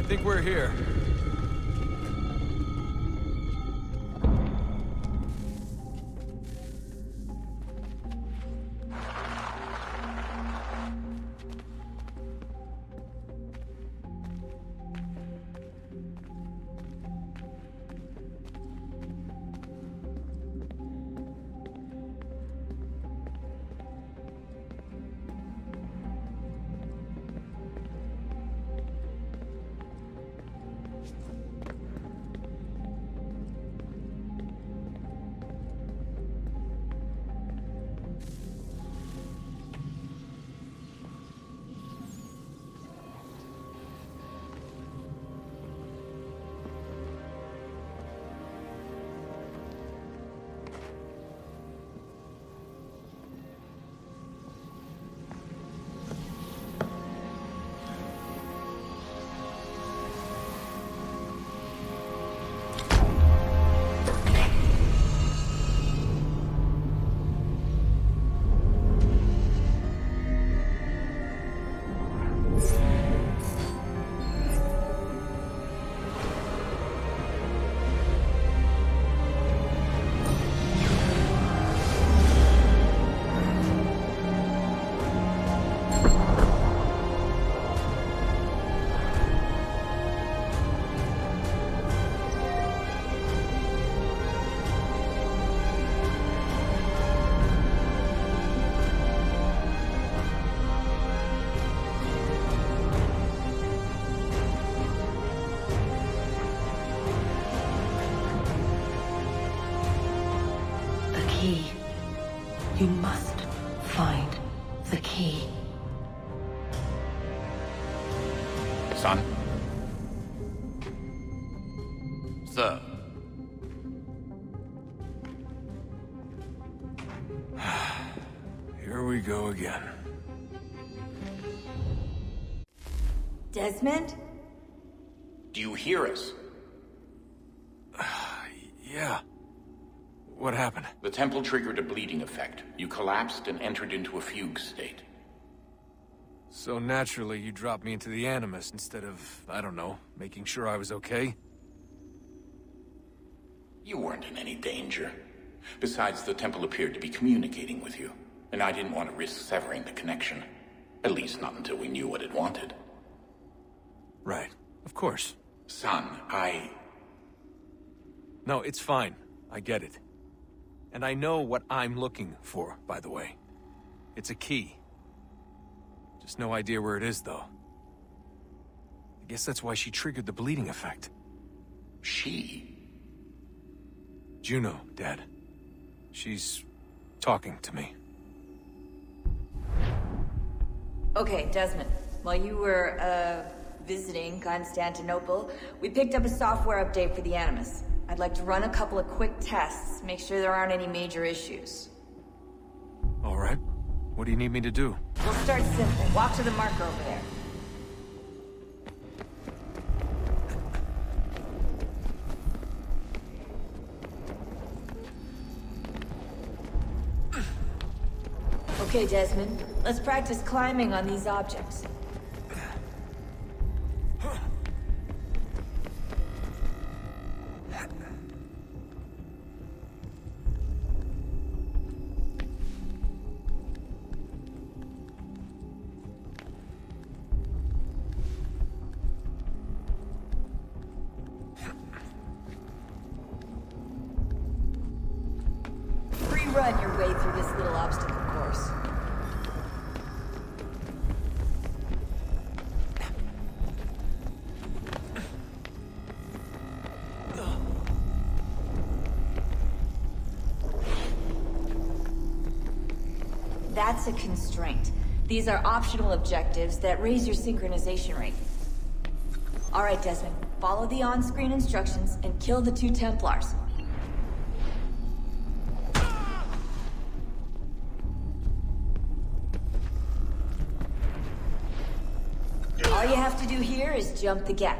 think we're here. Key. You must find the key. Son? Sir? Here we go again. Desmond? Do you hear us? Yeah. What happened? The temple triggered a bleeding effect. You collapsed and entered into a fugue state. So naturally, you dropped me into the Animus instead of, I don't know, making sure I was okay? You weren't in any danger. Besides, the temple appeared to be communicating with you, and I didn't want to risk severing the connection. At least not until we knew what it wanted. Right. Of course. Son, No, it's fine. I get it. And I know what I'm looking for, by the way. It's a key. Just no idea where it is, though. I guess that's why she triggered the bleeding effect. She? Juno, Dad. She's talking to me. Okay, Desmond. While you were, visiting Constantinople, we picked up a software update for the Animus. I'd like to run a couple of quick tests, make sure there aren't any major issues. All right. What do you need me to do? We'll start simple. Walk to the marker over there. Okay, Desmond. Let's practice climbing on these objects. Run your way through this little obstacle course. That's a constraint. These are optional objectives that raise your synchronization rate. All right, Desmond. Follow the on-screen instructions and kill the 2 Templars. All you have to do here is jump the gap.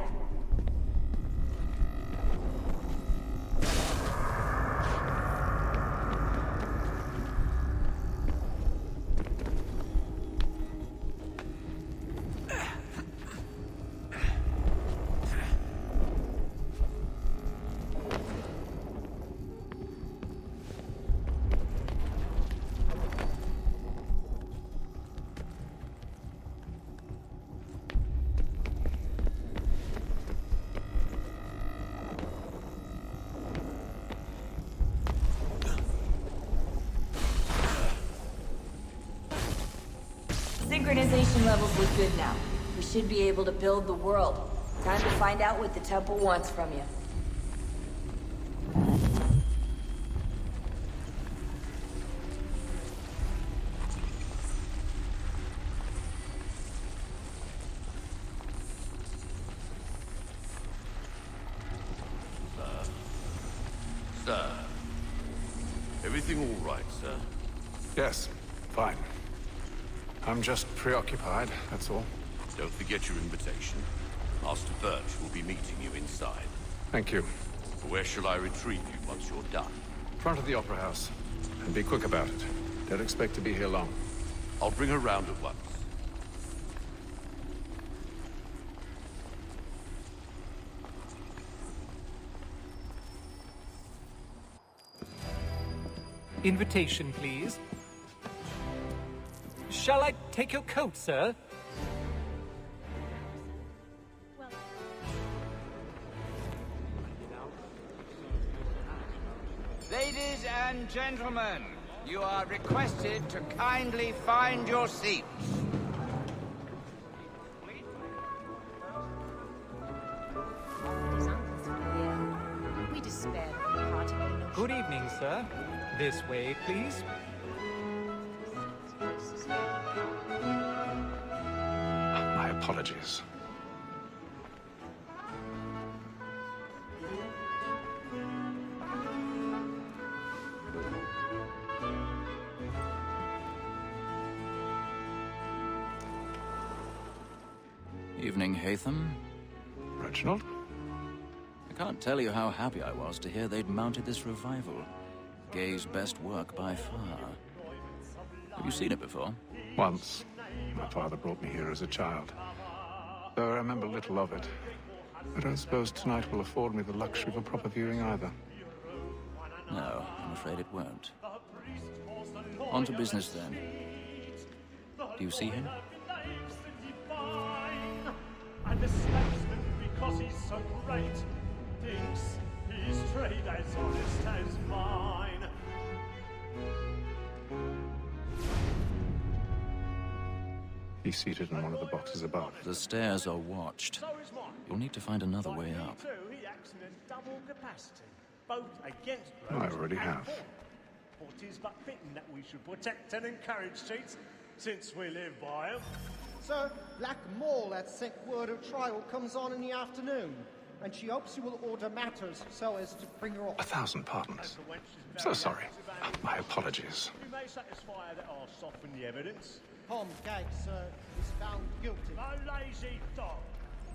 Organization levels look good now. We should be able to build the world. Time to find out what the Temple wants from you. Sir. Everything all right, sir? Yes, fine. I'm just preoccupied, that's all. Don't forget your invitation. Master Birch will be meeting you inside. Thank you. Where shall I retrieve you once you're done? Front of the Opera House. And be quick about it. Don't expect to be here long. I'll bring her round at once. Invitation, please. Shall I take your coat, sir? Ladies and gentlemen, you are requested to kindly find your seats. We despair of the party. Good evening, sir. This way, please. My apologies. Evening, Haytham. Reginald? I can't tell you how happy I was to hear they'd mounted this revival. Gay's best work by far. Have you seen it before? Once. My father brought me here as a child. Though I remember little of it. I don't suppose tonight will afford me the luxury of a proper viewing either. No, I'm afraid it won't. On to business then. Do you see him? And the statesman, because he's so great, thinks his trade as honest as mine. He's seated in one of the boxes above. The stairs are watched. You'll need to find another way up. He acts in a double capacity, both against I already have. What is but fitting that we should protect and encourage cheats, since we live by them. Sir, Black Mall had sent word of trial comes on in the afternoon, and she hopes you will order matters so as to bring her off. 1,000 pardons. So sorry. My apologies. We may satisfy that I'll soften the evidence. Tom Gag, sir, is found guilty. A lazy dog.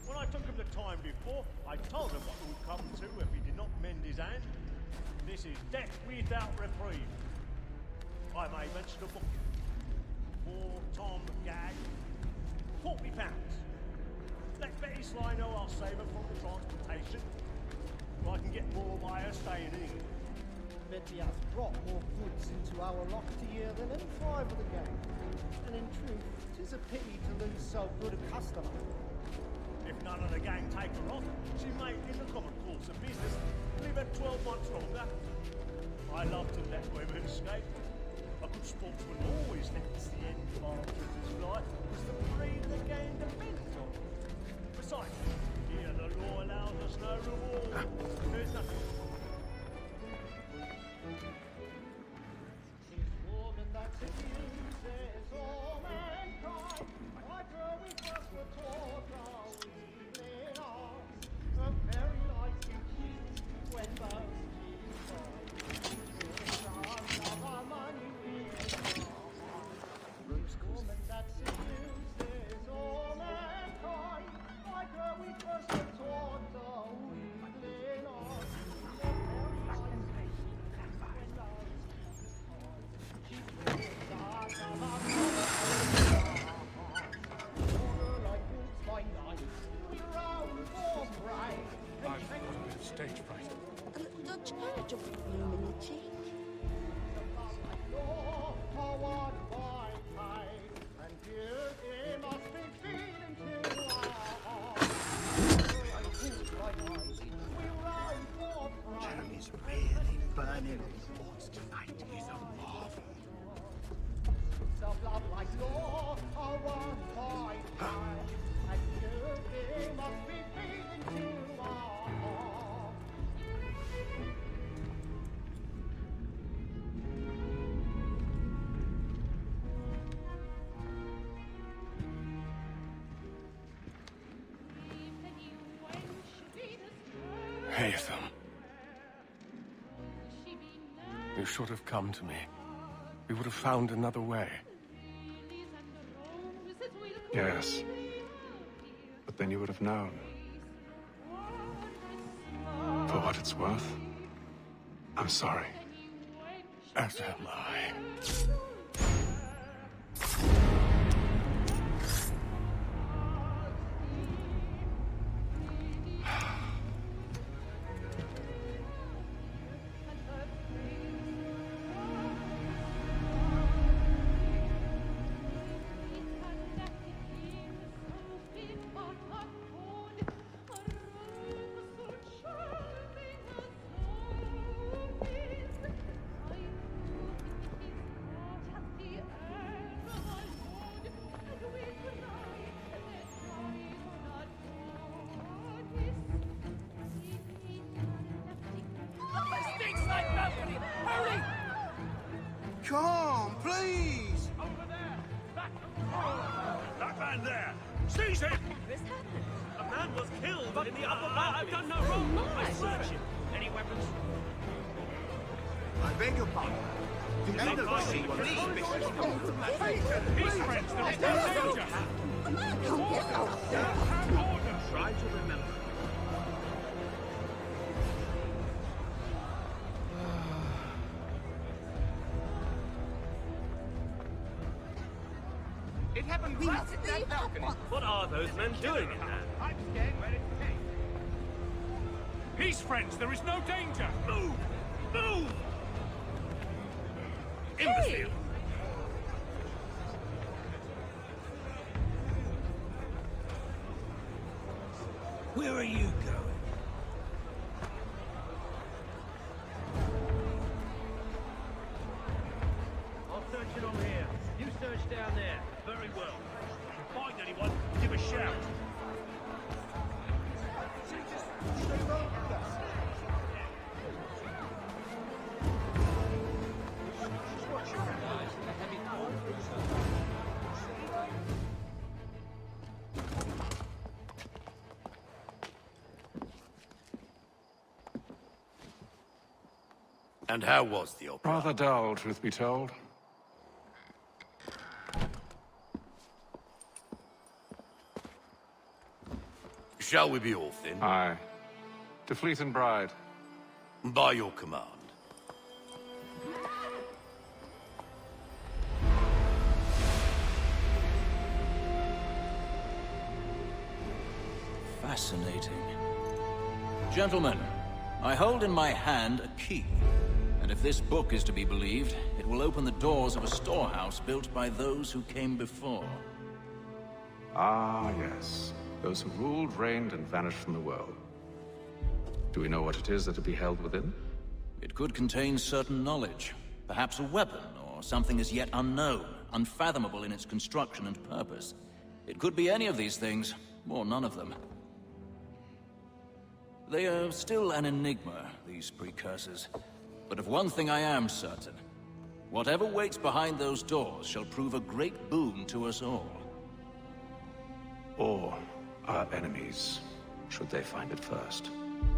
When I took him the time before, I told him what would come to if he did not mend his hand. This is death without reprieve. I may mention a book. For Tom Gag, £40. Let Betty Sly know I'll save her from the transportation. I can get more by her staying in. Betty has brought more goods into our locked year than any five of the gang. And in truth, 'tis a pity to lose so good a customer. If none of the gang take her off, she may, in the common course of business, leave her 12 months longer. I love to let women escape. A good sportsman always lets the end of our prisoner's life, because the breed the game depends on. Besides, here the law allows us no reward. There's nothing. Stage fright. A little Dutch girl jumping bloom in the cheek. Jeremy's really burning. What's tonight is a marvel. of love like you're a one-point eye. And you must be feeling to our heart. Haytham. You should have come to me. We would have found another way. Yes. But then you would have known. For what it's worth, I'm sorry. As am I. Come on, please! Over there! That man there! Seize him! This happened. A man was killed in the upper balcony. I've done no wrong. I search him. Any weapons? I beg your pardon. You need a receipt, please. His friends, there is no danger. The man can't get out there. Try to remember. It happened right at that balcony. What are those men doing in there? I'm scared where it came. Peace, friends, there is no danger. Move! Move! Imbecile! Where are you going? I'll search it on here. You search down there. Very well. If you find anyone, give a shout. And how was the opera? Rather dull, truth be told. Shall we be off then? Aye. To Fleet and Bride. By your command. Fascinating. Gentlemen, I hold in my hand a key. And if this book is to be believed, it will open the doors of a storehouse built by those who came before. Ah, yes. Those who ruled, reigned, and vanished from the world. Do we know what it is that will be held within? It could contain certain knowledge. Perhaps a weapon, or something as yet unknown, unfathomable in its construction and purpose. It could be any of these things, or none of them. They are still an enigma, these precursors. But of one thing I am certain. Whatever waits behind those doors shall prove a great boon to us all. Or our enemies, should they find it first.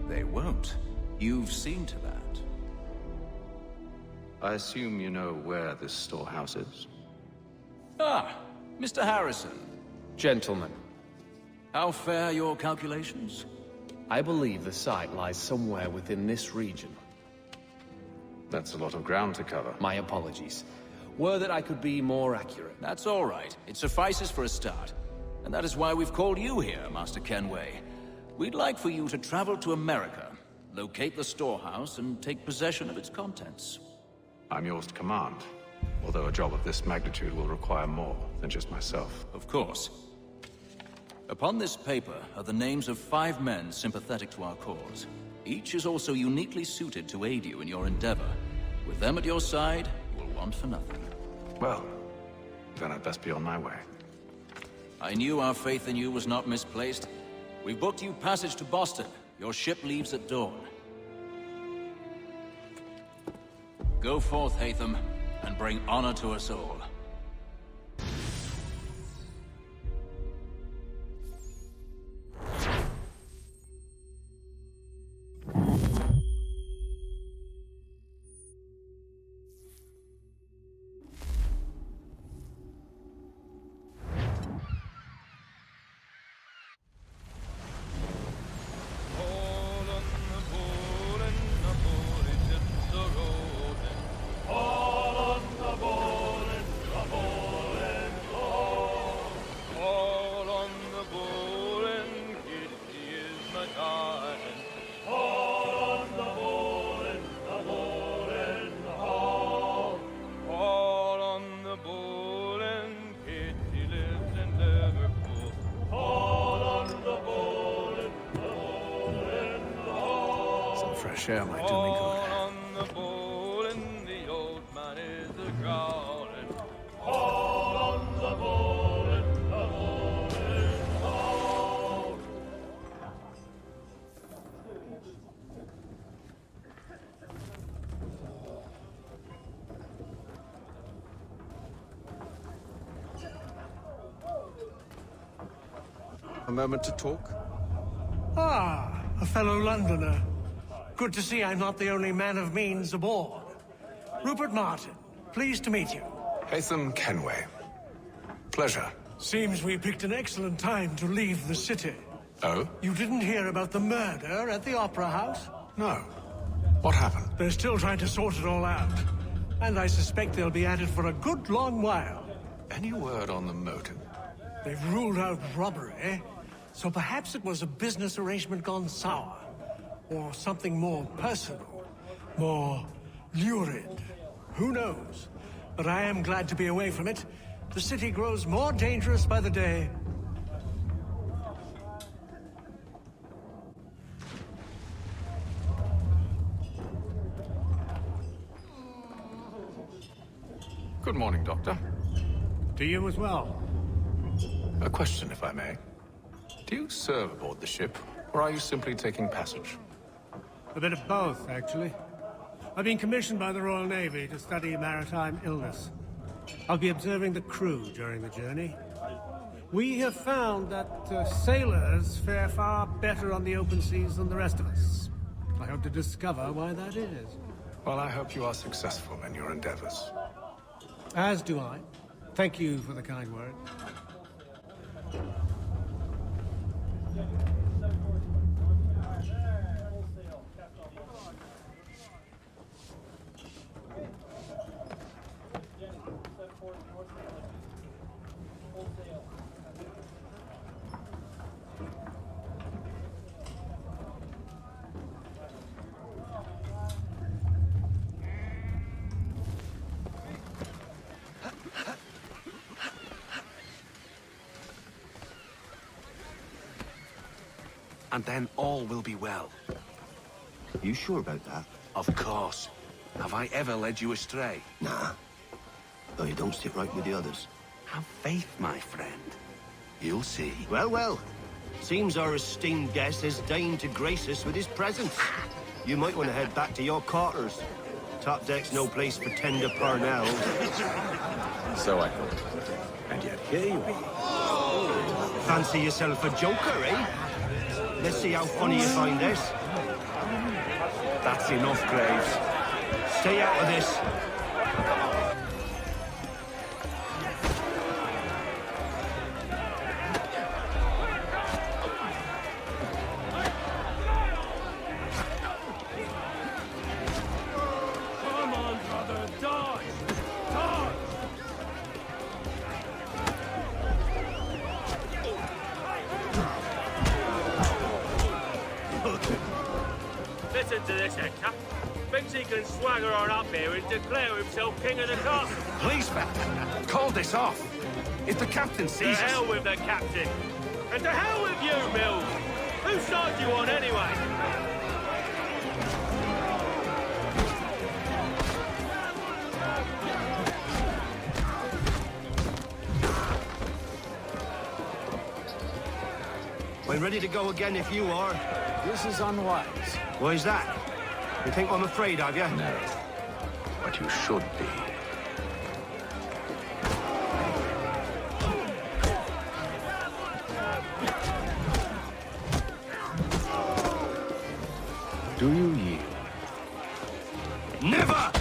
They won't. You've seen to that. I assume you know where this storehouse is? Ah, Mr. Harrison. Gentlemen. How fare your calculations? I believe the site lies somewhere within this region. That's a lot of ground to cover. My apologies. Were that I could be more accurate. That's all right. It suffices for a start. And that is why we've called you here, Master Kenway. We'd like for you to travel to America, locate the storehouse, and take possession of its contents. I'm yours to command. Although a job of this magnitude will require more than just myself. Of course. Upon this paper are the names of 5 men sympathetic to our cause. Each is also uniquely suited to aid you in your endeavor. With them at your side, you will want for nothing. Well, Then I'd best be on my way. I knew our faith in you was not misplaced. We've booked you passage to Boston. Your ship leaves at dawn. Go forth, Hatham, and bring honor to us all. Fresh air might do me good. A moment to talk? Ah, a fellow Londoner. Good to see I'm not the only man of means aboard. Rupert Martin, pleased to meet you. Hatham Kenway. Pleasure. Seems we picked an excellent time to leave the city. Oh? You didn't hear about the murder at the Opera House? No. What happened? They're still trying to sort it all out. And I suspect they'll be at it for a good long while. Any word on the motive? They've ruled out robbery, so perhaps it was a business arrangement gone sour. Or something more personal, more lurid. Who knows? But I am glad to be away from it. The city grows more dangerous by the day. Good morning, Doctor. To you as well. A question, if I may. Do you serve aboard the ship, or are you simply taking passage? A bit of both, actually. I've been commissioned by the Royal Navy to study maritime illness. I'll be observing the crew during the journey. We have found that sailors fare far better on the open seas than the rest of us. I hope to discover why that is. Well, I hope you are successful in your endeavors. As do I. Thank you for the kind word. And then all will be well. You sure about that? Of course. Have I ever led you astray? Nah. Though you don't sit right with the others. Have faith, my friend. You'll see. Well, well. Seems our esteemed guest has deigned to grace us with his presence. You might want to head back to your quarters. Top deck's no place for tender Parnells. So I thought. And yet here you are. Fancy yourself a joker, eh? Let's see how funny you find this. That's enough, Graves. Stay out of this. Come on, brother, dodge! Dodge! Listen to this, Hector. Thinks he can swagger on up here and declare himself king of the castle. Please, man. Call this off. If the captain To sees us... hell with the captain. And to hell with you, Mills. Whose side you on, anyway? We're ready to go again if you are. This is unwise. Why's that? You think I'm afraid of you? No. But you should be. Do you yield? Never!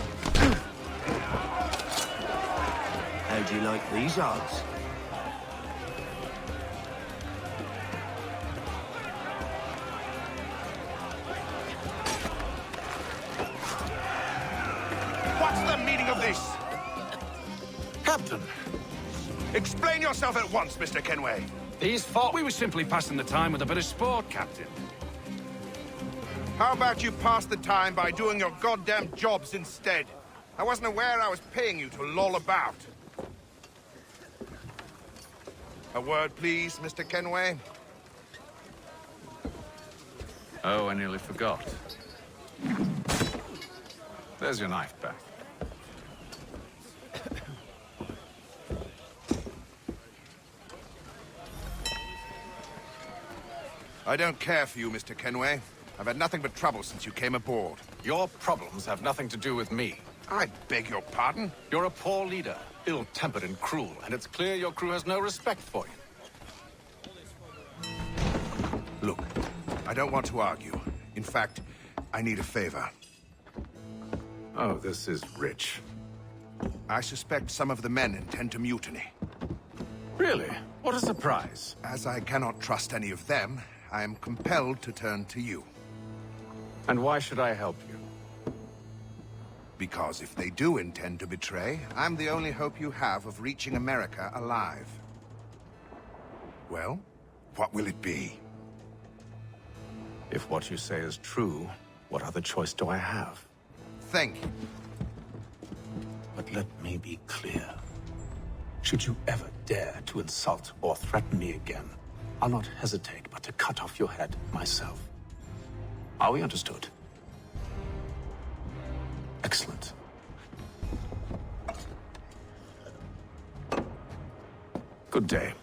How'd you like these odds? What's the meaning of this? Captain! Explain yourself at once, Mr. Kenway. These fought. We were simply passing the time with a bit of sport, Captain. How about you pass the time by doing your goddamn jobs instead? I wasn't aware I was paying you to loll about. A word, please, Mr. Kenway. Oh, I nearly forgot. There's your knife back. I don't care for you, Mr. Kenway. I've had nothing but trouble since you came aboard. Your problems have nothing to do with me. I beg your pardon? You're a poor leader, ill-tempered and cruel, and it's clear your crew has no respect for you. Look, I don't want to argue. In fact, I need a favor. Oh, this is rich. I suspect some of the men intend to mutiny. Really? What a surprise. As I cannot trust any of them, I am compelled to turn to you. And why should I help you? Because if they do intend to betray, I'm the only hope you have of reaching America alive. Well, what will it be? If what you say is true, what other choice do I have? Thank you. But let me be clear. Should you ever dare to insult or threaten me again, I'll not hesitate but to cut off your head myself. Are we understood? Excellent. Good day.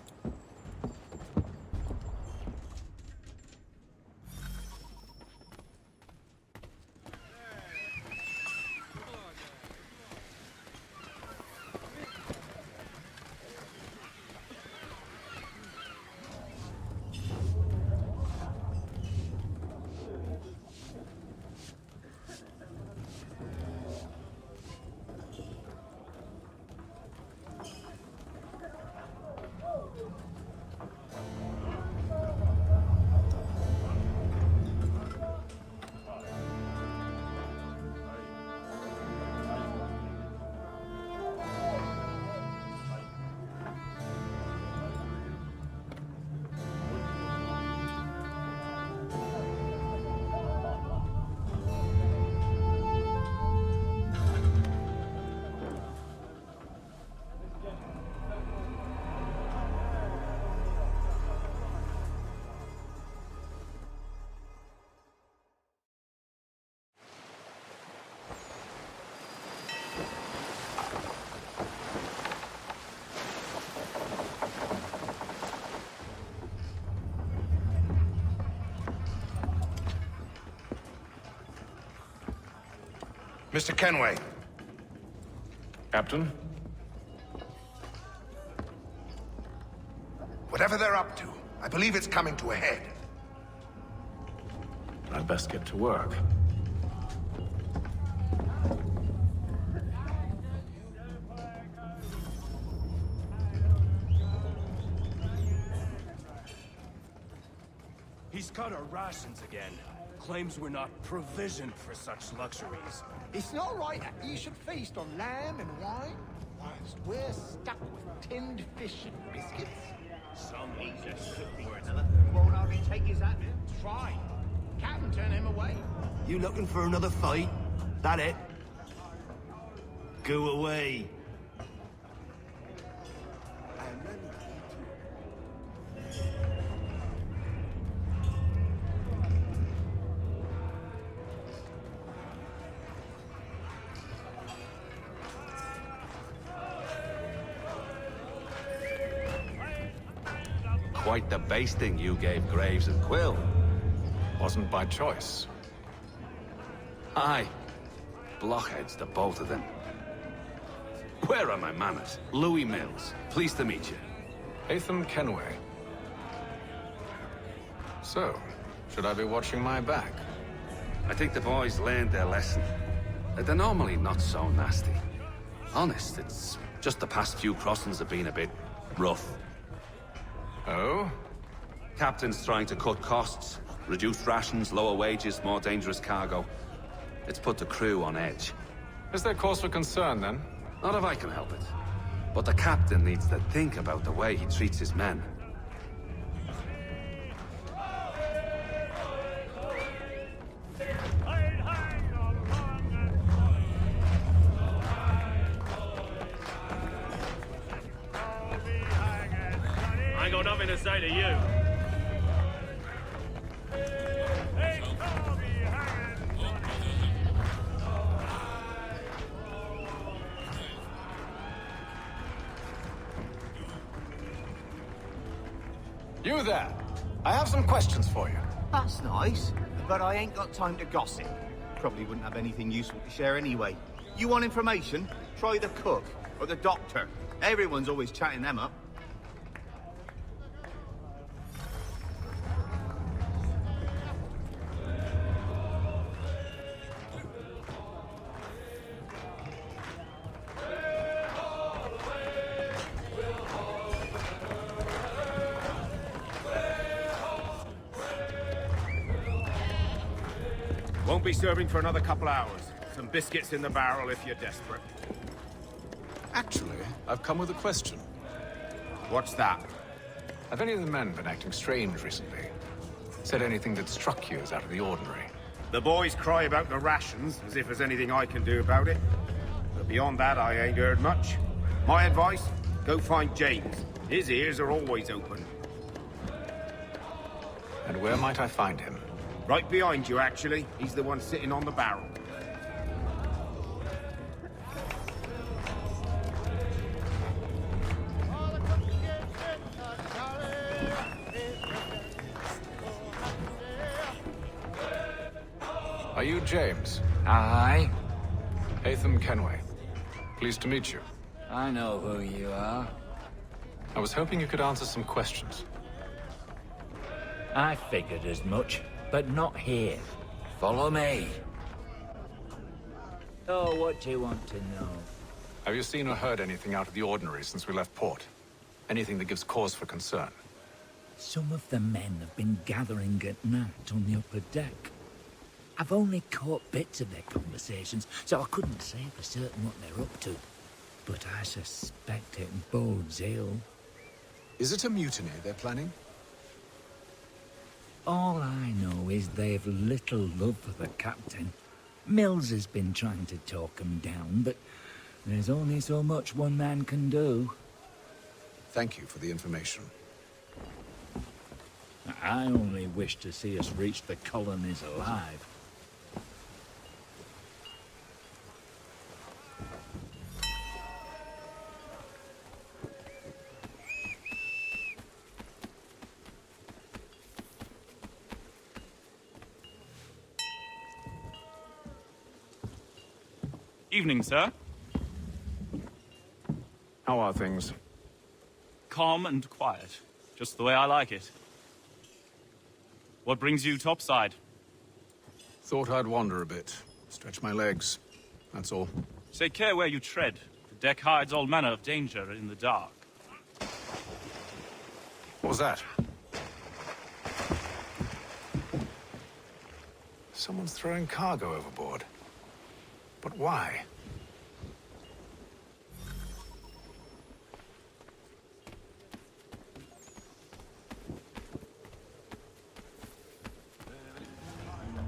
Mr. Kenway. Captain? Whatever they're up to, I believe it's coming to a head. I'd best get to work. He's cut our rations again. Claims we're not provisioned for such luxuries. It's not right that you should feast on lamb and wine, whilst we're stuck with tinned fish and biscuits. Some eat just words. Won't hardly take his hat. Try. Captain turn him away. You looking for another fight? That it? Go away. Quite the basting you gave Graves and Quill. Wasn't by choice. Aye. Blockheads, the both of them. Where are my manners? Louis Mills. Pleased to meet you. Hatham Kenway. So, should I be watching my back? I think the boys learned their lesson. They're normally not so nasty. Honest, it's just the past few crossings have been a bit rough. Oh? Captain's trying to cut costs. Reduced rations, lower wages, more dangerous cargo. It's put the crew on edge. Is there cause for concern, then? Not if I can help it. But the captain needs to think about the way he treats his men. I ain't got nothing to say to you. You there! I have some questions for you. That's nice, but I ain't got time to gossip. Probably wouldn't have anything useful to share anyway. You want information? Try the cook or the doctor. Everyone's always chatting them up. Won't be serving for another couple hours. Some biscuits in the barrel if you're desperate. Actually, I've come with a question. What's that? Have any of the men been acting strange recently? Said anything that struck you as out of the ordinary? The boys cry about the rations, as if there's anything I can do about it. But beyond that, I ain't heard much. My advice? Go find James. His ears are always open. And where might I find him? Right behind you, actually. He's the one sitting on the barrel. Are you James? Aye. Hatham Kenway. Pleased to meet you. I know who you are. I was hoping you could answer some questions. I figured as much, but not here. Follow me. Oh, what do you want to know? Have you seen or heard anything out of the ordinary since we left port? Anything that gives cause for concern? Some of the men have been gathering at night on the upper deck. I've only caught bits of their conversations, so I couldn't say for certain what they're up to. But I suspect it bodes ill. Is it a mutiny they're planning? All I know is they've little love for the captain. Mills has been trying to talk him down, but there's only so much one man can do. Thank you for the information. I only wish to see us reach the colonies alive. Evening, sir. How are things? Calm and quiet. Just the way I like it. What brings you topside? Thought I'd wander a bit. Stretch my legs. That's all. Take care where you tread. The deck hides all manner of danger in the dark. What was that? Someone's throwing cargo overboard. But why?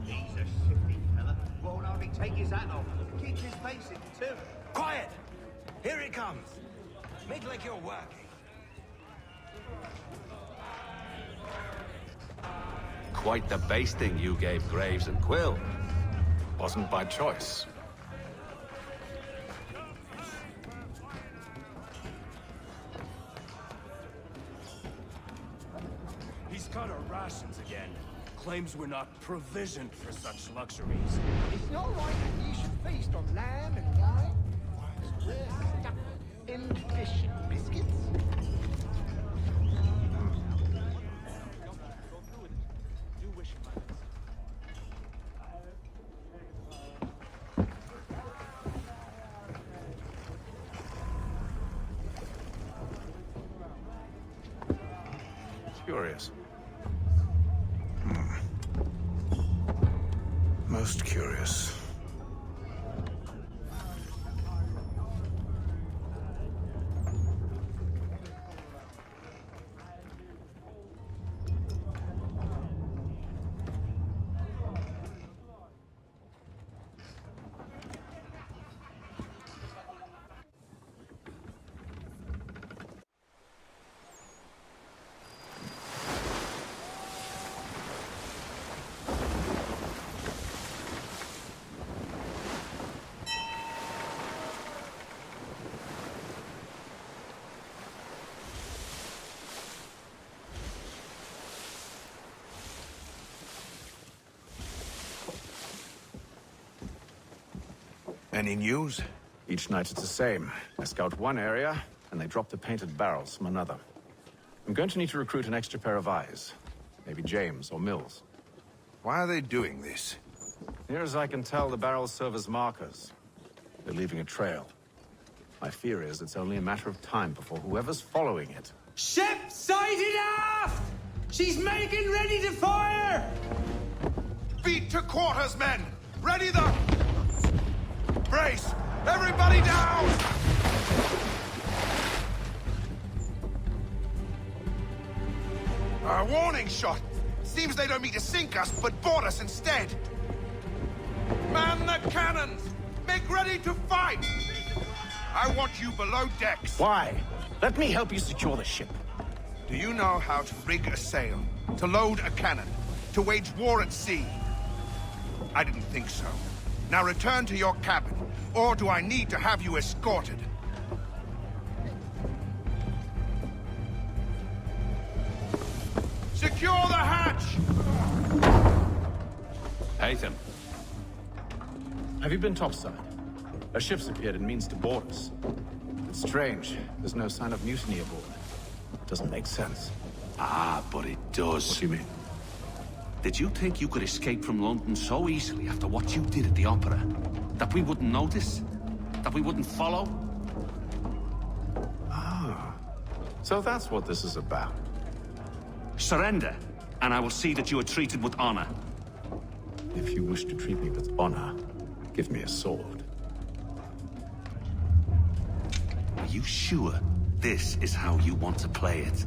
He's a shifty fella. Won't hardly take his hat off. Keeps his face in, too. Quiet! Here he comes. Make like you're working. Quite the basting you gave Graves and Quill. Wasn't by choice. cut our rations again. Claims we're not provisioned for such luxuries. It's not right that you should feast on lamb and wine, whilst we're stuck with tinned fish and biscuits. Curious. Most curious. Any news? Each night it's the same. I scout one area, and they drop the painted barrels from another. I'm going to need to recruit an extra pair of eyes. Maybe James or Mills. Why are they doing this? Near as I can tell, the barrels serve as markers. They're leaving a trail. My fear is it's only a matter of time before whoever's following it... Ship sighted aft! She's making ready to fire! Beat to quarters, men! Ready the... Brace! Everybody down! A warning shot! Seems they don't mean to sink us, but board us instead! Man the cannons! Make ready to fight! I want you below decks. Why? Let me help you secure the ship. Do you know how to rig a sail? To load a cannon? To wage war at sea? I didn't think so. Now return to your cabin, or do I need to have you escorted? Secure the hatch! Haytham. Have you been topside? A ship's appeared and means to board us. It's strange. There's no sign of mutiny aboard. It doesn't make sense. Ah, but it does. What do you mean? Did you think you could escape from London so easily after what you did at the Opera? That we wouldn't notice? That we wouldn't follow? Ah. So that's what this is about. Surrender, and I will see that you are treated with honor. If you wish to treat me with honor, give me a sword. Are you sure this is how you want to play it?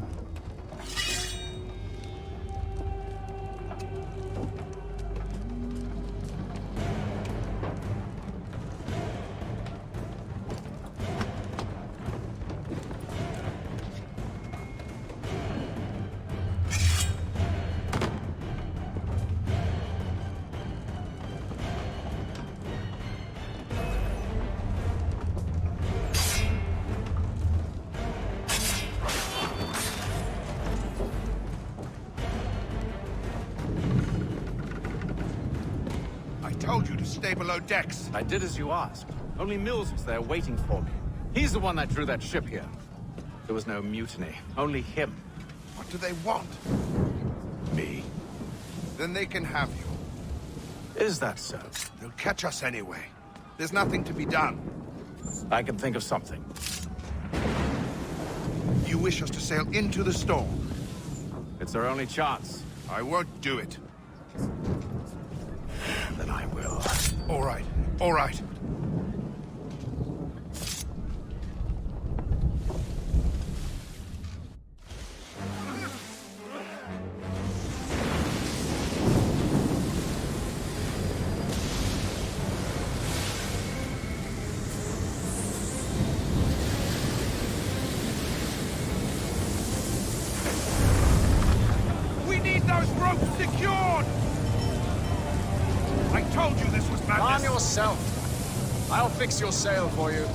Stay below decks. I did as you asked. Only Mills was there waiting for me. He's the one that drew that ship here. There was no mutiny, only him. What do they want? Me. Then they can have you. Is that so? They'll catch us anyway. There's nothing to be done. I can think of something. You wish us to sail into the storm? It's our only chance. I won't do it. Then I will. All right. All right. We need those ropes secured! I told you this was madness! Calm yourself. I'll fix your sail for you.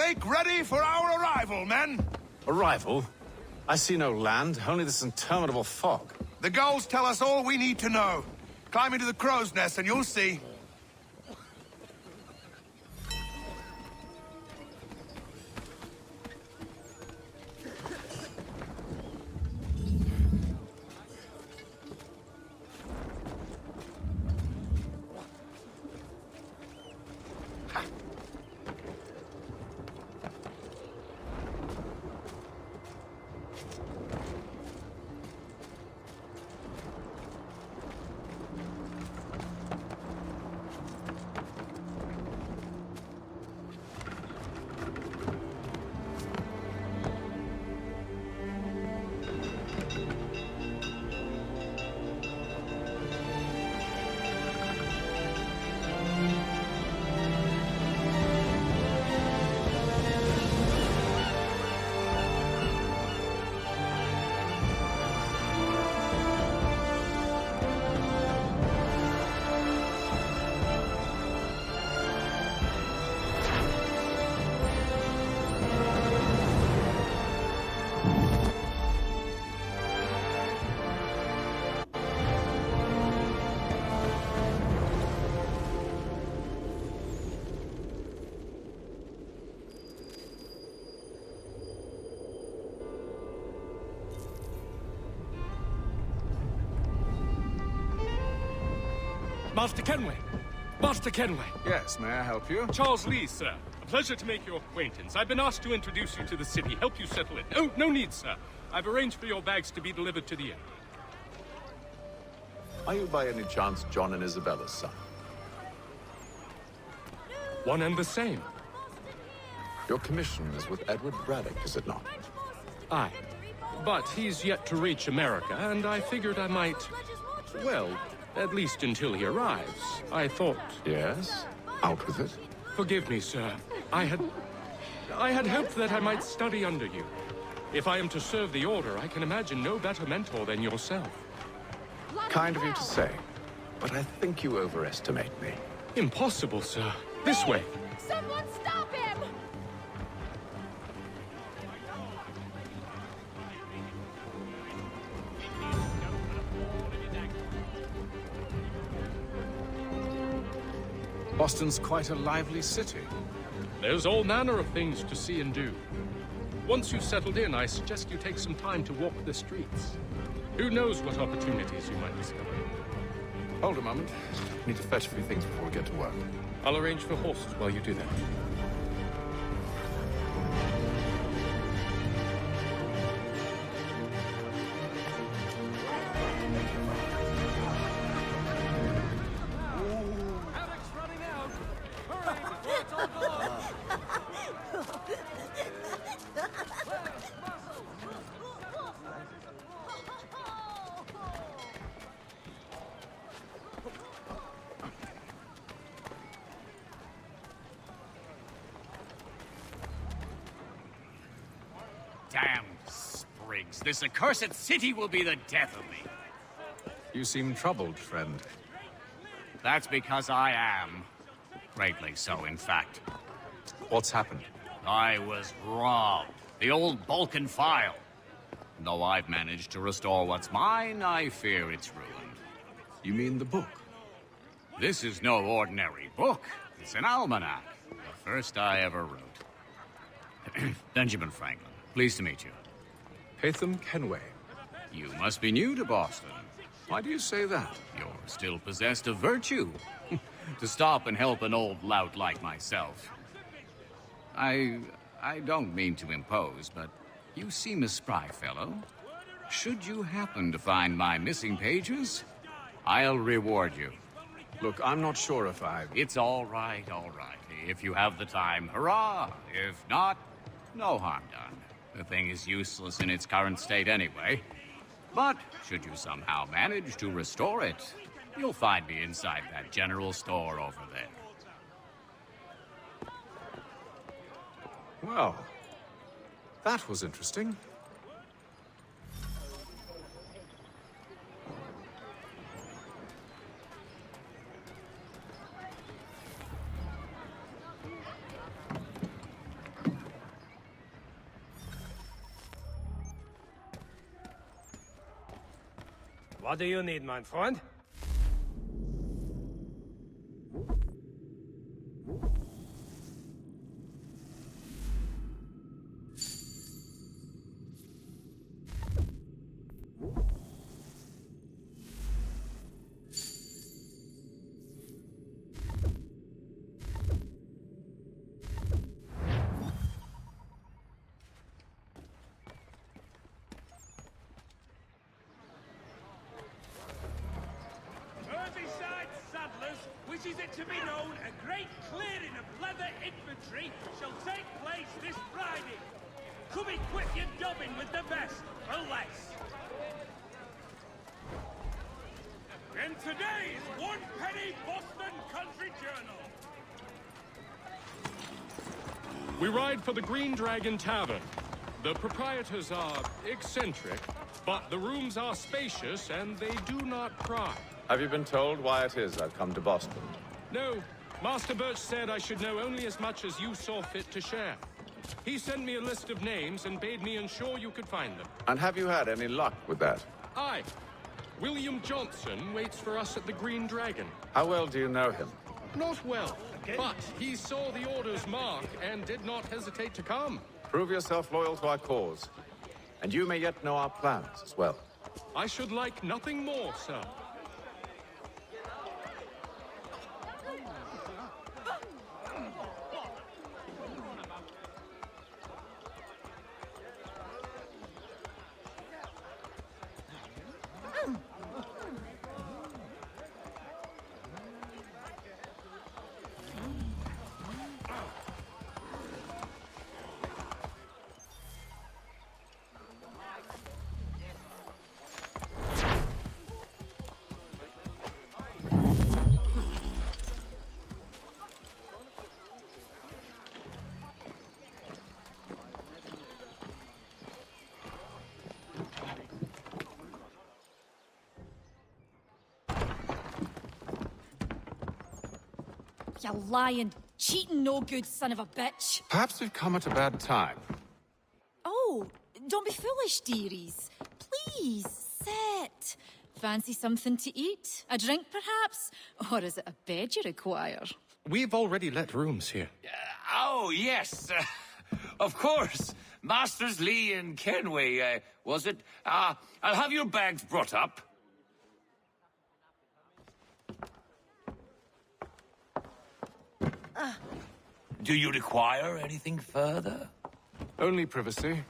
Make ready for our arrival, men! Arrival? I see no land, only this interminable fog. The gulls tell us all we need to know. Climb into the crow's nest and you'll see. Master Kenway! Master Kenway! Yes, may I help you? Charles Lee, sir. A pleasure to make your acquaintance. I've been asked to introduce you to the city, help you settle in. Oh, no need, sir. I've arranged for your bags to be delivered to the inn. Are you by any chance John and Isabella's son? One and the same. Your commission is with Edward Braddock, is it not? Aye. But he's yet to reach America, and I figured I might... well, at least until he arrives. I thought... Yes? Out with it. Forgive me, sir. I had hoped that I might study under you. If I am to serve the Order, I can imagine no better mentor than yourself. Kind of you to say, but I think you overestimate me. Impossible, sir. This way. Someone stop him! Boston's quite a lively city. There's all manner of things to see and do. Once you've settled in, I suggest you take some time to walk the streets. Who knows what opportunities you might discover. Hold a moment. I need to fetch a few things before we get to work. I'll arrange for horses while you do that. Damn sprigs. This accursed city will be the death of me. You seem troubled, friend. That's because I am. Greatly so, in fact. What's happened? I was robbed. The old Balkan file. Though I've managed to restore what's mine, I fear it's ruined. You mean the book? This is no ordinary book. It's an almanac. The first I ever wrote. Benjamin Franklin. Pleased to meet you. Haytham Kenway. You must be new to Boston. Why do you say that? You're still possessed of virtue. To stop and help an old lout like myself. I don't mean to impose, but you seem a spry fellow. Should you happen to find my missing pages, I'll reward you. Look, I'm not sure if I... It's all right. If you have the time, hurrah! If not, no harm done. The thing is useless in its current state anyway. But should you somehow manage to restore it, you'll find me inside that general store over there. Well, that was interesting. What do you need, my friend? Merseyside Saddlers wishes it to be known a great clearing of leather infantry shall take place this Friday. Come equip your dobbin with the best for less. In today's One Penny Boston Country Journal. We ride for the Green Dragon Tavern. The proprietors are eccentric, but the rooms are spacious and they do not pry. Have you been told why it is I've come to Boston? No, Master Birch said I should know only as much as you saw fit to share. He sent me a list of names and bade me ensure you could find them. And have you had any luck with that? Aye. William Johnson waits for us at the Green Dragon. How well do you know him? Not well, but he saw the order's mark and did not hesitate to come. Prove yourself loyal to our cause. And you may yet know our plans as well. I should like nothing more, sir. You lying, cheating, no good son of a bitch. Perhaps we've come at a bad time. Oh, don't be foolish, dearies. Please, sit. Fancy something to eat? A drink, perhaps? Or is it a bed you require? We've already let rooms here. Oh, yes. Of course. Masters Lee and Kenway, was it? I'll have your bags brought up. Do you require anything further? Only privacy.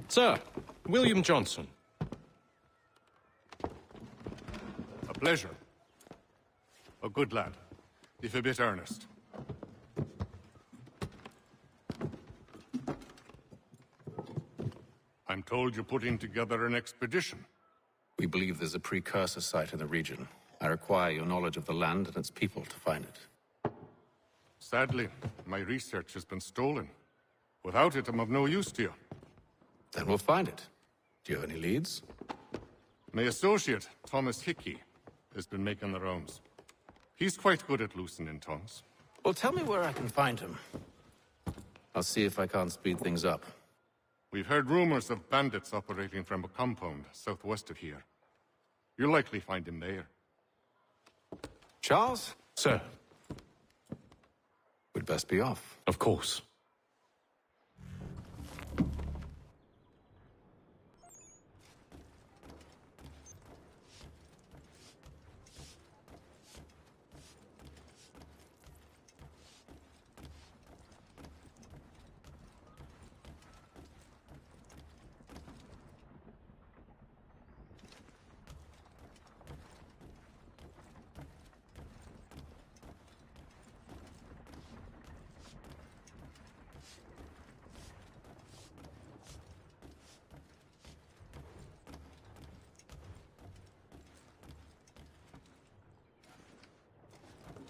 Sir, William Johnson. A pleasure. A good lad, if a bit earnest. I'm told you're putting together an expedition. We believe there's a precursor site in the region. I require your knowledge of the land and its people to find it. Sadly, my research has been stolen. Without it, I'm of no use to you. Then we'll find it. Do you have any leads? My associate, Thomas Hickey, has been making the rounds. He's quite good at loosening tongues. Well, tell me where I can find him. I'll see if I can't speed things up. We've heard rumors of bandits operating from a compound southwest of here. You'll likely find him there. Charles? Sir. We'd best be off. Of course.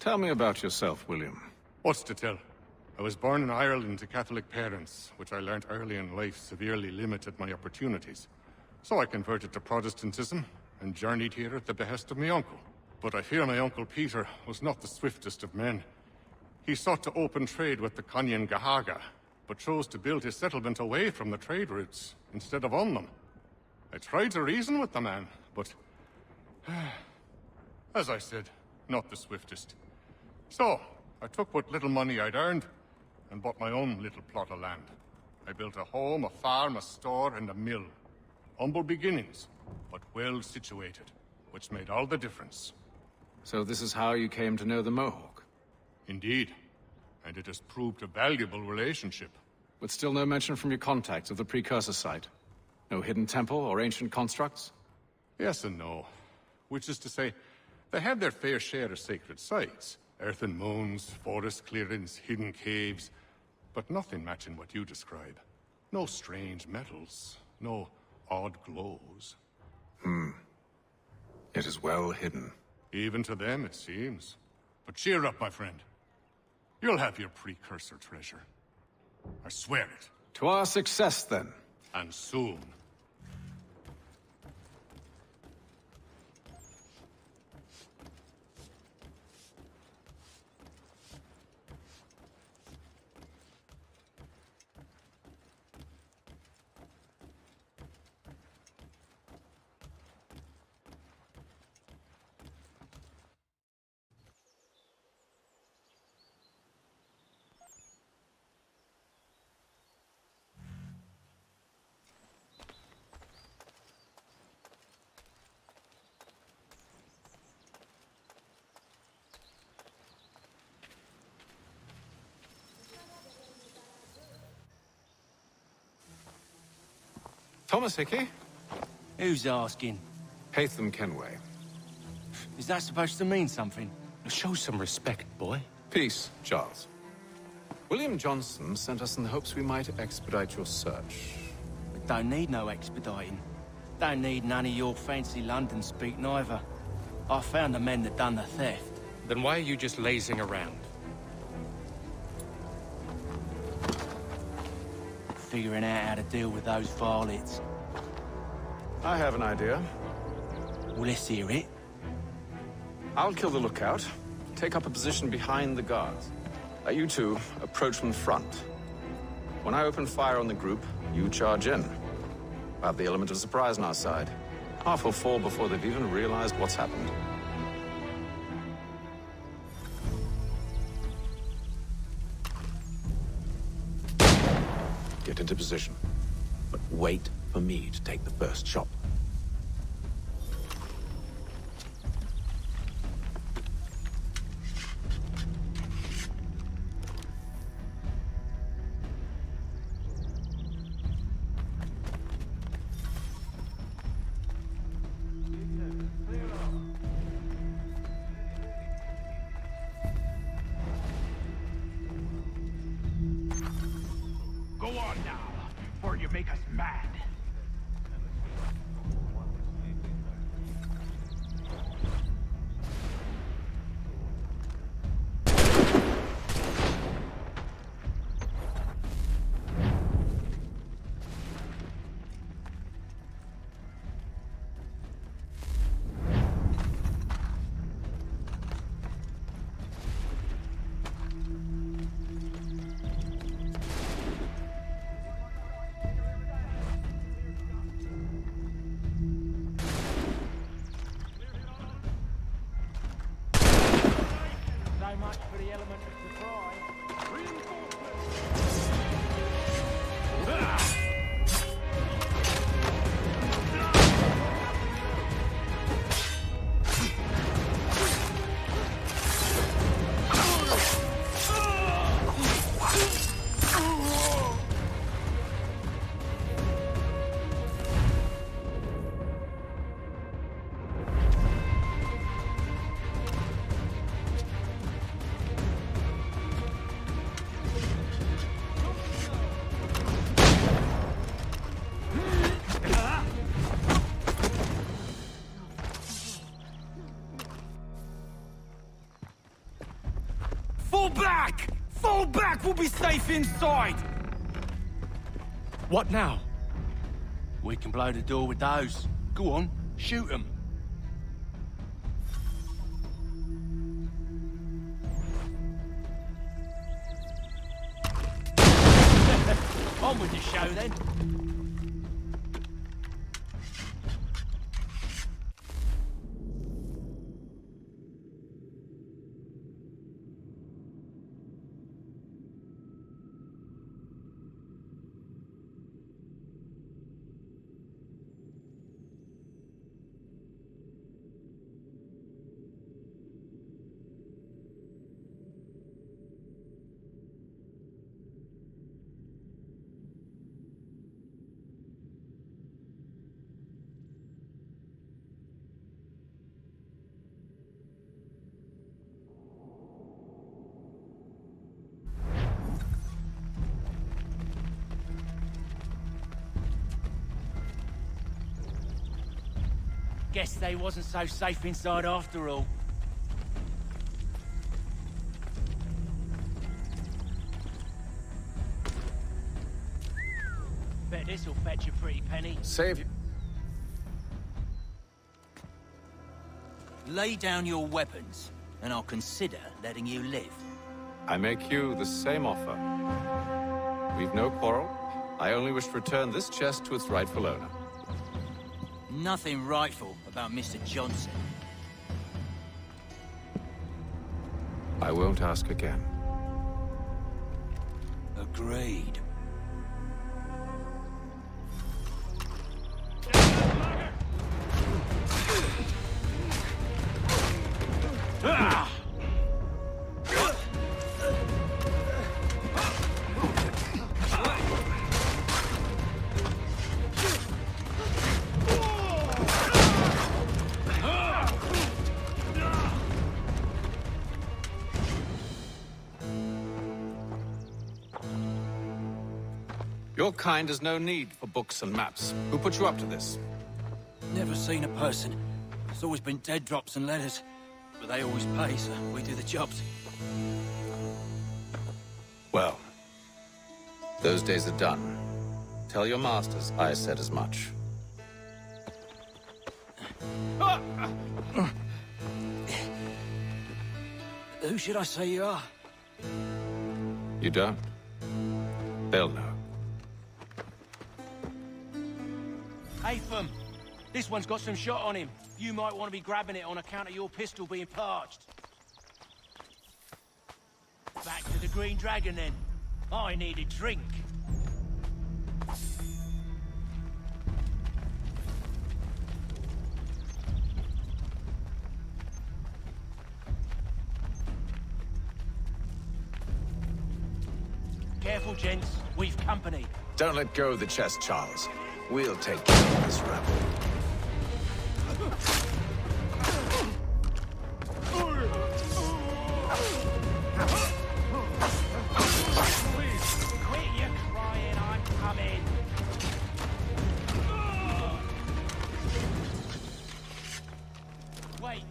Tell me about yourself, William. What's to tell? I was born in Ireland to Catholic parents, which I learnt early in life severely limited my opportunities. So I converted to Protestantism and journeyed here at the behest of my uncle. But I fear my uncle Peter was not the swiftest of men. He sought to open trade with the Conyan Gahaga, but chose to build his settlement away from the trade routes instead of on them. I tried to reason with the man, but as I said, not the swiftest. So, I took what little money I'd earned and bought my own little plot of land. I built a home, a farm, a store, and a mill. Humble beginnings, but well situated, which made all the difference. So this is how you came to know the Mohawk? Indeed. And it has proved a valuable relationship. But still no mention from your contacts of the precursor site? No hidden temple or ancient constructs? Yes and no. Which is to say, they had their fair share of sacred sites. Earthen mounds, forest clearings, hidden caves. But nothing matching what you describe. No strange metals. No odd glows. It is well hidden. Even to them, it seems. But cheer up, my friend. You'll have your precursor treasure. I swear it. To our success, then. And soon. Thomas Hickey? Who's asking? Haytham Kenway. Is that supposed to mean something? Show some respect, boy. Peace, Charles. William Johnson sent us in the hopes we might expedite your search. We don't need no expediting. Don't need none of your fancy London speak neither. I found the men that done the theft. Then why are you just lazing around? Figuring out how to deal with those varlets. I have an idea. Well, let's hear it. I'll kill the lookout, take up a position behind the guards. You two approach from the front. When I open fire on the group, you charge in. We'll have the element of surprise on our side. Half will fall before they've even realized what's happened. Get into position, but wait for me to take the first shot. Go on now, before you make us mad. Much for the element of surprise. back! Fall back! We'll be safe inside! What now? We can blow the door with those. Go on, shoot them. On with the show then. Guess they wasn't so safe inside after all. Bet this'll fetch a pretty penny. Save you. Lay down your weapons, and I'll consider letting you live. I make you the same offer. We've no quarrel. I only wish to return this chest to its rightful owner. Nothing rightful about Mr. Johnson. I won't ask again. Agreed. Your kind has no need for books and maps. Who put you up to this? Never seen a person. It's always been dead drops and letters. But they always pay, so we do the jobs. Well, those days are done. Tell your masters I said as much. Who should I say you are? You don't? They'll know. Haytham, this one's got some shot on him. You might want to be grabbing it on account of your pistol being parched. Back to the Green Dragon then. I need a drink. Careful, gents. We've company. Don't let go of the chest, Charles. We'll take care of this rebel. Quit your crying, I'm coming. Wait,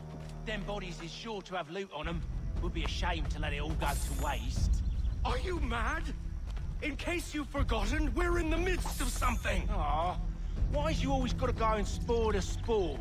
them bodies is sure to have loot on them. Would be a shame to let it all go to waste. Are you mad? In case you've forgotten, we're in the midst of something! Aw, why's you always gotta go and spore the spore?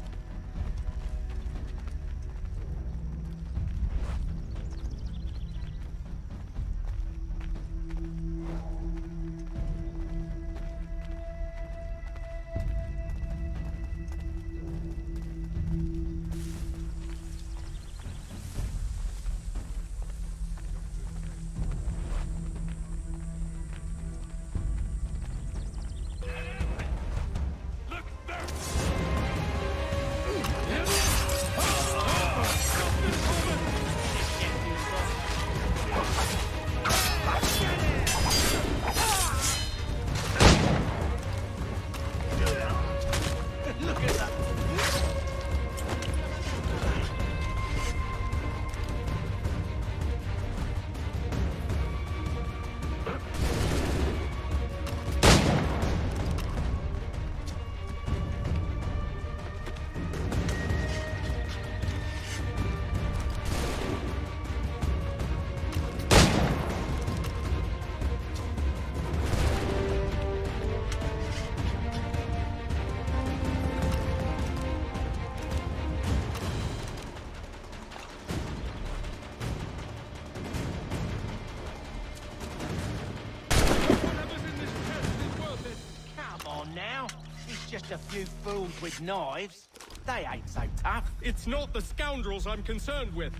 just a few fools with knives. They ain't so tough. It's not the scoundrels I'm concerned with.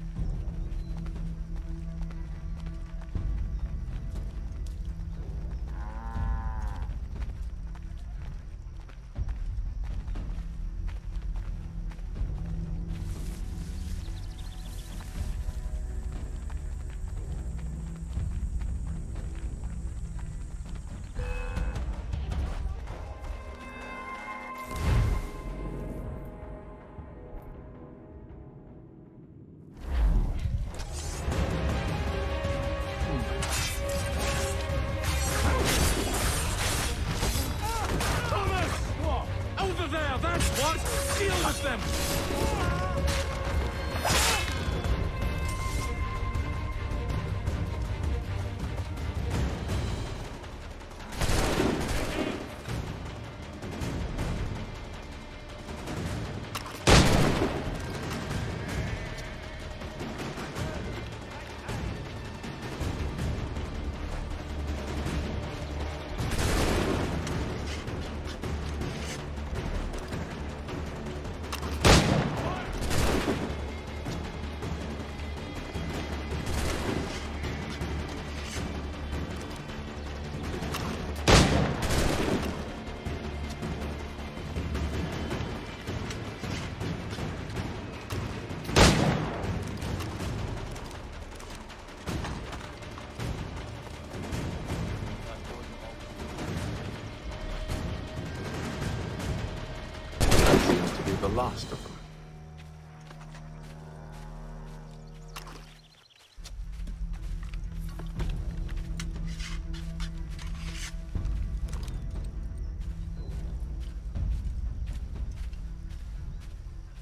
The last of them.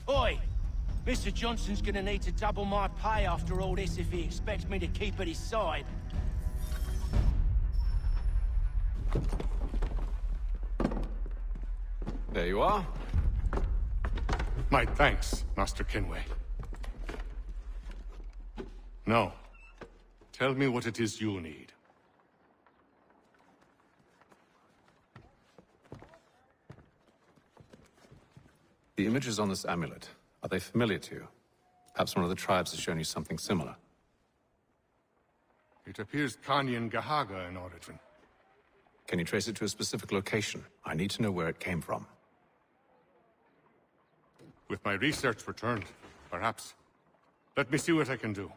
Oi! Mr. Johnson's gonna need to double my pay after all this if he expects me to keep at his side. There you are. My thanks, Master Kenway. Now, tell me what it is you need. The images on this amulet, are they familiar to you? Perhaps one of the tribes has shown you something similar. It appears Kanyan Gahaga in origin. Can you trace it to a specific location? I need to know where it came from. With my research returned, perhaps. Let me see what I can do.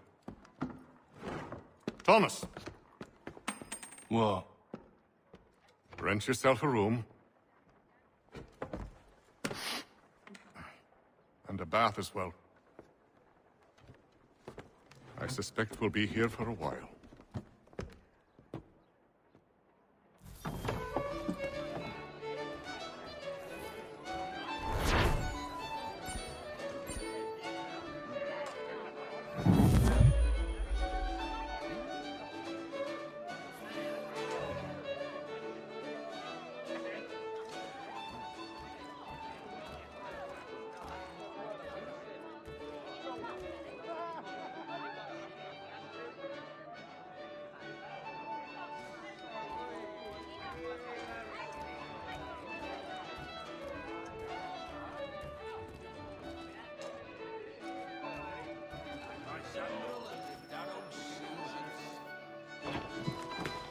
Thomas! What? Rent yourself a room. And a bath as well. I suspect we'll be here for a while.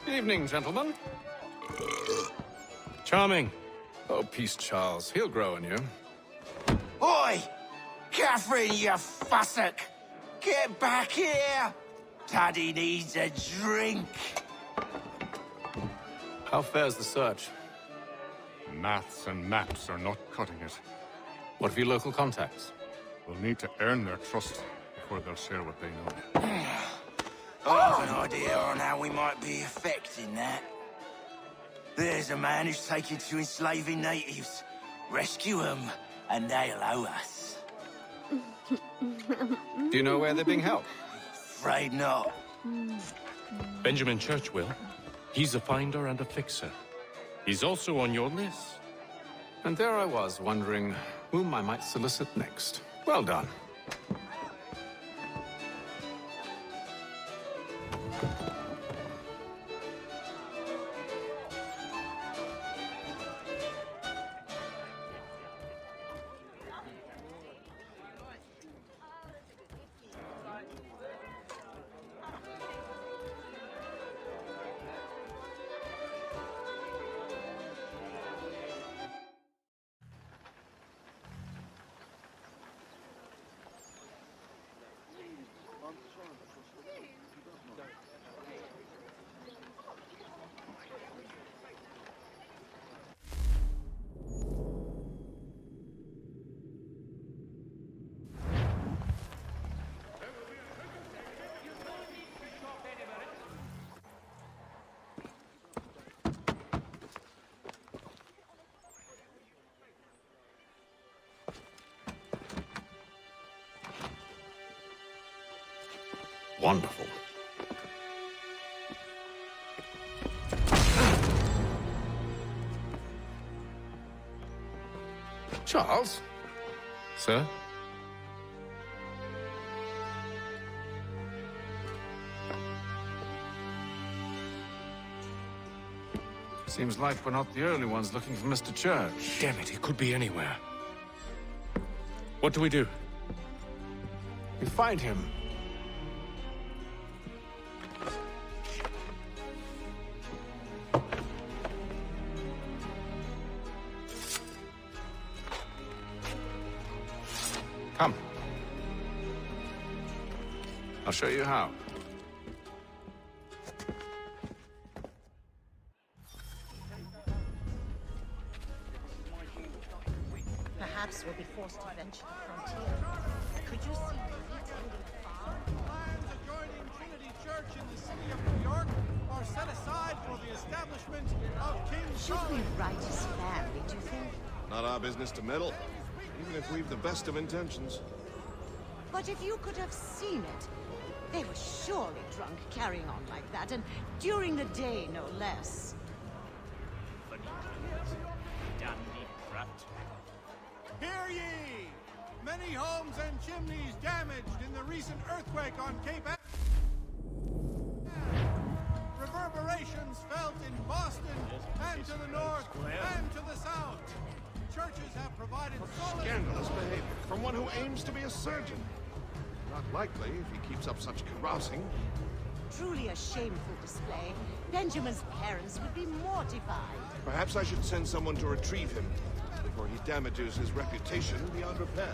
Evening, gentlemen. Charming. Oh, peace, Charles. He'll grow on you. Oi! Catherine, you fussock! Get back here! Daddy needs a drink. How fares the search? Maths and maps are not cutting it. What of your local contacts? We'll need to earn their trust before they'll share what they know. I have an idea on how we might be affecting that. There's a man who's taken to enslaving natives. Rescue them, and they'll owe us. Do you know where they're being held? Afraid not. Benjamin Church will. He's a finder and a fixer. He's also on your list. And there I was, wondering whom I might solicit next. Well done. Wonderful. Charles? Sir? Seems like we're not the only ones looking for Mr. Church. Damn it, he could be anywhere. What do we do? We find him. Come. I'll show you how. Perhaps we'll be forced to venture the frontier. Could you see fleets moving far? Lands adjoining Trinity Church in the city of New York are set aside for the establishment of King's Should we College. write his family, do you think? Not our business to meddle, even if we've the best of intentions. But if you could have seen it, they were surely drunk carrying on like that, and during the day, no less. Dandy brat. Hear ye! Many homes and chimneys damaged in the recent earthquake on Cape Ann. Reverberations felt in Boston and to the north and to the south. Churches have provided solid... Scandalous behavior from one who aims to be a surgeon. Not likely if he keeps up such carousing. Truly a shameful display. Benjamin's parents would be mortified. Perhaps I should send someone to retrieve him before he damages his reputation beyond repair.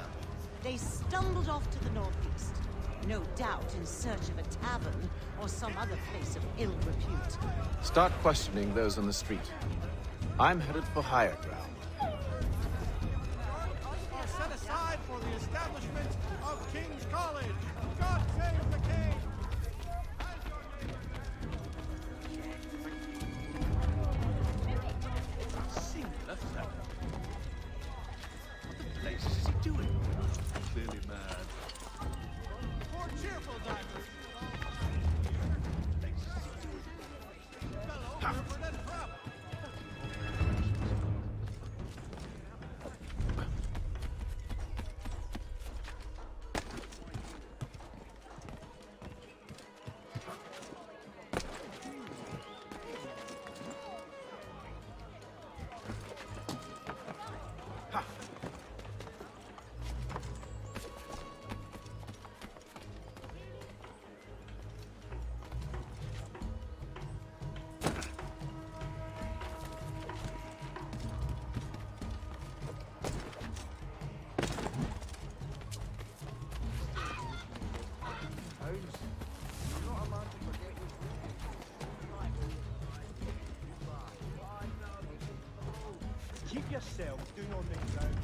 They stumbled off to the northeast, no doubt in search of a tavern or some other place of ill repute. Start questioning those on the street. I'm headed for higher ground. are set aside for the establishment of King's College. God save the king! Singular fellow. What the place is he doing? Clearly mad. More cheerful divers. Fellow Herbert and Prep. Keep yourselves, do not make sound.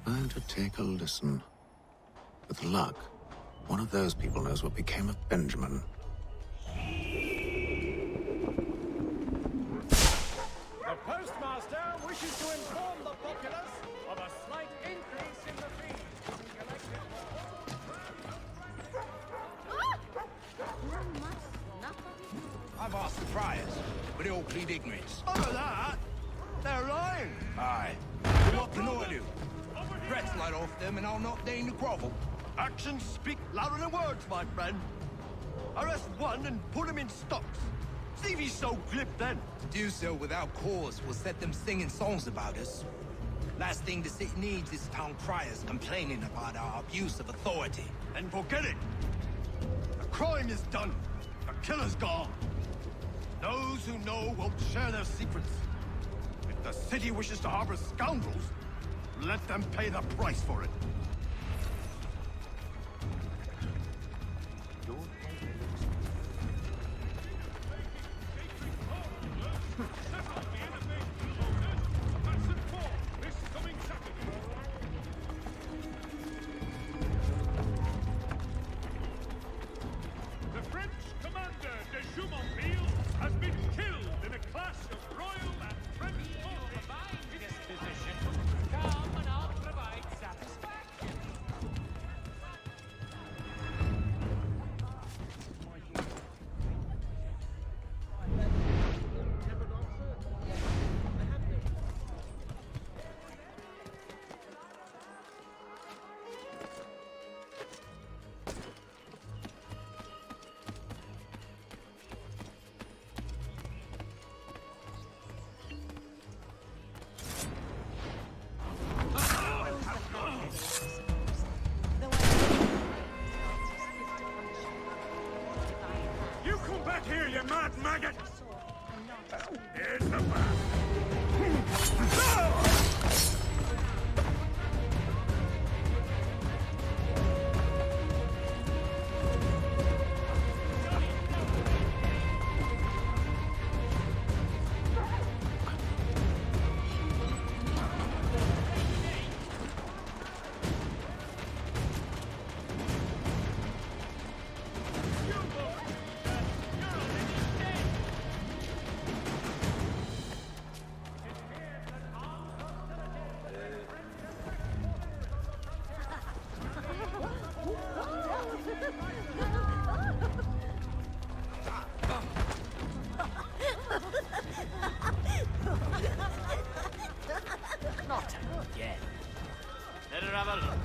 Time to take a listen. With luck, one of those people knows what became of Benjamin. The postmaster wishes to inform the populace of a slight increase in the fees. I've asked the friars, but they all plead ignorance. Over that, they're lying. Aye. So what can I do? Threats light off them and I'll not deign to grovel. Actions speak louder than words, my friend. Arrest one and put him in stocks. See if he's so glib then. To do so without cause will set them singing songs about us. Last thing the city needs is town criers complaining about our abuse of authority. And forget it. The crime is done. The killer's gone. Those who know won't share their secrets. If the city wishes to harbor scoundrels, let them pay the price for it. The French commander de Jumonville has been killed in a clash of royal and French forces. Disposition. Come and I'll provide satisfaction. You come back here, you mad maggot! Here's the man. Not again. Let her have a look.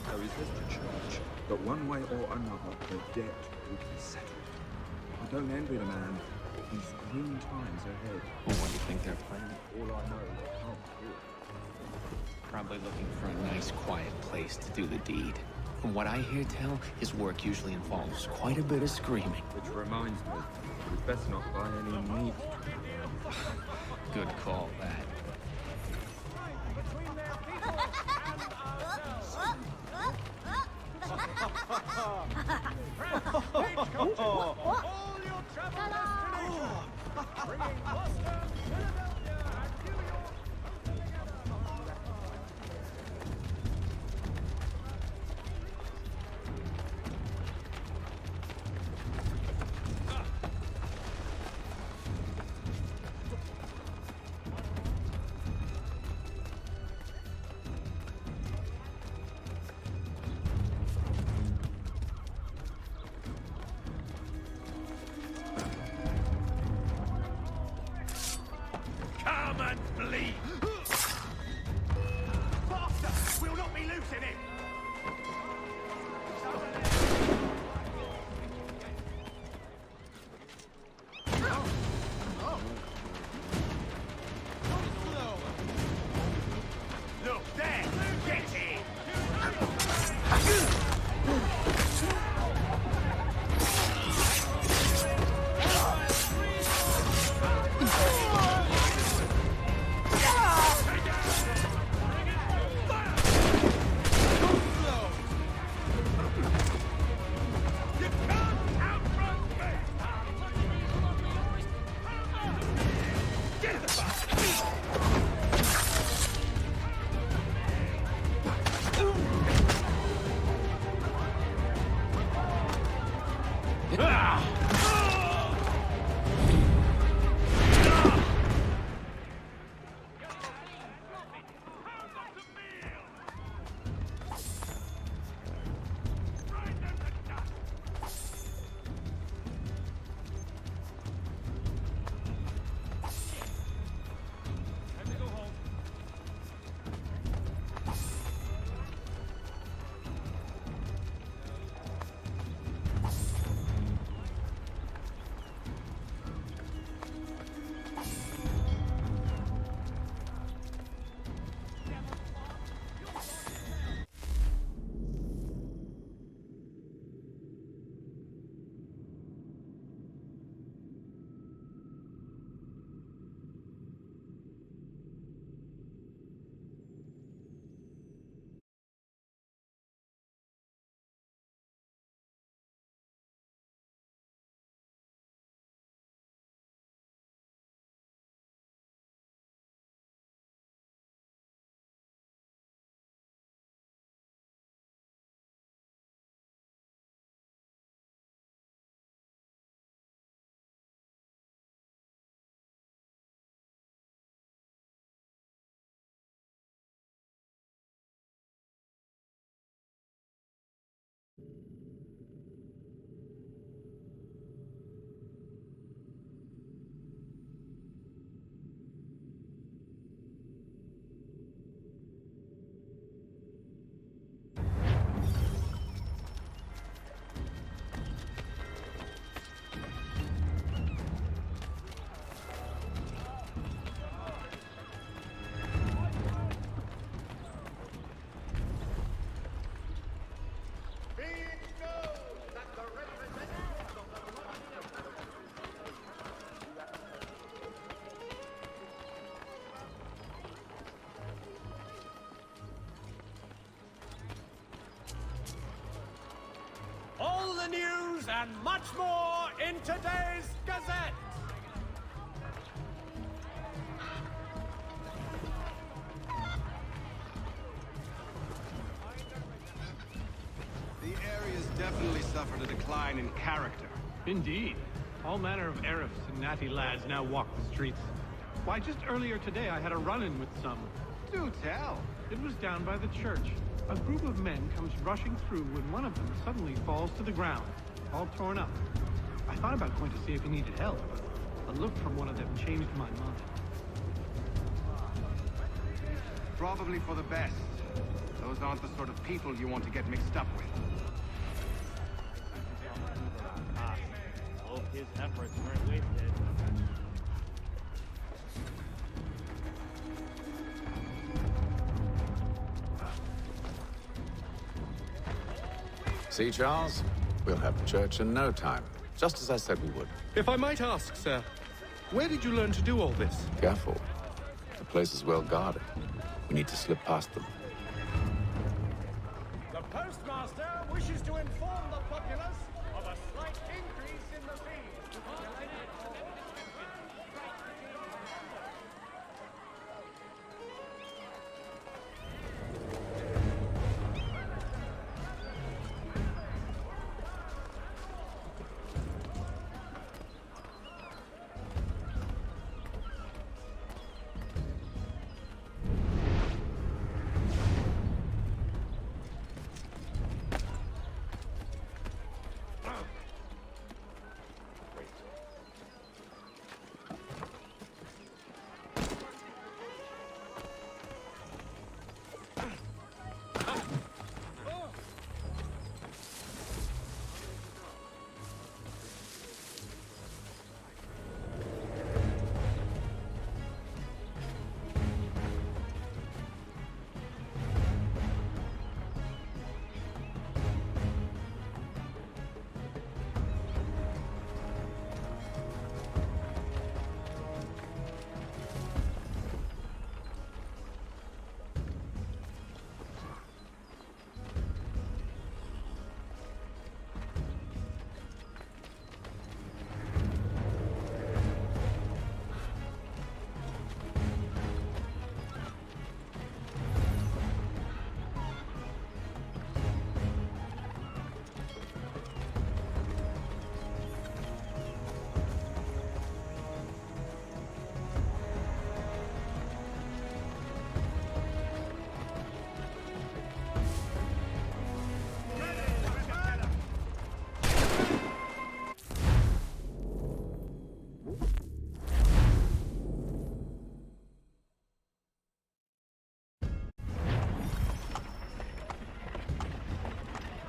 There is this church, but one way or another, the debt will be settled. I don't envy the man. He's grim times ahead. Well, what do you think they're planning? All I know is I can't do it. Probably looking for a nice, quiet place to do the deed. From what I hear tell, his work usually involves quite a bit of screaming. Which reminds me, we'd best not buy any meat. Good call, that. All your travel destinations, bringing Boston, Philadelphia, and New York Come and bleed! Faster! We'll not be losing him! Look there! Get him! and much more in today's Gazette. The area's definitely suffered a decline in character. Indeed. All manner of Arabs and natty lads now walk the streets. Why, just earlier today I had a run-in with some. Do tell. It was down by the church. A group of men comes rushing through when one of them suddenly falls to the ground, all torn up. I thought about going to see if he needed help, but a look from one of them changed my mind. Probably for the best. Those aren't the sort of people you want to get mixed up with. Hope his efforts weren't wasted. See, Charles? We'll have church in no time, just as I said we would. If I might ask, sir, where did you learn to do all this? Careful. The place is well guarded. We need to slip past them. The postmaster wishes to inform the populace of a slight increase in the fees.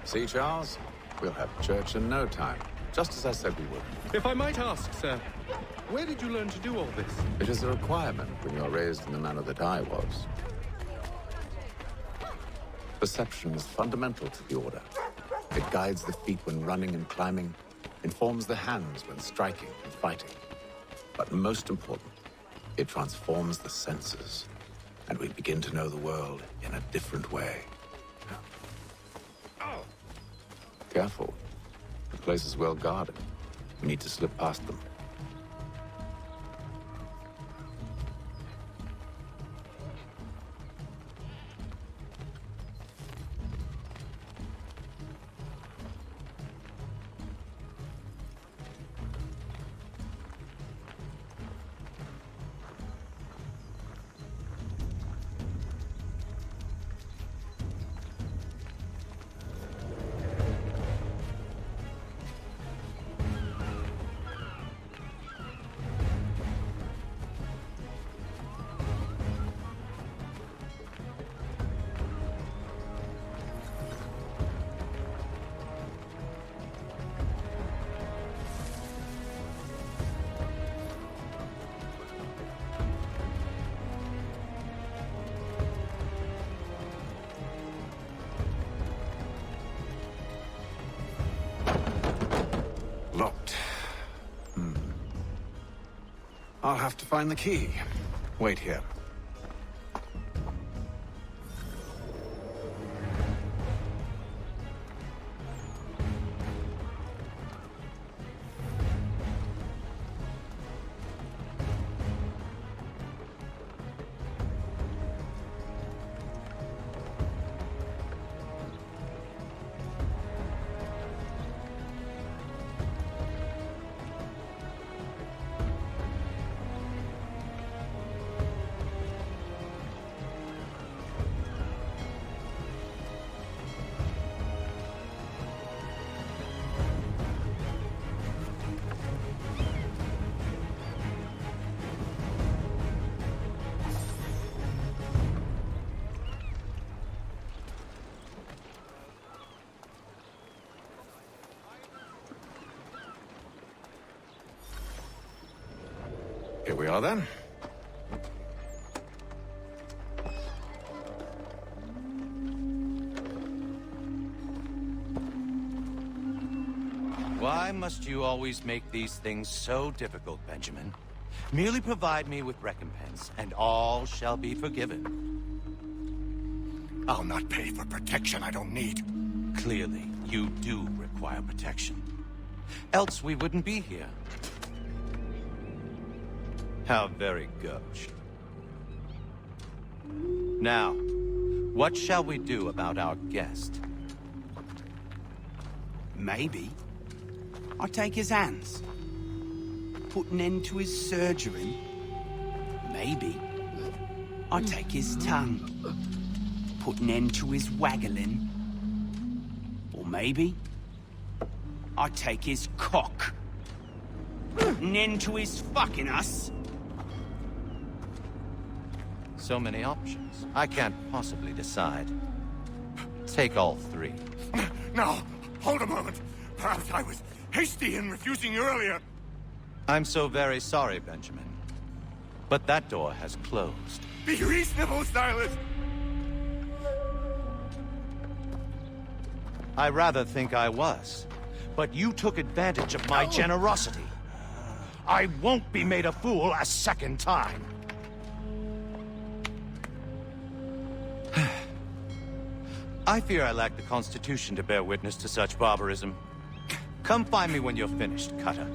See, Charles? We'll have church in no time, just as I said we would. If I might ask, sir, where did you learn to do all this? It is a requirement when you are raised in the manner that I was. Perception is fundamental to the Order. It guides the feet when running and climbing, informs the hands when striking and fighting. But most important, it transforms the senses, and we begin to know the world in a different way. Careful. The place is well guarded. We need to slip past them. Locked. I'll have to find the key. Wait here. Here we are then. Why must you always make these things so difficult, Benjamin? Merely provide me with recompense, and all shall be forgiven. I'll not pay for protection I don't need. Clearly, you do require protection. Else we wouldn't be here. How very gauche. Now, what shall we do about our guest? Maybe I take his hands. Put an end to his surgery. Maybe I take his tongue. Put an end to his waggling. Or maybe I take his cock. Put an end to his fucking us. So many options. I can't possibly decide. Take all three. No, hold a moment. Perhaps I was hasty in refusing you earlier. I'm so very sorry, Benjamin. But that door has closed. Be reasonable, Silas. I rather think I was. But you took advantage of my generosity. I won't be made a fool a second time. I fear I lack the constitution to bear witness to such barbarism. Come find me when you're finished, Cutter.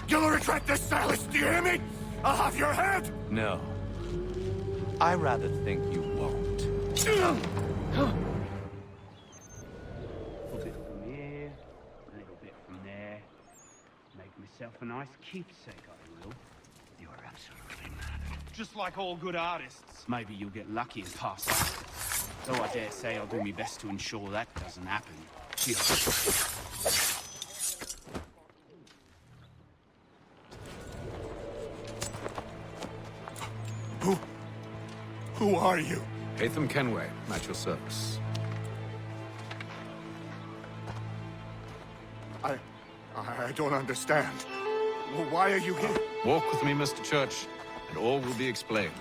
You'll regret this, Silas, do you hear me? I'll have your head! No. I rather think you won't. A little bit from here, a little bit from there. Make myself a nice keepsake, I will. You're absolutely mad. Just like all good artists. Maybe you'll get lucky and pass out. Though I dare say I'll do my best to ensure that doesn't happen. Who are you? Hatham Kenway, at your service. I don't understand. Why are you here? Walk with me, Mr. Church, and all will be explained.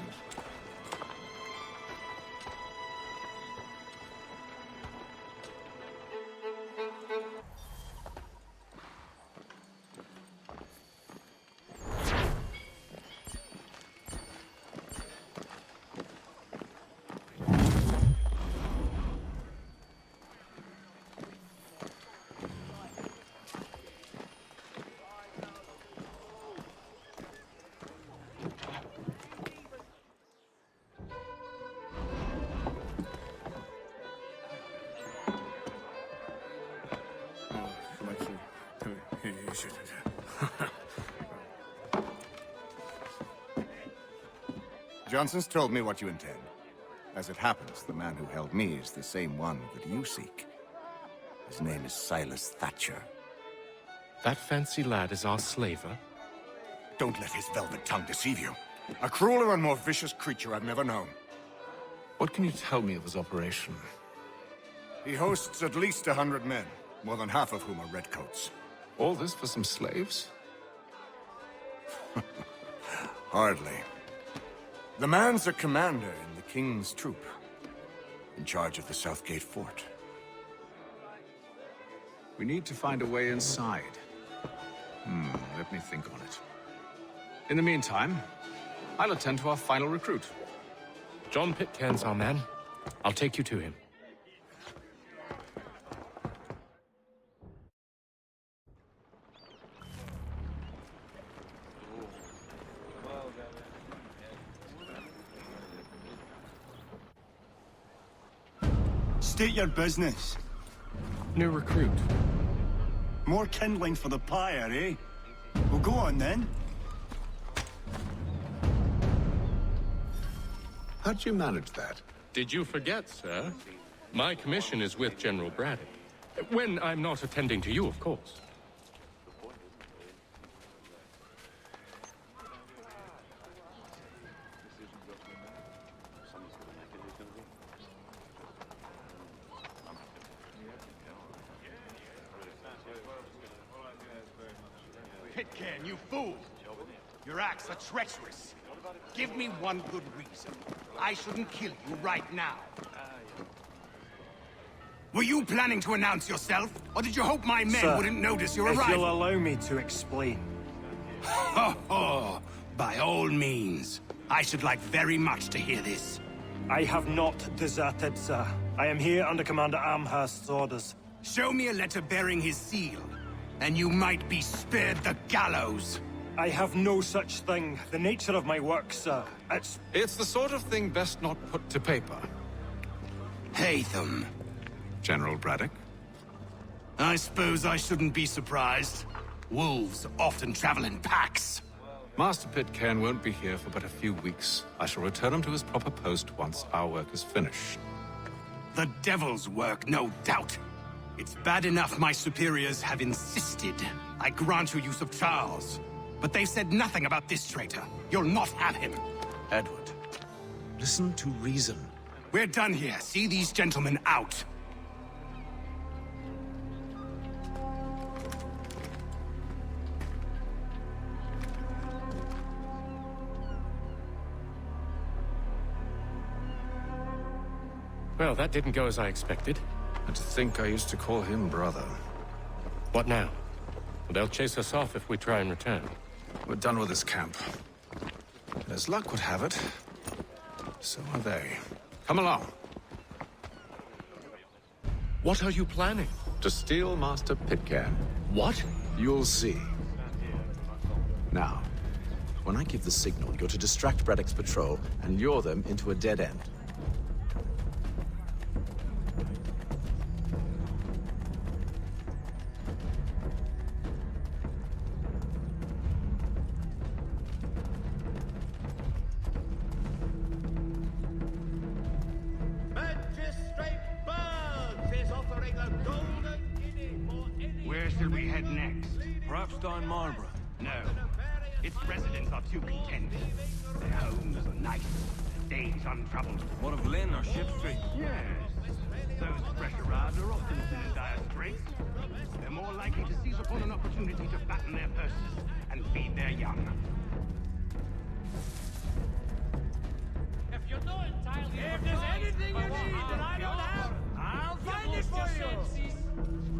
Johnson's told me what you intend. As it happens, the man who held me is the same one that you seek. His name is Silas Thatcher. That fancy lad is our slaver? Don't let his velvet tongue deceive you. A crueler and more vicious creature I've never known. What can you tell me of his operation? He hosts at least 100 men, more than half of whom are redcoats. All this for some slaves? Hardly. The man's a commander in the King's troop, in charge of the Southgate Fort. We need to find a way inside. Let me think on it. In the meantime, I'll attend to our final recruit. John Pitcairn's our man. I'll take you to him. State your business. New recruit. More kindling for the pyre, eh? Well, go on then. How'd you manage that? Did you forget, sir? My commission is with General Braddock. When I'm not attending to you, of course. Pitcairn, you fool! Your acts are treacherous. Give me one good reason. I shouldn't kill you right now. Were you planning to announce yourself? Or did you hope my men Sir, wouldn't notice your if arrival? you'll allow me to explain. Ho ho! By all means. I should like very much to hear this. I have not deserted, sir. I am here under Commander Amherst's orders. Show me a letter bearing his seal, and you might be spared the gallows. I have no such thing. The nature of my work, sir. It's the sort of thing best not put to paper. Hatham. General Braddock? I suppose I shouldn't be surprised. Wolves often travel in packs. Master Pitcairn won't be here for but a few weeks. I shall return him to his proper post once our work is finished. The devil's work, no doubt. It's bad enough my superiors have insisted I grant you use of Charles. But they've said nothing about this traitor. You'll not have him. Edward, listen to reason. We're done here. See these gentlemen out. Well, that didn't go as I expected. And to think I used to call him brother. What now? They'll chase us off if we try and return. We're done with this camp. And as luck would have it, so are they. Come along. What are you planning? To steal Master Pitcairn. What? You'll see. Now, when I give the signal, you're to distract Braddock's patrol and lure them into a dead end. Where shall we head next? Perhaps down Marlborough. No. Its residents are too contented. Their homes are nice, their days untroubled. What of Lynn or Ship Street? Yes. Those pressure rods are often in dire straits. They're more likely to seize upon an opportunity to fatten their purses and feed their young. If you're not entirely if there's anything you need that I don't have, I'll find it for you.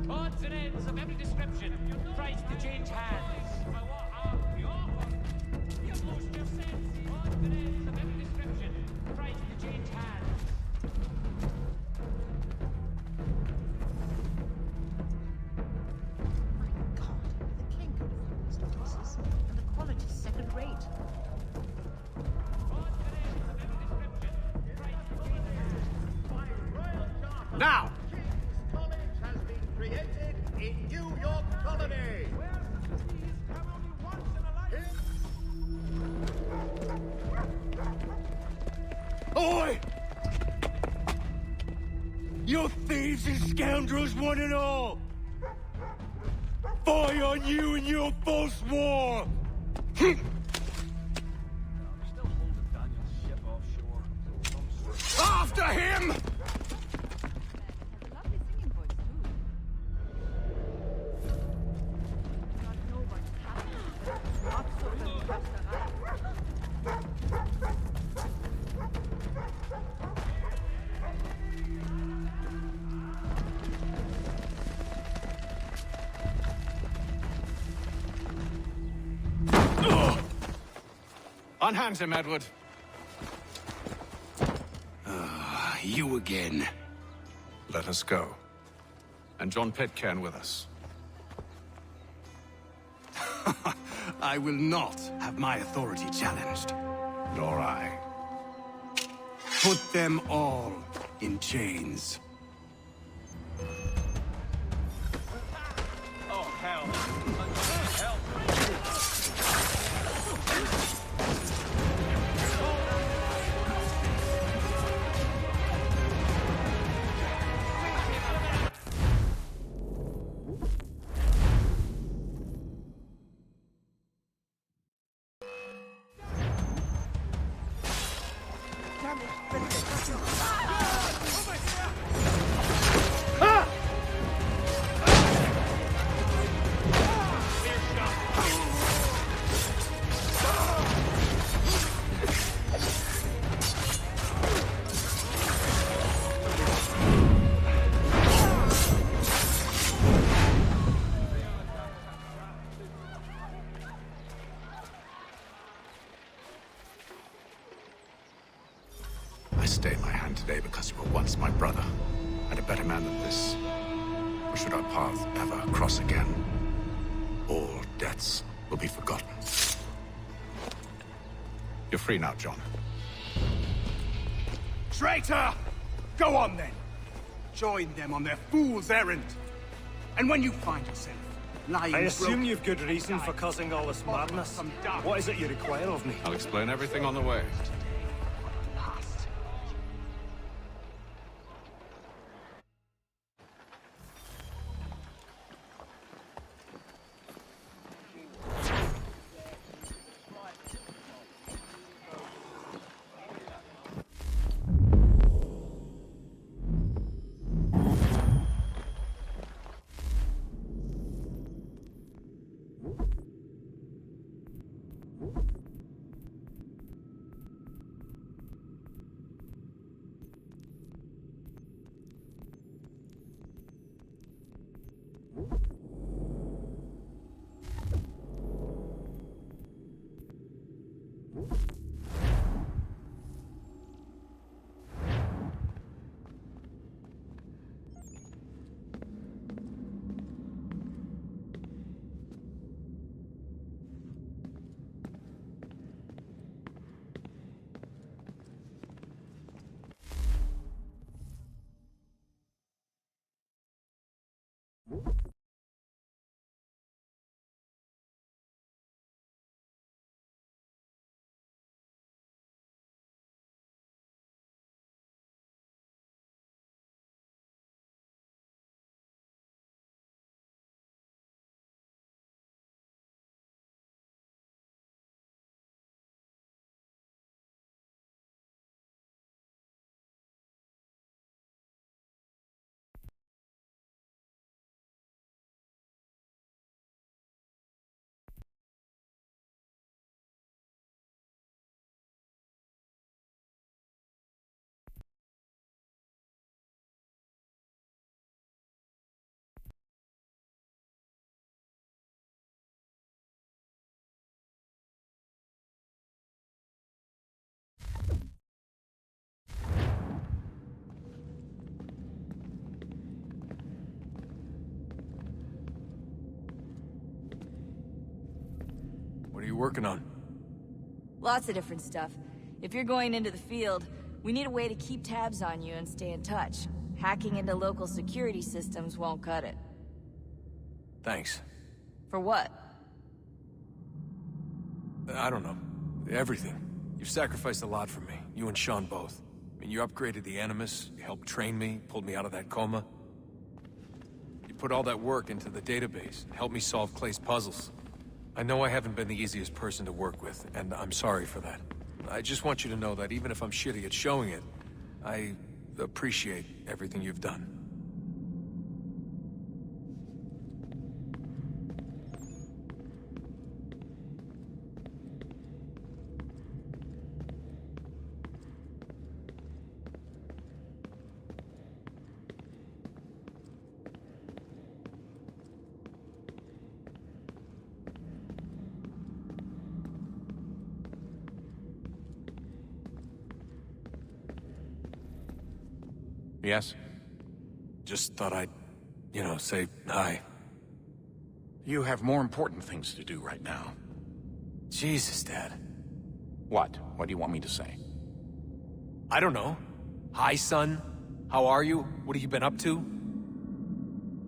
Odds and ends of every description, price to change hands. You've lost your senses. Odds and ends of every description, price to change hands. My God, the king confused places, and the quality's second rate. Now! College has been created in New York Colony. Oi! You thieves and scoundrels, one and all! Fire on you and your false war! After him! Unhand him, Edward. You again. Let us go. And John Pitcairn with us. I will not have my authority challenged. Nor I. Put them all in chains. Oh, hell. Help. stay my hand today because you were once my brother, and a better man than this. Or should our paths ever cross again, all debts will be forgotten. You're free now, John. Traitor! Go on then! Join them on their fool's errand. And when you find yourself lying I assume broken, you've good reason for causing all this madness. What is it you require of me? I'll explain everything on the way. What are you working on? Lots of different stuff. If you're going into the field, we need a way to keep tabs on you and stay in touch. Hacking into local security systems won't cut it. Thanks. For what? I don't know. Everything. You've sacrificed a lot for me. You and Sean both. I mean, you upgraded the Animus, you helped train me, pulled me out of that coma. You put all that work into the database, helped me solve Clay's puzzles. I know I haven't been the easiest person to work with, and I'm sorry for that. I just want you to know that even if I'm shitty at showing it, I appreciate everything you've done. Yes? Just thought I'd, say hi. You have more important things to do right now. Jesus, Dad. What? What do you want me to say? I don't know. Hi, son. How are you? What have you been up to?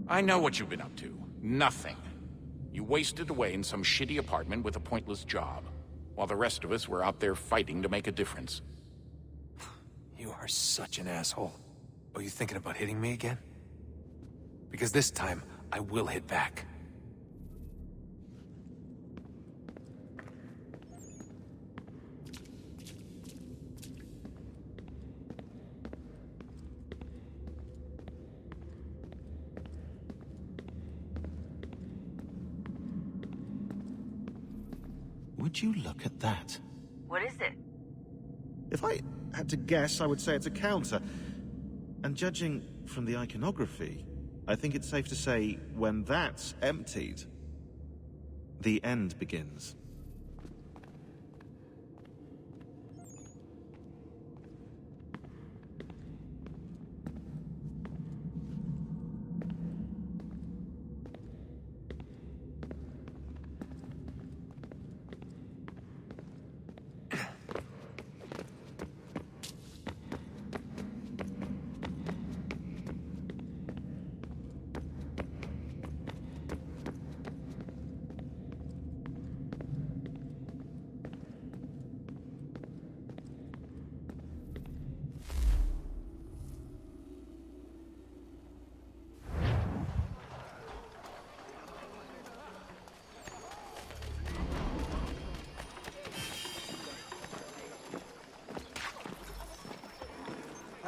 I know what you've been up to. Nothing. You wasted away in some shitty apartment with a pointless job, while the rest of us were out there fighting to make a difference. You are such an asshole. Are you thinking about hitting me again? Because this time, I will hit back. Would you look at that? What is it? If I had to guess, I would say it's a counter. And judging from the iconography, I think it's safe to say when that's emptied, the end begins.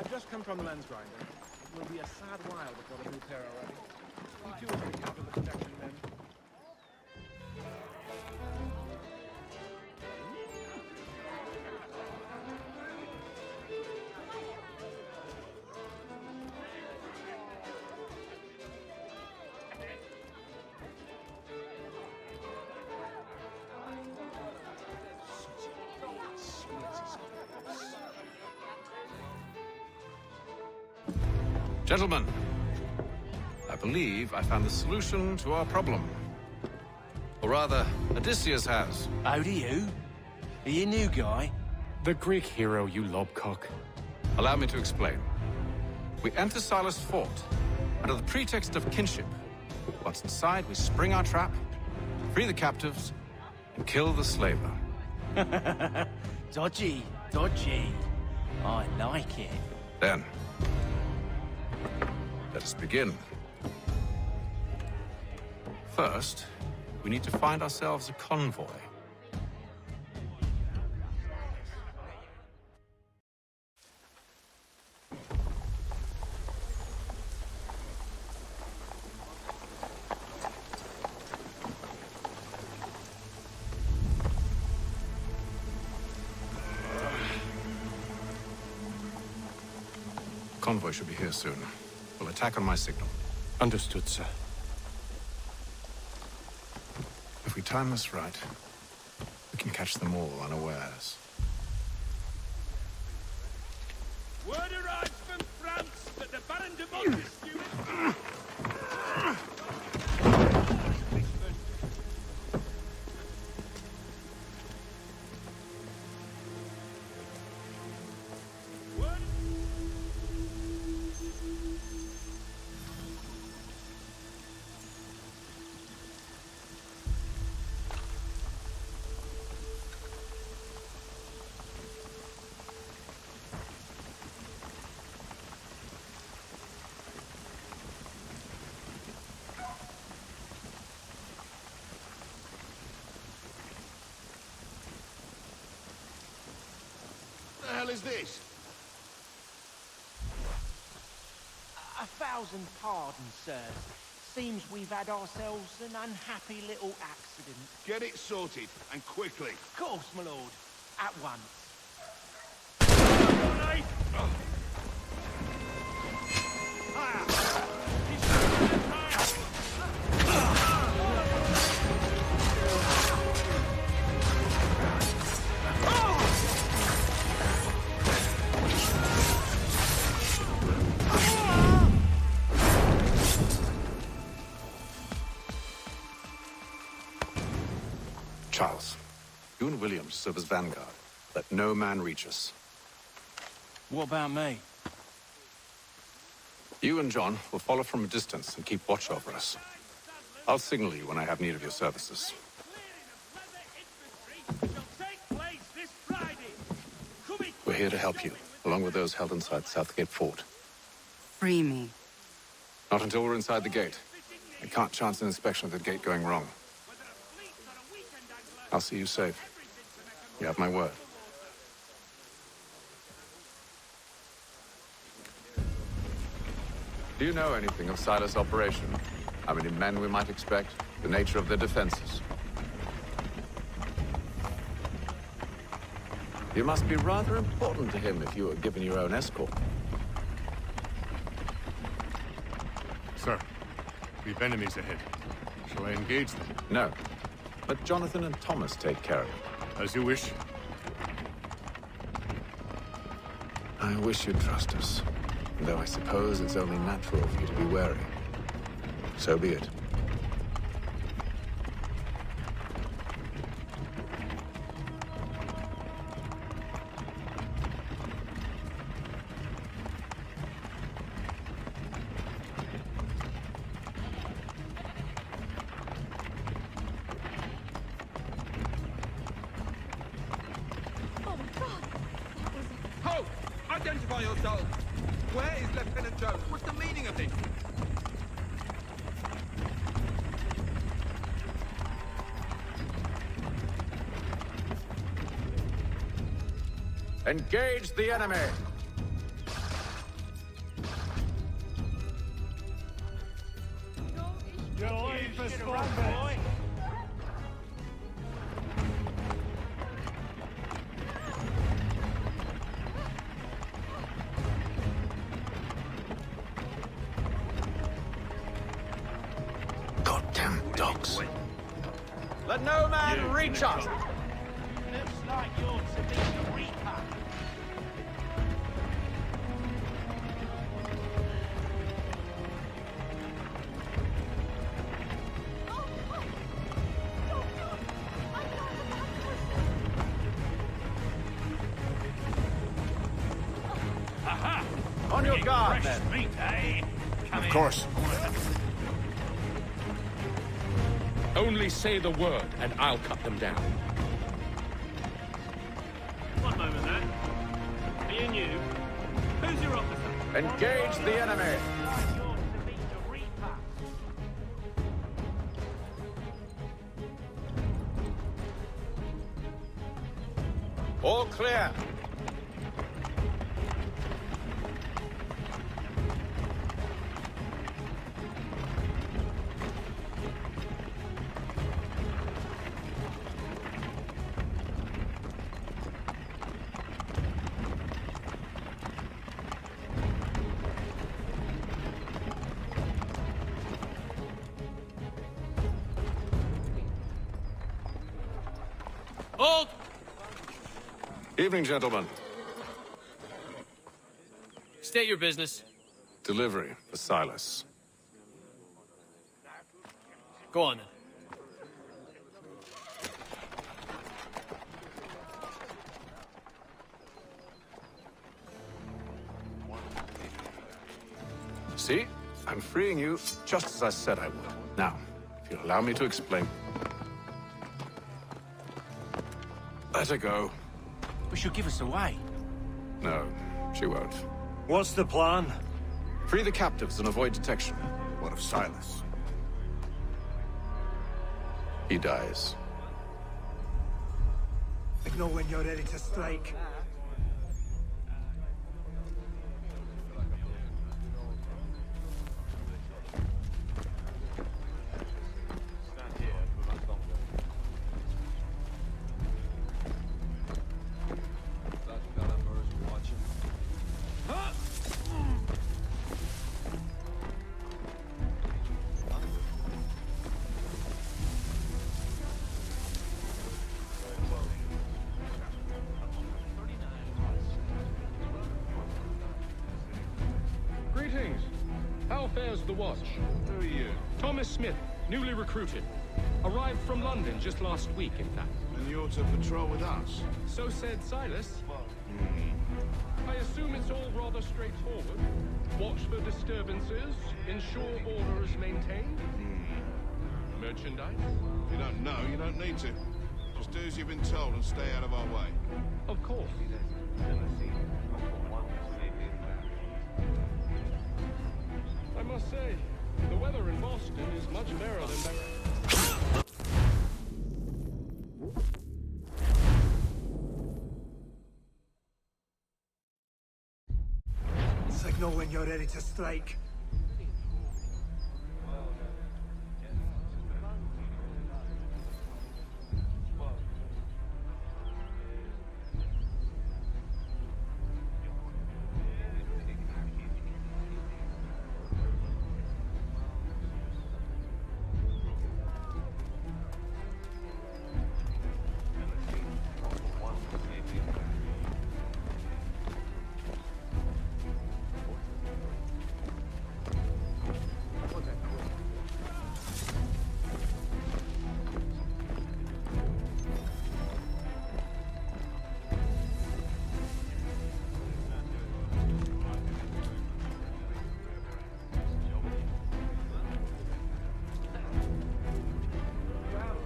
I've just come from the lens grinder. It will be a sad while before the new pair are ready. We do have to cover the protection men. Gentlemen, I believe I found the solution to our problem. Or rather, Odysseus has. How do you? Are you a new guy? The Greek hero, you lobcock. Allow me to explain. We enter Silas' fort, under the pretext of kinship. Once inside, we spring our trap, free the captives, and kill the slaver. Dodgy, dodgy. I like it. Then, let us begin. First, we need to find ourselves a convoy. Convoy should be here soon. We'll attack on my signal. Understood, sir. If we time this right, we can catch them all unawares. Word arrives from France that the Baron de Montesquieu What the hell is this? A thousand pardons, sir. Seems we've had ourselves an unhappy little accident. Get it sorted, and quickly. Of course, my lord. At once. Charles, you and William serve as vanguard. Let no man reach us. What about me? You and John will follow from a distance and keep watch over us. I'll signal you when I have need of your services. We're here to help you, along with those held inside Southgate Fort. Free me. Not until we're inside the gate. I can't chance an inspection of the gate going wrong. I'll see you safe. You have my word. Do you know anything of Silas' operation? How many men we might expect? The nature of their defenses? You must be rather important to him if you were given your own escort. Sir, we've enemies ahead. Shall I engage them? No. Let Jonathan and Thomas take care of it. As you wish. I wish you'd trust us. Though I suppose it's only natural for you to be wary. So be it. Ho! Identify yourselves! Where is Lieutenant Jones? What's the meaning of this? Engage the enemy! orcs. Let no man reach us! Looks like you're to be the Reaper. Aha! On your guard, Fresh then. meat, eh? Come Of in. course. Only say the word, and I'll cut them down. One moment, then. Are you new? Who's your officer? Engage the enemy! All clear. Hold! Evening, gentlemen. State your business. Delivery for Silas. Go on, then. See? I'm freeing you just as I said I would. Now, if you'll allow me to explain. Let her go. But she'll give us away. No, she won't. What's the plan? Free the captives and avoid detection. What of Silas? He dies. Signal when you're ready to strike. Greetings. How fares the watch? Who are you? Thomas Smith, newly recruited. Arrived from London just last week, in fact. And you're to patrol with us? So said Silas. I assume it's all rather straightforward. Watch for disturbances, ensure order is maintained. Merchandise? If you don't know, you don't need to. Just do as you've been told and stay out of our way. Of course. I must say, the weather in Boston is much fairer than back. Signal when you're ready to strike.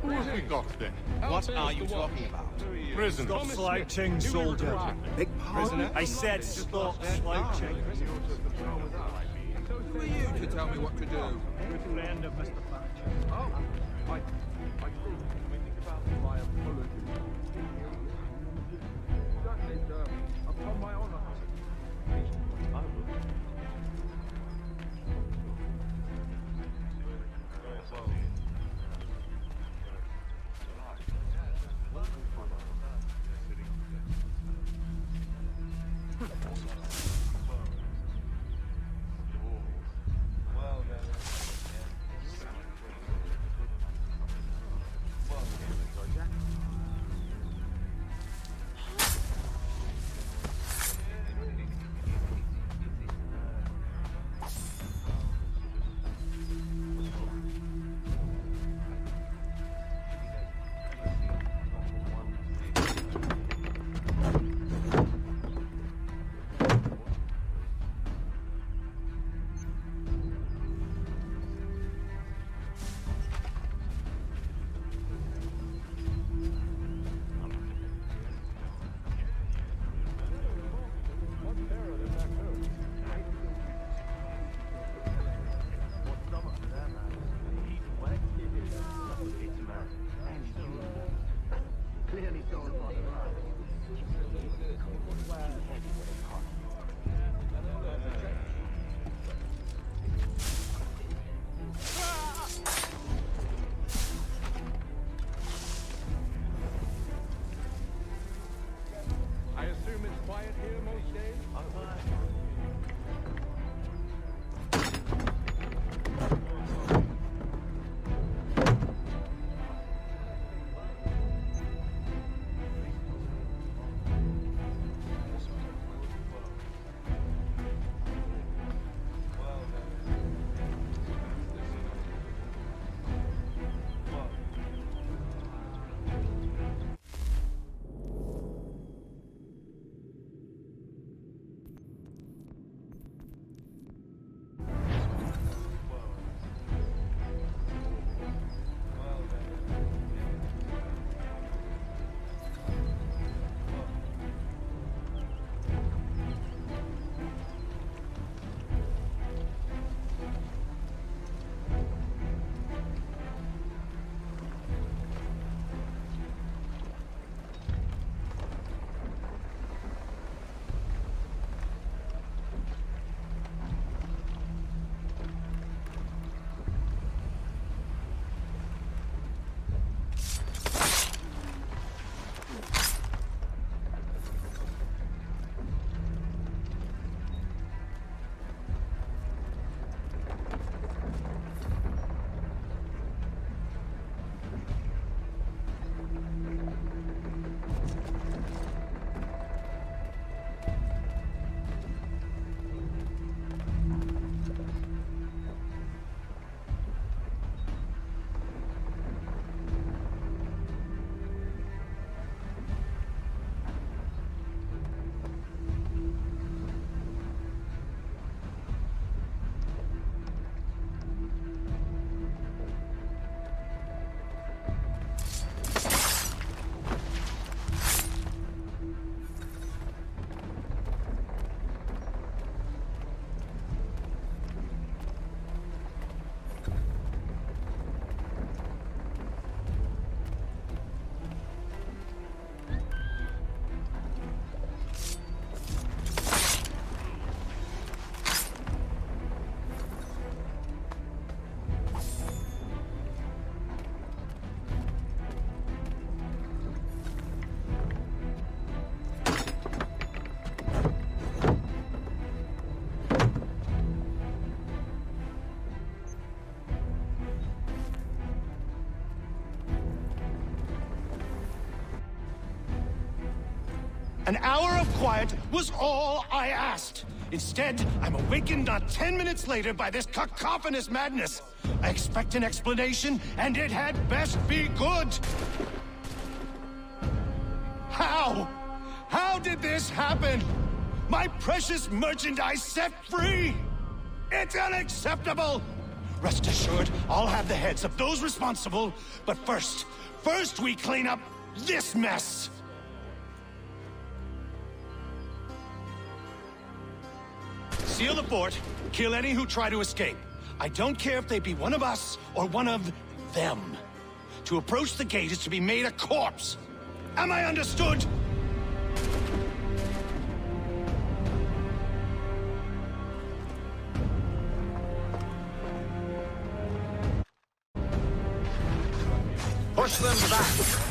What have we got then? What are you talking about? Prison. Stop slouching, soldier. Big Prisoner? I said stop slouching. Who are you to tell me what to do? Good friend of Mr. Thatcher. Oh, I think my apologies. Certainly, sir. Upon my honor. I will. clearly saw a bottom. I assume it's quiet here most days? An hour of quiet was all I asked. Instead, I'm awakened not 10 minutes later by this cacophonous madness. I expect an explanation, and it had best be good. How? How did this happen? My precious merchandise set free! It's unacceptable! Rest assured, I'll have the heads of those responsible, but first we clean up this mess! Seal the fort, kill any who try to escape. I don't care if they be one of us or one of them. To approach the gate is to be made a corpse. Am I understood? Push them back!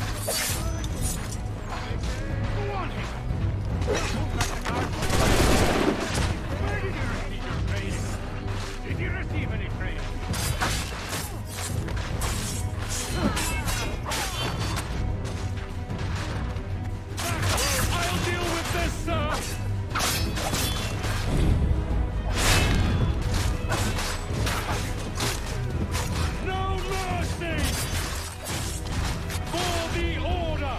Did you receive any training? I'll deal with this, sir! No mercy! For the order!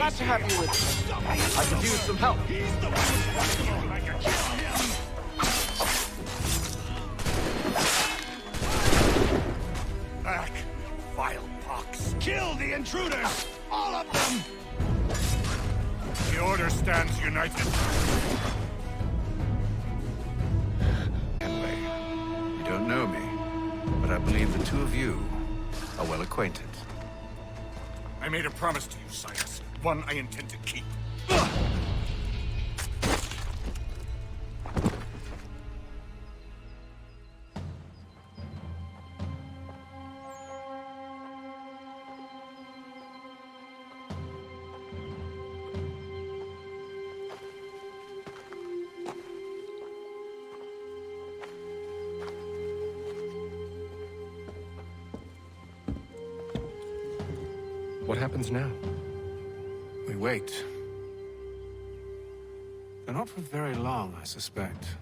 Glad to have you with me. I could use some help. Back, vile pox. Kill the intruders! All of them! The Order stands united. Anyway, you don't know me, but I believe the two of you are well acquainted. I made a promise to you, Silas. One I intend to keep. What happens now? We wait. But not for very long, I suspect.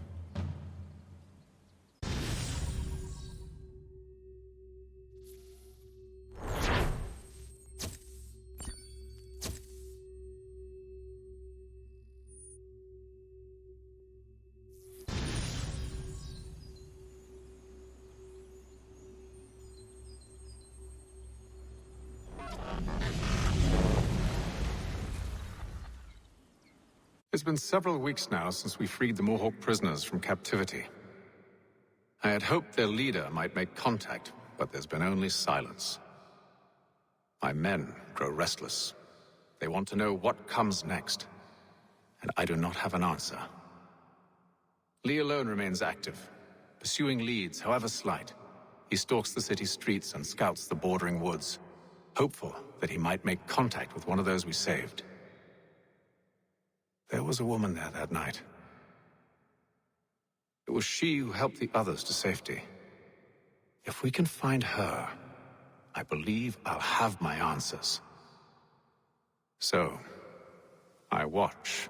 It's been several weeks now since we freed the Mohawk prisoners from captivity. I had hoped their leader might make contact, but there's been only silence. My men grow restless. They want to know what comes next, and I do not have an answer. Lee alone remains active, pursuing leads, however slight. He stalks the city streets and scouts the bordering woods, hopeful that he might make contact with one of those we saved. There was a woman there that night. It was she who helped the others to safety. If we can find her, I believe I'll have my answers. So, I watch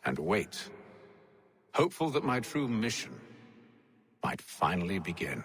and wait, hopeful that my true mission might finally begin.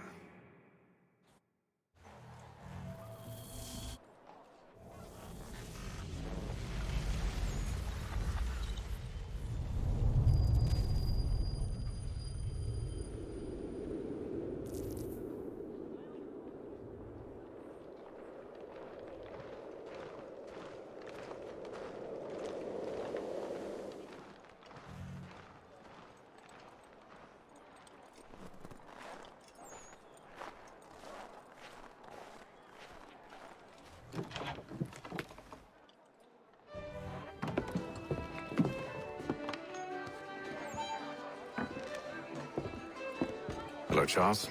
Hello, Charles.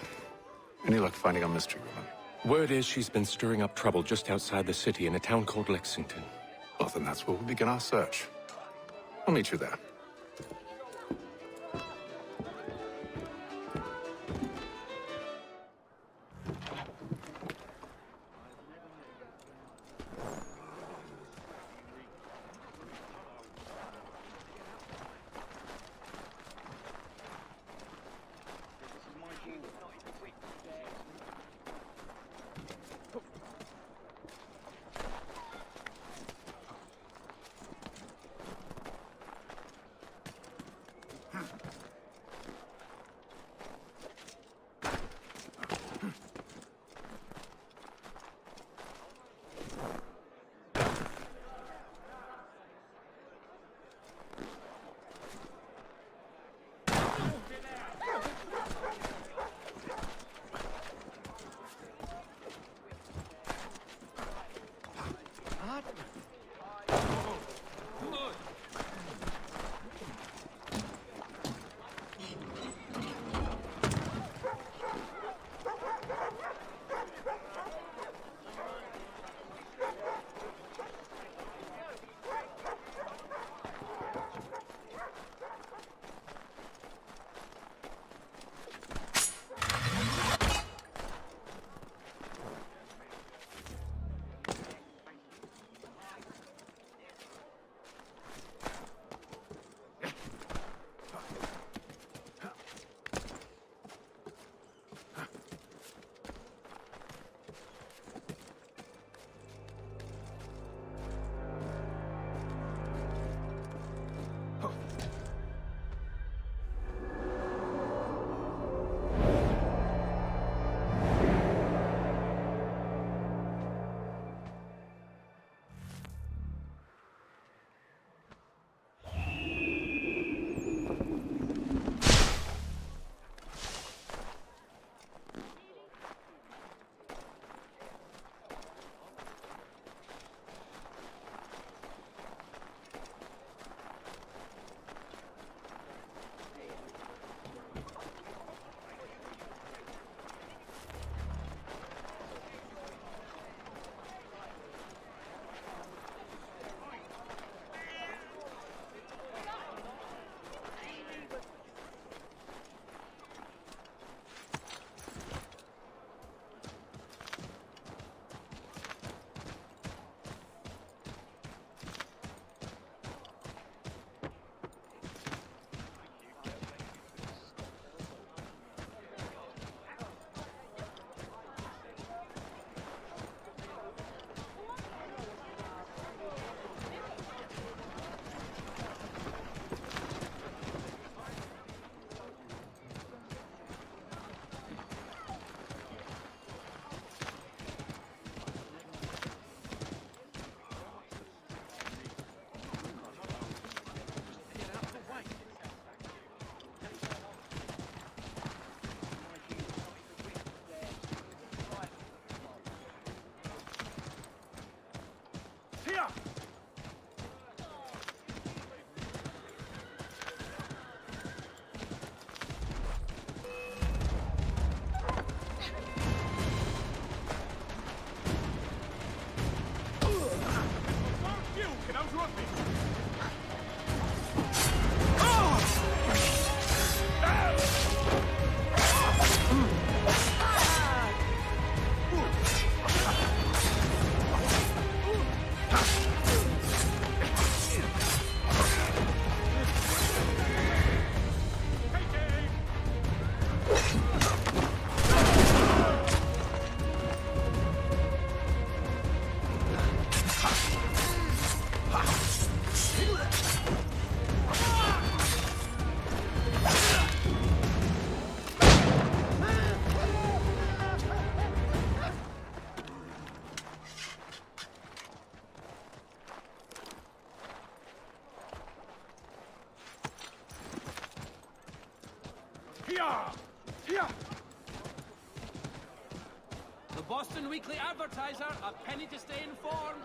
Any luck finding our mystery woman? Word is she's been stirring up trouble just outside the city in a town called Lexington. Well, then that's where we begin our search. I'll meet you there. The Boston Weekly Advertiser, a penny to stay informed.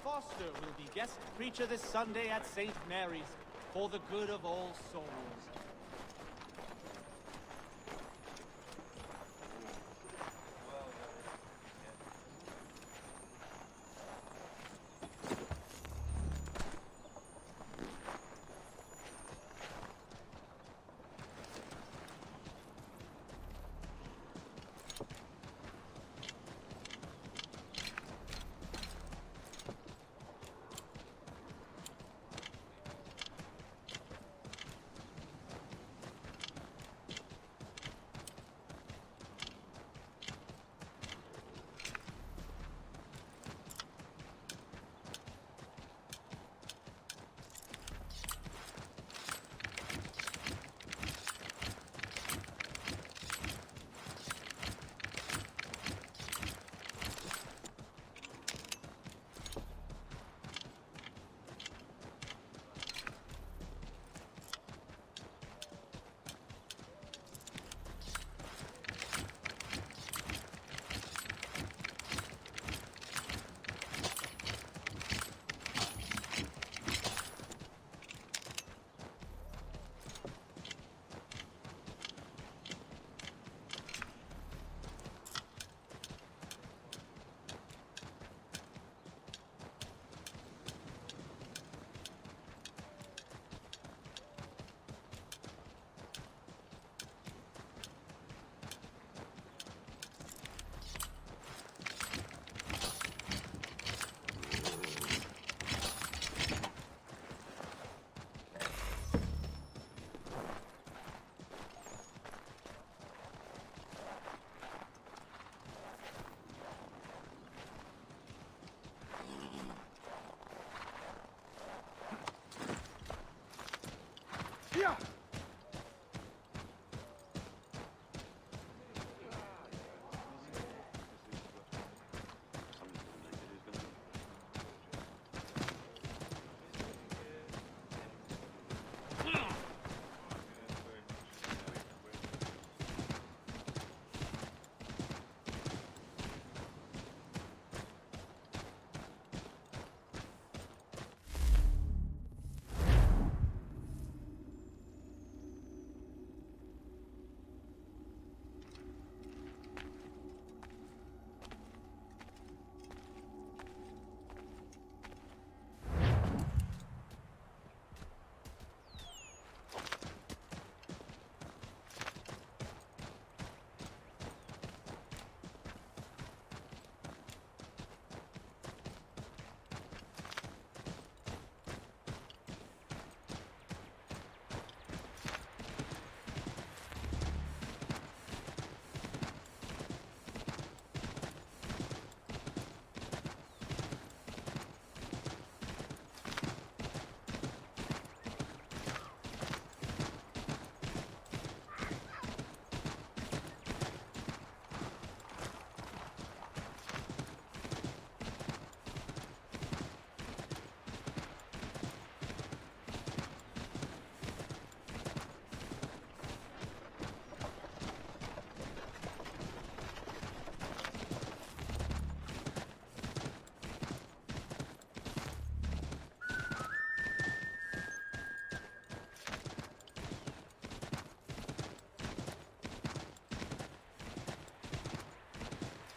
Foster will be guest preacher this Sunday at St. Mary's for the good of all souls.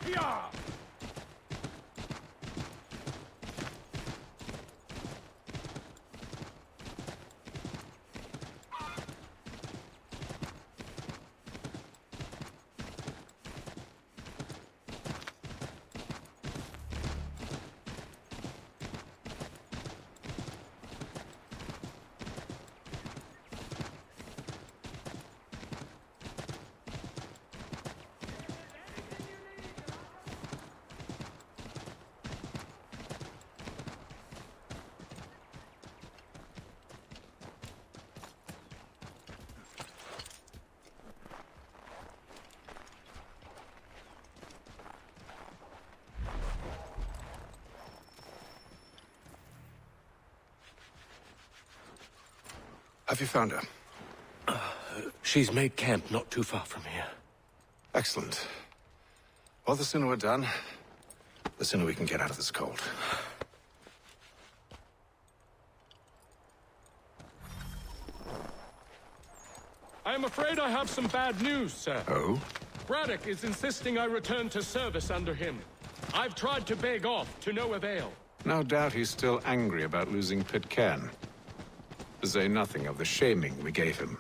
Here! Have you found her? She's made camp not too far from here. Excellent. Well, the sooner we're done, the sooner we can get out of this cold. I am afraid I have some bad news, sir. Oh? Braddock is insisting I return to service under him. I've tried to beg off, to no avail. No doubt he's still angry about losing Pitcairn. To say nothing of the shaming we gave him.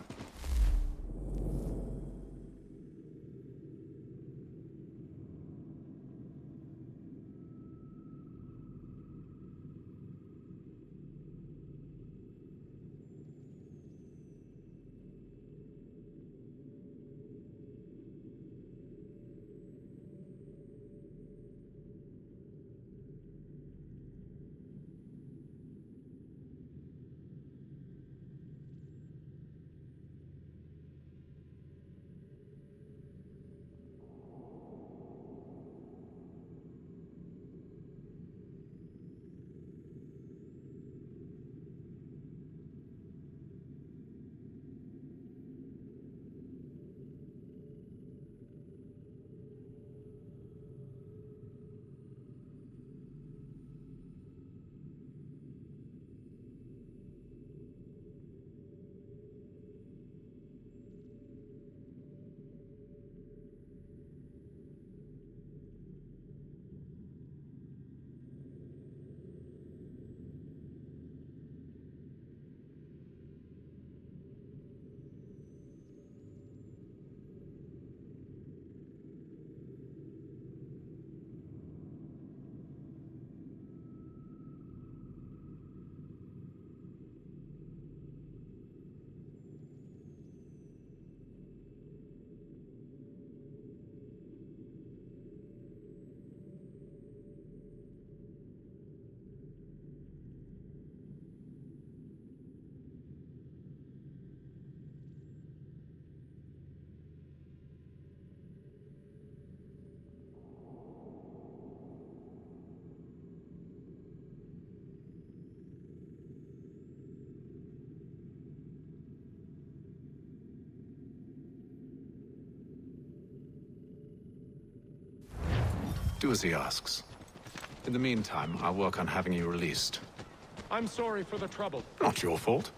Do as he asks. In the meantime, I'll work on having you released. I'm sorry for the trouble. Not your fault.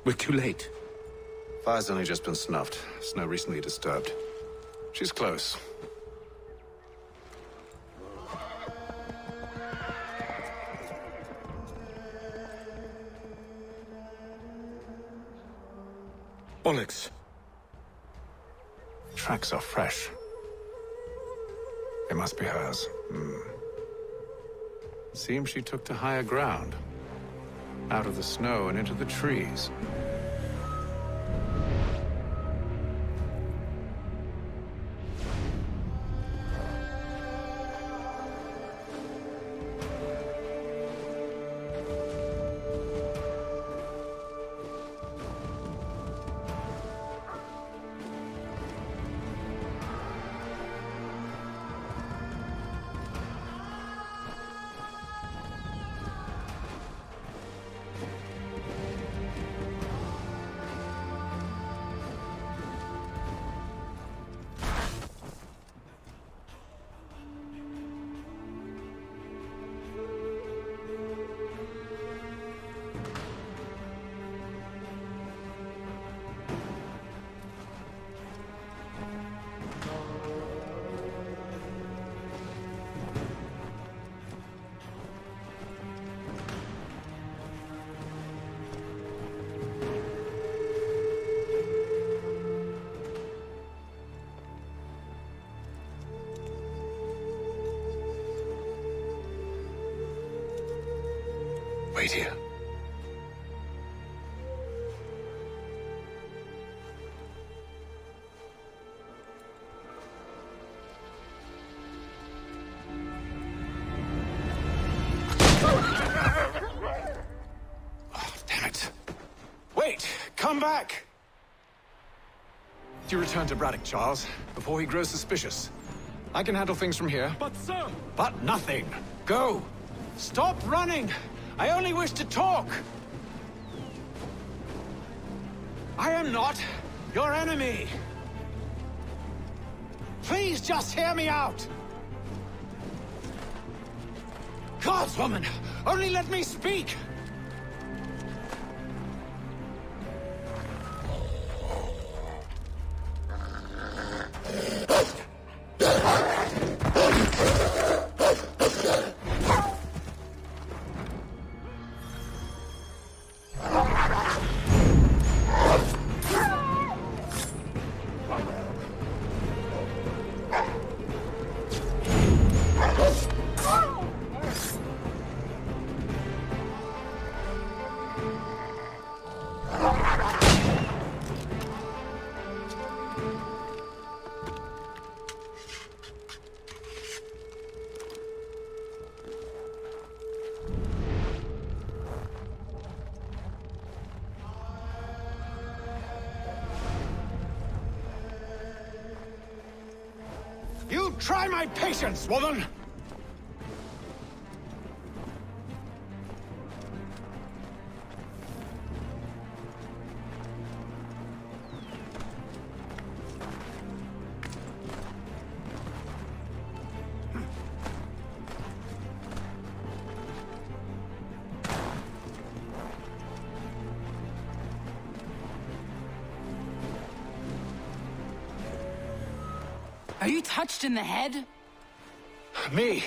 We're too late. Fire's only just been snuffed. Snow recently disturbed. She's close. Bollocks. Tracks are fresh. They must be hers. Seems she took to higher ground. Out of the snow and into the trees. Wait here. Damn it. Wait! Come back! You return to Braddock, Charles, before he grows suspicious. I can handle things from here. But sir! But nothing! Go! Stop running! I only wish to talk! I am not your enemy! Please just hear me out! Gods, woman! Only let me speak! You try my patience, woman! Are you touched in the head? Me,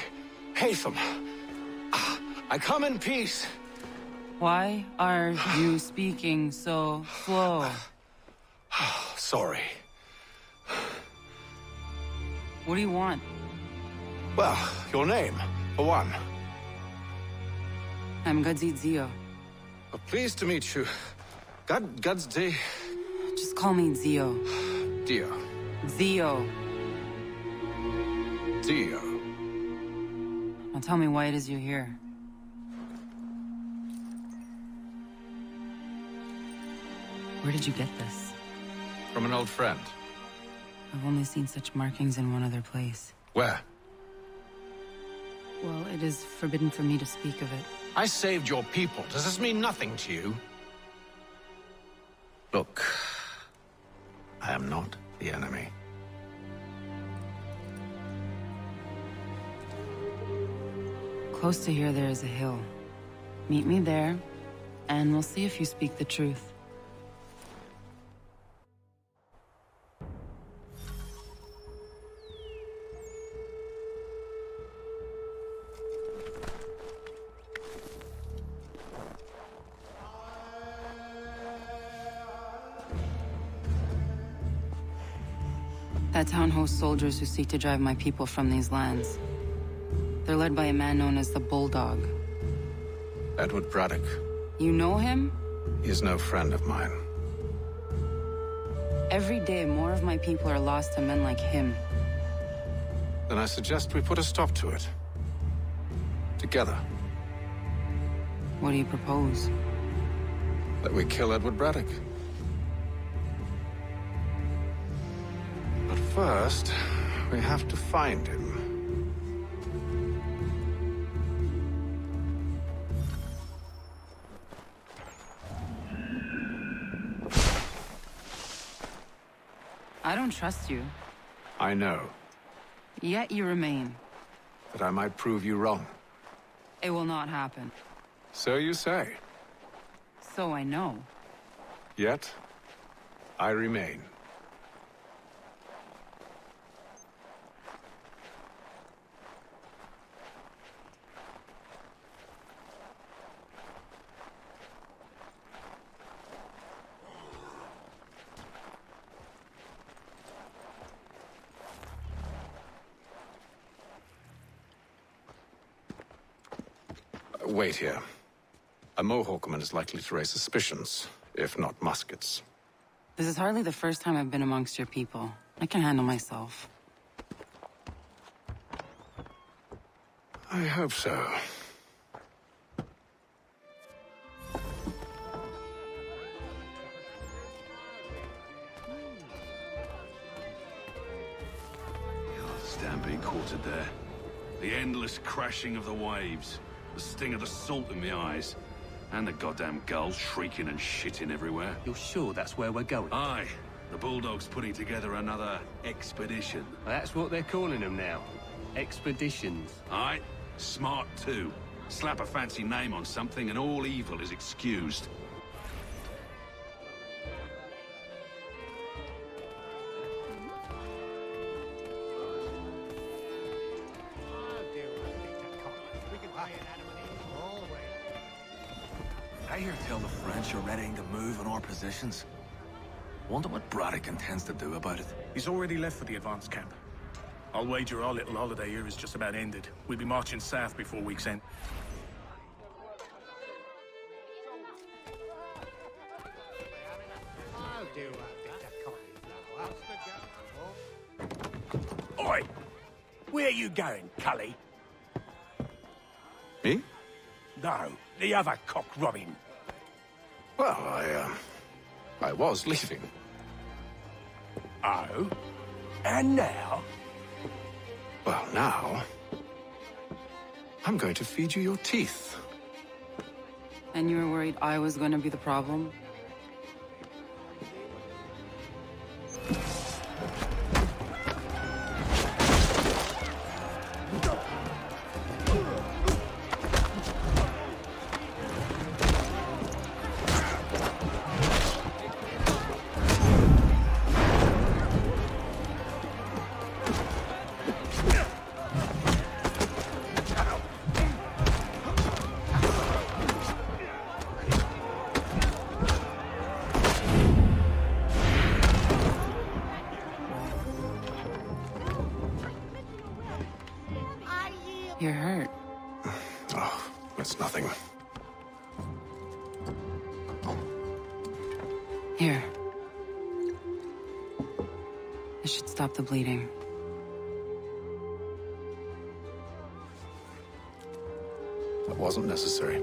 Haytham. I come in peace. Why are you speaking so slow? Sorry. What do you want? Well, your name, for one. I'm Gadzit Zio. Pleased to meet you. Gadsday. Just call me Zio. Dio. Zio. Dio. Now tell me why it is you're here. Where did you get this? From an old friend. I've only seen such markings in one other place. Where? Well, it is forbidden for me to speak of it. I saved your people. Does this mean nothing to you? Look, I am not the enemy. Close to here, there is a hill. Meet me there, and we'll see if you speak the truth. That town hosts soldiers who seek to drive my people from these lands. They're led by a man known as the Bulldog. Edward Braddock. You know him? He is no friend of mine. Every day, more of my people are lost to men like him. Then I suggest we put a stop to it. Together. What do you propose? That we kill Edward Braddock. But first, we have to find him. I don't trust you. I know. Yet you remain. That I might prove you wrong. It will not happen. So you say. So I know. Yet, I remain. Wait here. A Mohawkman is likely to raise suspicions, if not muskets. This is hardly the first time I've been amongst your people. I can handle myself. I hope so. Stampede quartered there. The endless crashing of the waves. The sting of the salt in my eyes. And the goddamn gulls shrieking and shitting everywhere. You're sure that's where we're going? Aye. The Bulldog's putting together another expedition. That's what they're calling them now. Expeditions. Aye. Smart too. Slap a fancy name on something and all evil is excused. I hear tell the French are readying to move on our positions. Wonder what Braddock intends to do about it. He's already left for the advance camp. I'll wager our little holiday here is just about ended. We'll be marching south before week's end. Oi! Where you going, Cully? Me? No, the other cock Robin. Well, I was leaving. Oh? And now? Well, now... I'm going to feed you your teeth. And you were worried I was going to be the problem? You're hurt. Oh, it's nothing. Here. This should stop the bleeding. That wasn't necessary.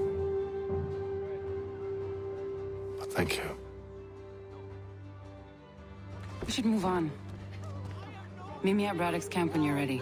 But thank you. We should move on. Meet me at Braddock's camp when you're ready.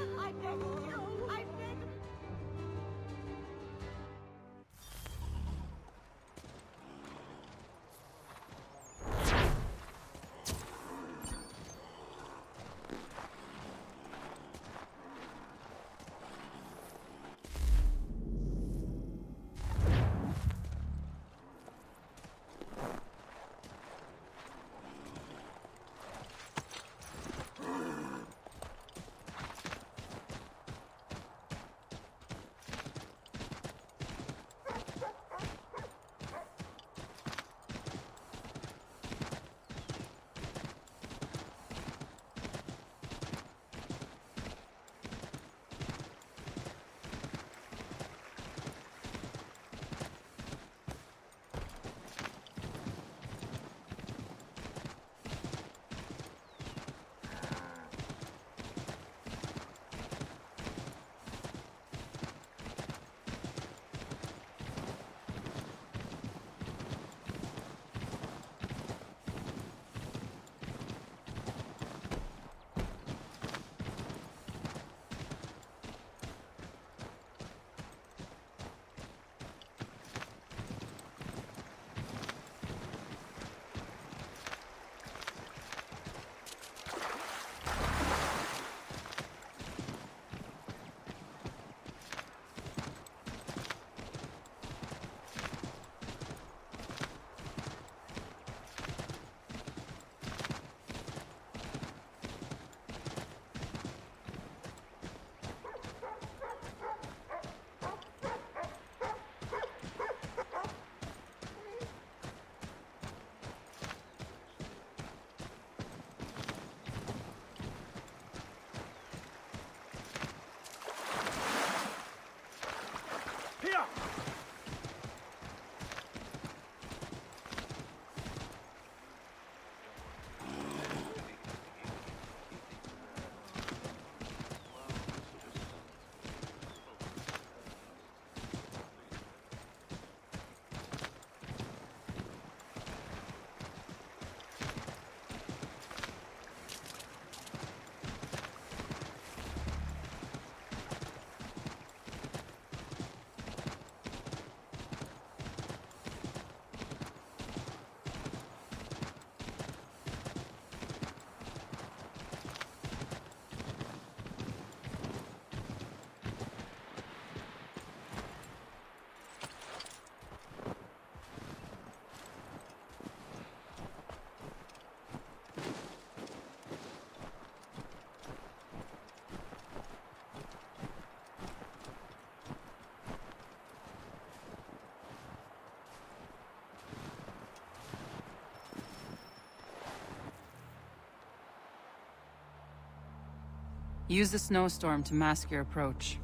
Use the snowstorm to mask your approach.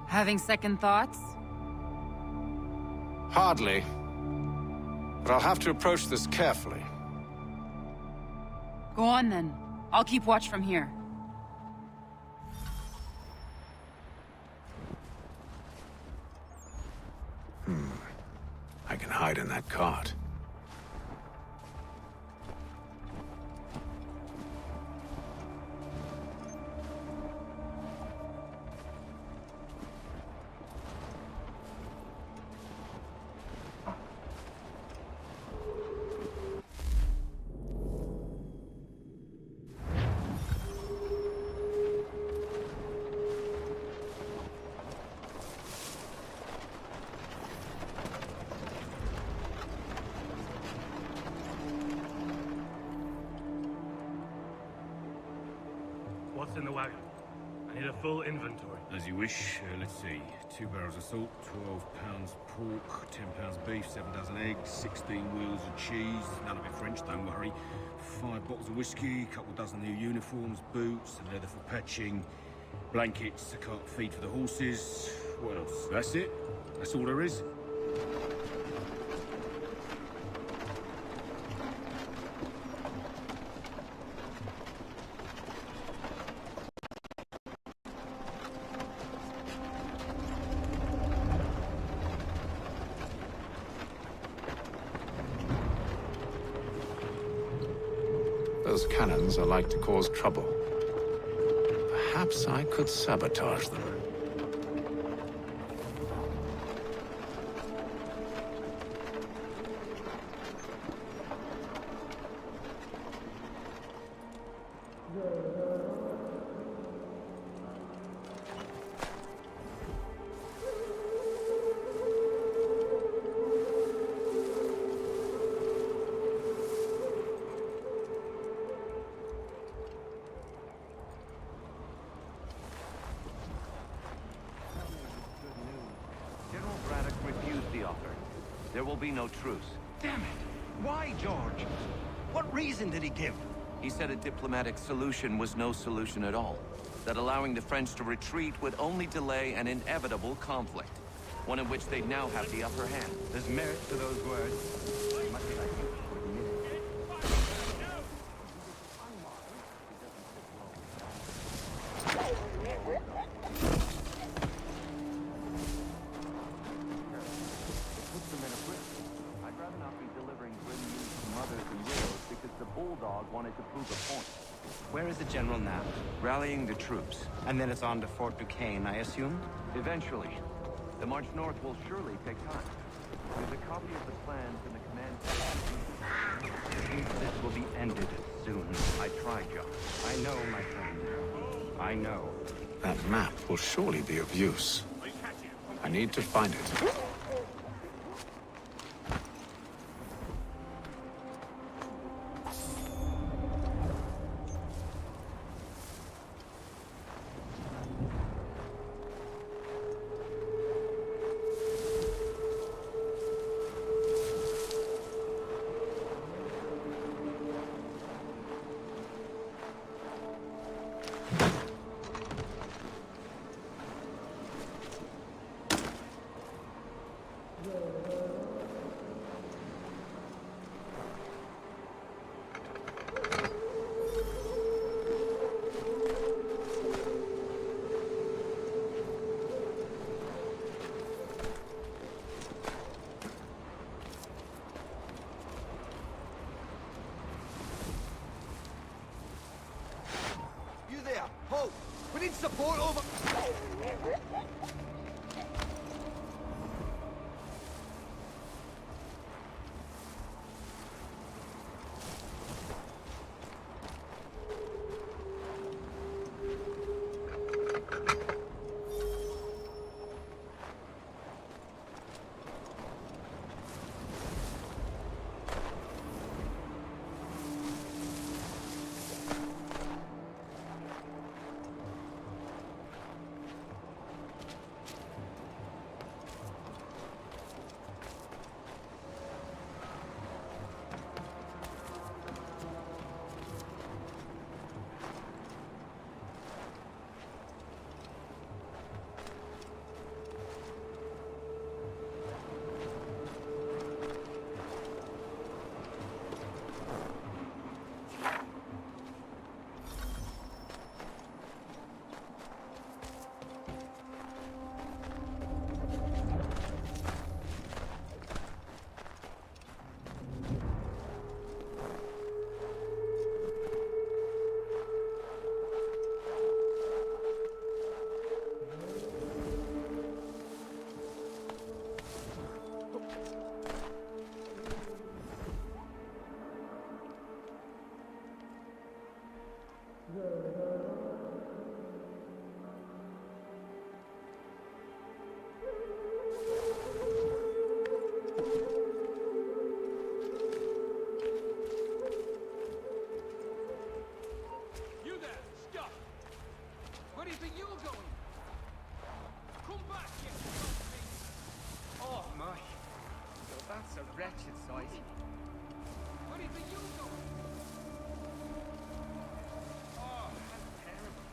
Having second thoughts? Hardly. But I'll have to approach this carefully. Go on then. I'll keep watch from here. I can hide in that cart. What's in the wagon? I need a full inventory. As you wish. Let's see. 2 barrels of salt, 12 pounds pork, 10 pounds beef, 7 dozen eggs, 16 wheels of cheese. None of it French, don't worry. 5 bottles of whiskey, a couple dozen new uniforms, boots, and leather for patching, blankets, a cart feed for the horses. What else? That's it? That's all there is? Those cannons are like to cause trouble. Perhaps I could sabotage them. General Braddock refused the offer. There will be no truce. Damn it! Why, George? What reason did he give? He said a diplomatic solution was no solution at all. That allowing the French to retreat would only delay an inevitable conflict. One in which they'd now have the upper hand. There's merit to those words. Much as I do for a minute. It puts them in a grip. I'd rather not be delivering grim news to mothers and widows because the Bulldog wanted to prove a point. Where is the general now? Rallying the troops. And then it's on to Fort Duquesne, I assume? Eventually. The march north will surely take time. There's a copy of the plans in the command center. This will be ended soon. I tried, John. I know, my friend. I know. That map will surely be of use. I need to find it. You there! Halt! We need support over... You there, stop! Where do you think you're going? Come back, you filthy! Oh my. So that's a wretched sight. Where do you think you're going? Oh, how terrible.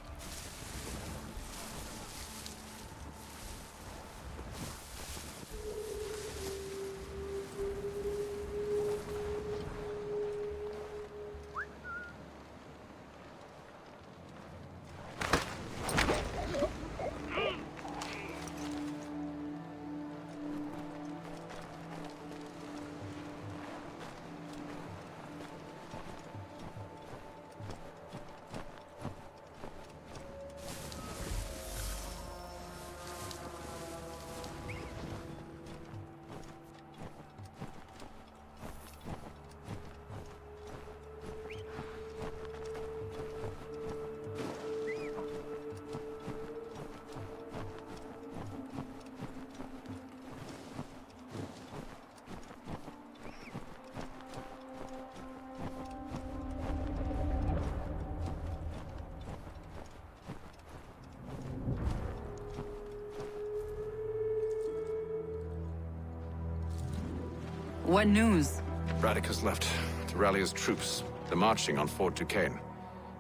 What news? Braddock has left to rally his troops. They're marching on Fort Duquesne.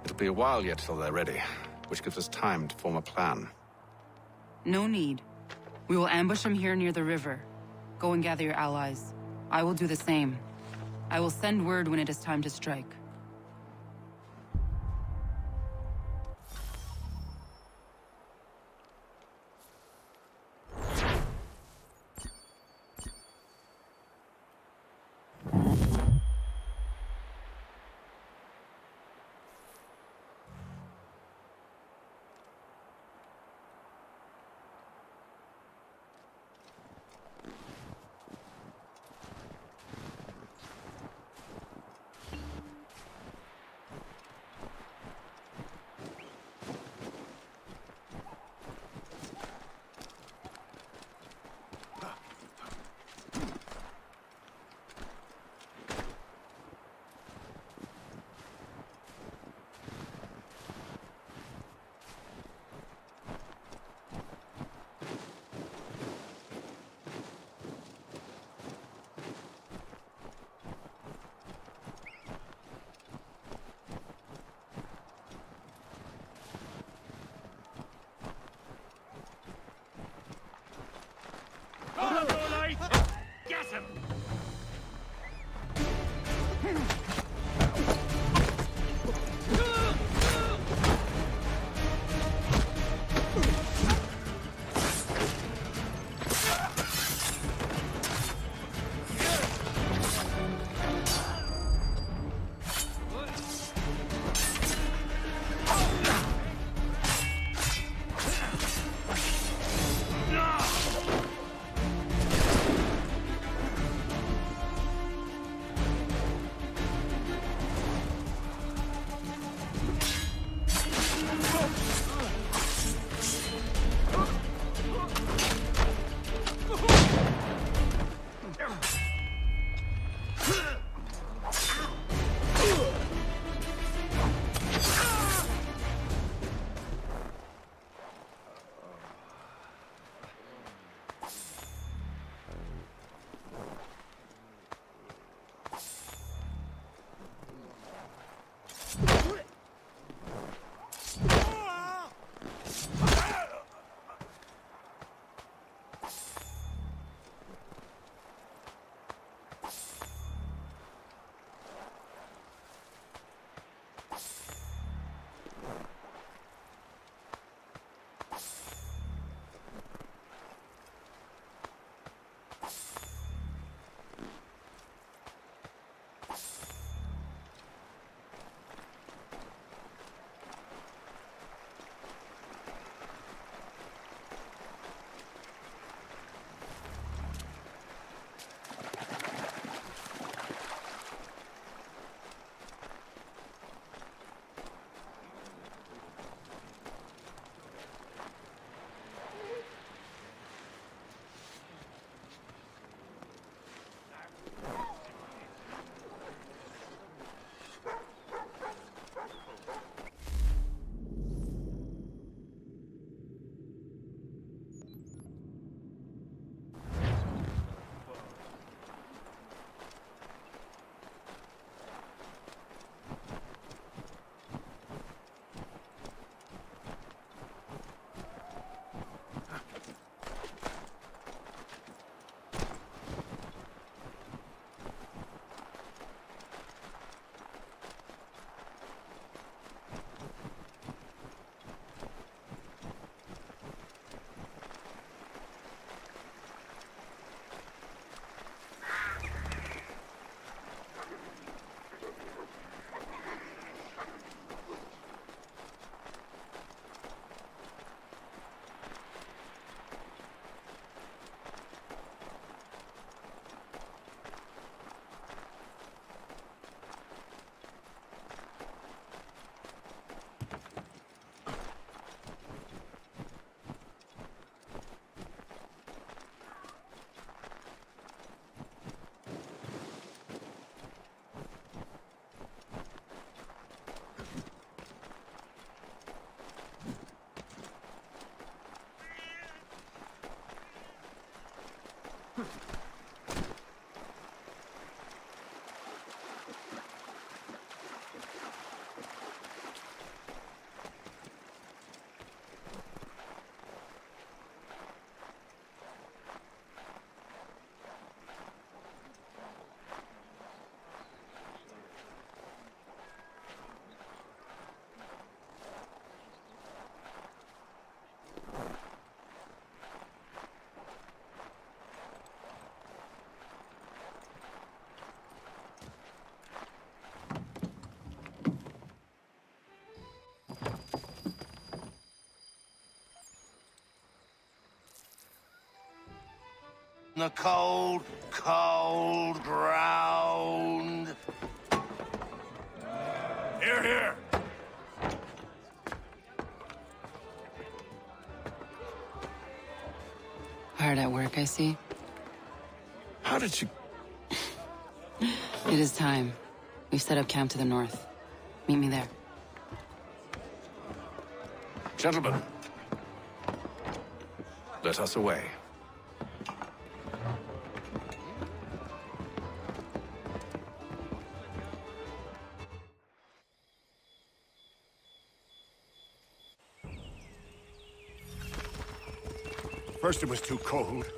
It'll be a while yet till they're ready, which gives us time to form a plan. No need. We will ambush them here near the river. Go and gather your allies. I will do the same. I will send word when it is time to strike. the cold, cold ground. Here, here! Hard at work, I see. How did you... It is time. We've set up camp to the north. Meet me there. Gentlemen, let us away. First it was too cold.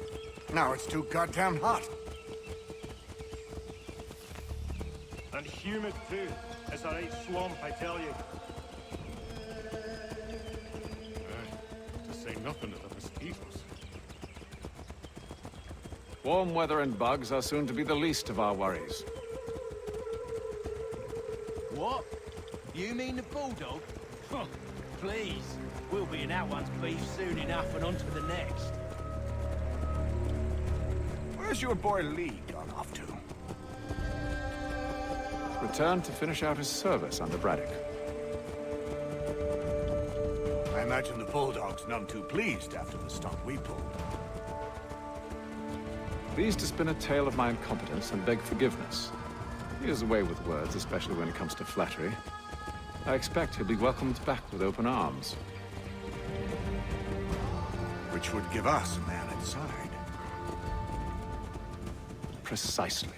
Now it's too goddamn hot. And humid too. It's a right swamp, I tell you. To say nothing of the mosquitoes. Warm weather and bugs are soon to be the least of our worries. What? You mean the bulldog? Huh, please. We'll be in that one's beef soon enough and on to the next. Where's your boy Lee gone off to? Returned to finish out his service under Braddock. I imagine the bulldog's none too pleased after the stunt we pulled. Pleased to spin a tale of my incompetence and beg forgiveness. He has a way with words, especially when it comes to flattery. I expect he'll be welcomed back with open arms. Which would give us a man inside. Precisely.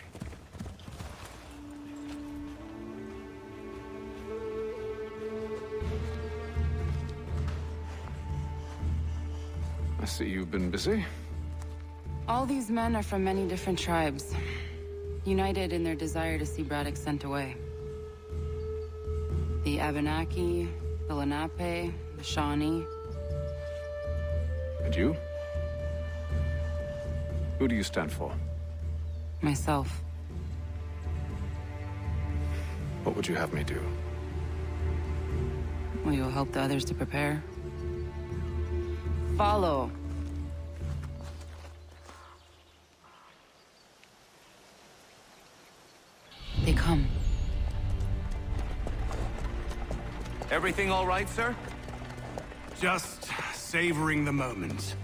I see you've been busy. All these men are from many different tribes, united in their desire to see Braddock sent away. The Abenaki, the Lenape, the Shawnee. And you? Who do you stand for? Myself. What would you have me do? Will you help the others to prepare? Follow. They come. Everything all right, sir? Just savoring the moment.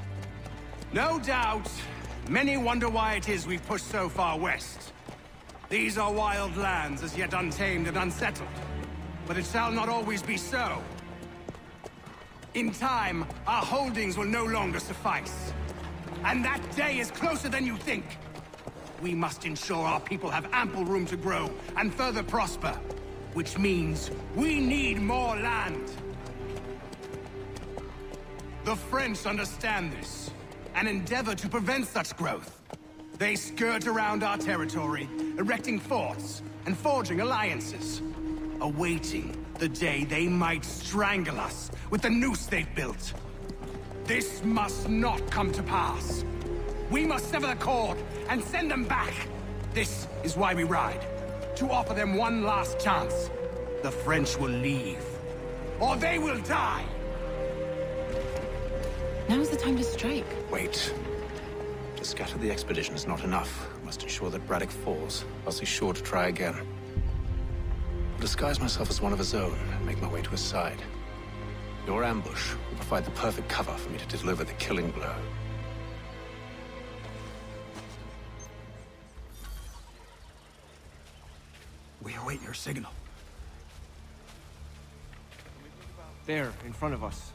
No doubt, many wonder why it is we've pushed so far west. These are wild lands as yet untamed and unsettled. But it shall not always be so. In time, our holdings will no longer suffice. And that day is closer than you think. We must ensure our people have ample room to grow and further prosper. Which means we need more land. The French understand this, and endeavor to prevent such growth. They skirt around our territory, erecting forts and forging alliances, awaiting the day they might strangle us with the noose they've built. This must not come to pass. We must sever the cord and send them back. This is why we ride, to offer them one last chance. The French will leave, or they will die. Now's the time to strike. Wait. To scatter the expedition is not enough. We must ensure that Braddock falls, else he's sure to try again. I'll disguise myself as one of his own and make my way to his side. Your ambush will provide the perfect cover for me to deliver the killing blow. We await your signal. There, in front of us.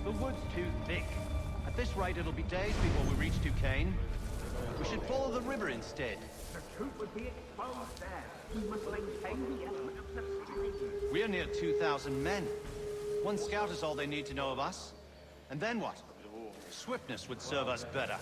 The wood's too thick. At this rate, it'll be days before we reach Duquesne. We should follow the river instead. The truth would be exposed there. We must maintain the element of the stream. We're near 2,000 men. One scout is all they need to know of us. And then what? Swiftness would serve us better.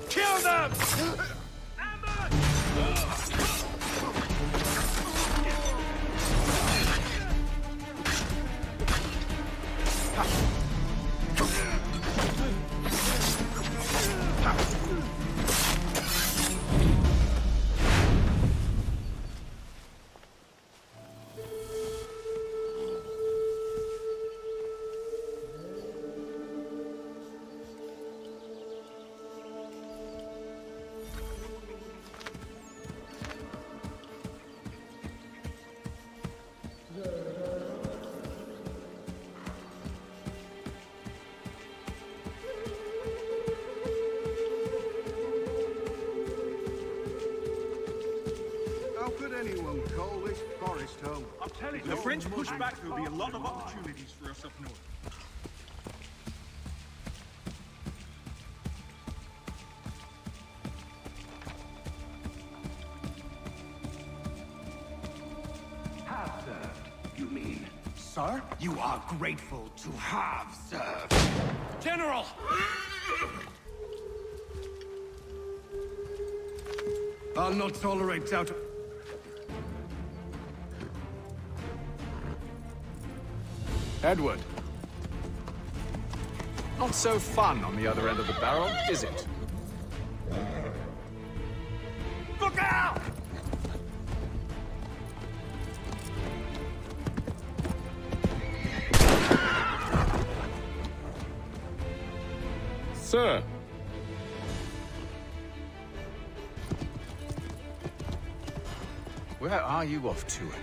Kill them! How could anyone call this forest home? I'm telling you, the French push back, there'll be a lot of opportunities for us up north. Have served, you mean? Sir, you are grateful to have served. General! I'll not tolerate doubt. Edward. Not so fun on the other end of the barrel, is it? Look out! Sir. Where are you off to, Edward?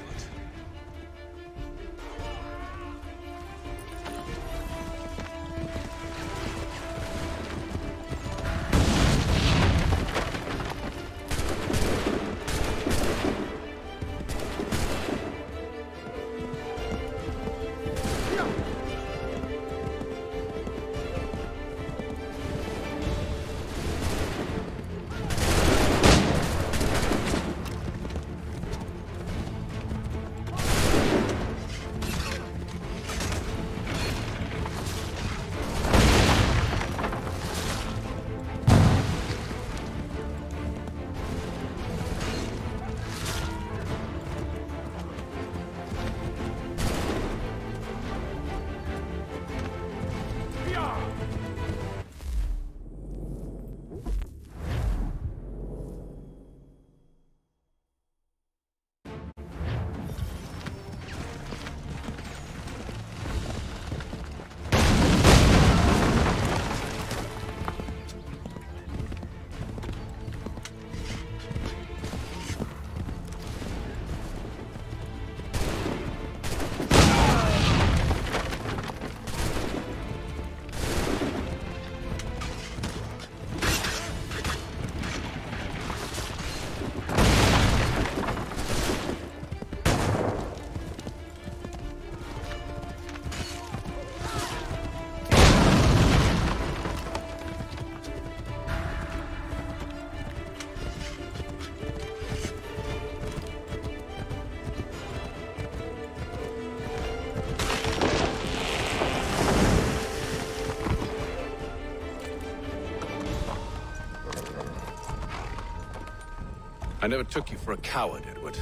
I never took you for a coward, Edward.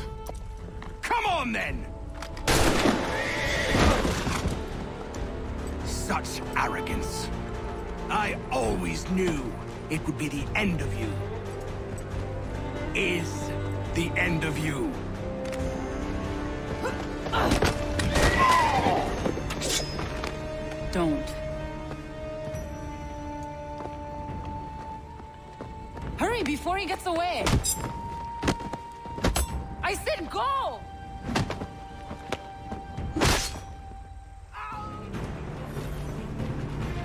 Come on, then! Such arrogance. I always knew it would be the end of you. Is the end of you. Don't. Hurry before he gets away! I said go!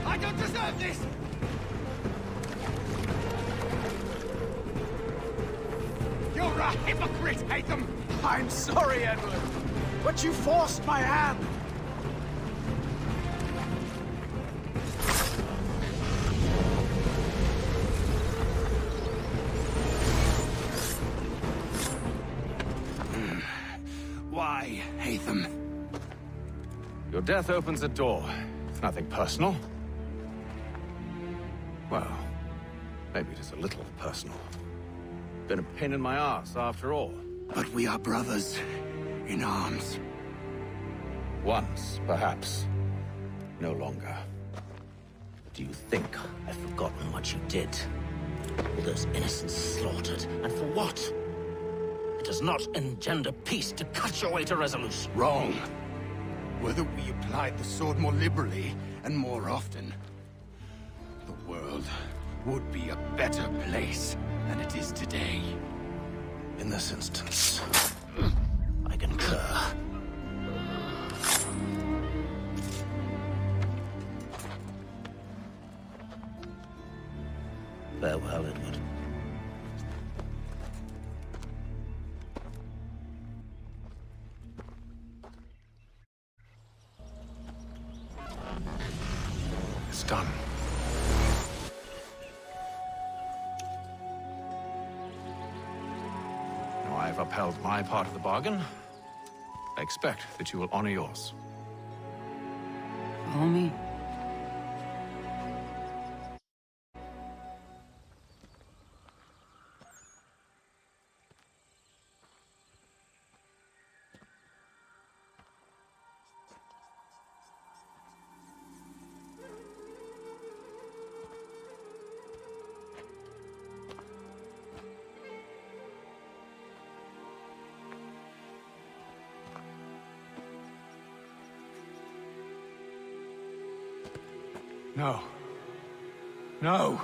I don't deserve this! You're a hypocrite, Haytham! I'm sorry, Edward, but you forced my hand. Why, Haytham? Your death opens a door. It's nothing personal. Well, maybe it is a little personal. Been a pain in my ass, after all. But we are brothers in arms. Once, perhaps. No longer. Do you think I've forgotten what you did? All those innocents slaughtered, and for what? It does not engender peace to cut your way to resolution. Wrong. Whether we applied the sword more liberally and more often, the world would be a better place than it is today. In this instance, I concur. Farewell, Edward. it's done. Now I've upheld my part of the bargain. I expect that you will honor yours. Follow me. No. No!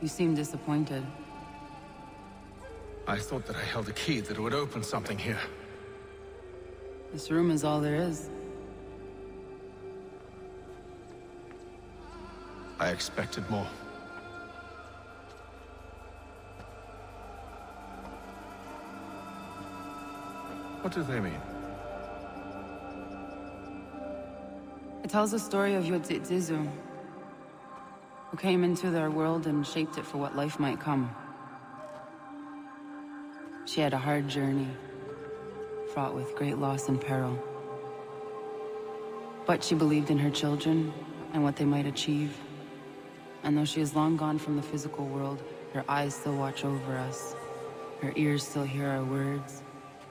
You seem disappointed. I thought that I held a key that would open something here. This room is all there is. I expected more. What do they mean? It tells the story of Yodzizu, who came into their world and shaped it for what life might come. She had a hard journey, fraught with great loss and peril. But she believed in her children and what they might achieve. And though she is long gone from the physical world, her eyes still watch over us. Her ears still hear our words.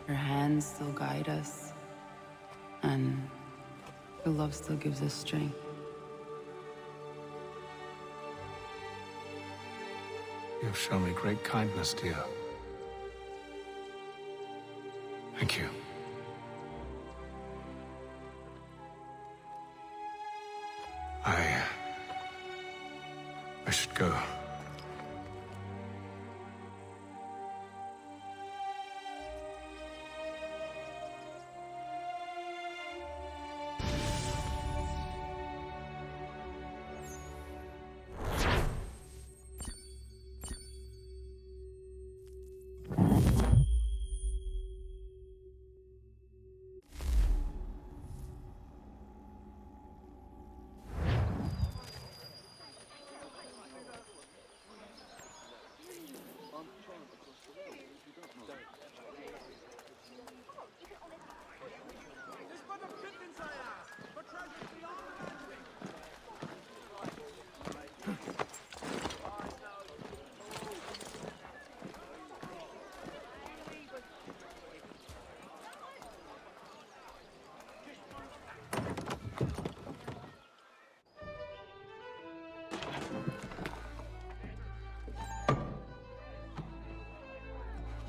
Her hands still guide us. And her love still gives us strength. You've shown me great kindness, dear. Thank you. I should go.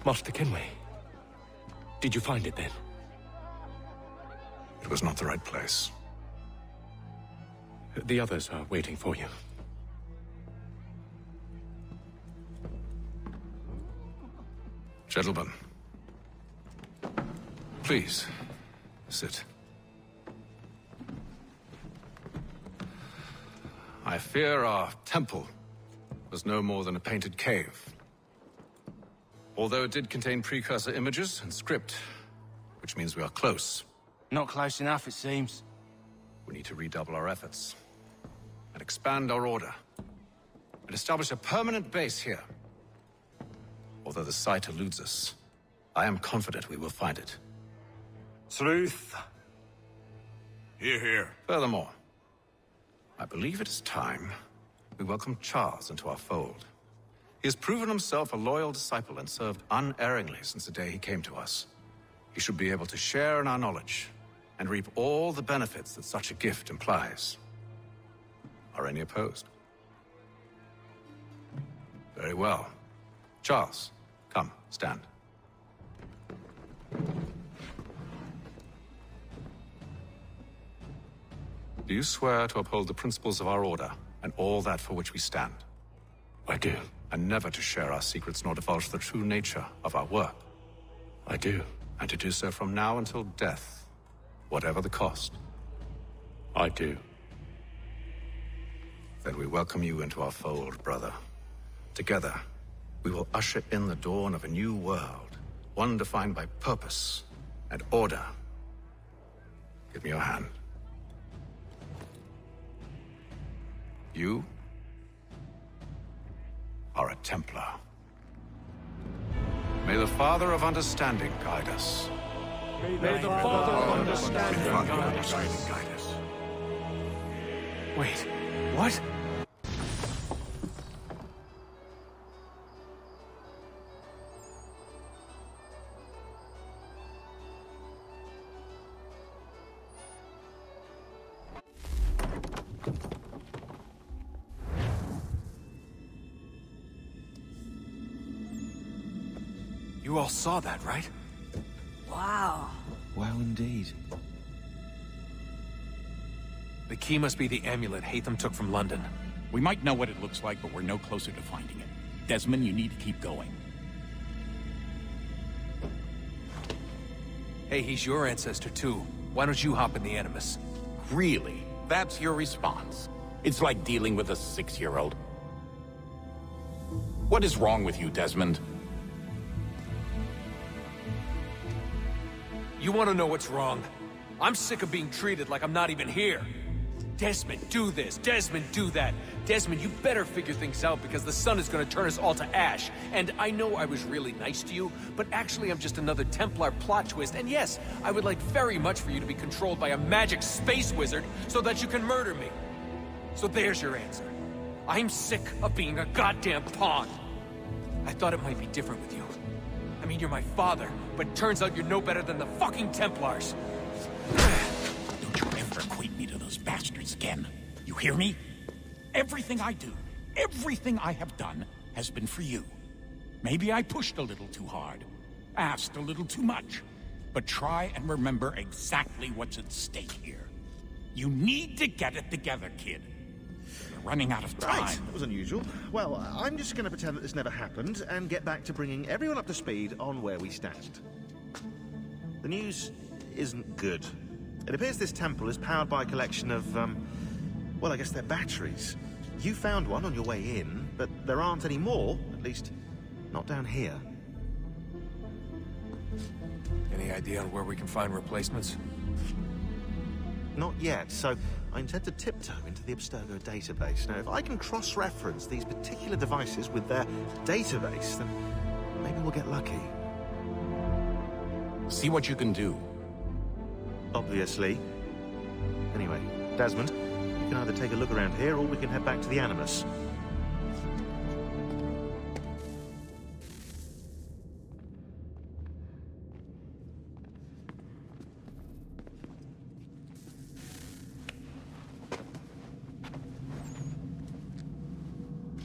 Master Kenway. Did you find it then? It was not the right place. The others are waiting for you. Gentlemen, please, sit. I fear our temple was no more than a painted cave. Although it did contain precursor images and script, which means we are close. Not close enough, it seems. We need to redouble our efforts and expand our order and establish a permanent base here. Although the site eludes us, I am confident we will find it. Truth. Hear, hear. Furthermore, I believe it is time we welcome Charles into our fold. He has proven himself a loyal disciple and served unerringly since the day he came to us. He should be able to share in our knowledge and reap all the benefits that such a gift implies. Are any opposed? Very well. Charles, come, stand. Do you swear to uphold the principles of our order and all that for which we stand? I do. And never to share our secrets nor divulge the true nature of our work? I do. And to do so from now until death, whatever the cost? I do. Then we welcome you into our fold, brother. Together, we will usher in the dawn of a new world, one defined by purpose and order. Give me your hand. You are a Templar. May the Father of Understanding guide us. May the Father of Understanding guide us. Wait, what? You all saw that, right? Wow. Wow, indeed. The key must be the amulet Hatham took from London. We might know what it looks like, but we're no closer to finding it. Desmond, you need to keep going. Hey, he's your ancestor too. Why don't you hop in the Animus? Really? That's your response? It's like dealing with a 6-year-old. What is wrong with you, Desmond? You want to know what's wrong? I'm sick of being treated like I'm not even here. Desmond, do this. Desmond, do that. Desmond, you better figure things out because the sun is going to turn us all to ash. And I know I was really nice to you, but actually I'm just another Templar plot twist. And yes, I would like very much for you to be controlled by a magic space wizard so that you can murder me. So there's your answer. I'm sick of being a goddamn pawn. I thought it might be different with you. I mean, you're my father, but turns out you're no better than the fucking Templars. Don't you ever equate me to those bastards again. You hear me? Everything I do, everything I have done, has been for you. Maybe I pushed a little too hard, asked a little too much, but try and remember exactly what's at stake here. You need to get it together, kid. You're running out of time. Right, that was unusual. Well, I'm just going to pretend that this never happened and get back to bringing everyone up to speed on where we stand. The news isn't good. It appears this temple is powered by a collection of, well, I guess they're batteries. You found one on your way in, but there aren't any more, at least not down here. Any idea on where we can find replacements? Not yet, so I intend to tiptoe into the Abstergo database. Now, if I can cross-reference these particular devices with their database, then maybe we'll get lucky. See what you can do. Obviously. Anyway, Desmond, you can either take a look around here or we can head back to the Animus.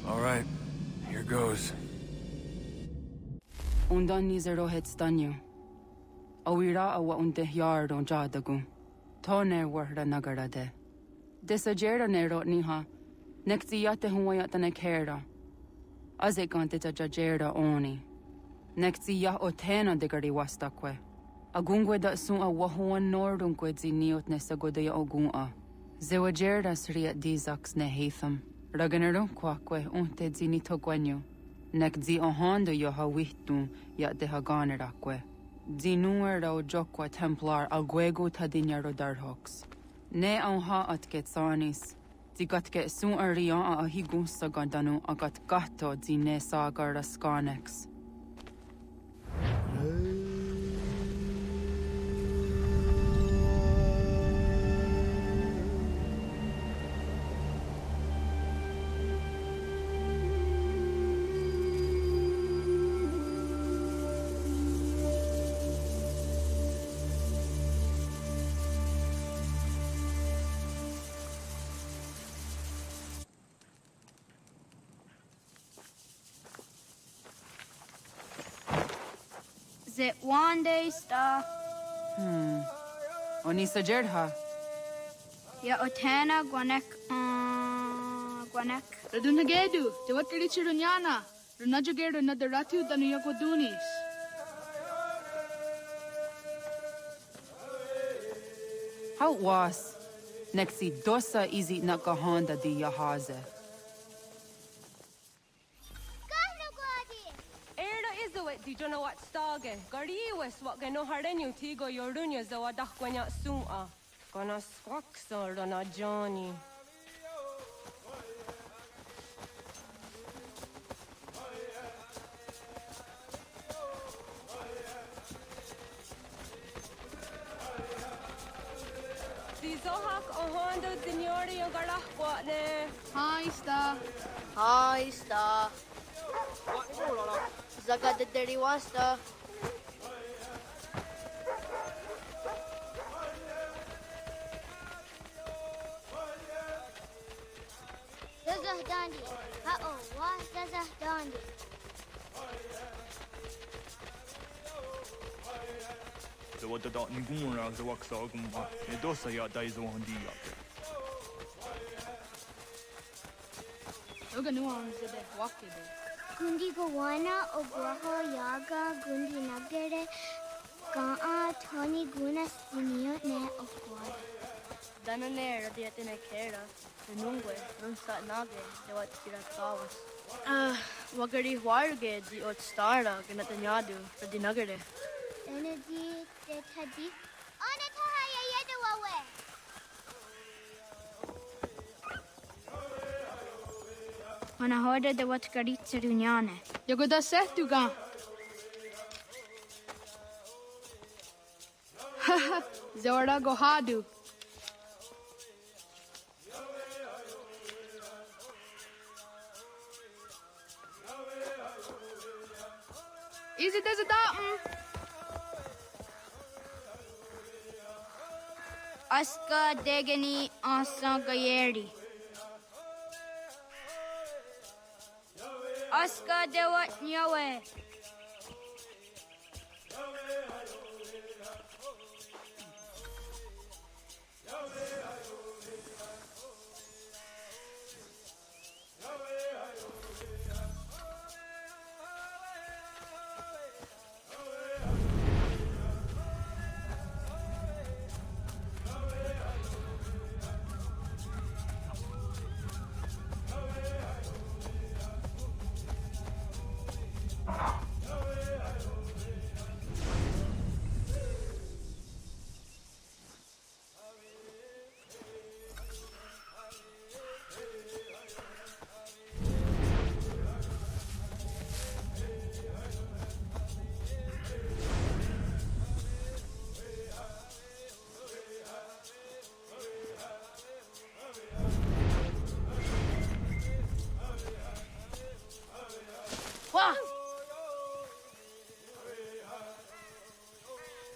All right, here goes. Undan ni zero het stanyo. Awira awa unde yard on jadagu. Tone warda nagara de. Desajera nero niha. Nekti yate huwayata nekera. Azekante ta jajera oni. Nekti ya otena de gari wastakwe. Agungwe da sun a wahuan nordunkwe zi niot nesagoda ya ogun a. Zewajerda sriat dizaks ne heitham. Raganero kwakwe unte zi nito gwenyo. Nek zi ohando yo ha wihtun ya de ha ganerakwe. Zi nuer o jokwa templar alguego tadinyaro darhoks. Ne on ha at getsanis. Zi gatke sun a rian a higun sa gandanu agat gatto zi ne sagar skanex. Is it one day stuff? Oni sajerha. Ya otana gwanek gwanek. Radunagedu, te wat kalichi runyana. Runajagedu na daratu tanu yakodunis. How was? Nexi dosa izi nakahanda di yahaze. Di jona wat stage. Gari wes wat geno hardenyu tigo yorunya za wadak kwanya suma. Gana swaksa rana Johnny. Di zohak ohando dinyori yung garak kwatne. Hi, Sta. Hi, Sta. Zaga de deriwasta. Zazah dandi. Ha-oh, wah zazah dandi. The what the dot ngura the waksa gumba. E dosa ya daizo handia. Oga nuance de wakide. Gundi Gawana Obraho Yaga Gundi Nagere Gaa Tony Guna Stinio Ne Okwad. Danane radiatine kera. Nungwe runsa nage de wat kiratawas. Wagari warge di ot stara ganatanyadu radinagare. Energy de Tadi. Onatahaya Yedawawe. Mana hoda de wat karitsa dunyane. Yago da sehtuga. Haha, Zawada Gohadu. Is it as a datum? Aska degani asa gayeri. Aska dewat nyawe.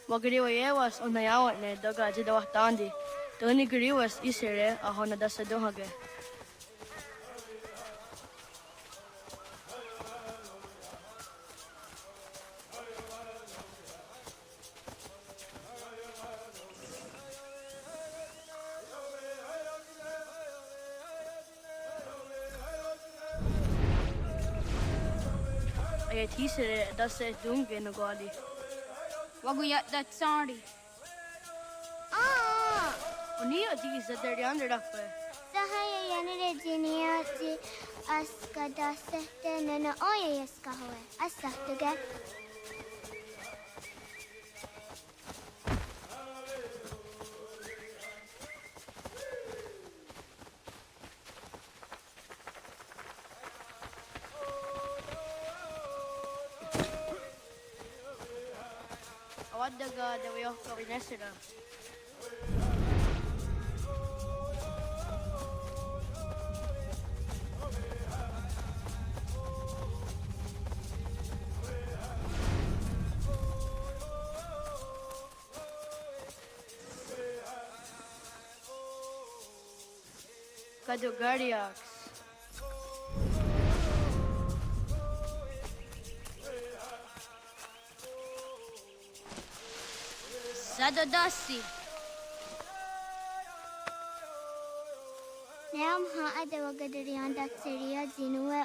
Wagariwa yewas onayawat ne daga jidawah tandi. Doni gariwas isere ahona dasa dohage. I teaser that's a dunge no gadi. Waguyat that sorry. Unia these that they're under up. Sahaya yanere jinia ji askada sehte nana oya yaska hoye. Asahtuga. Awadaga the way of Kavinesida. Kadugariax. Zadodasi. Nam ha adawagadarian that seria zinue.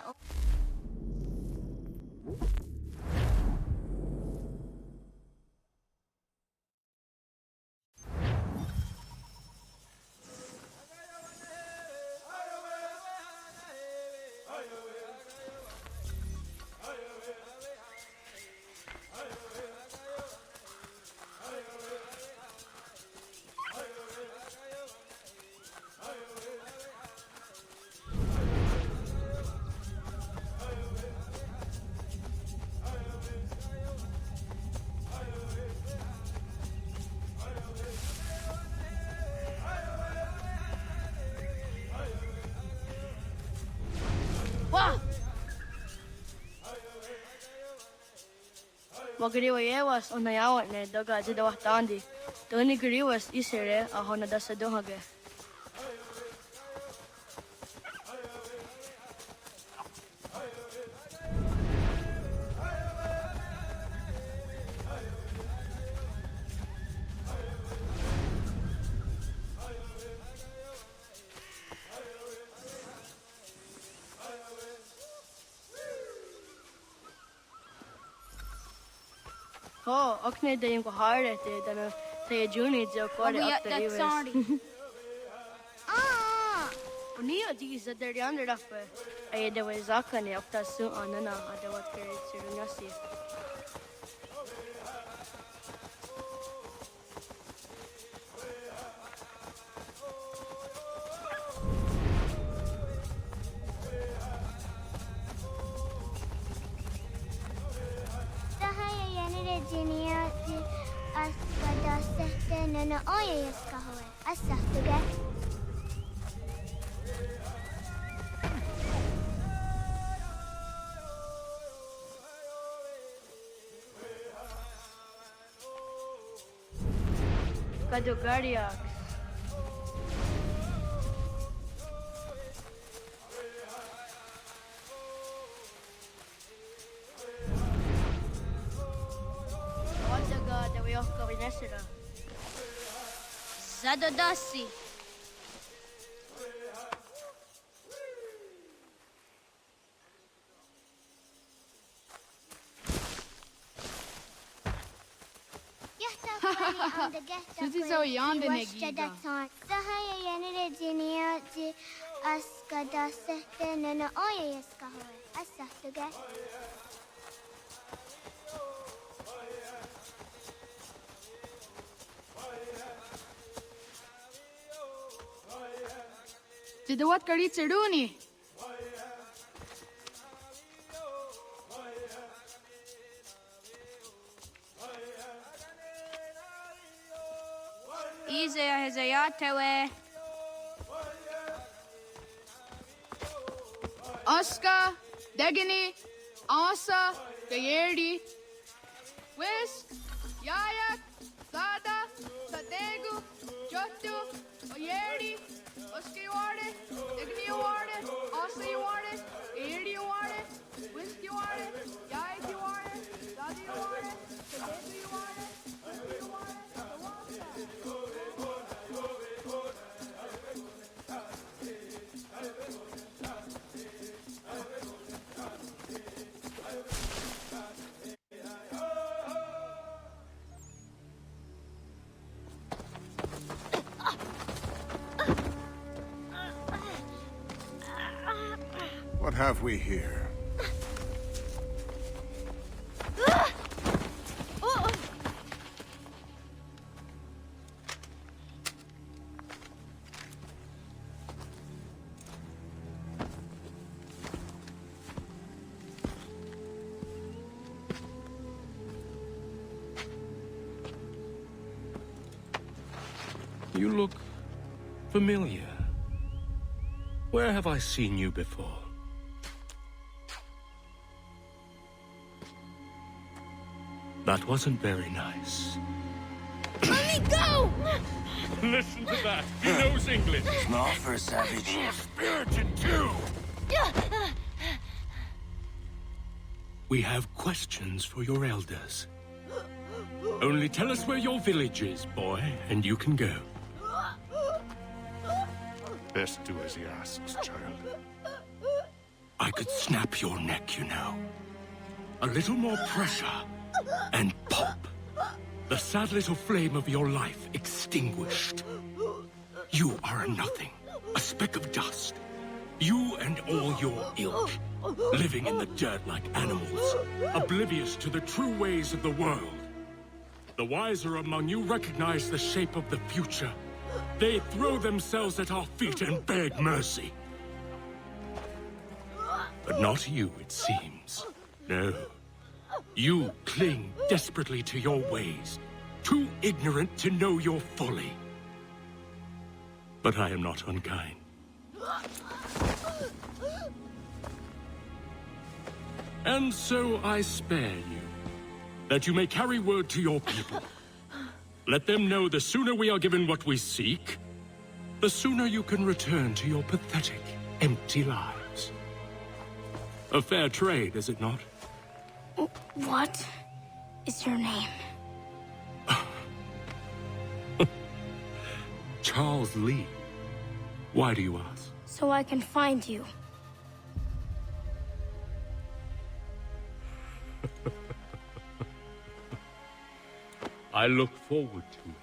Magriwas on nayawat ne daga jidawah tandi. Tony griwas isere ahona dasa dohage. Oh, okne de yung kohare te dana te juni jo kore up the rivers. Unia these that they're under up. Ay de way zakane up ta su anana adawat kare chirunyasi. Jinia ji askada sehte nana oya yaska hoye. Asahtuga. Kadugariax. Zadodasi. Suzi zo yande negiga. Sahaya yanere jinia ji askada sehte nana oya yaska hoye. Asahtuga. Jidawat kari chiduni. Izaya hezayatewe. Aska, Degini, Asa, Gayerdi, Whisk, Yayak, Sada, Sadegu, Jotu, Oyerdi, Oski Warde, Degini Warde, Asa Warde, Gayerdi Warde, Whisk Warde, Yayak Warde, Sada Warde, Sadegu Warde, Whisk Warde, What have we here? You look familiar. Where have I seen you before? That wasn't very nice. Let me go! Listen to that. He knows English. Small for a savage. Spirited too. We have questions for your elders. Only tell us where your village is, boy, and you can go. Best do as he asks, child. I could snap your neck, you know. A little more pressure, and pop. The sad little flame of your life extinguished. You are a nothing, a speck of dust. You and all your ilk, living in the dirt like animals, oblivious to the true ways of the world. The wiser among you recognize the shape of the future. They throw themselves at our feet and beg mercy. But not you, it seems. No. You cling desperately to your ways, too ignorant to know your folly. But I am not unkind. And so I spare you, that you may carry word to your people. Let them know the sooner we are given what we seek, the sooner you can return to your pathetic, empty lives. A fair trade, is it not? What is your name? Charles Lee. Why do you ask? So I can find you. I look forward to it.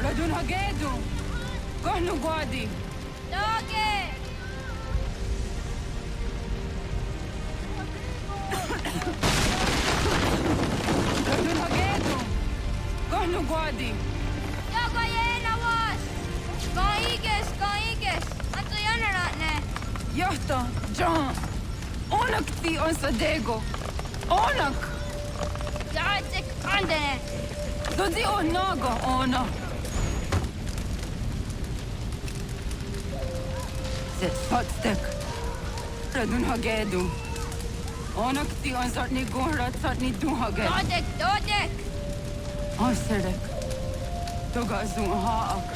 Radun Hagedu! Kohnu Gwadi! Doge! Radun Hagedu! Kohnu Gwadi! Dogo Yena was! Kaiges! Anto Yanaratne! Johto, John! Onak ti on Sadego! Onak! Jaitsik Andene! Dodi on Naga, Ona! Zet Potstek! Radun Hagedu! Onak ti on Zartni Gohrat Zartni Duhaged! Dodek! Oserek! Toga Zun Haak!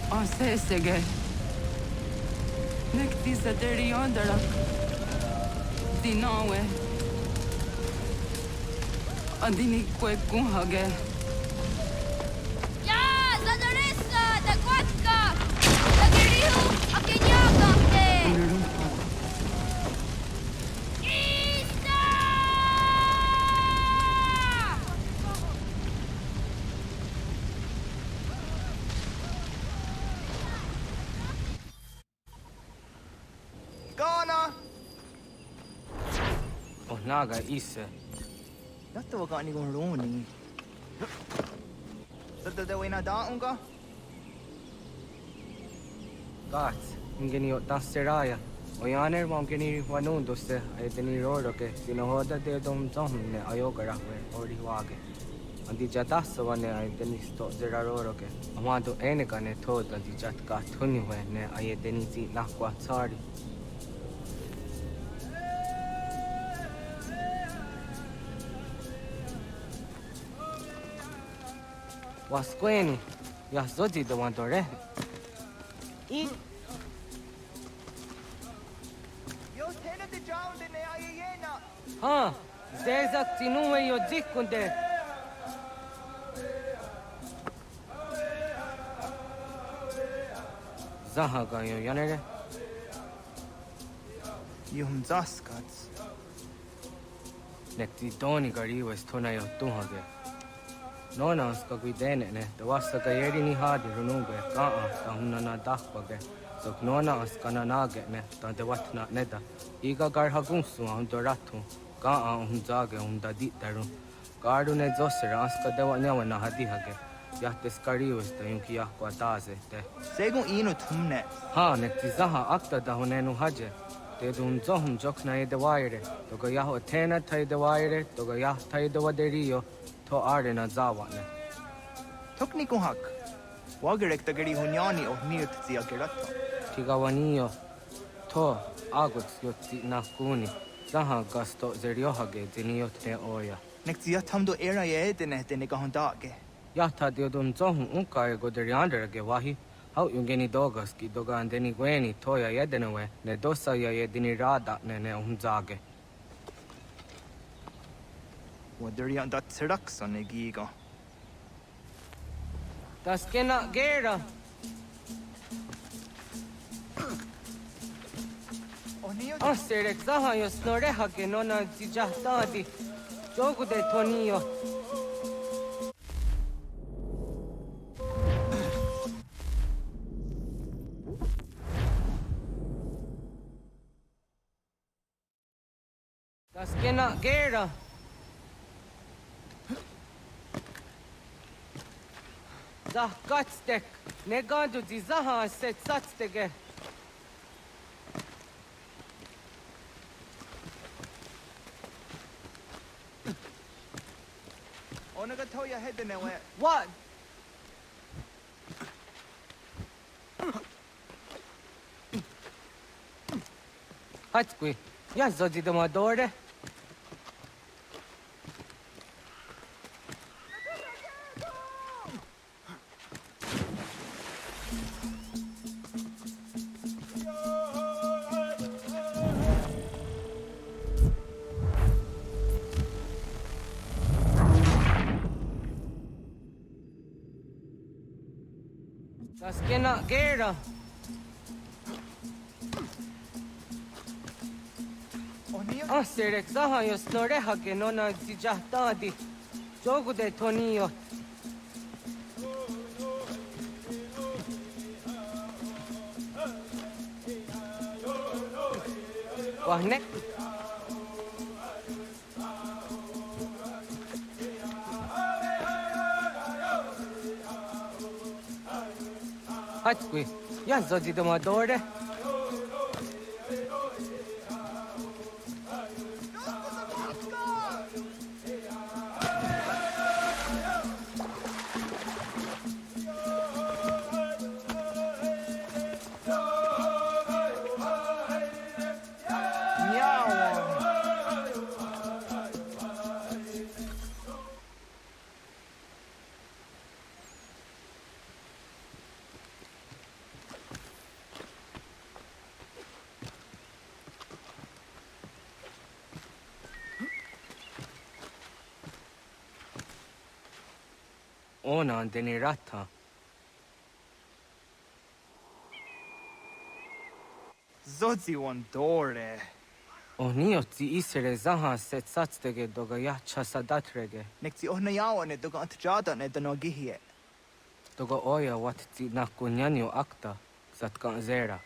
Osesege! Nek disa deri yondera. Dinawe. Andini kwe kunhage. Ya, zadaresa, da kwatka. Da girihu, akinyaga te. Ghana! Oh, naga ise. Dato waka ni kong roni. Dato da wena da unga? Gat, ingeni o tasteraya. O yaner mo ingeni wanundo se ay teni roro ke sinohoda de dom ne ayoga rahwe ori wage. Andi jatasa wane ay teni sto zera roro ke. Amado ene ka ne toda di jat ka thuni we ne ay teni ti nakwa tsari. Wasqueni, ya zodi do wandore. Yo tena de jaunde ne ayena. Ha, zezak tinuwe yo dikunde. Zahaga yo yanere. Yum zaskats. Nekti doni gari wes tona yo tuhage. Nona ska guidene ne, da wasa ga yeri ni hadi rununge, kaa ta hunana dakbage. Sok nona ska na nage ne, ta de watna neda. Iga gar hagunsu an do ratu, kaa un zage un da ditaru. Garu ne zosera ska de wanyawa na hadi hage. Yahte skari wes ta yunki yahkwa taze te. Segun ino tumne. Ha, nekti zaha akta da hunenu haje. Te dun zohum jokna e de waire, toga yaho tena tai de waire, toga yah tai de waderio. To are na zawa ne. Tokni kong hak. Wagerek ta gari hunyani o miut zia gerato. Tigawaniyo. To aguts yotzi na kuni. Zaha gasto zeriohage ziniyot ne oya. Nek zia tamdo era ye dene dene ka hondage. Yahta diodun zohum unka e goderianderage wahi. Hau yungeni dogas ki doga andeni gweni toya yedenewe ne dosa ya yedini rada ne unzage. Waderian dat seraksa ne giga. Das kena gera. Serek zaha yo snoreha ke nona zijahtadi. Jogu de toniyo. Das kena gera. Zah katstek, ne gandu di zaha set satstege. Onaga toya hedene we. What? Hatskui, ja zodi do madore. Das kena gera. Serek zaha yo snoreha ke nona zijahtadi. Jogu de toniyo. Wahne? Hatskui, ja zodi do madore. ona deni rata. Zodzi one dore. Ohniotzi isere zaha set satstege doga yacha sadatrege. Nekti ohnayawane doga antjada ne danogihie. Doga oya watzi nakunyanyo akta zatkan zera.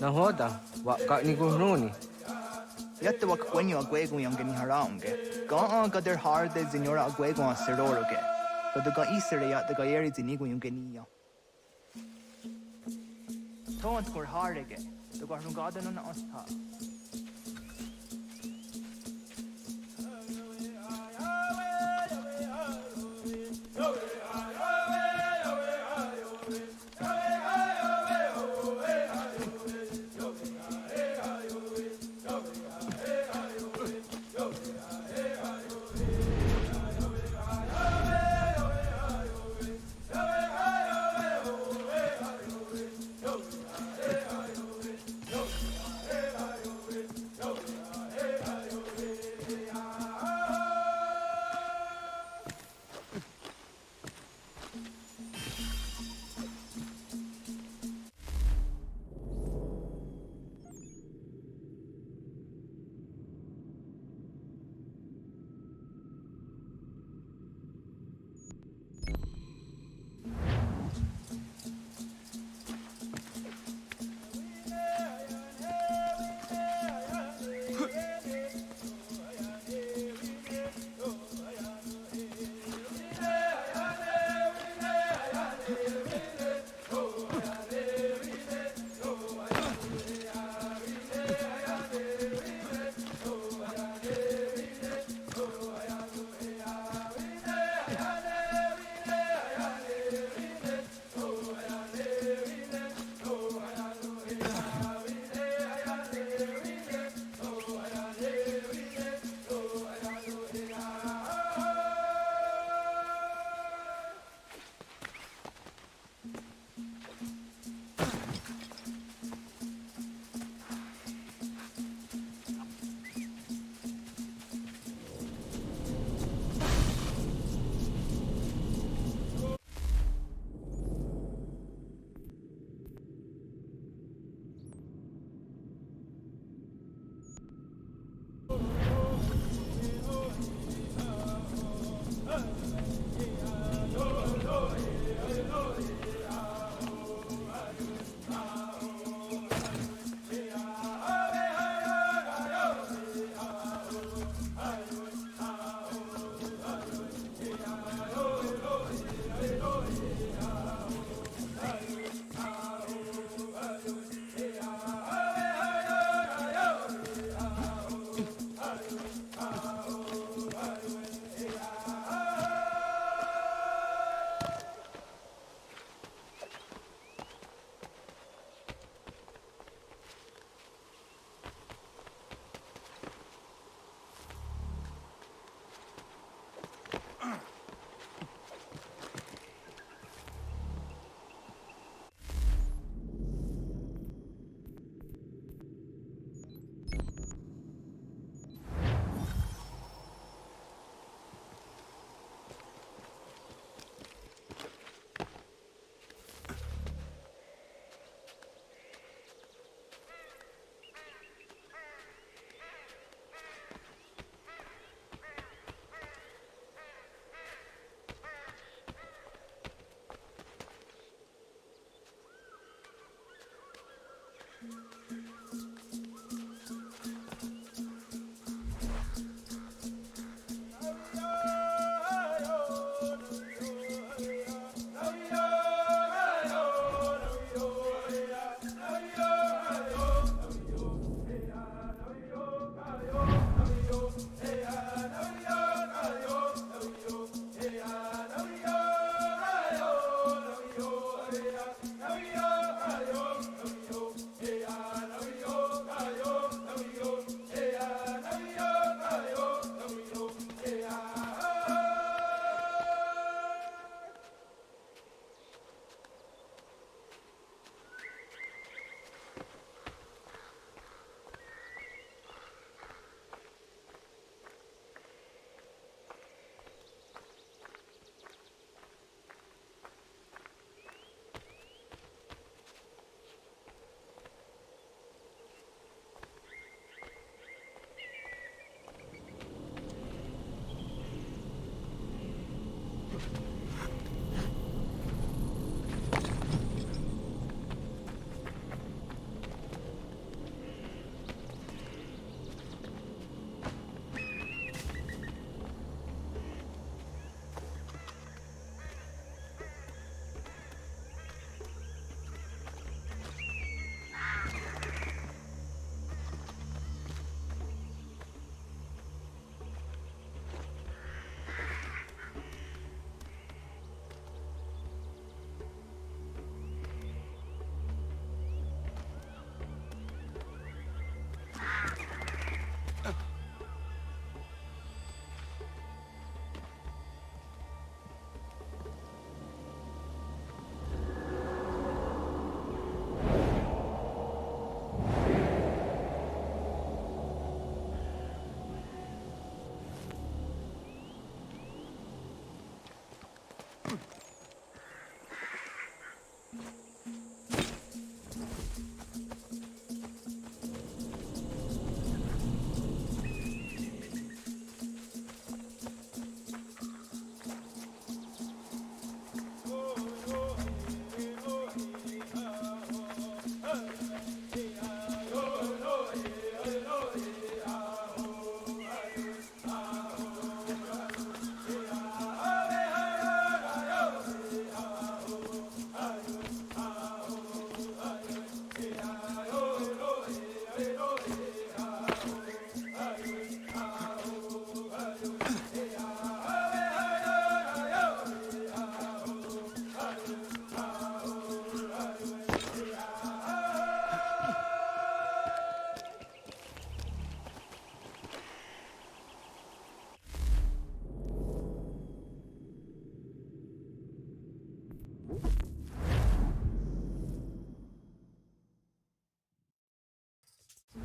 Nahoda, waka ni guhnuni. Yatte wak kwenyo agwego yang geni haraunge. Ga gader harde zinora agwego a seroroge. Doga isere ya doga yeri zinigo yung geniyo. Tont kur harege. Doga rungada no na osta.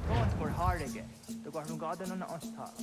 Tons more hard again. The got garden on the top.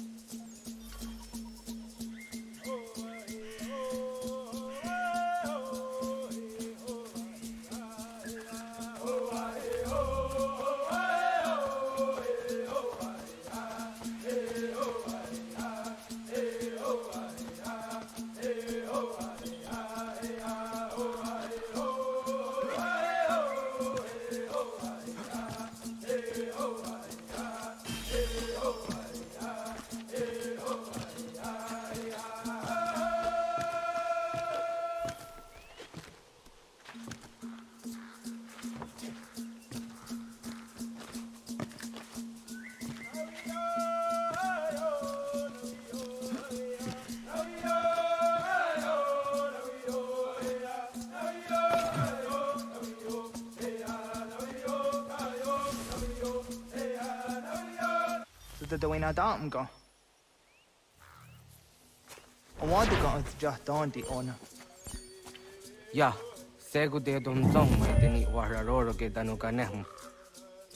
The way now down go. I want to go just down the owner. Yeah, segu de dum zong mai de ni wara roro ke danu ka nehum.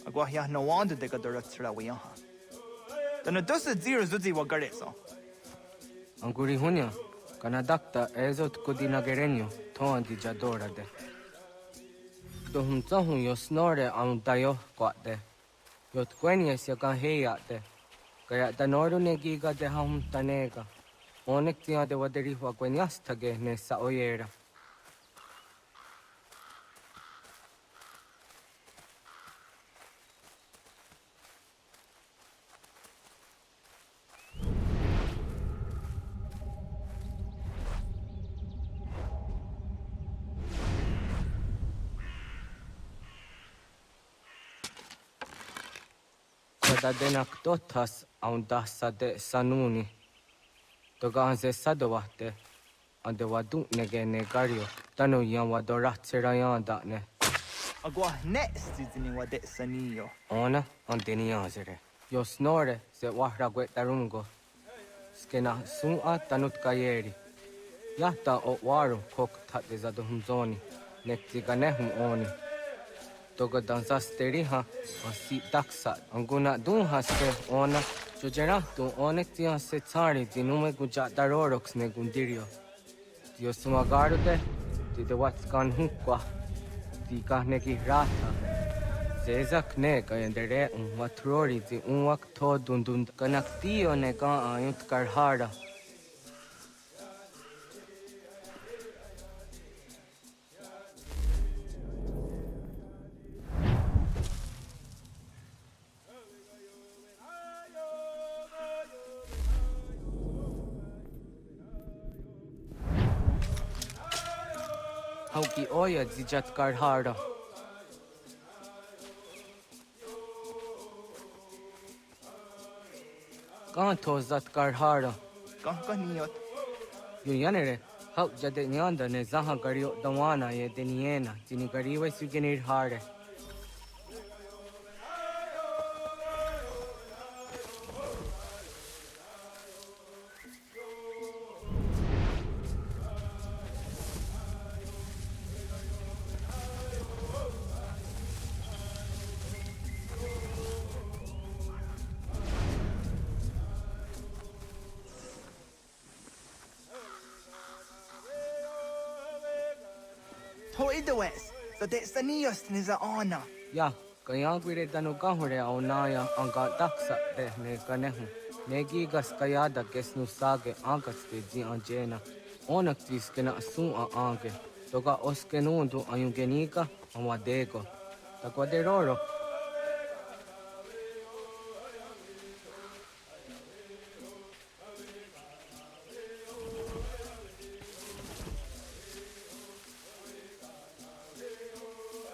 Agwa ya no wonder de got the rats we aha. The no does zero zuzi wa gare so. Anguri hunya, kana dakta ezot kudina gerenyo, ton di jadora de. Dum zong yo snore am dayo kwat de. Yot kwenya sia ka heya de. Kaya tanoru ne giga de ham tanega. Onek tia de waderi wa kwenyas tage ne sa oyera. Kada denak totas aun dasa de sanuni. Toga anze sadowate. Ande wadu nege negario. Tanu yan wadorat serayan da ne. Agwa next is ni wa de sanio. Ona anteni azere. Yo snore se wahra gwe tarungo. Skena sun'a tanut kayeri. Yahta o waru kok tat de zaduhumzoni. Nektiga nehum oni. Toga danzasteri ha asi taksa anguna dun haste ona jojera tu onek tia se tsari dinume guja darorox ne gundirio dio sumagarude ti de watskan hukwa ti kahne ki rata sezak ne kayendere un watrori ti un wak to dundun kanaktio ne ka ayut karhara Hauki oya zijat karhara. Kan tozat karhara. Kan niyot. Yo yanere, hau jade nyanda ne zaha gario dawana ye deniena, tini gariwe sugenir hare. Hoi the west. So de sanios ni za ona. Ya, kaya gwire danu kahore au naya anga taksa de ne kanehu. Negi gas kaya da kesnu sage ankas de ji anjena. Onak tis kena sun a ange. Toga oskenundu ayungenika amadego. Takwa de roro.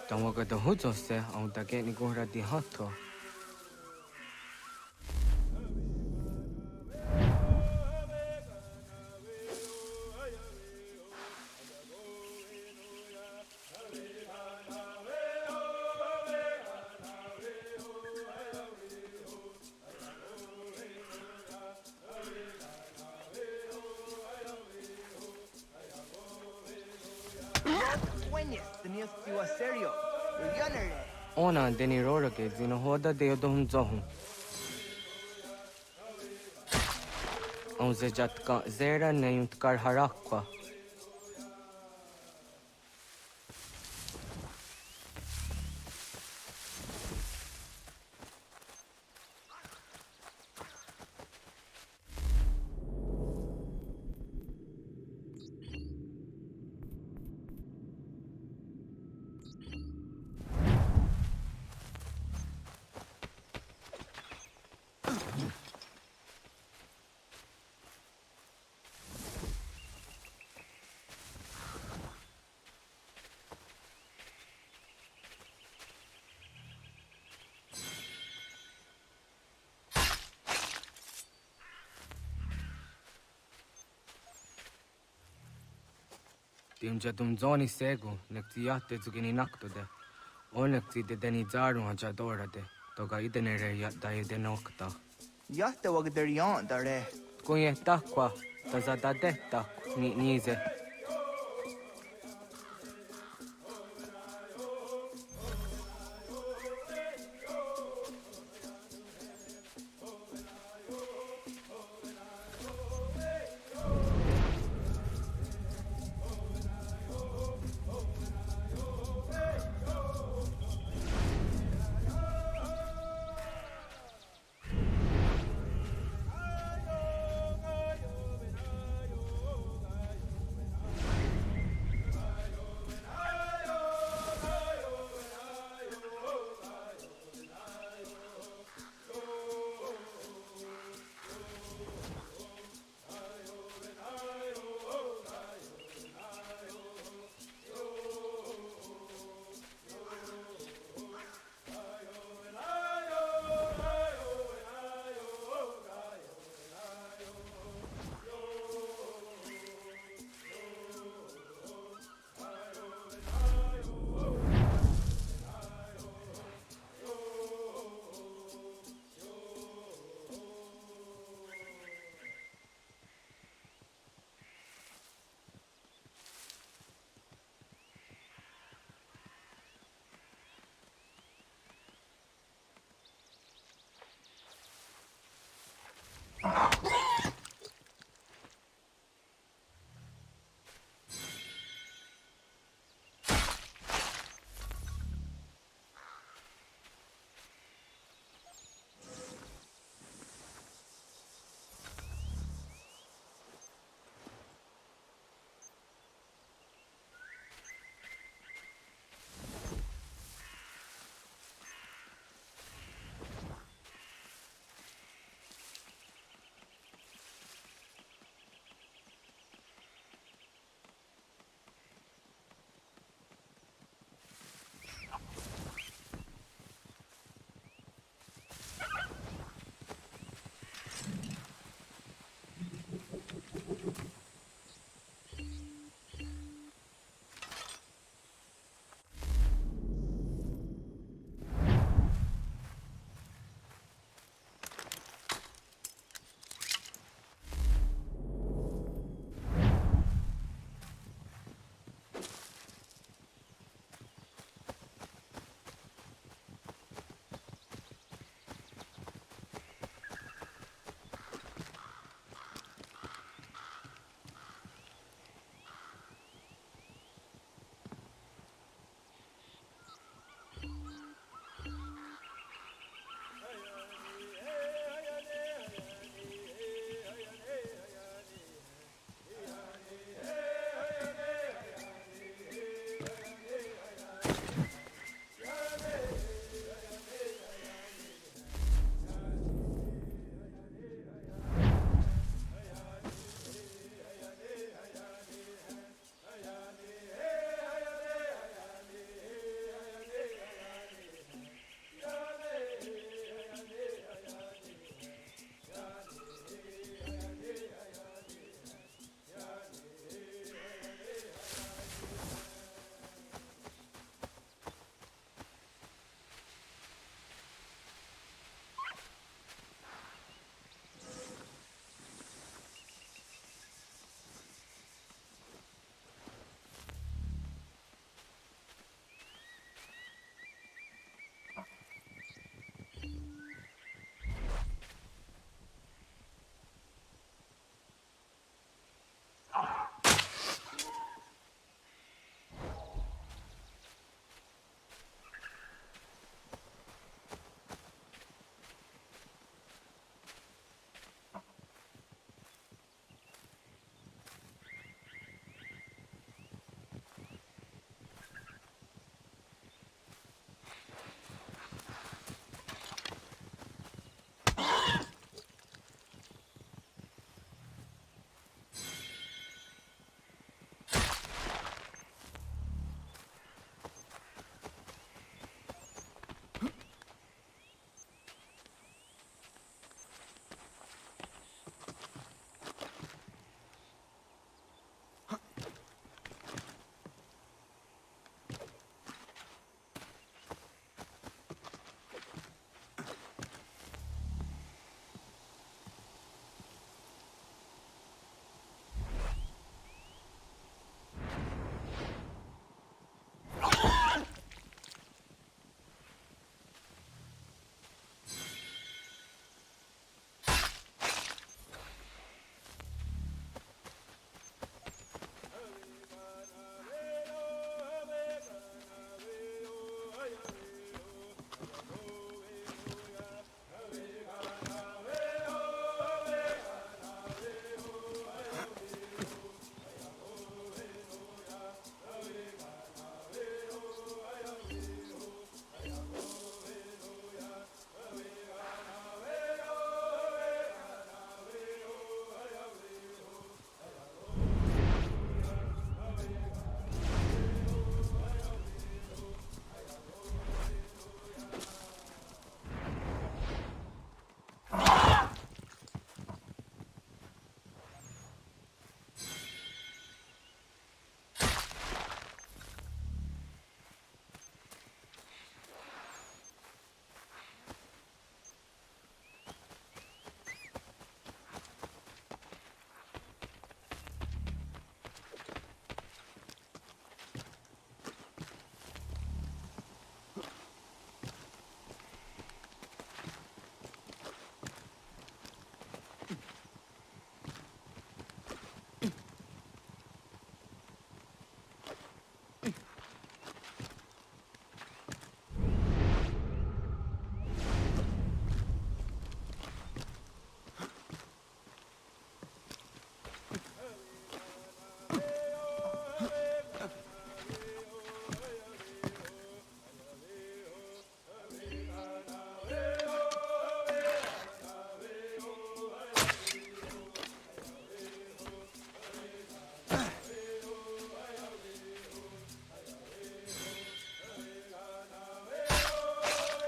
Tawaga da hujo se au da geni gora di hato. Nias Tua Serio. Yanere. Ona deni rora ke zino hoda de yodum zohum. On zejatka zera neyunt kar harakwa. Tim jatum zoni segu, nekti yatte zugini naktude. Onekti de deni zaru hajadora de. Toga idenere yatta idenokta. Yatte wagder yan dare. Kunye takwa, tazada detta, ni nize.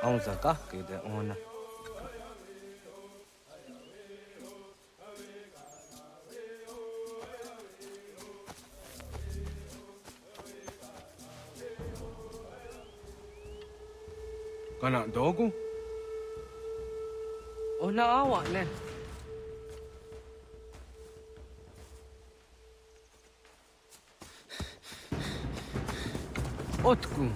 Ông già các cái để ôn. Kana dogu? Ona awa ne. Otku.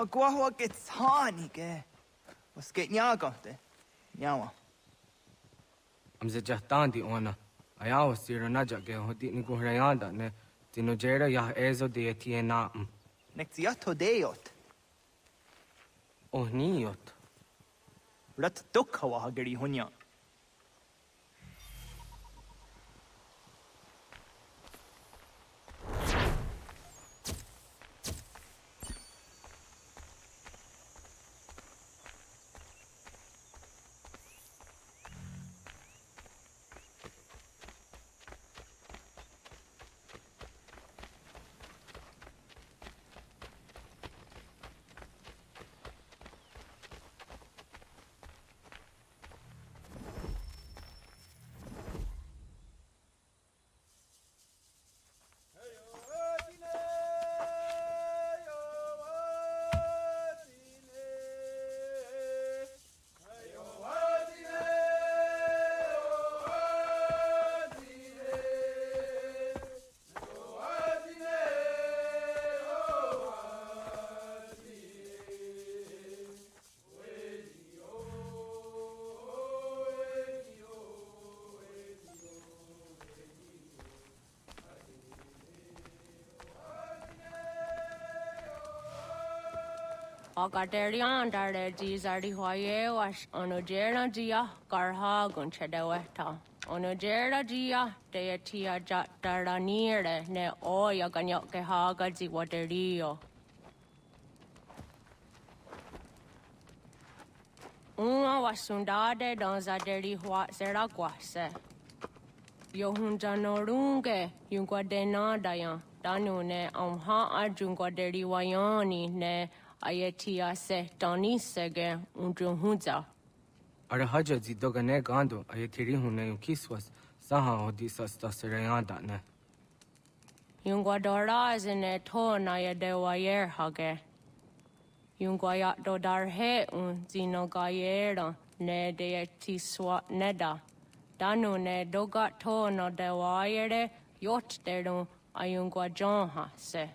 Agua gets honey, ge. Was get nyaga de. Nyawa. Am ze jahtan di ona. Ayaw sira na jage hodi ni guhrayanda ne. Tino jera yah ezo de tiena. Nektiato deot. Oh niot. Rat dukha hageri hunya. Agaderian dare Gizardi Hoye was Onojera Gia Garha Gunchedeweta. Onojera Gia Deatia Jataranire ne Oya Ganyoke Haga Ziwaterio. Uma was Sundade Donzaderi Huat Zeraguase. Yohunjanorunge, Yunguadena Dayan, Danune, Amha Arjunguaderi Wayani ne. Ayatia se Dani Sege Unjunhuza. Arahaja Zidogane Gando, Ayatiri Hune Kiswas, Saha Odisas Tasirayanda ne. Yunguadora is in a ton Naya de Wayer Hage. Yunguayat Dodar he un Zinogayera ne de Tiswat Neda. Danu ne Dogat to no de Wayere, Yot derum Ayunguajonha se.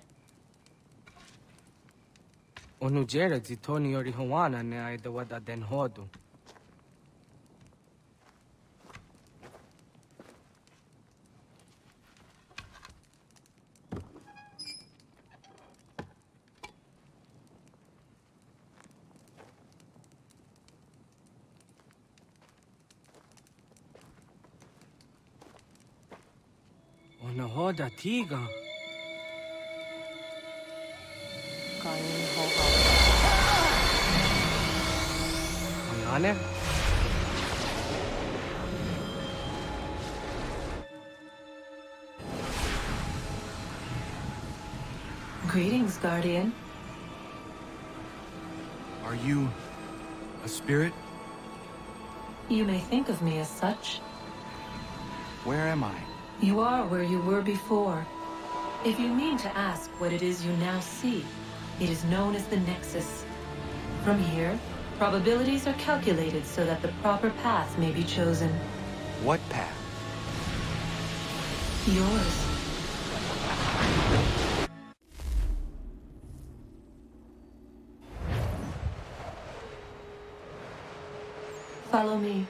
Onujera Zitoni Orihuana ne Aidawada den Hodu. Onahoda Tiga. Anne? Greetings, Guardian. Are you a spirit? You may think of me as such. Where am I? You are where you were before. If you mean to ask what it is you now see, it is known as the Nexus. From here, probabilities are calculated so that the proper path may be chosen. What path? Yours. Follow me.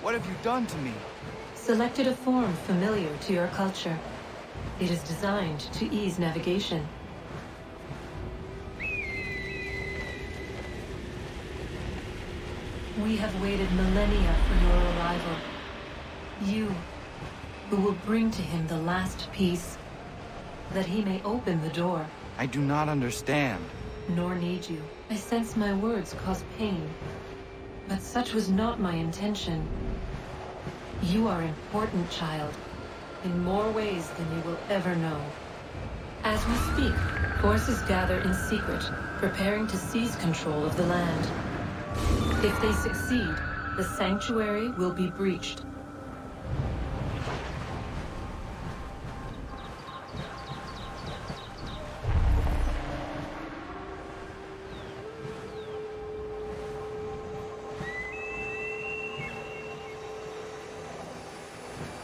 What have you done to me? Selected a form familiar to your culture. It is designed to ease navigation. We have waited millennia for your arrival. You, who will bring to him the last piece, that he may open the door. I do not understand. Nor need you. I sense my words cause pain. But such was not my intention. You are important, child, in more ways than you will ever know. As we speak, forces gather in secret, preparing to seize control of the land. If they succeed, the sanctuary will be breached.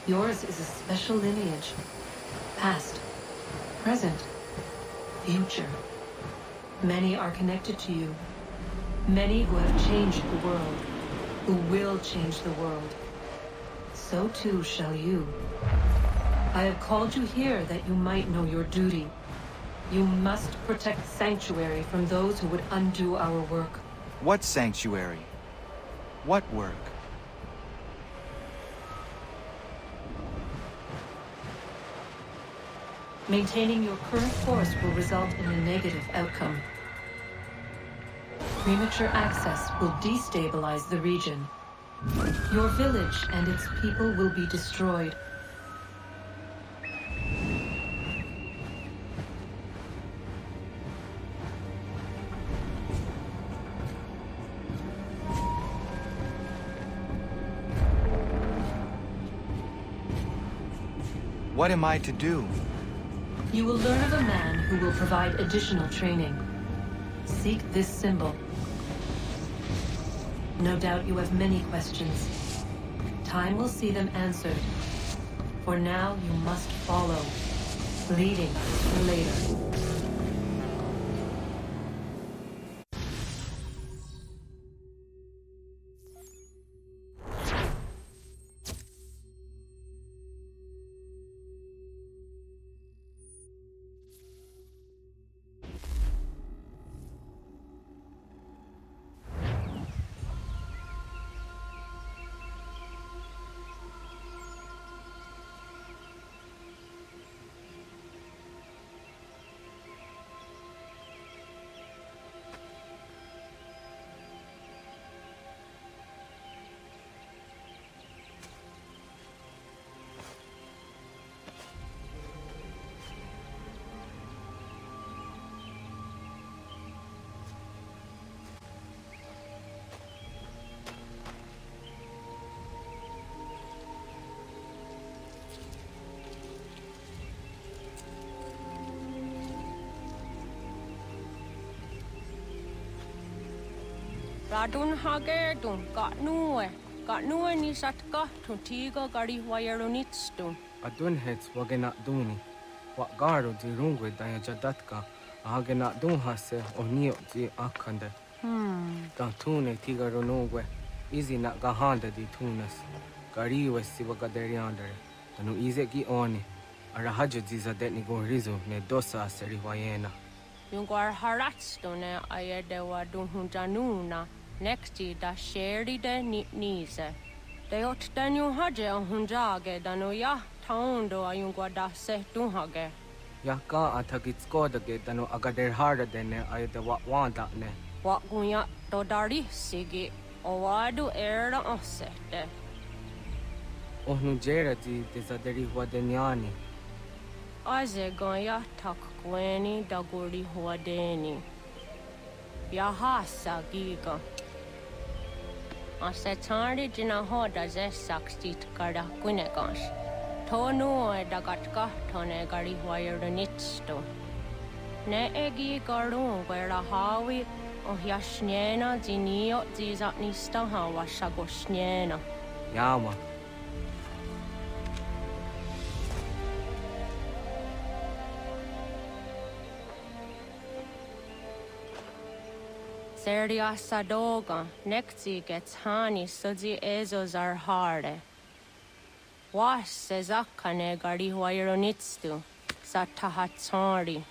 Yours is a special lineage. Past, present, future. Many are connected to you. Many who have changed the world, who will change the world. So too shall you. I have called you here that you might know your duty. You must protect Sanctuary from those who would undo our work. What sanctuary? What work? Maintaining your current course will result in a negative outcome. Premature access will destabilize the region. Your village and its people will be destroyed. What am I to do? You will learn of a man who will provide additional training. Seek this symbol. No doubt you have many questions. Time will see them answered. For now, you must follow, leading for later. Radun hagerdun, got nue ni satka, tuntiga gari wayarunitstun. Adun hets wagena duni. What garo di rungwe daya jadatka, ahagena dun hase onio di akande. Tantune tigaro nungwe, easy not gahanda di tunas. Gari wesi wagaderiandere, tanu easy gi oni. Arahaja zizadetni go rizu ne dosa seri wayena. Yungwar haratstune ayedewa dunhunjanuna, nexti da sheri de nitnize. De ot danu haje hunjage danu ya taundo ayungwa da se dunhage. Yaka atagitskoda ge danu agader harda dene ayedewa wanda ne. Wagunya dodari sigi, owadu era osete. Ohnu jera di dezaderi wadenyani. Aze goya takweni daguri huadeni. Yahasa giga. Asetari jina hoda ze sakstit kada kunegas. Tonu e dagatka tone gari huayernitsto. Ne egi garu wera hawi ohyashnena zinio zizatnista hawa shagoshnena. Yama. Seria Sadoga, Nekti gets Hani Sudzi Ezos are harde. Was says Akane Gardi Huayronitstu, Satahatsori.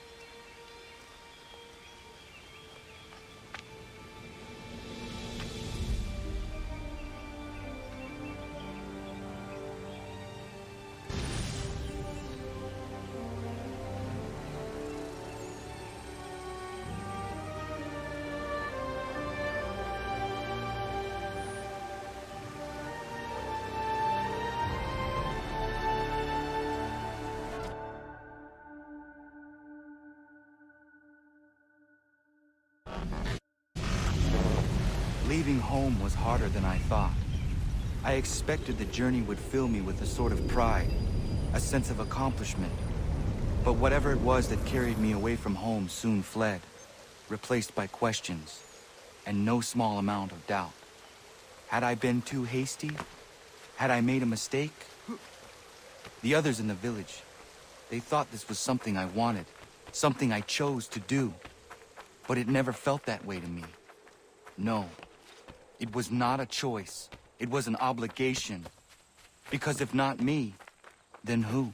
Leaving home was harder than I thought. I expected the journey would fill me with a sort of pride, a sense of accomplishment. But whatever it was that carried me away from home soon fled, replaced by questions, and no small amount of doubt. Had I been too hasty? Had I made a mistake? The others in the village, they thought this was something I wanted, something I chose to do. But it never felt that way to me. No. It was not a choice. It was an obligation. Because if not me, then who?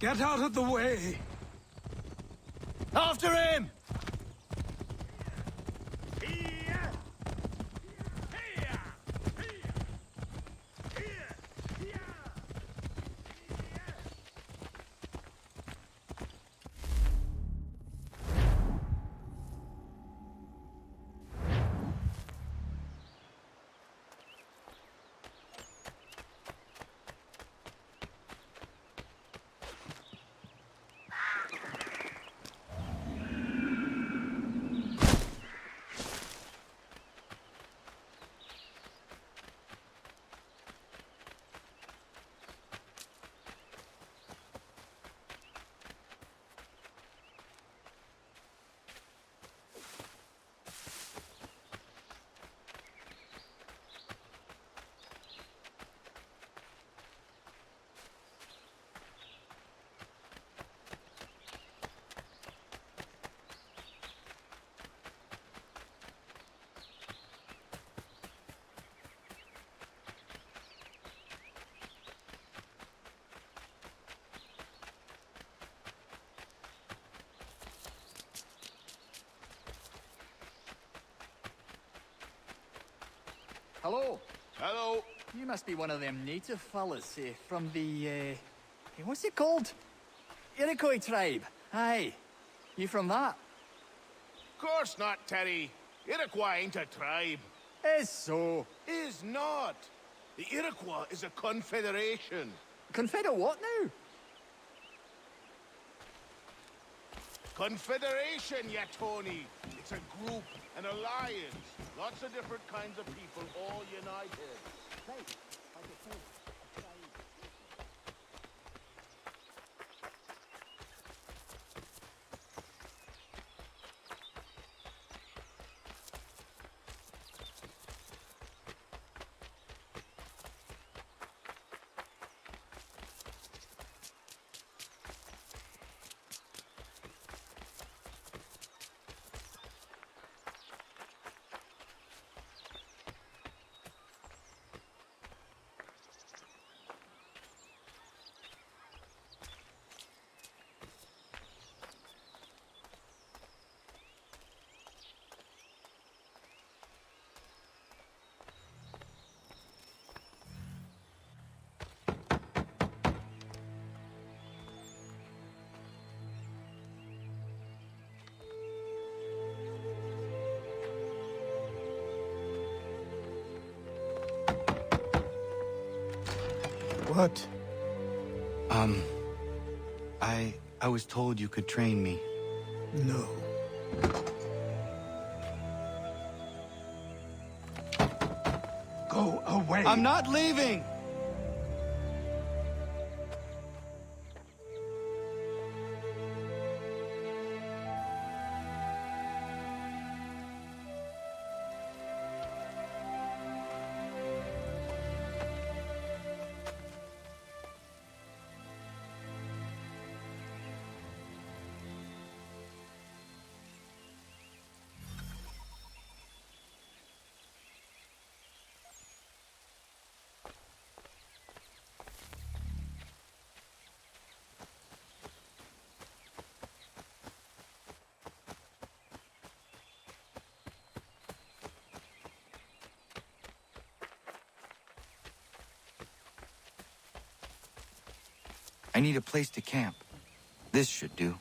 Get out of the way! After him! Hello. Hello. You must be one of them native fellas from the, what's it called? Iroquois tribe. Aye. You from that? Course not, Terry. Iroquois ain't a tribe. Is so. Is not. The Iroquois is a confederation. Confederate what now? Confederation, ya Tony. It's a group, an alliance. Lots of different kinds of people, all united. Right. Like I said, a tribe. What? I was told you could train me. No. Go away. I'm not leaving! I need a place to camp. This should do.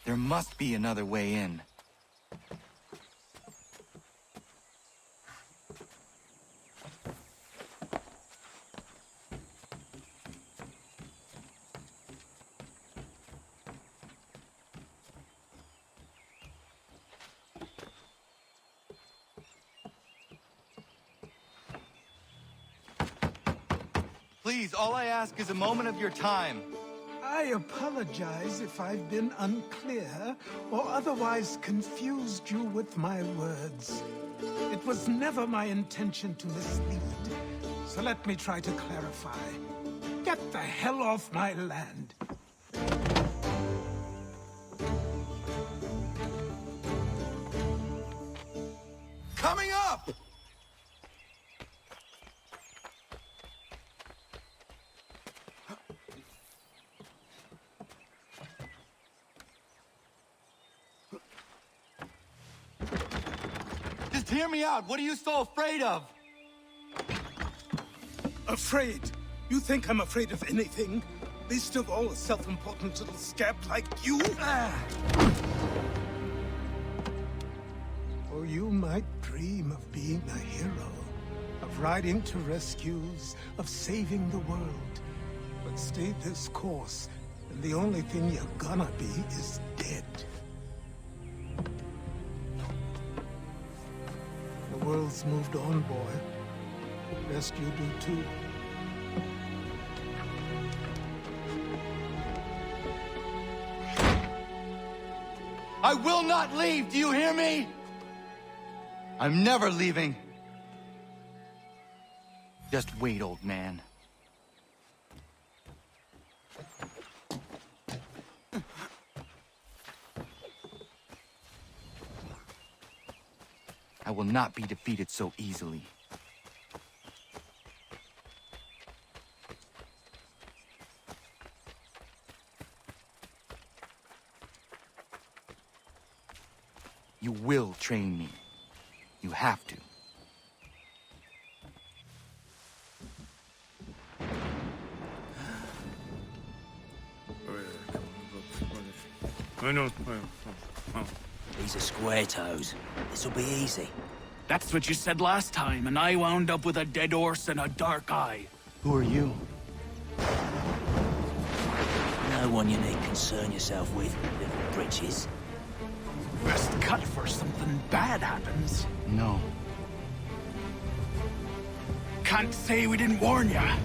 There must be another way in. Please, all I ask is a moment of your time. I apologize if I've been unclear or otherwise confused you with my words. It was never my intention to mislead, so let me try to clarify. Get the hell off my land. Coming up! Just hear me out. What are you so afraid of? Afraid? You think I'm afraid of anything? Least of all a self-important little scab like you? Or you might dream of being a hero, of riding to rescues, of saving the world. But stay this course, and the only thing you're gonna be is dead. The world's moved on, boy. Best you do too. I will not leave, do you hear me? I'm never leaving. Just wait, old man. I will not be defeated so easily. You will train me. You have to. These are square toes. This'll be easy. That's what you said last time, and I wound up with a dead horse and a dark eye. Who are you? No one you need concern yourself with, little britches. Best cut for something bad happens. No. Can't say we didn't warn ya.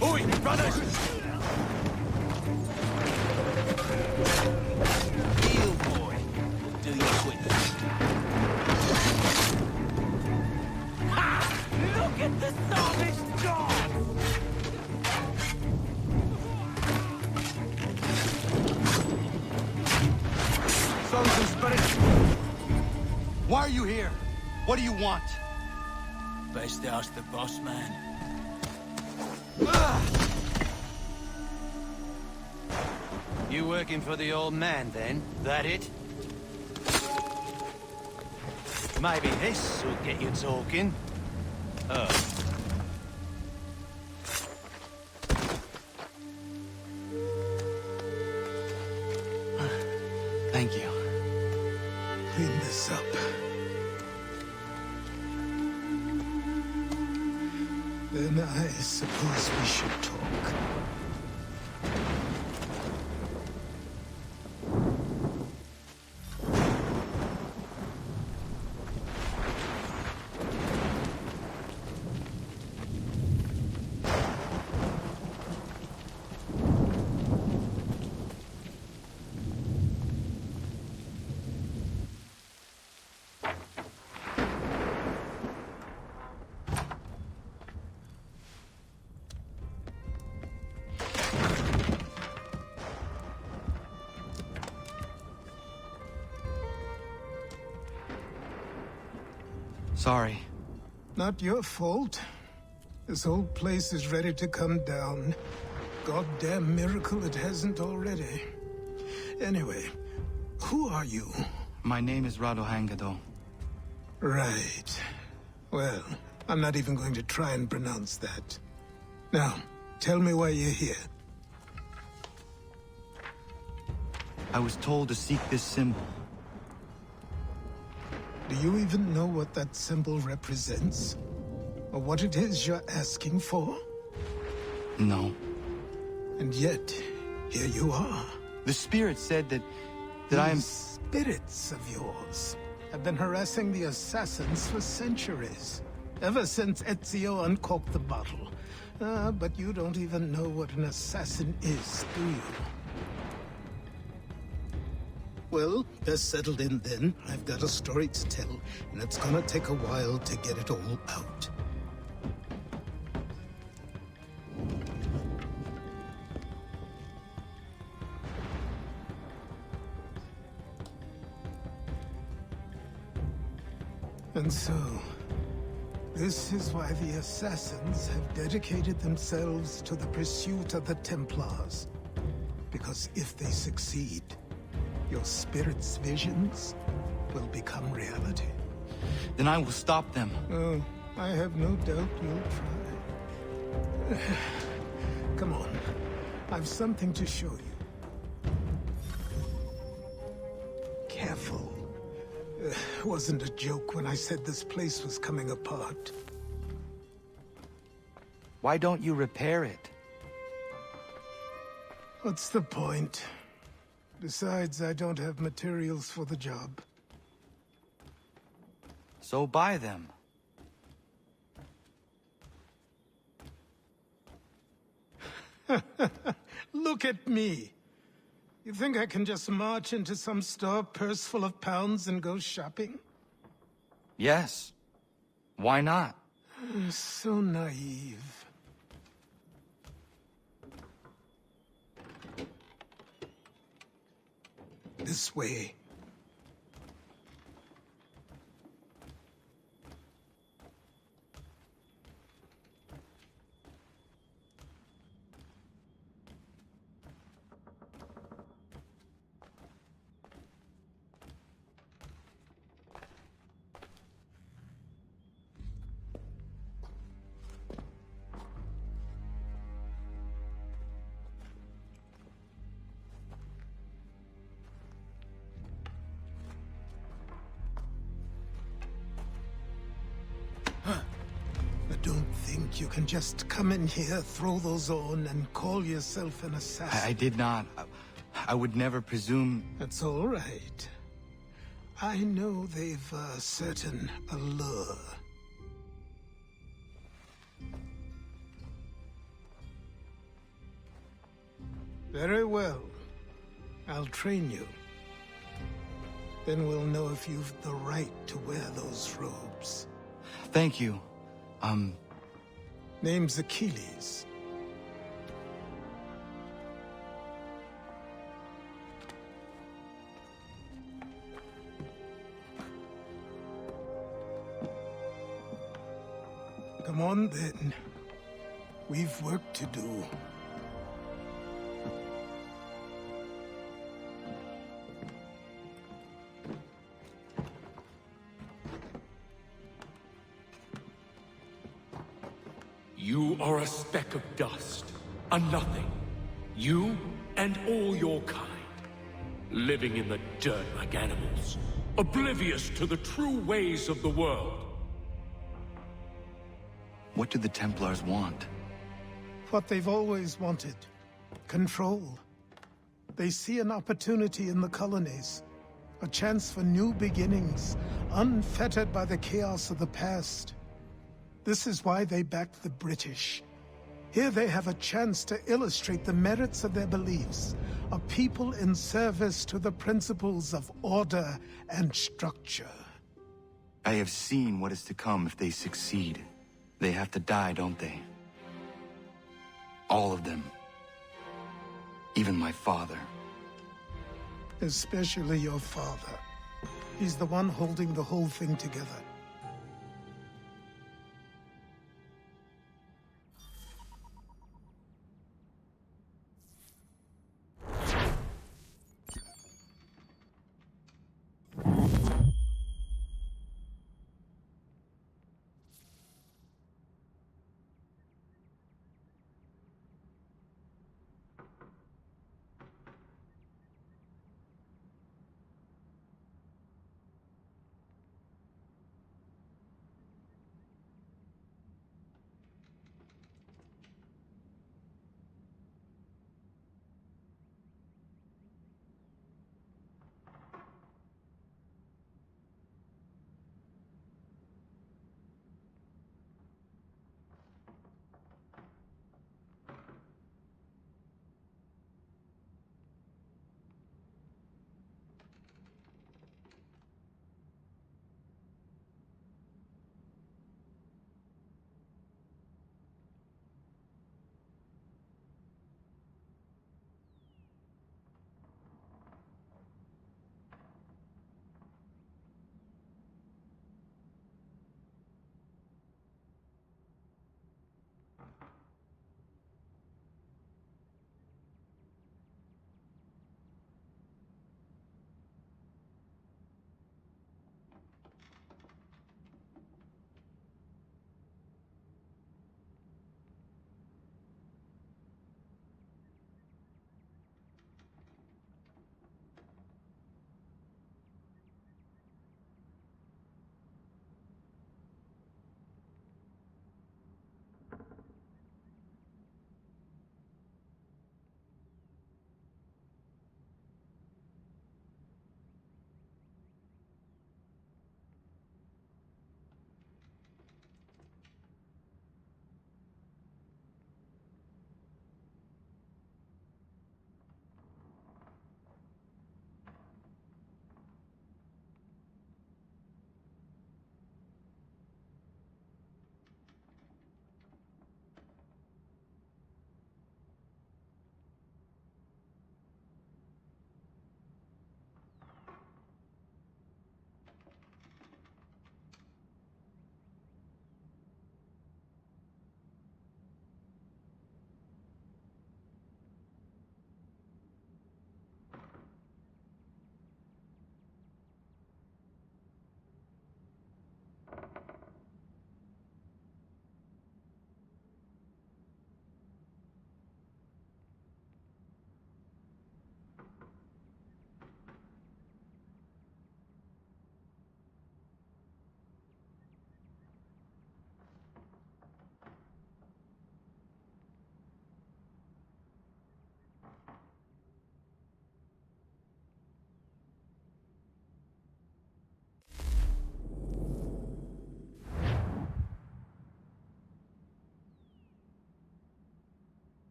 Oi, brothers! Heel boy, do your quickest. Ha! Look at the savage dog! Souls and spirits. Why are you here? What do you want? Best ask the boss man. You working for the old man, then? That it? Maybe this will get you talking. Thank you. Clean this up. Then I suppose we should talk. Sorry. Not your fault. This whole place is ready to come down. Goddamn miracle it hasn't already. Anyway, who are you? My name is Radohangado. Right. Well, I'm not even going to try and pronounce that. Now, tell me why you're here. I was told to seek this symbol. Do you even know what that symbol represents? Or what it is you're asking for? No. And yet, here you are. The spirit said that I am... These spirits of yours have been harassing the assassins for centuries. Ever since Ezio uncorked the bottle. But you don't even know what an assassin is, do you? Well, best settled in then. I've got a story to tell, and it's gonna take a while to get it all out. And so, this is why the Assassins have dedicated themselves to the pursuit of the Templars. Because if they succeed, your spirit's visions will become reality. Then I will stop them. Oh, I have no doubt you'll try. Come on, I've something to show you. Careful. Wasn't a joke when I said this place was coming apart. Why don't you repair it? What's the point? Besides, I don't have materials for the job. So buy them. Look at me. You think I can just march into some store, purse full of pounds, and go shopping? Yes. Why not? So naive. This way. You can just come in here, throw those on, and call yourself an assassin. I did not. I would never presume... That's all right. I know they've a certain allure. Very well. I'll train you. Then we'll know if you've the right to wear those robes. Thank you. Name's Achilles. Come on, then. We've work to do. You are a speck of dust, a nothing. You and all your kind. Living in the dirt like animals, oblivious to the true ways of the world. What do the Templars want? What they've always wanted. Control. They see an opportunity in the colonies. A chance for new beginnings, unfettered by the chaos of the past. This is why they backed the British. Here they have a chance to illustrate the merits of their beliefs, a people in service to the principles of order and structure. I have seen what is to come if they succeed. They have to die, don't they? All of them. Even my father. Especially your father. He's the one holding the whole thing together.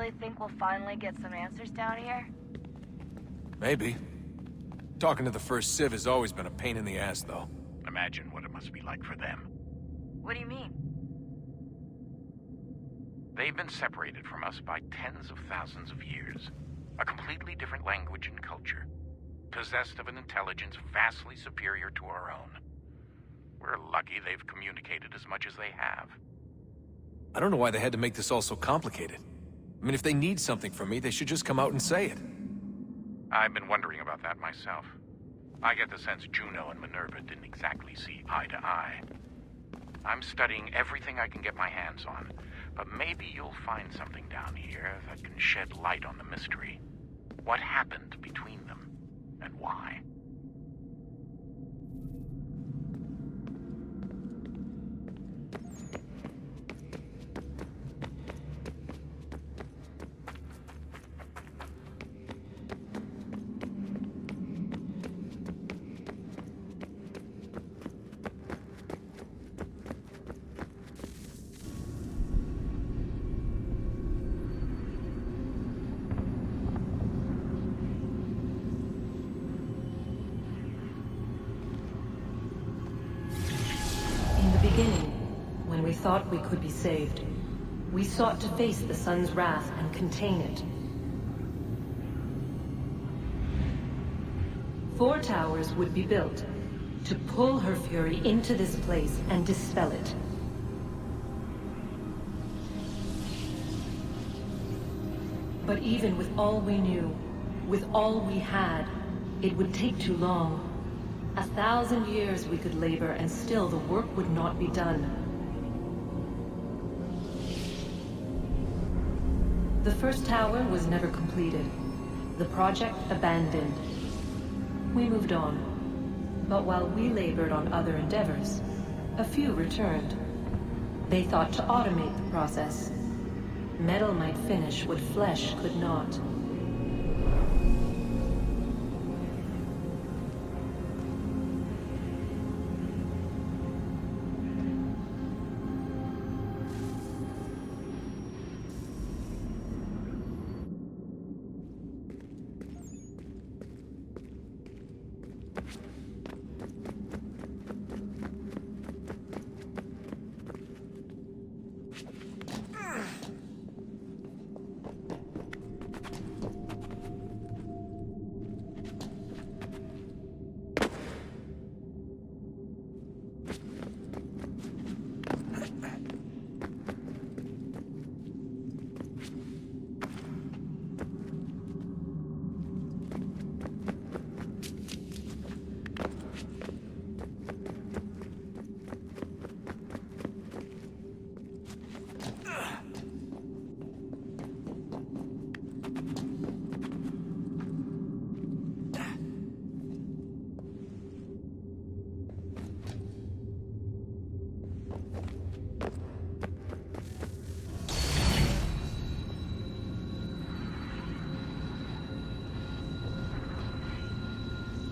really think we'll finally get some answers down here? Maybe. Talking to the First Civ has always been a pain in the ass, though. Imagine what it must be like for them. What do you mean? They've been separated from us by tens of thousands of years. A completely different language and culture. Possessed of an intelligence vastly superior to our own. We're lucky they've communicated as much as they have. I don't know why they had to make this all so complicated. I mean, if they need something from me, they should just come out and say it. I've been wondering about that myself. I get the sense Juno and Minerva didn't exactly see eye to eye. I'm studying everything I can get my hands on, But maybe you'll find something down here that can shed light on the mystery. What happened between them, and why? When we thought we could be saved, we sought to face the sun's wrath and contain it. 4 towers would be built to pull her fury into this place and dispel it. But even with all we knew, with all we had, it would take too long. 1,000 years we could labor and still the work would not be done. The first tower was never completed. The project abandoned. We moved on. But while we labored on other endeavors, a few returned. They thought to automate the process. Metal might finish what flesh could not.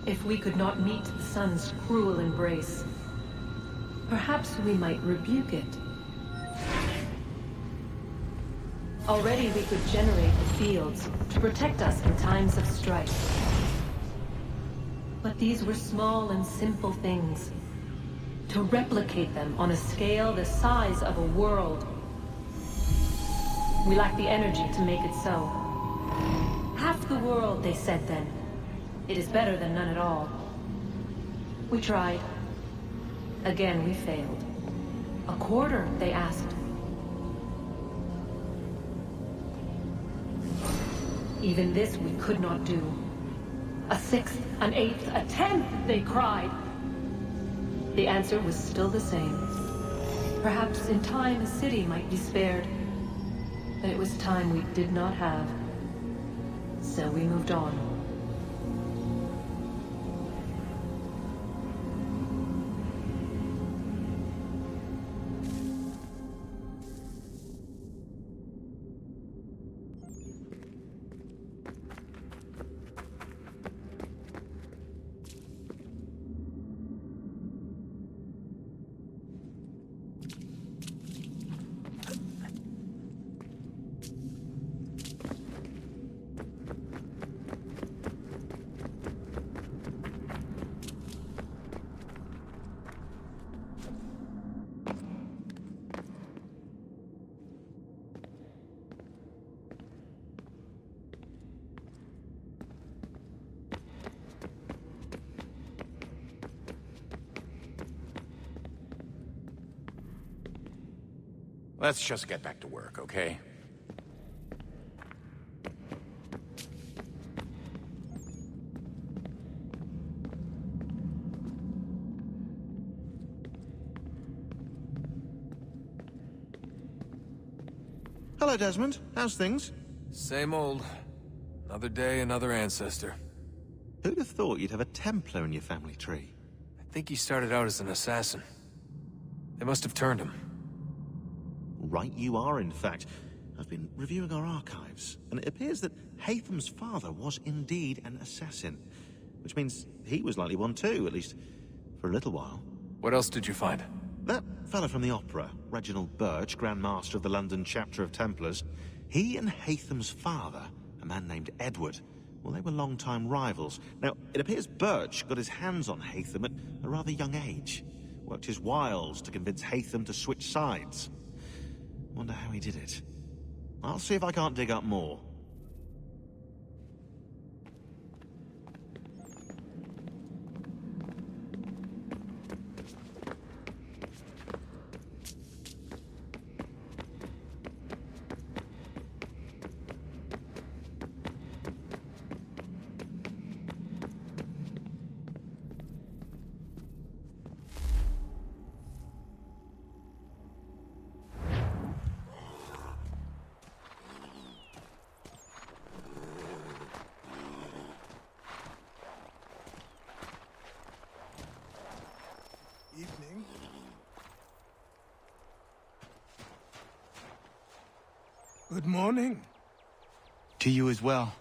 If we could not meet the sun's cruel embrace, perhaps we might rebuke it. Already we could generate the fields to protect us in times of strife. But these were small and simple things. To replicate them on a scale the size of a world, we lack the energy to make it so. Half the world, they said then. It is better than none at all. We tried. Again, we failed. A quarter, they asked. Even this we could not do. A 6th, an 8th, a 10th, they cried. The answer was still the same. Perhaps in time a city might be spared. But it was time we did not have. So we moved on. Let's just get back to work, okay? Hello, Desmond. How's things? Same old. Another day, another ancestor. Who'd have thought you'd have a Templar in your family tree? I think he started out as an assassin. They must have turned him. Right you are, in fact. I've been reviewing our archives, and it appears that Haytham's father was indeed an assassin. Which means he was likely one too, at least for a little while. What else did you find? That fella from the opera, Reginald Birch, Grand Master of the London chapter of Templars, he and Haytham's father, a man named Edward, well, they were long-time rivals. Now, it appears Birch got his hands on Haytham at a rather young age. Worked his wiles to convince Haytham to switch sides. Wonder how he did it. I'll see if I can't dig up more. Evening. Good morning. To you as well.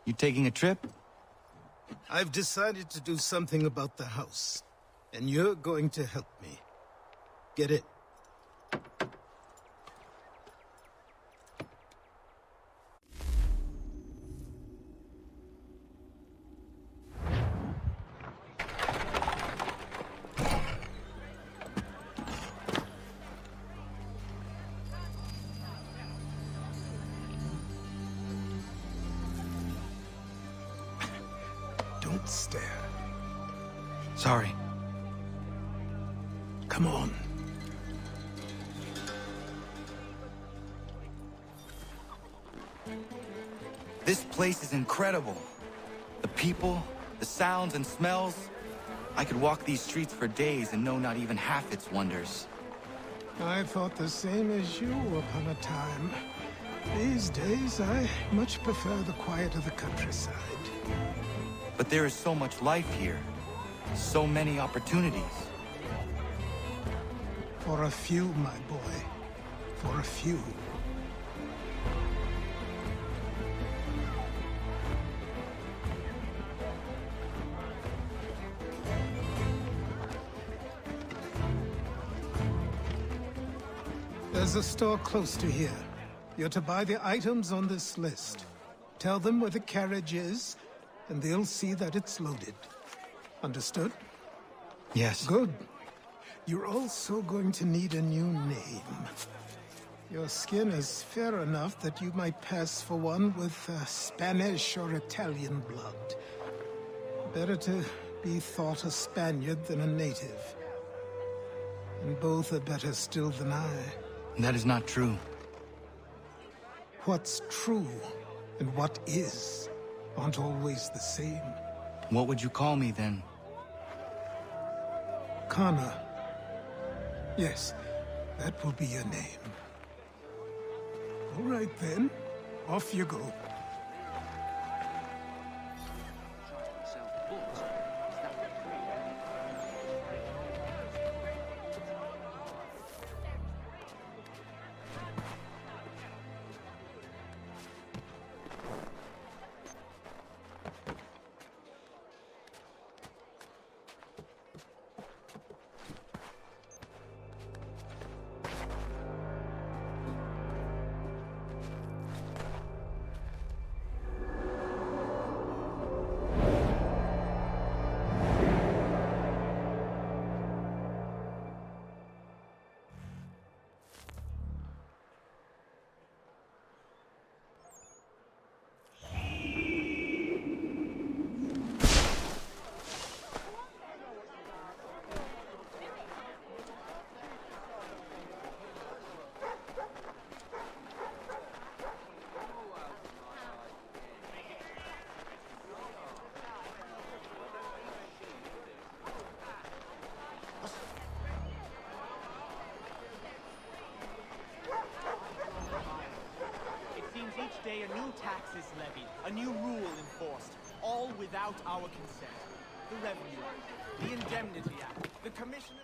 You taking a trip? I've decided to do something about the house, and you're going to help me. Get it? Don't stare. Sorry. Come on. This place is incredible. The people, the sounds and smells. I could walk these streets for days and know not even half its wonders. I thought the same as you upon a time. These days, I much prefer the quiet of the countryside. But there is so much life here. So many opportunities. For a few, my boy. For a few. There's a store close to here. You're to buy the items on this list. Tell them where the carriage is, and they'll see that it's loaded. Understood? Yes. Good. You're also going to need a new name. Your skin is fair enough that you might pass for one with Spanish or Italian blood. Better to be thought a Spaniard than a native. And both are better still than I. That is not true. What's true and what is aren't always the same. What would you call me then? Kana. Yes, that will be your name. All right then, off you go. day, a new tax is levied, a new rule enforced, all without our consent. The Revenue Act, the Indemnity Act, the Commissioner...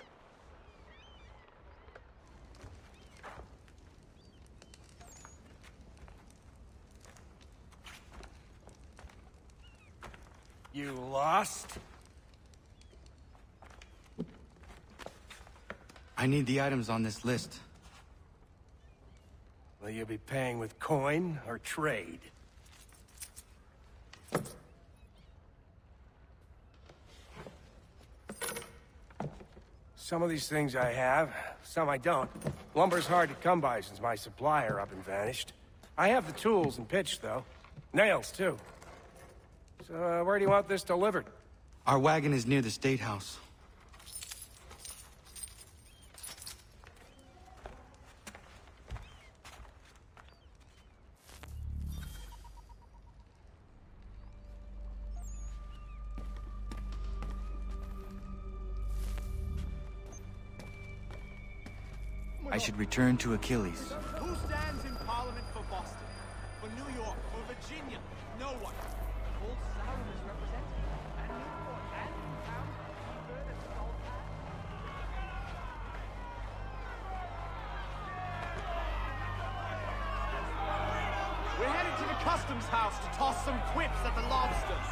You lost? I need the items on this list. Will you be paying with coin or trade? Some of these things I have, some I don't. Lumber's hard to come by since my supplier up and vanished. I have the tools and pitch, though. Nails, too. So, where do you want this delivered? Our wagon is near the State House. I should return to Achilles. Who stands in Parliament for Boston? For New York? For Virginia? No one. Old Sauron is represented. And Newport and Newtown. Seabird and Saltpan. We're headed to the customs house to toss some quips at the lobsters.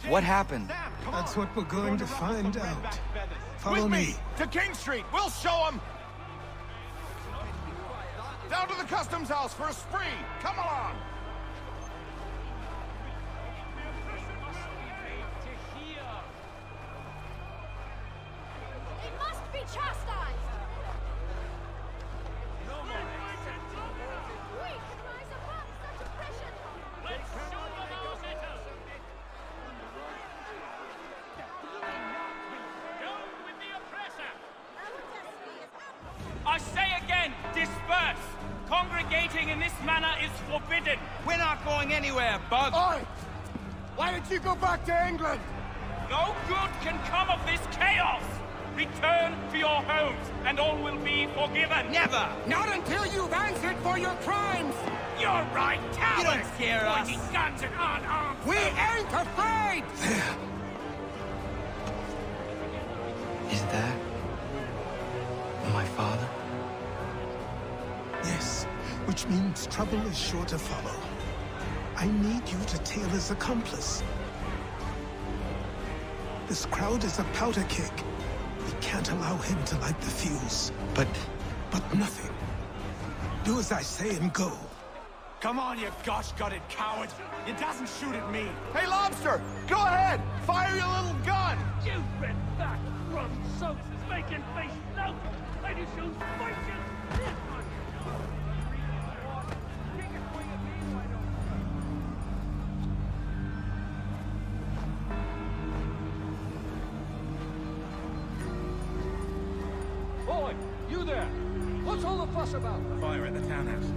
What happened? That's what we're going to find out. Follow me. To King Street. We'll show them. Down to the customs house for a spree. Come along. It must be chastised! We can rise above such oppression! Let's show them our mettle! Down with the oppressor! I say again, disperse! Congregating in this manner is forbidden! We're not going anywhere, Bug! Oi! Why did you go back to England? No good can come of this chaos! Return to your homes, and all will be forgiven! Never! Not until you've answered for your crimes! You're right, cowards! You don't scare us. Pointing guns and unarmed! We ain't afraid! There. Is that my father? Yes, which means trouble is sure to follow. I need you to tail his accomplice. This crowd is a powder keg. We can't allow him to light the fuse. But nothing. Do as I say and go. Come on, you gosh-gutted coward! It doesn't shoot at me! Hey, Lobster! Go ahead! Fire your little gun! You red back rum soaks is making face no! I do show spices! Boy, you there! What's all the fuss about? Fire at the townhouse.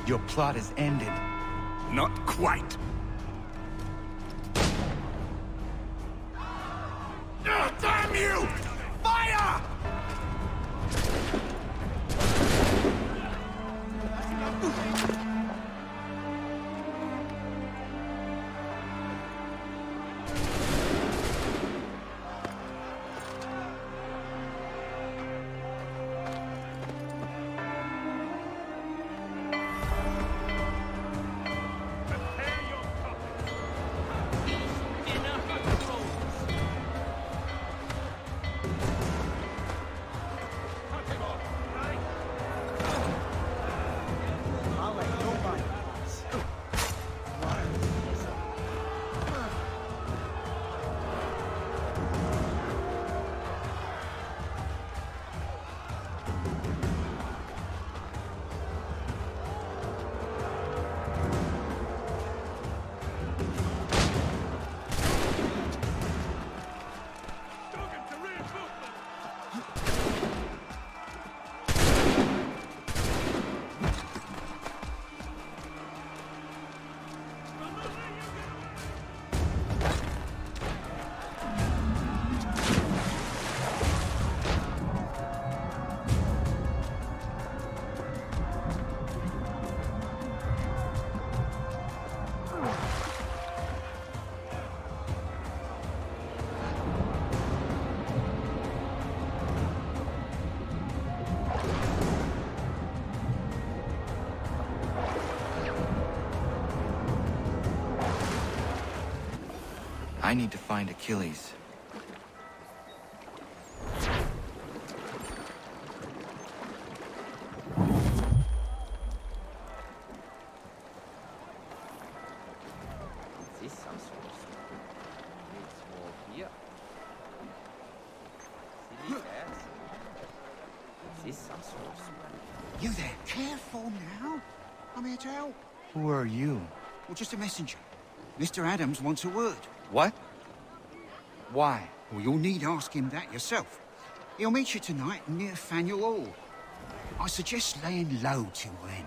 Your plot is ended. Not quite. I need to find Achilles. You there? Careful now. I'm here to help. Who are you? Well, just a messenger. Mr. Adams wants a word. What? Why? Well, you'll need ask him that yourself. He'll meet you tonight near Faneuil Hall. I suggest laying low till then.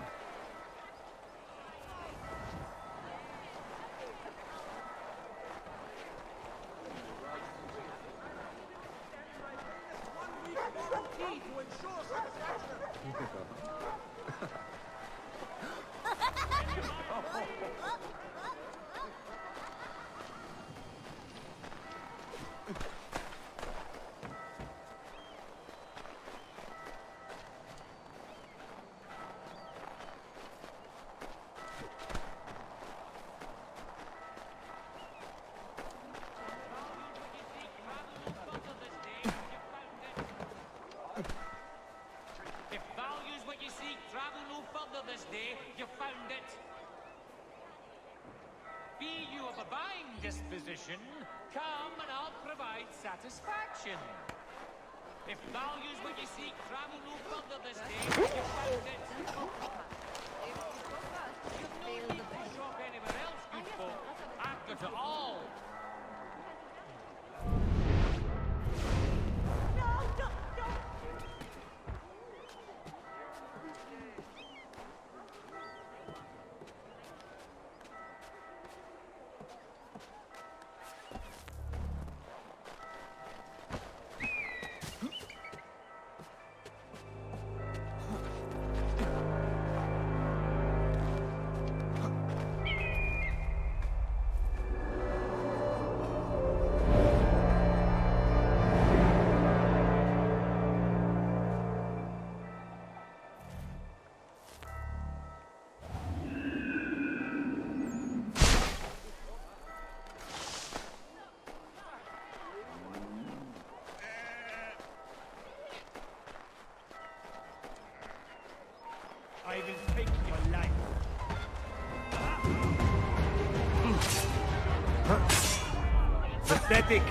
Disposition, come and I'll provide satisfaction. If value's what you seek, travel no further this day. You found it. You've no need to shop anywhere else, good folk. I've got it all. I will take your life. Pathetic.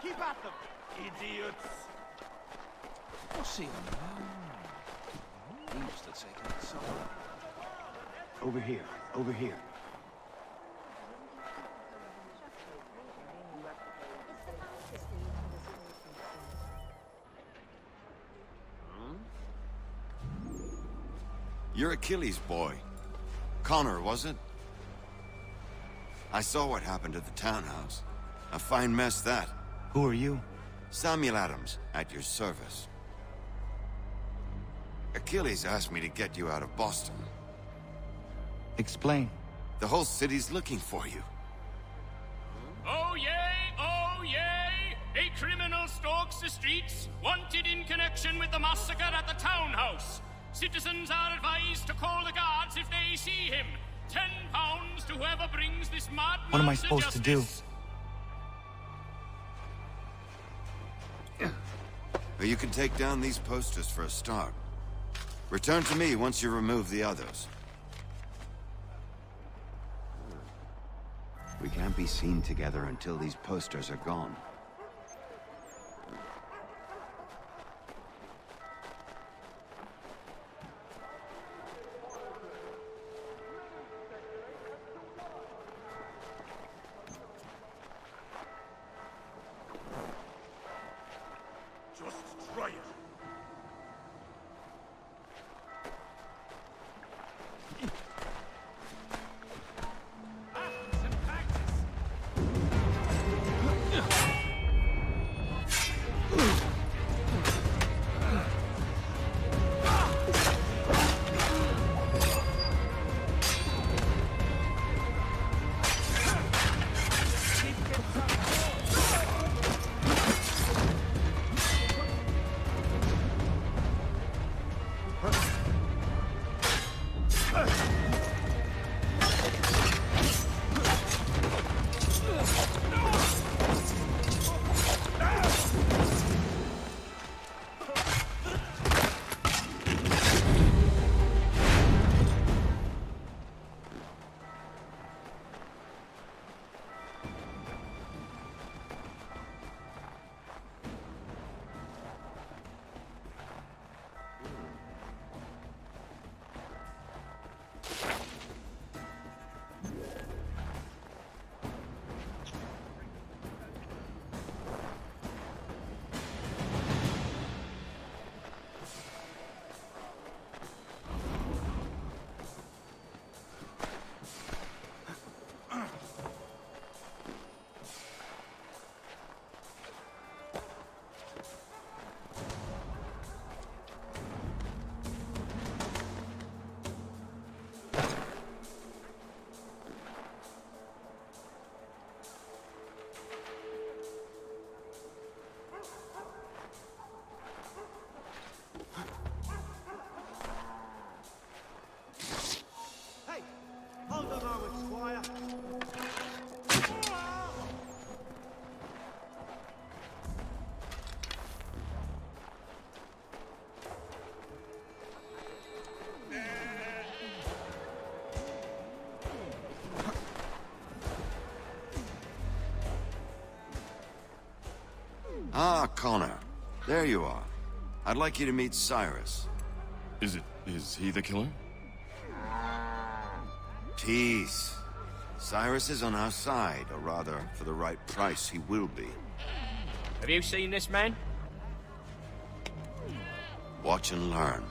Keep at them, idiots! What's he on? He must have taken it somewhere. Over here, over here. You're Achilles' boy. Connor, was it? I saw what happened at the townhouse. A fine mess, that. Who are you? Samuel Adams, at your service. Achilles asked me to get you out of Boston. Explain. The whole city's looking for you. Oh yay, oh yay! A criminal stalks the streets, wanted in connection with the massacre at the townhouse. Citizens are advised to call the guards if they see him. £10 to whoever brings this madman. What am I supposed to do? Or you can take down these posters for a start. Return to me once you remove the others. We can't be seen together until these posters are gone. Just try it. Hold a moment, Squire. Ah, Connor. There you are. I'd like you to meet Cyrus. Is he the killer? Peace. Cyrus is on our side, or rather, for the right price, he will be. Have you seen this man? Watch and learn.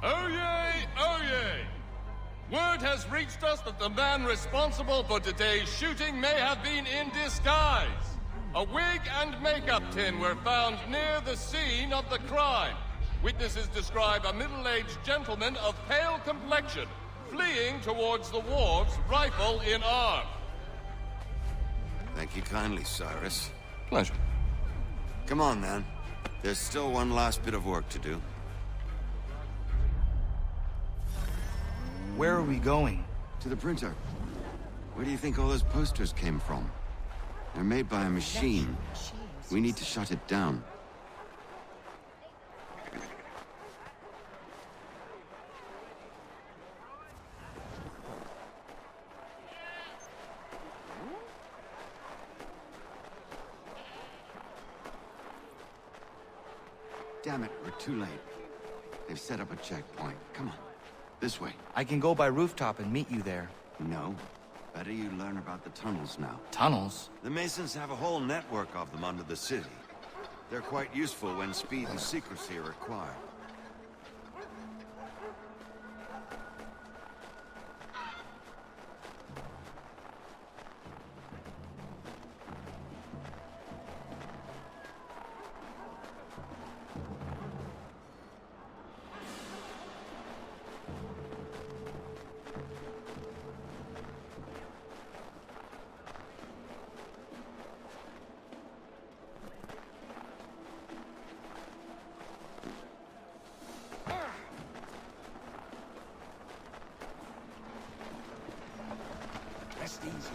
Oh yay, oh yay! Word has reached us that the man responsible for today's shooting may have been in disguise. A wig and makeup tin were found near the scene of the crime. Witnesses describe a middle-aged gentleman of pale complexion, fleeing towards the wharves, rifle in arm. Thank you kindly, Cyrus. Pleasure. Come on, then. There's still one last bit of work to do. Where are we going? To the printer. Where do you think all those posters came from? They're made by a machine. We need to shut it down. Damn it, we're too late. They've set up a checkpoint. Come on. This way. I can go by rooftop and meet you there. No. Better you learn about the tunnels now. Tunnels? The Masons have a whole network of them under the city. They're quite useful when speed and secrecy are required. Rest easy.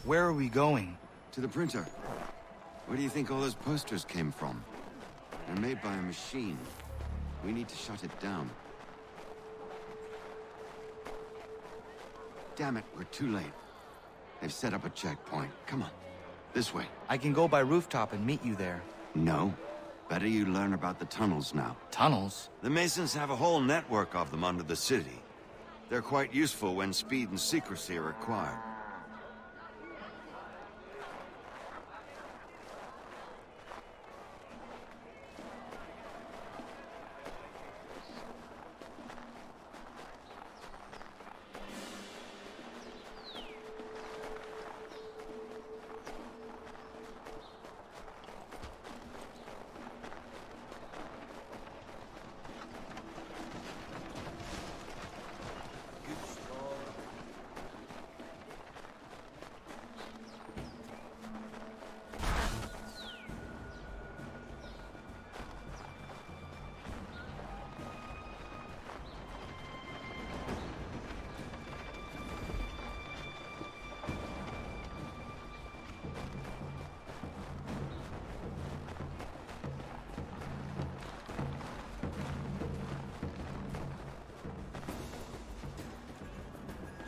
Where are we going? To the printer. Where do you think all those posters came from? They're made by a machine. We need to shut it down. Damn it, we're too late. They've set up a checkpoint. Come on. This way. I can go by rooftop and meet you there. No. Better you learn about the tunnels now. Tunnels? The Masons have a whole network of them under the city. They're quite useful when speed and secrecy are required.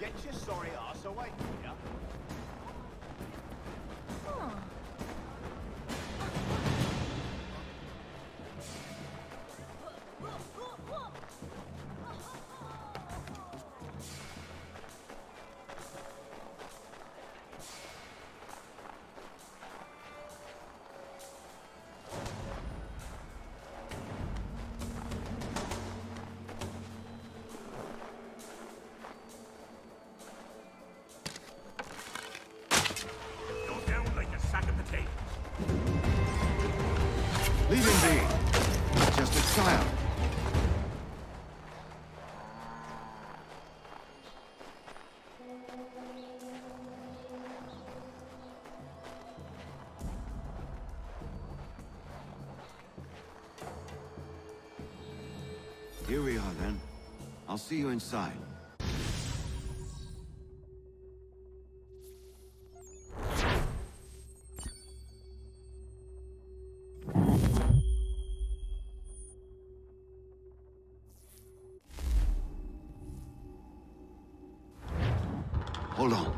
Get your sorry ass away from here. Leave him be. He's just a child. Here we are, then. I'll see you inside. Hold on.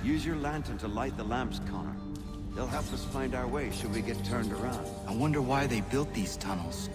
Use your lantern to light the lamps, Connor. They'll help us find our way should we get turned around. I wonder why they built these tunnels.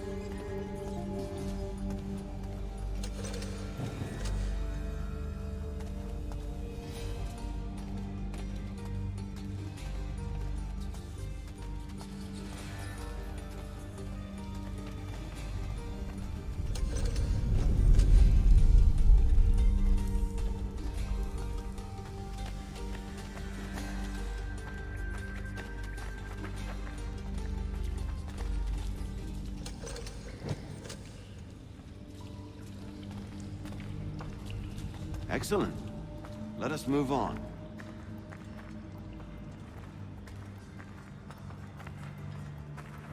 Excellent. Let us move on.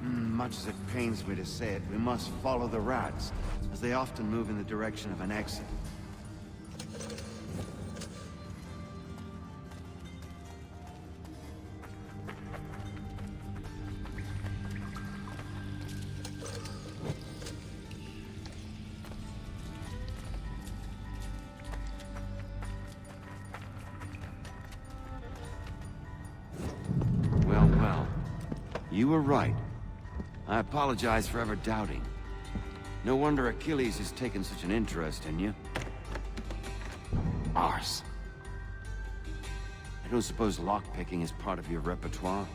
Much as it pains me to say it, we must follow the rats, as they often move in the direction of an exit. Well. You were right. I apologize for ever doubting. No wonder Achilles has taken such an interest in you. Arse. I don't suppose lockpicking is part of your repertoire?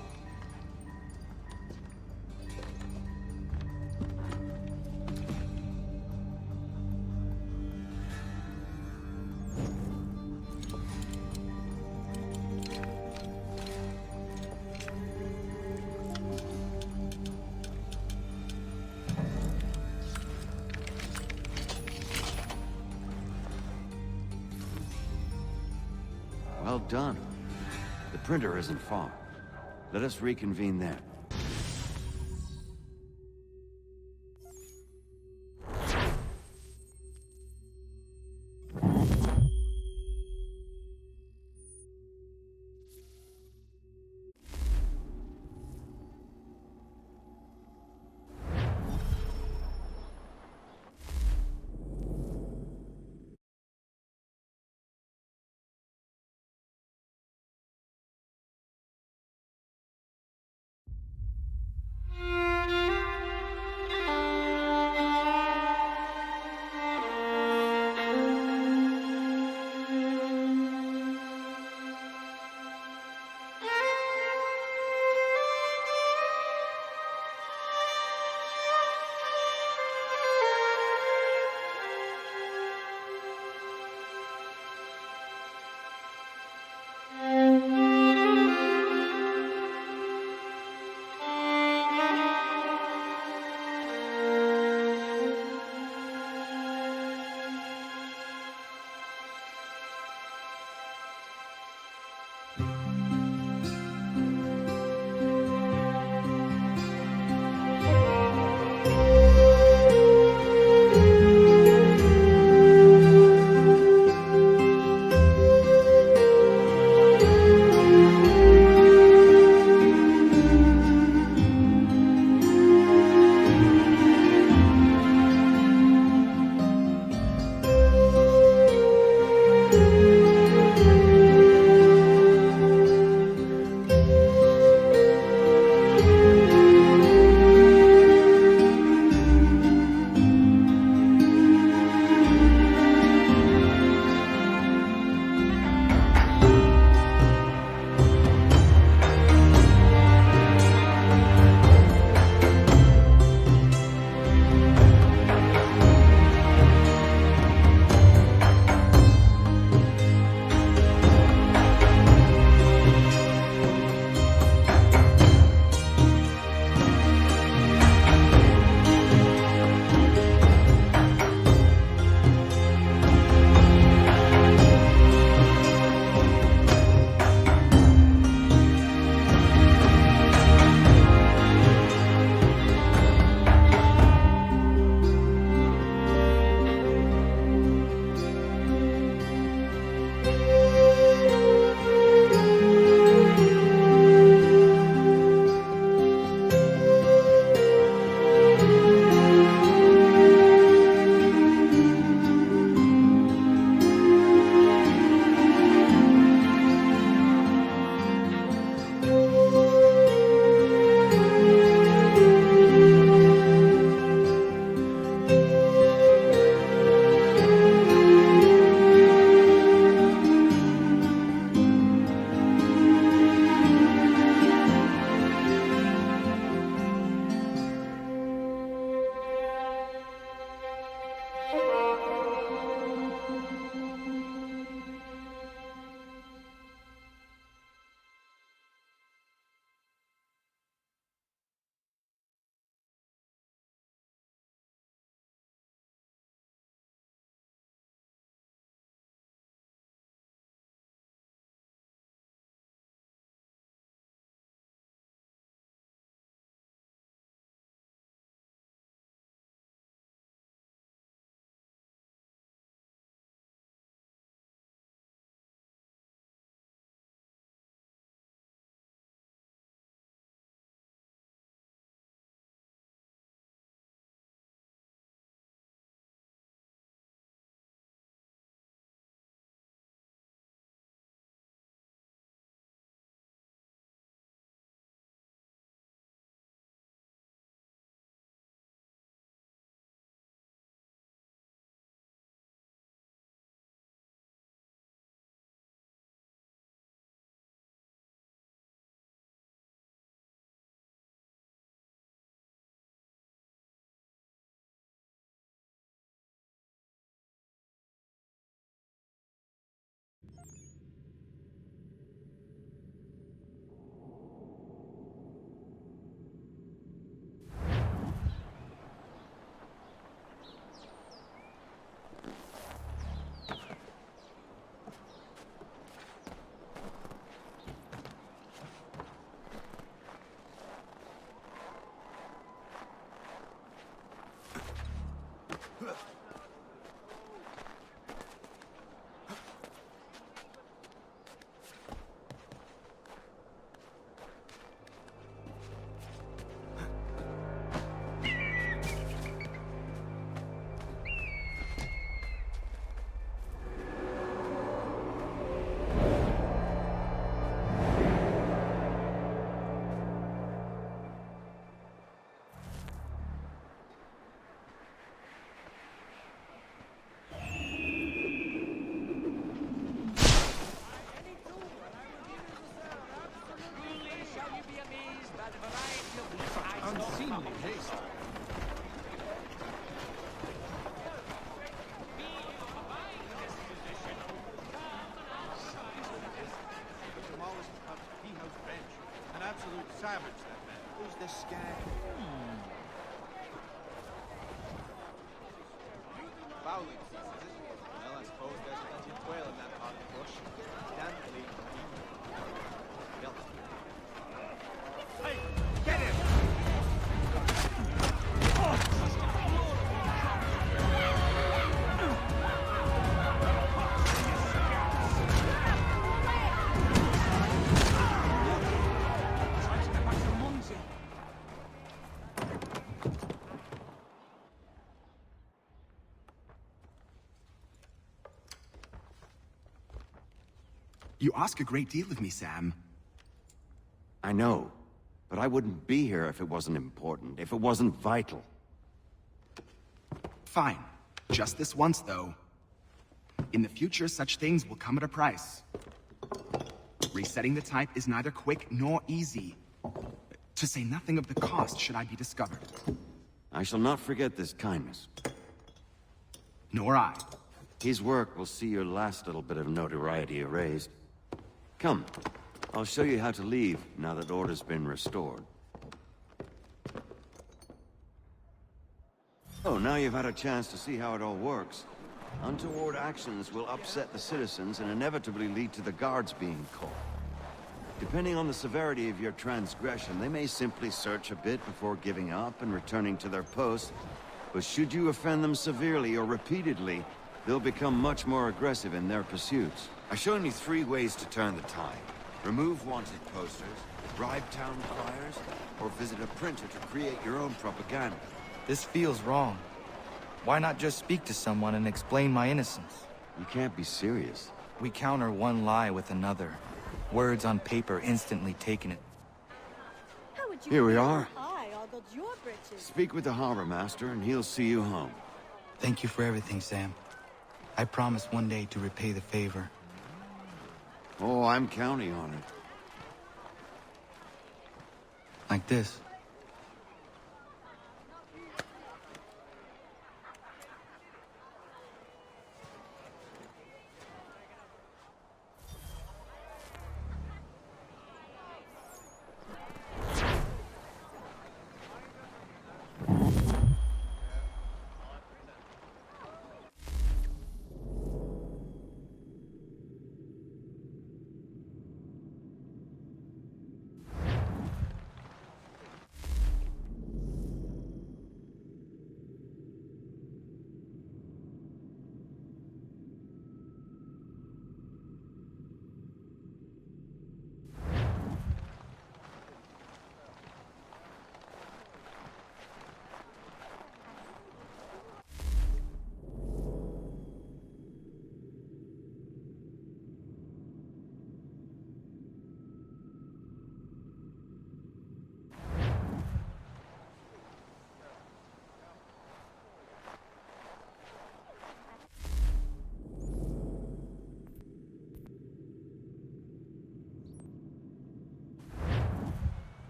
Well done. The printer isn't far. Let us reconvene there. the sky. Fouling season, is it? Well, I suppose there's plenty of quail in that part of the bush. Damn clean. Hey, get him! You ask a great deal of me, Sam. I know, but I wouldn't be here if it wasn't important, if it wasn't vital. Fine. Just this once, though. In the future, such things will come at a price. Resetting the type is neither quick nor easy. To say nothing of the cost should I be discovered. I shall not forget this kindness. Nor I. His work will see your last little bit of notoriety erased. Come, I'll show you how to leave now that order's been restored. Oh, now you've had a chance to see how it all works. Untoward actions will upset the citizens and inevitably lead to the guards being called. Depending on the severity of your transgression, they may simply search a bit before giving up and returning to their posts. But should you offend them severely or repeatedly, they'll become much more aggressive in their pursuits. I've shown you 3 ways to turn the tide. Remove wanted posters, bribe town criers, or visit a printer to create your own propaganda. This feels wrong. Why not just speak to someone and explain my innocence? You can't be serious. We counter one lie with another. Words on paper instantly taken it. How would you Here we feel are. if I ogled your britches? Speak with the harbor master and he'll see you home. Thank you for everything, Sam. I promise one day to repay the favor. Oh, I'm counting on it. Like this.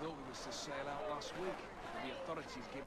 Thought we was to sail out last week. The authorities give...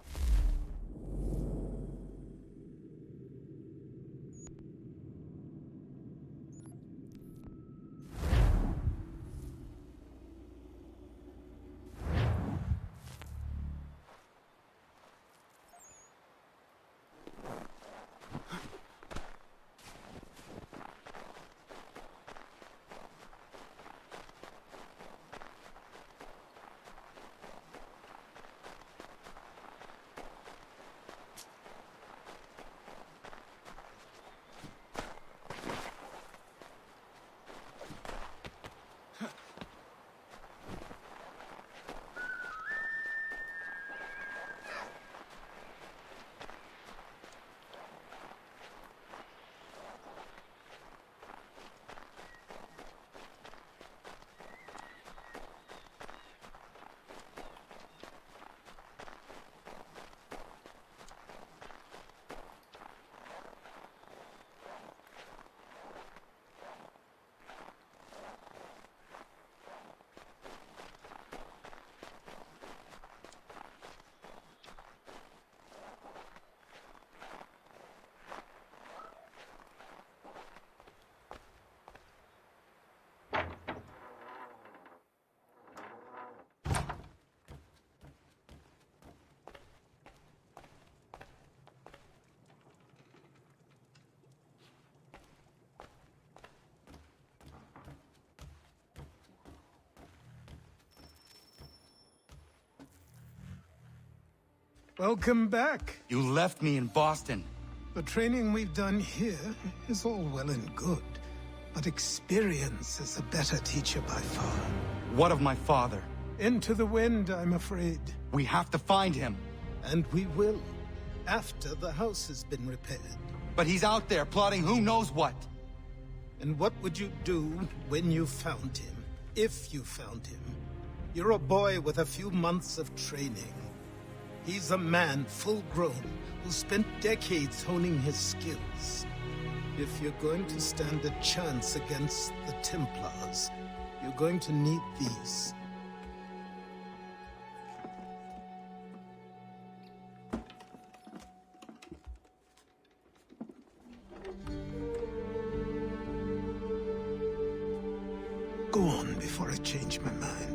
Welcome back. You left me in Boston. The training we've done here is all well and good, but experience is a better teacher by far. What of my father? Into the wind, I'm afraid. We have to find him. And we will, after the house has been repaired. But he's out there plotting who knows what. And what would you do when you found him? If you found him? You're a boy with a few months of training. He's a man full grown who spent decades honing his skills. If you're going to stand a chance against the Templars, you're going to need these. Go on before I change my mind.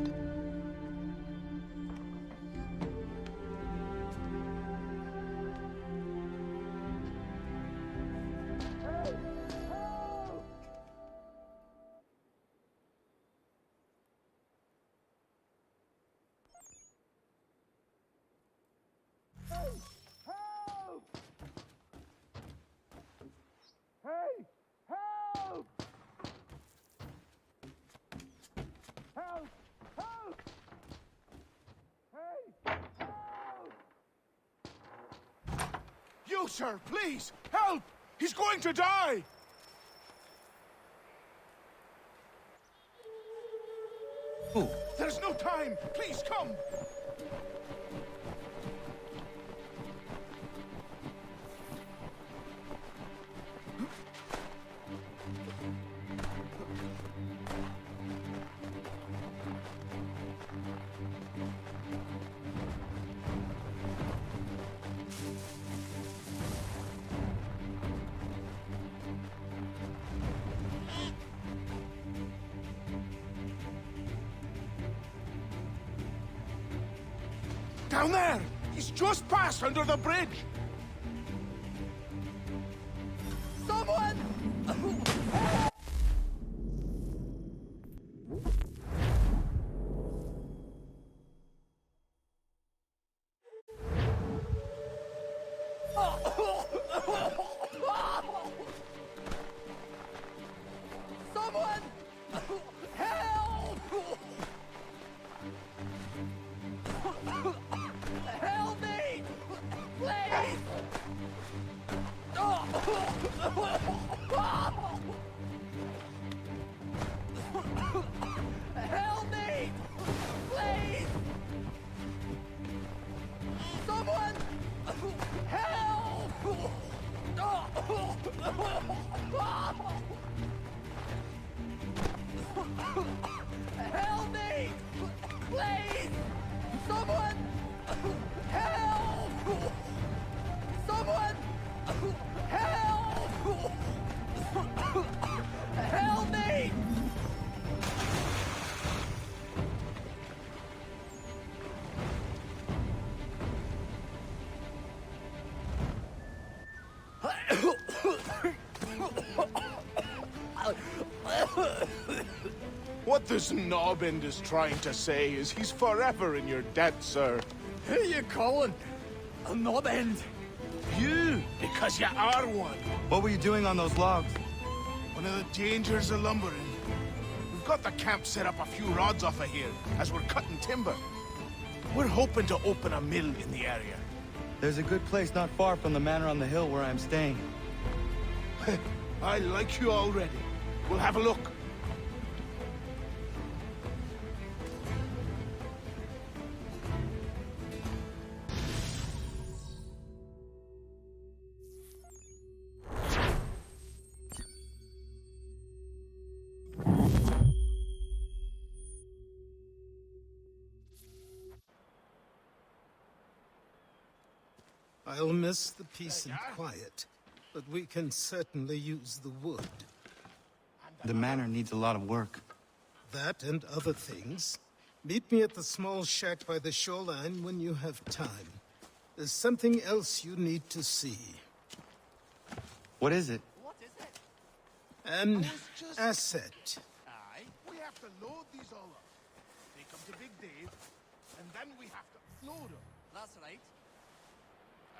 You, sir, please, help! He's going to die! Who? There's no time! Please, come! Down there! He's just passed under the bridge! Someone! Someone! Help! Help me! Please! Help me! Please! Someone! Help! Help me! Please! Someone! Help! Someone! Help! Help me! What this knobbend is trying to say is he's forever in your debt, sir. Who you calling? A knob end? You, because you are one. What were you doing on those logs? One of the dangers of lumbering. We've got the camp set up a few rods off of here, as we're cutting timber. We're hoping to open a mill in the area. There's a good place not far from the manor on the hill where I'm staying. I like you already. We'll have a look. I'll miss the peace and quiet, but we can certainly use the wood. The manor needs a lot of work. That and other things. Meet me at the small shack by the shoreline when you have time. There's something else you need to see. What is it? An asset. Aye. We have to load these all up. Take them to Big Dave, and then we have to load them. That's right.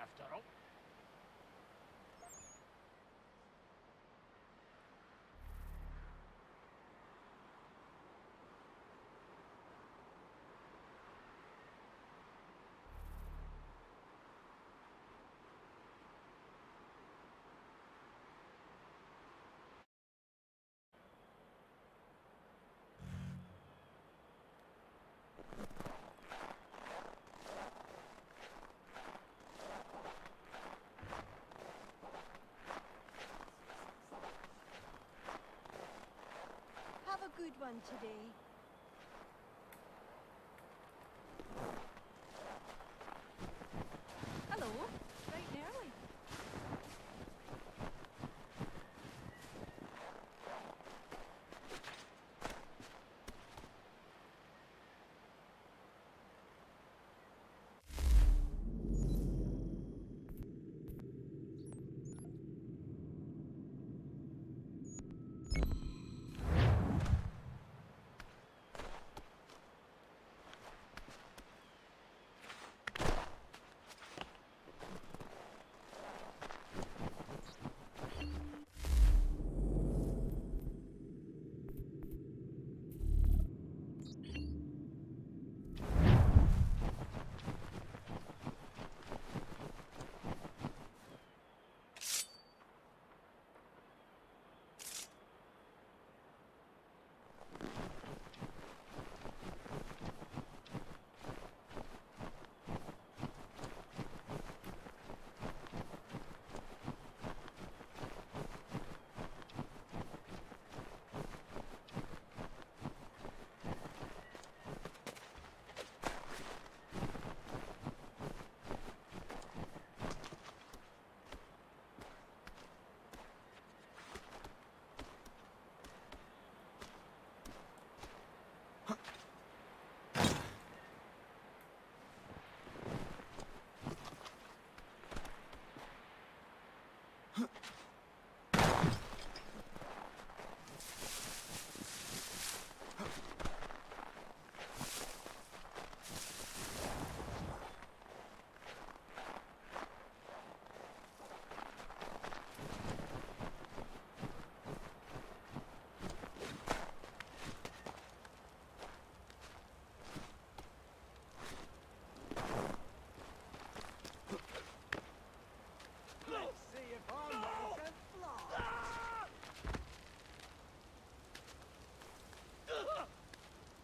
after all. Have a good one today. Hello, bright and early.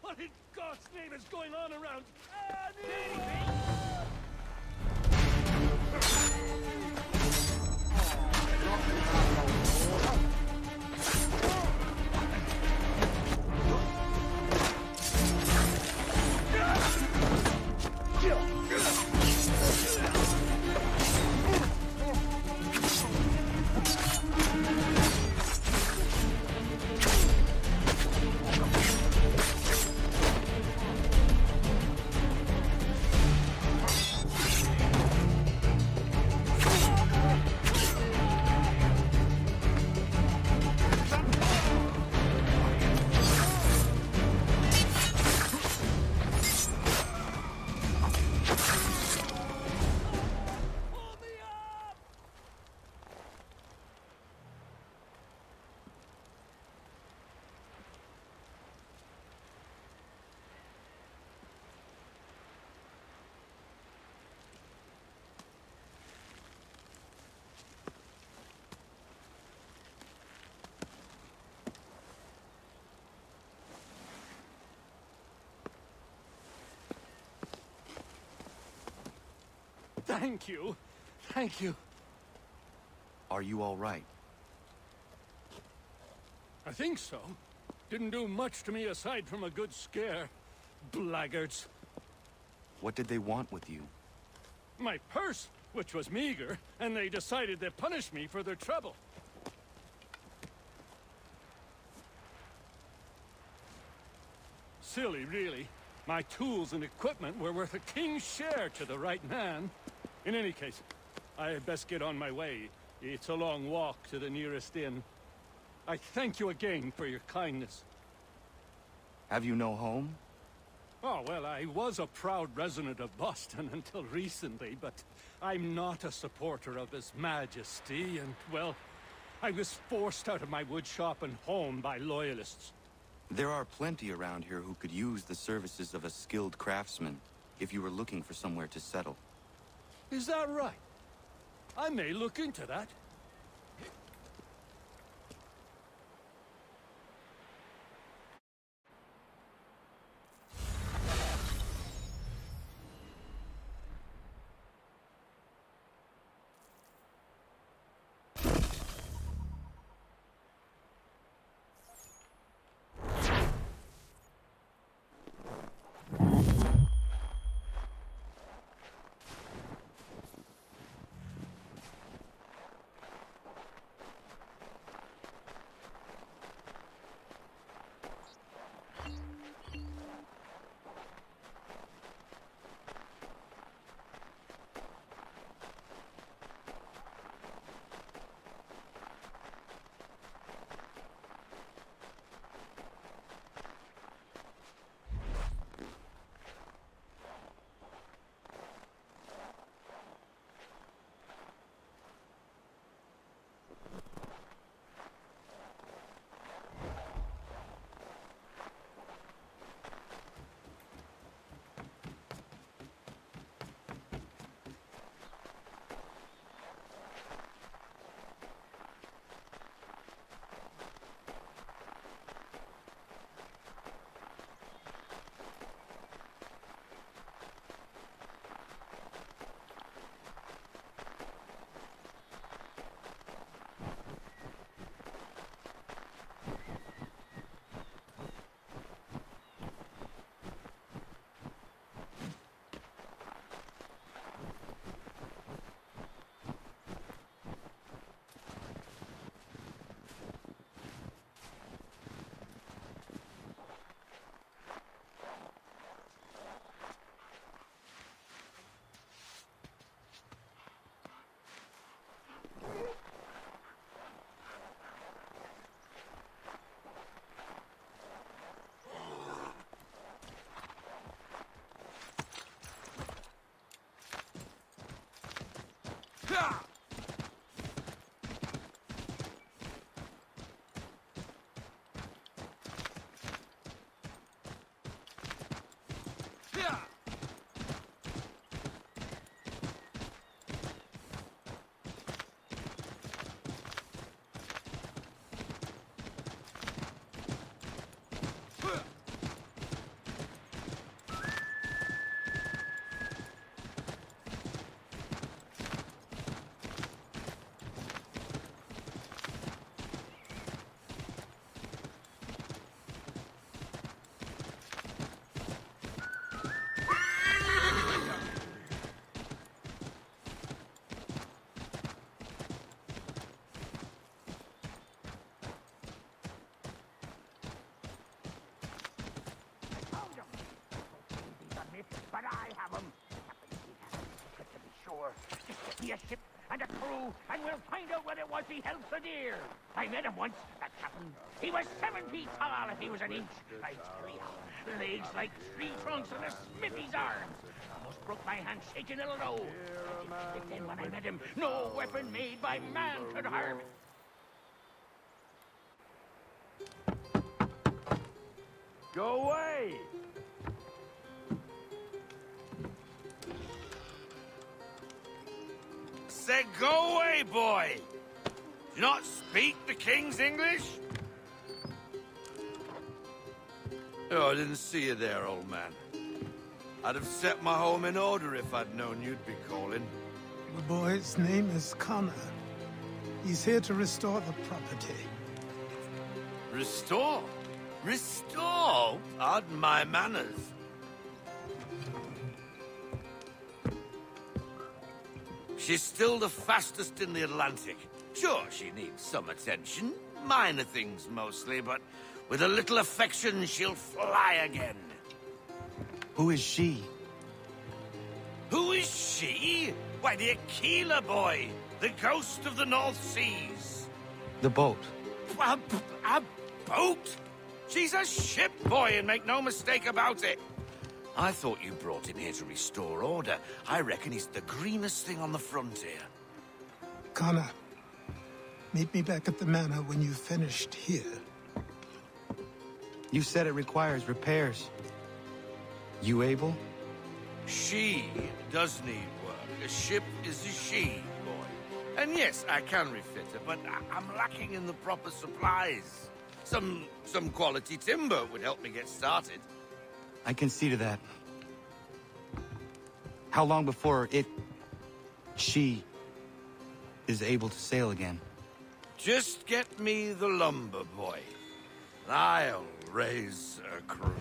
What in God's name is going on around? Thank you. Thank you. Are you all right? I think so. Didn't do much to me aside from a good scare. Blackguards. What did they want with you? My purse, which was meager, and they decided to punish me for their trouble. Silly, really. My tools and equipment were worth a king's share to the right man. In any case, I had best get on my way. It's a long walk to the nearest inn. I thank you again for your kindness. Have you no home? Oh, well, I was a proud resident of Boston until recently, but I'm not a supporter of His Majesty, and, well, I was forced out of my woodshop and home by loyalists. There are plenty around here who could use the services of a skilled craftsman if you were looking for somewhere to settle. Is that right? I may look into that. But I have them. But to be sure, just get me a ship and a crew, and we'll find out whether it was he helps the deer. I met him once, that captain. He was 7 feet tall if he was an inch. I tell ya, legs like tree trunks and a smithy's arm. Almost broke my hand shaking it'll know. But then when I met him, no weapon made by man could harm him. Go away! Said go away, boy! Do you not speak the King's English? Oh, I didn't see you there, old man. I'd have set my home in order if I'd known you'd be calling. The boy's name is Connor. He's here to restore the property. Restore? Restore? Pardon my manners. She's still the fastest in the Atlantic. Sure, she needs some attention. Minor things mostly, but with a little affection, she'll fly again. Who is she? Who is she? Why, the Aquila boy, the ghost of the North Seas. The boat. A boat? She's a ship boy, and make no mistake about it. I thought you brought him here to restore order. I reckon he's the greenest thing on the frontier. Connor, meet me back at the manor when you've finished here. You said it requires repairs. You able? She does need work. A ship is a she, boy. And yes, I can refit her, but I'm lacking in the proper supplies. Some quality timber would help me get started. I can see to that. How long before she is able to sail again? Just get me the lumber, boy. I'll raise a crew.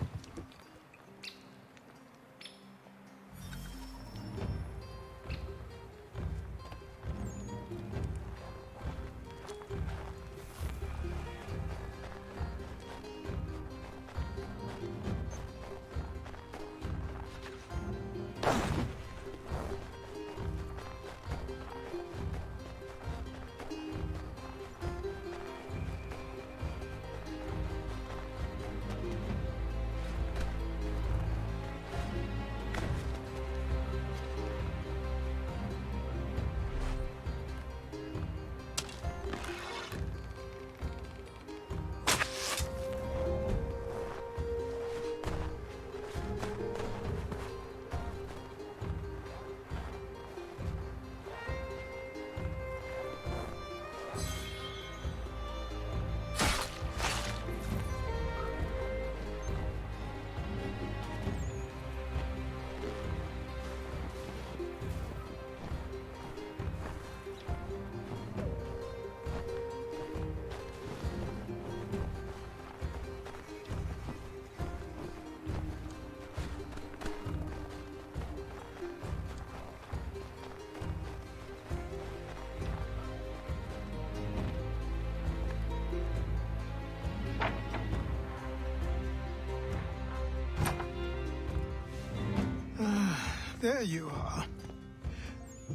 There you are.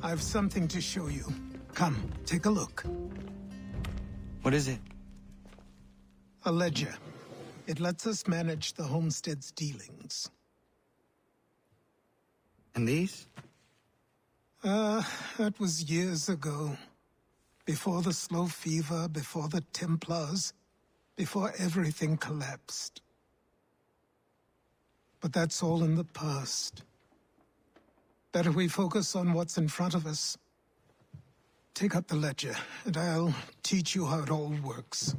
I've something to show you. Come, take a look. What is it? A ledger. It lets us manage the homestead's dealings. And these? That was years ago. Before the slow fever, before the Templars, before everything collapsed. But that's all in the past. Better we focus on what's in front of us. Take up the ledger, and I'll teach you how it all works.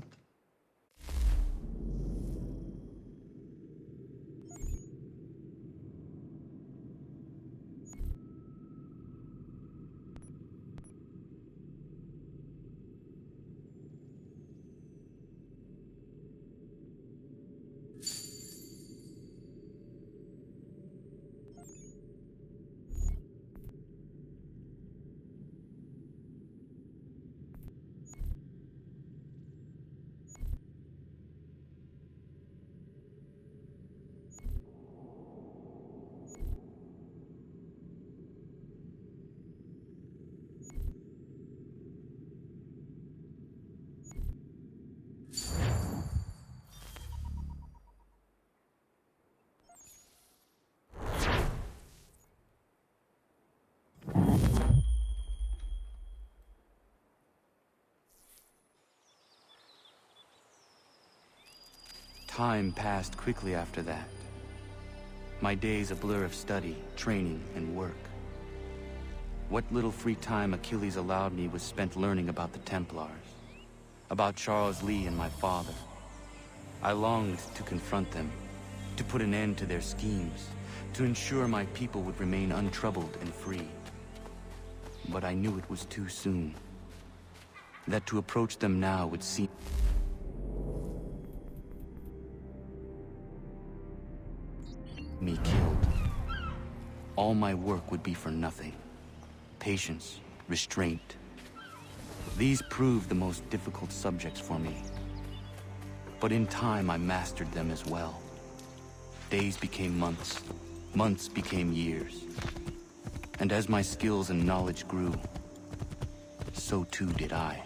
Time passed quickly after that. My days a blur of study, training, and work. What little free time Achilles allowed me was spent learning about the Templars, about Charles Lee and my father. I longed to confront them, to put an end to their schemes, to ensure my people would remain untroubled and free. But I knew it was too soon. That to approach them now would seem... me killed. All my work would be for nothing. Patience, restraint. These proved the most difficult subjects for me. But in time I mastered them as well. Days became months, months became years. And as my skills and knowledge grew, so too did I.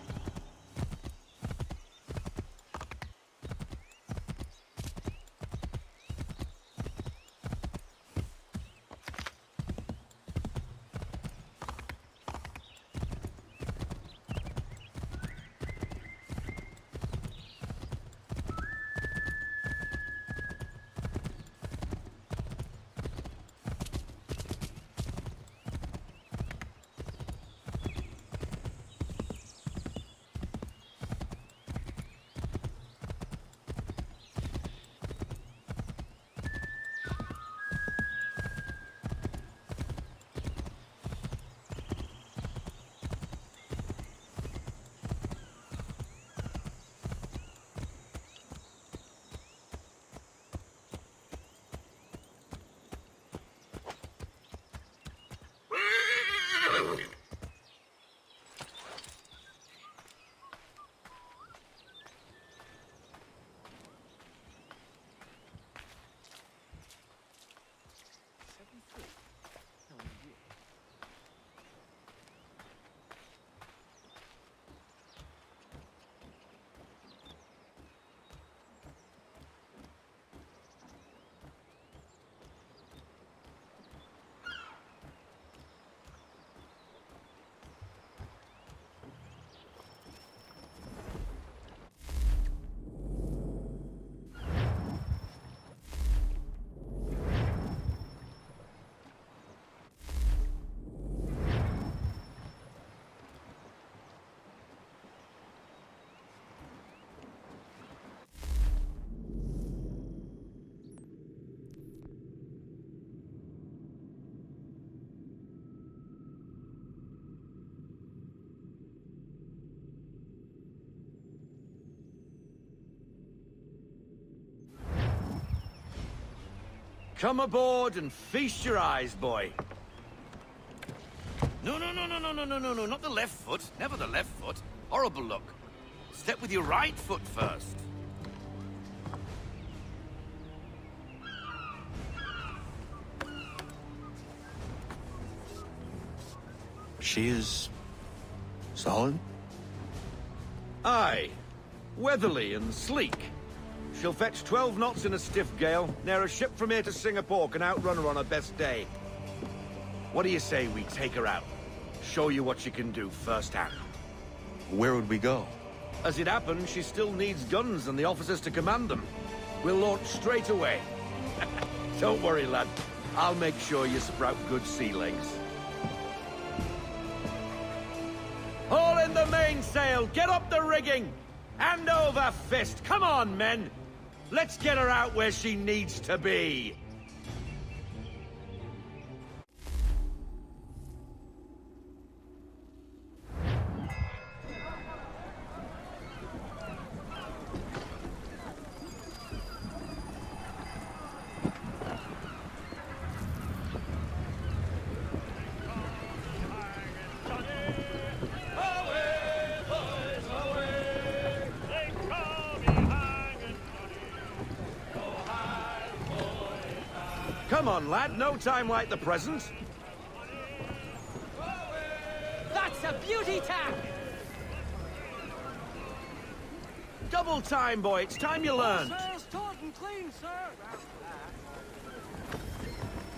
Come aboard and feast your eyes, boy. No, not the left foot. Never the left foot. Horrible look. Step with your right foot first. She is... solid? Aye. Weatherly and sleek. She'll fetch 12 knots in a stiff gale. Ne'er a ship from here to Singapore can outrun her on her best day. What do you say we take her out? Show you what she can do firsthand. Where would we go? As it happens, she still needs guns and the officers to command them. We'll launch straight away. Don't worry, lad. I'll make sure you sprout good sea legs. Haul in the mainsail! Get up the rigging! Hand over fist! Come on, men! Let's get her out where she needs to be! Come on, lad. No time like the present. That's a beauty tack! Double time, boy. It's time you learned. Sails taut and clean, sir!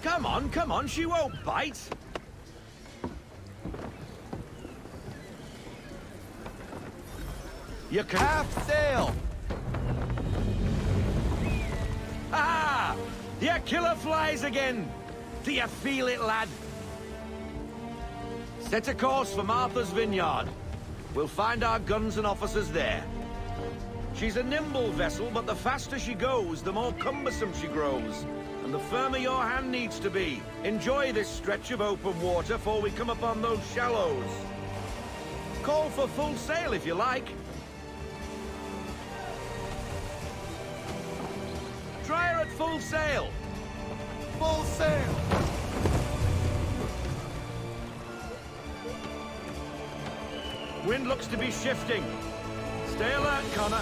Come on. She won't bite. You can... Half sail! Ah! Your killer flies again! Do you feel it, lad? Set a course for Martha's Vineyard. We'll find our guns and officers there. She's a nimble vessel, but the faster she goes, the more cumbersome she grows. And the firmer your hand needs to be. Enjoy this stretch of open water before we come upon those shallows. Call for full sail if you like. Try her at full sail. Full sail! Wind looks to be shifting. Stay alert, Connor.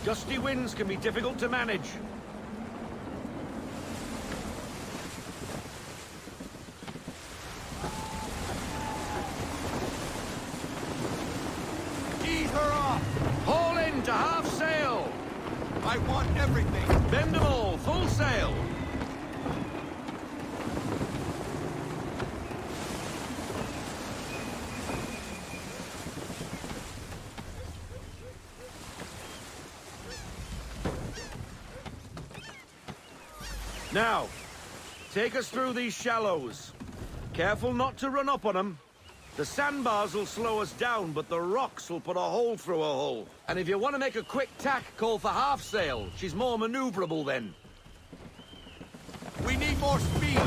Gusty winds can be difficult to manage. Ease her off! Haul in to half sail! I want everything! Bend them all, full sail! Now, take us through these shallows. Careful not to run up on them. The sandbars will slow us down, but the rocks will put a hole through a hull. And if you want to make a quick tack, call for half sail. She's more maneuverable then. We need more speed!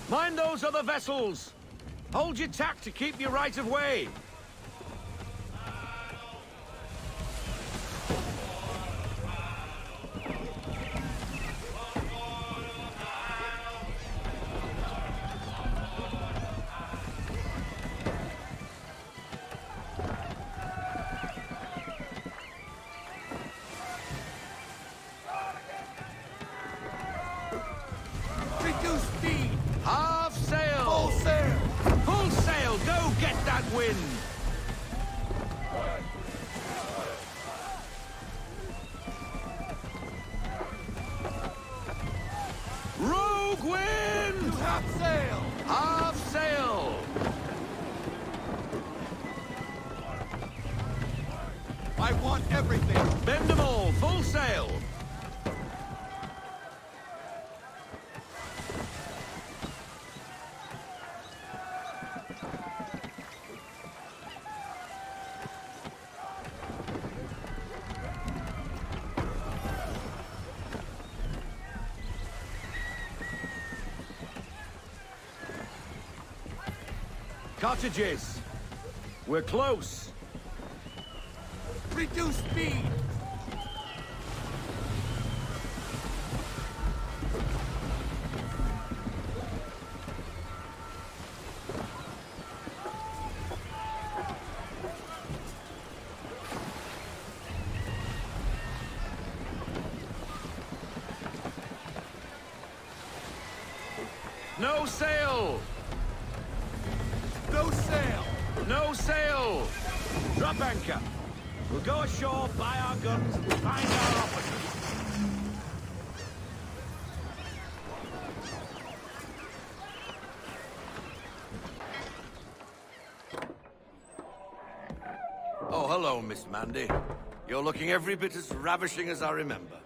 Mind those other vessels! Hold your tack to keep your right of way! Reduce speed! Half sail! Full sail! Full sail! Go get that wind! Rogue wind! Half sail! Half sail! I want everything! Bend them all! Full sail! Cottages! We're close! Reduce speed! No sail! No sail! No sail! Drop anchor! We'll go ashore, buy our guns, and find our officers. Oh, hello, Miss Mandy. You're looking every bit as ravishing as I remember.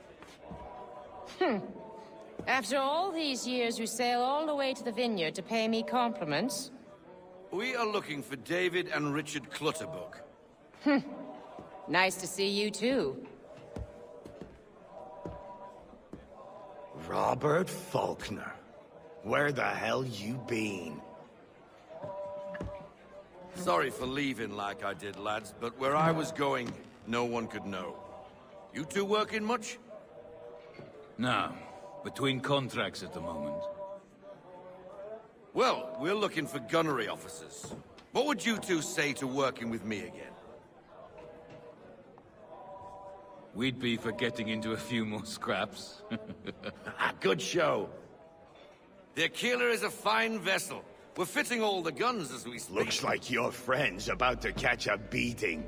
After all these years, you sail all the way to the vineyard to pay me compliments? We are looking for David and Richard Clutterbuck. Nice to see you, too. Robert Faulkner. Where the hell you been? Sorry for leaving like I did, lads, but where I was going, no one could know. You two working much? No. Between contracts at the moment. Well, we're looking for gunnery officers. What would you two say to working with me again? We'd be for getting into a few more scraps. Good show. The Aquila is a fine vessel. We're fitting all the guns as we speak. Looks like your friend's about to catch a beating.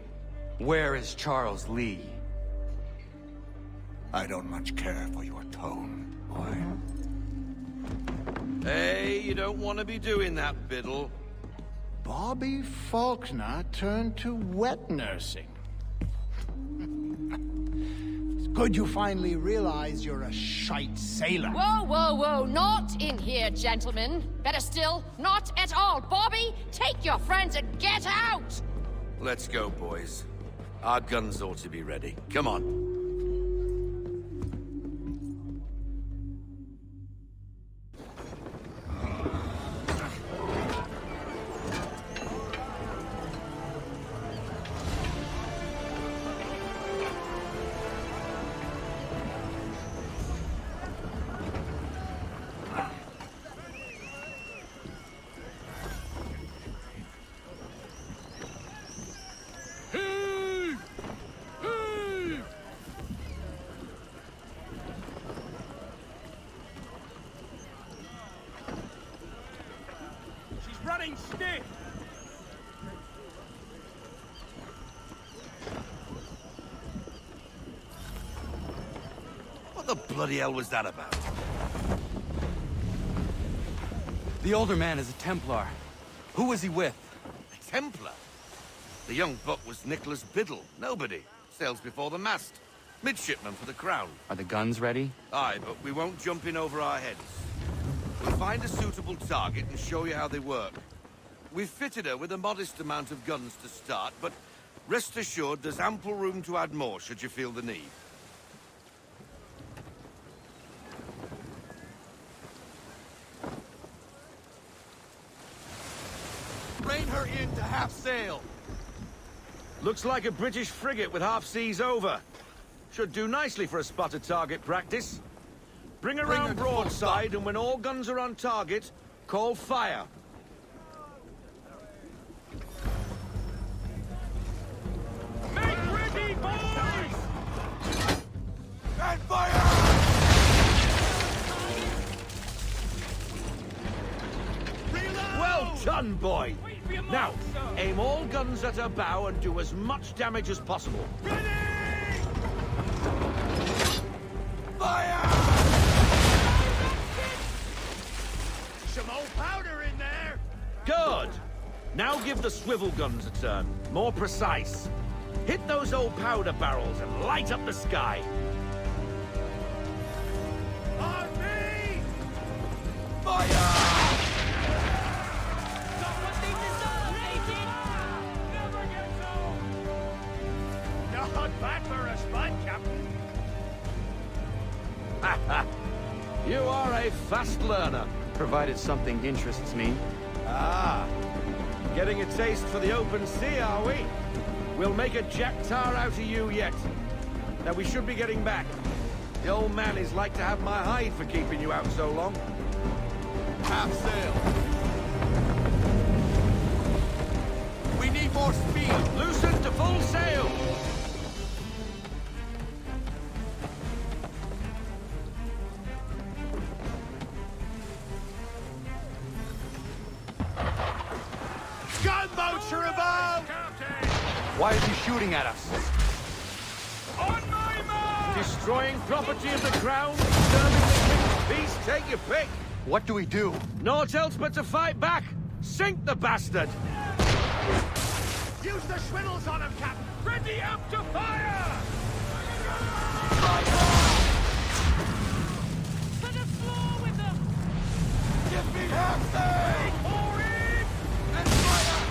Where is Charles Lee? I don't much care for your tone, boy. Hey, you don't want to be doing that, Biddle. Bobby Faulkner turned to wet nursing. It's good you finally realize you're a shite sailor. Whoa, whoa, whoa, not in here, gentlemen. Better still, not at all. Bobby, take your friends and get out! Let's go, boys. Our guns ought to be ready. Come on. Running stiff! What the bloody hell was that about? The older man is a Templar. Who was he with? A Templar? The young buck was Nicholas Biddle. Nobody. Sails before the mast. Midshipman for the Crown. Are the guns ready? Aye, but we won't jump in over our heads. We'll find a suitable target and show you how they work. We've fitted her with a modest amount of guns to start, but rest assured there's ample room to add more should you feel the need. Rein her in to half sail! Looks like a British frigate with half seas over. Should do nicely for a spotted target practice. Bring her round broadside, and when all guns are on target, call fire. Make ready, boys! And fire! Well done, boy! Now, aim all guns at her bow and do as much damage as possible. Fire! Some old powder in there! Good! Now give the swivel guns a turn. More precise. Hit those old powder barrels and light up the sky. On me! Fire! Not bad for a spud, Captain. You are a fast learner. Provided something interests me. Ah. Getting a taste for the open sea, are we? We'll make a jack tar out of you yet. Now we should be getting back. The old man is like to have my hide for keeping you out so long. Half sail. We need more speed. Loosen to full sail. Gunboats are above! Why is he shooting at us? On my mark! Destroying property of the crown, disturbing the king's peace, take your pick. What do we do? Naught else but to fight back. Sink the bastard! Use the swindles on him, Captain! Ready up to fire! To the floor with them! Give me half sail! For it! And fire!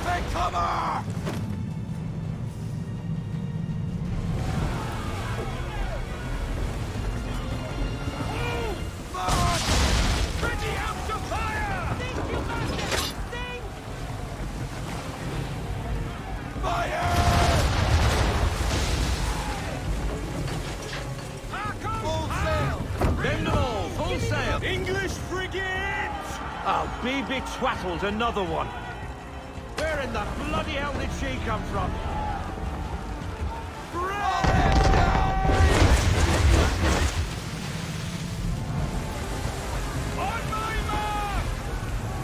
Take cover! Ready up to fire! Think you bastard! Think! Fire! Full sail! Bend them all, full sail! English frigate! I'll be betwattled, another one. Where in the bloody hell did she come from? On my mark!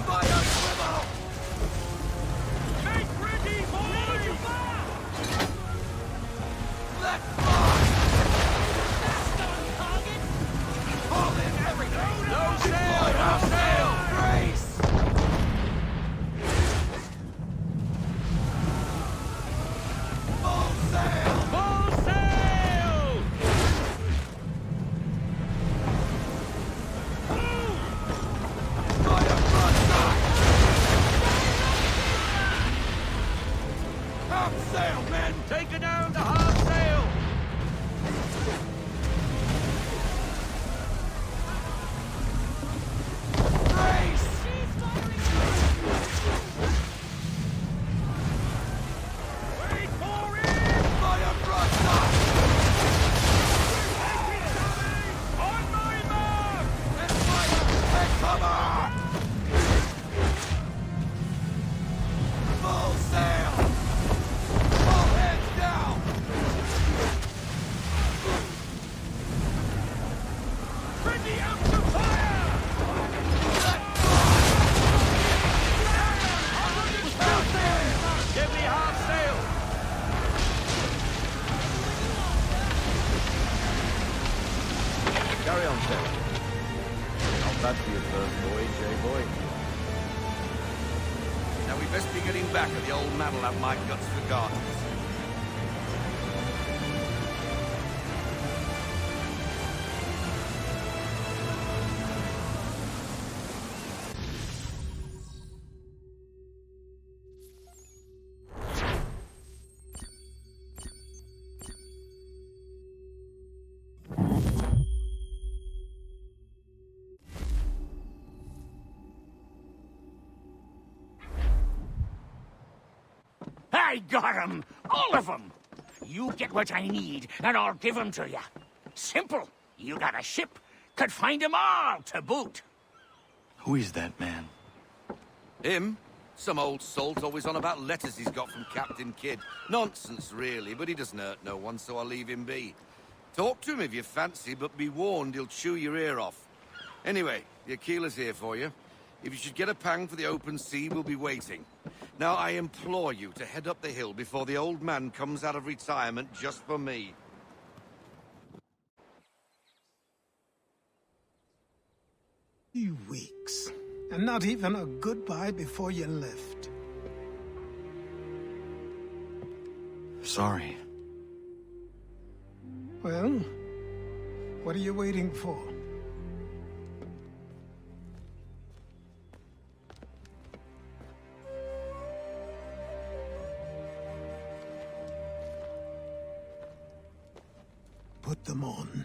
Fire swivel! Make ready, boys! Let fly! Haul in everything! No sail, no sail! Brace! Full sail! Full sail! Fire broadside! Half sail, men! Take her down to half sail! Brace! Wait for it! Fire broadside! On my mark! And fire! Take cover! Full sail! All hands down! Ready up to fire! Let Give me half sail! Carry on, sir. Not bad for your first voyage, eh, boy? Now we best be getting back, or the old man will have my guts for gardens. I got 'em! All of 'em! You get what I need, and I'll give 'em to you. Simple. You got a ship. Could find 'em all to boot. Who is that man? Him? Some old salt always on about letters he's got from Captain Kidd. Nonsense, really, but he doesn't hurt no one, so I'll leave him be. Talk to him if you fancy, but be warned he'll chew your ear off. Anyway, the Aquila's here for you. If you should get a pang for the open sea, we'll be waiting. Now, I implore you to head up the hill before the old man comes out of retirement just for me. 3 weeks, and not even a goodbye before you left. Sorry. Well, what are you waiting for? Put them on.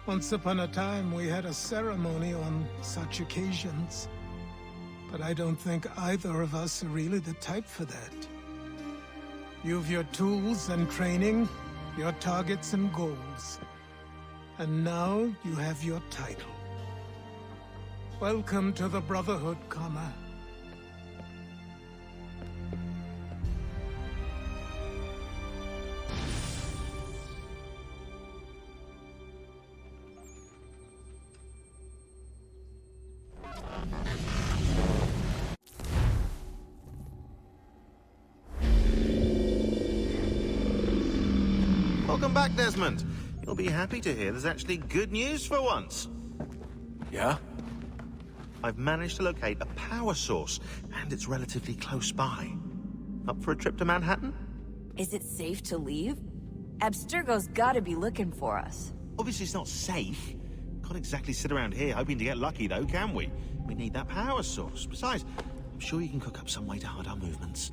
Once upon a time, we had a ceremony on such occasions. But I don't think either of us are really the type for that. You've your tools and training, your targets and goals. And now you have your title. Welcome to the Brotherhood, Connor. Welcome back, Desmond. You'll be happy to hear there's actually good news for once. Yeah? I've managed to locate a power source, and it's relatively close by. Up for a trip to Manhattan? Is it safe to leave? Abstergo's gotta be looking for us. Obviously it's not safe. Can't exactly sit around here hoping to get lucky, though, can we? We need that power source. Besides, I'm sure you can cook up some way to hide our movements.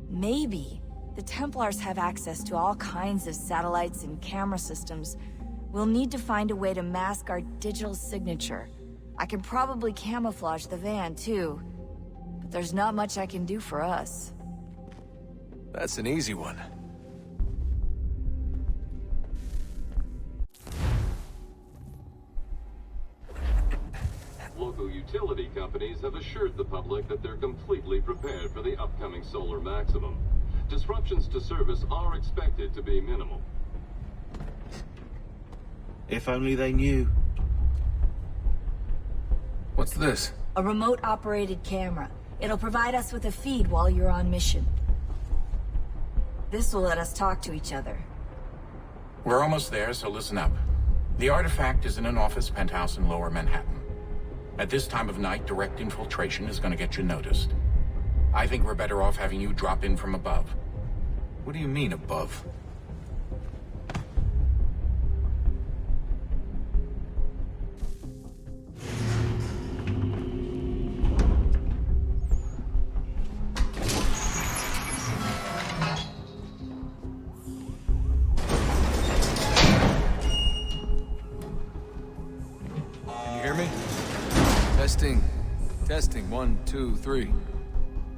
Maybe. The Templars have access to all kinds of satellites and camera systems. We'll need to find a way to mask our digital signature. I can probably camouflage the van, too. But there's not much I can do for us. That's an easy one. Local utility companies have assured the public that they're completely prepared for the upcoming solar maximum. Disruptions to service are expected to be minimal. If only they knew. What's this? A remote-operated camera. It'll provide us with a feed while you're on mission. This will let us talk to each other. We're almost there, so listen up. The artifact is in an office penthouse in Lower Manhattan. At this time of night, direct infiltration is going to get you noticed. I think we're better off having you drop in from above. What do you mean, above? Can you hear me? Testing. Testing. 1, 2, 3.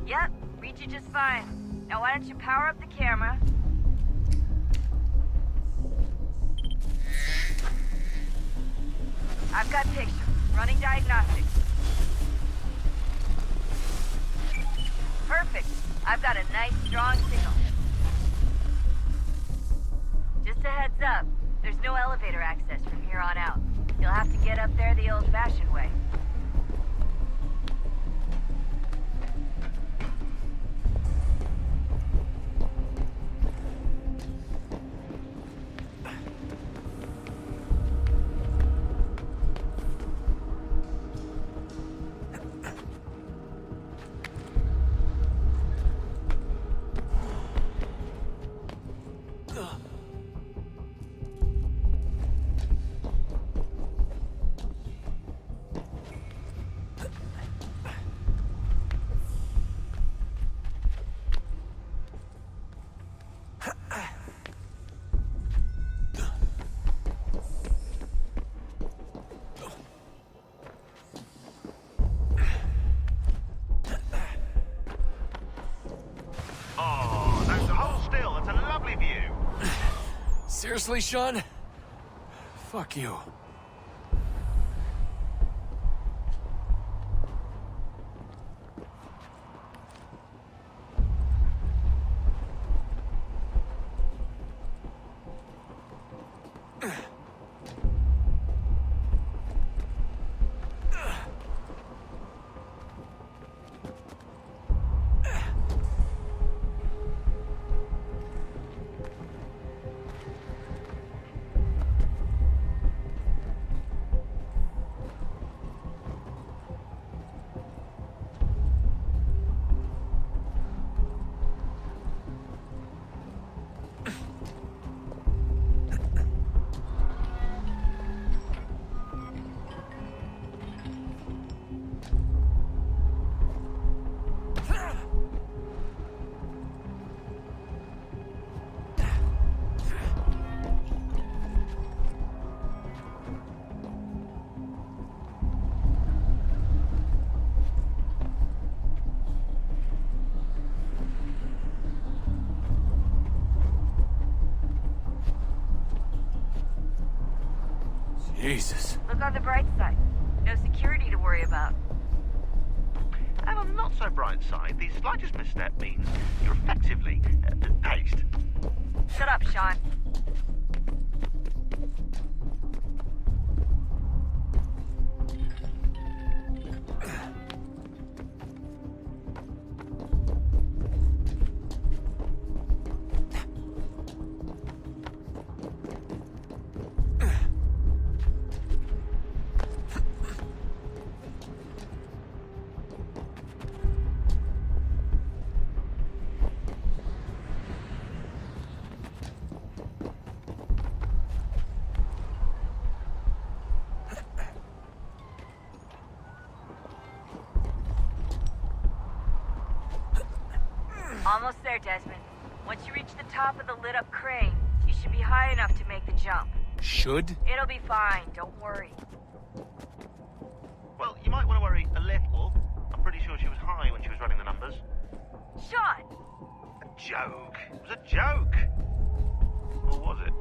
Yep, read you just fine. Now why don't you power up the camera? I've got pictures. Running diagnostics. Perfect. I've got a nice, strong signal. Just a heads up, there's no elevator access from here on out. You'll have to get up there the old-fashioned way. Seriously, Sean? Fuck you. Jesus. Look on the bright side. No security to worry about. And on the not so bright side, the slightest misstep means you're effectively paced. Shut up, Sean. Almost there, Desmond. Once you reach the top of the lit-up crane, you should be high enough to make the jump. Should? It'll be fine, don't worry. Well, you might want to worry a little. I'm pretty sure she was high when she was running the numbers. Sean! A joke. It was a joke. Or was it?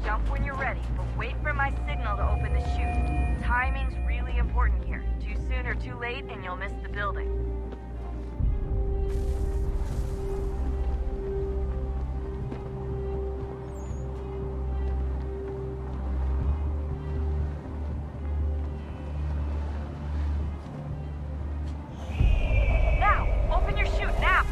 Jump when you're ready, but wait for my signal to open the chute. Timing's really important here. Too soon or too late, and you'll miss the building. Now! Open your chute, now!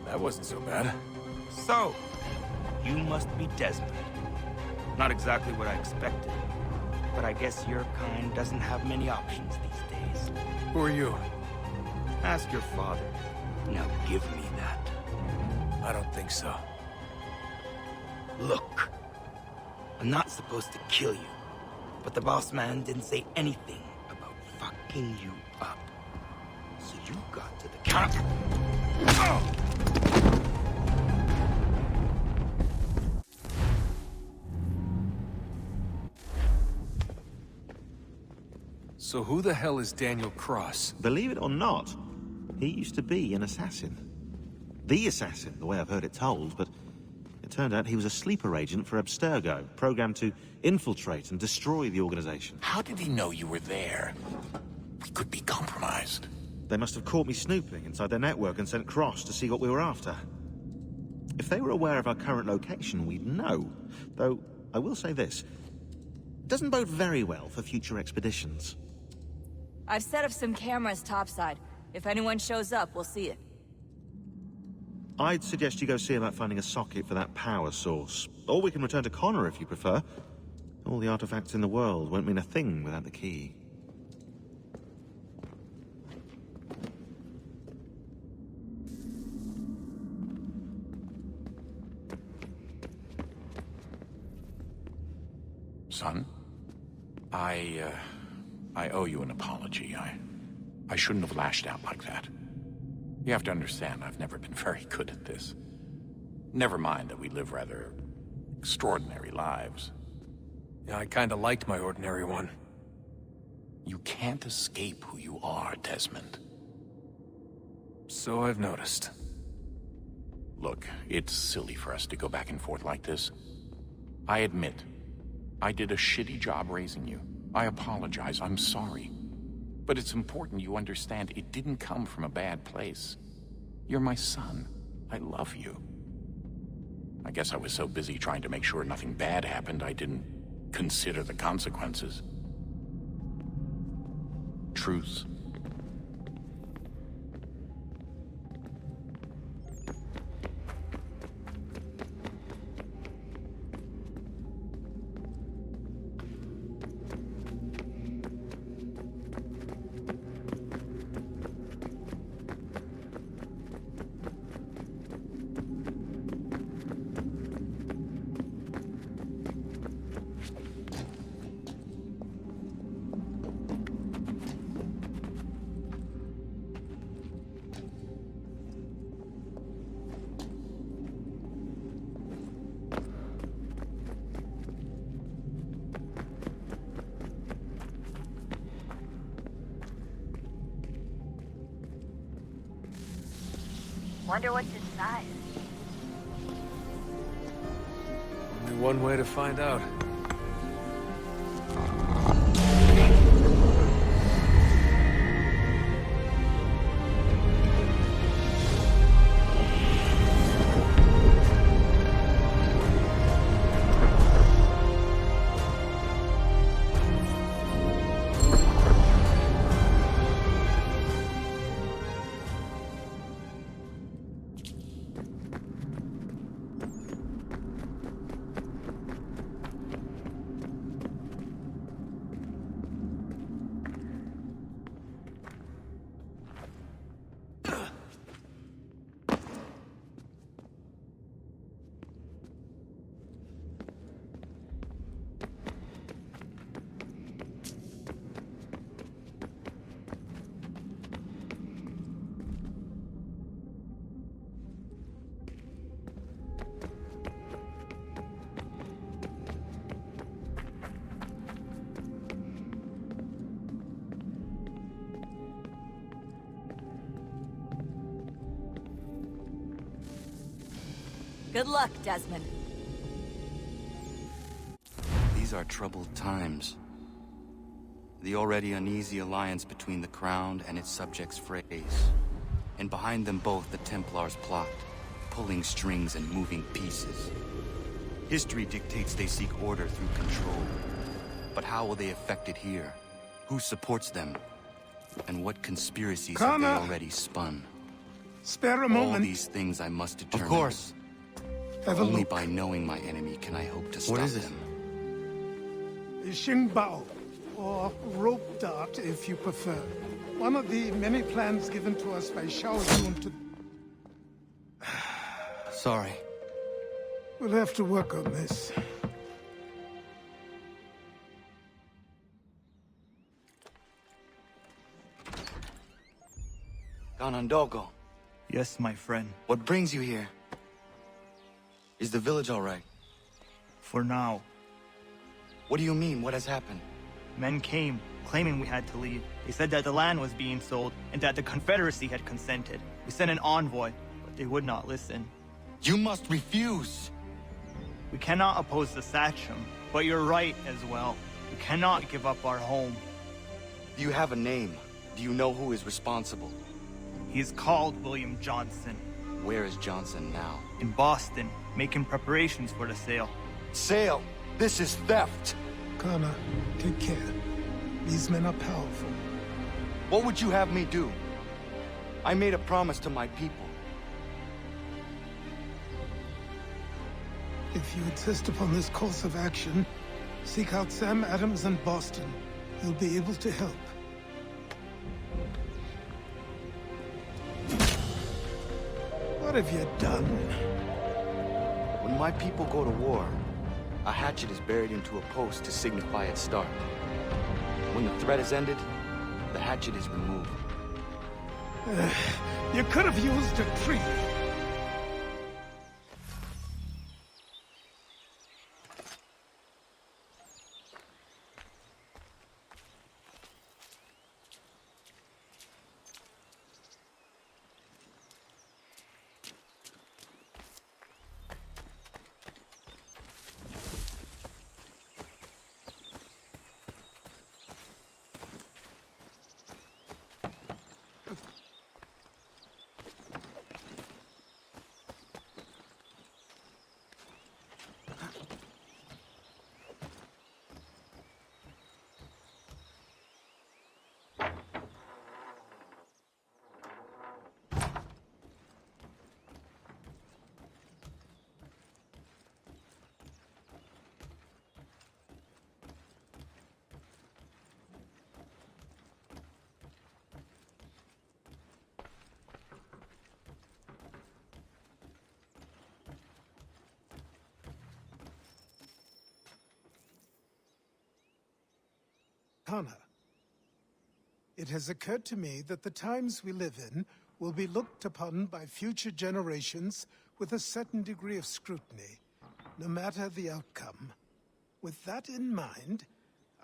That wasn't so bad. So, you must be Desmond. Not exactly what I expected, but I guess your kind doesn't have many options these days. Who are you? Ask your father. Now give me that. I don't think so. Look, I'm not supposed to kill you, but the boss man didn't say anything about fucking you up. So you got to the counter. So who the hell is Daniel Cross? Believe it or not, he used to be an assassin. The assassin, the way I've heard it told, but it turned out he was a sleeper agent for Abstergo, programmed to infiltrate and destroy the organization. How did he know you were there? We could be compromised. They must have caught me snooping inside their network and sent Cross to see what we were after. If they were aware of our current location, we'd know. Though, I will say this. It doesn't bode very well for future expeditions. I've set up some cameras topside. If anyone shows up, we'll see it. I'd suggest you go see about finding a socket for that power source. Or we can return to Connor if you prefer. All the artifacts in the world won't mean a thing without the key. Son, I owe you an apology. I shouldn't have lashed out like that. You have to understand, I've never been very good at this. Never mind that we live rather extraordinary lives. Yeah, I kinda liked my ordinary one. You can't escape who you are, Desmond. So I've noticed. Look, it's silly for us to go back and forth like this. I admit, I did a shitty job raising you. I apologize, I'm sorry. But it's important you understand it didn't come from a bad place. You're my son. I love you. I guess I was so busy trying to make sure nothing bad happened, I didn't consider the consequences. Truce. Wonder what's inside. Only one way to find out. Good luck, Desmond. These are troubled times. The already uneasy alliance between the Crown and its subjects frays. And behind them both the Templars plot, pulling strings and moving pieces. History dictates they seek order through control. But how will they affect it here? Who supports them? And what conspiracies have they already spun? Spare a moment. All these things I must determine. Of course. Have a Only look. by knowing my enemy can I hope to stop What is it? them. Xingbao, or rope dart if you prefer. One of the many plans given to us by Shao Yun to... Sorry. We'll have to work on this. Ganondogo. Yes, my friend. What brings you here? Is the village all right? For now. What do you mean? What has happened? Men came, claiming we had to leave. They said that the land was being sold, and that the Confederacy had consented. We sent an envoy, but they would not listen. You must refuse! We cannot oppose the Sachem, but you're right as well. We cannot give up our home. Do you have a name? Do you know who is responsible? He is called William Johnson. Where is Johnson now? In Boston, making preparations for the sale. Sale! This is theft! Connor, take care. These men are powerful. What would you have me do? I made a promise to my people. If you insist upon this course of action, seek out Sam Adams in Boston. He'll be able to help. What have you done? When my people go to war, a hatchet is buried into a post to signify its start. When the threat is ended, the hatchet is removed. You could have used a tree. Connor. It has occurred to me that the times we live in will be looked upon by future generations with a certain degree of scrutiny, no matter the outcome. With that in mind,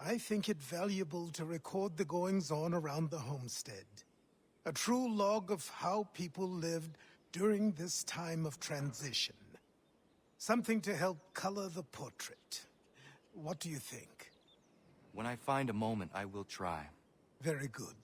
I think it valuable to record the goings-on around the homestead. A true log of how people lived during this time of transition. Something to help color the portrait. What do you think? When I find a moment, I will try. Very good.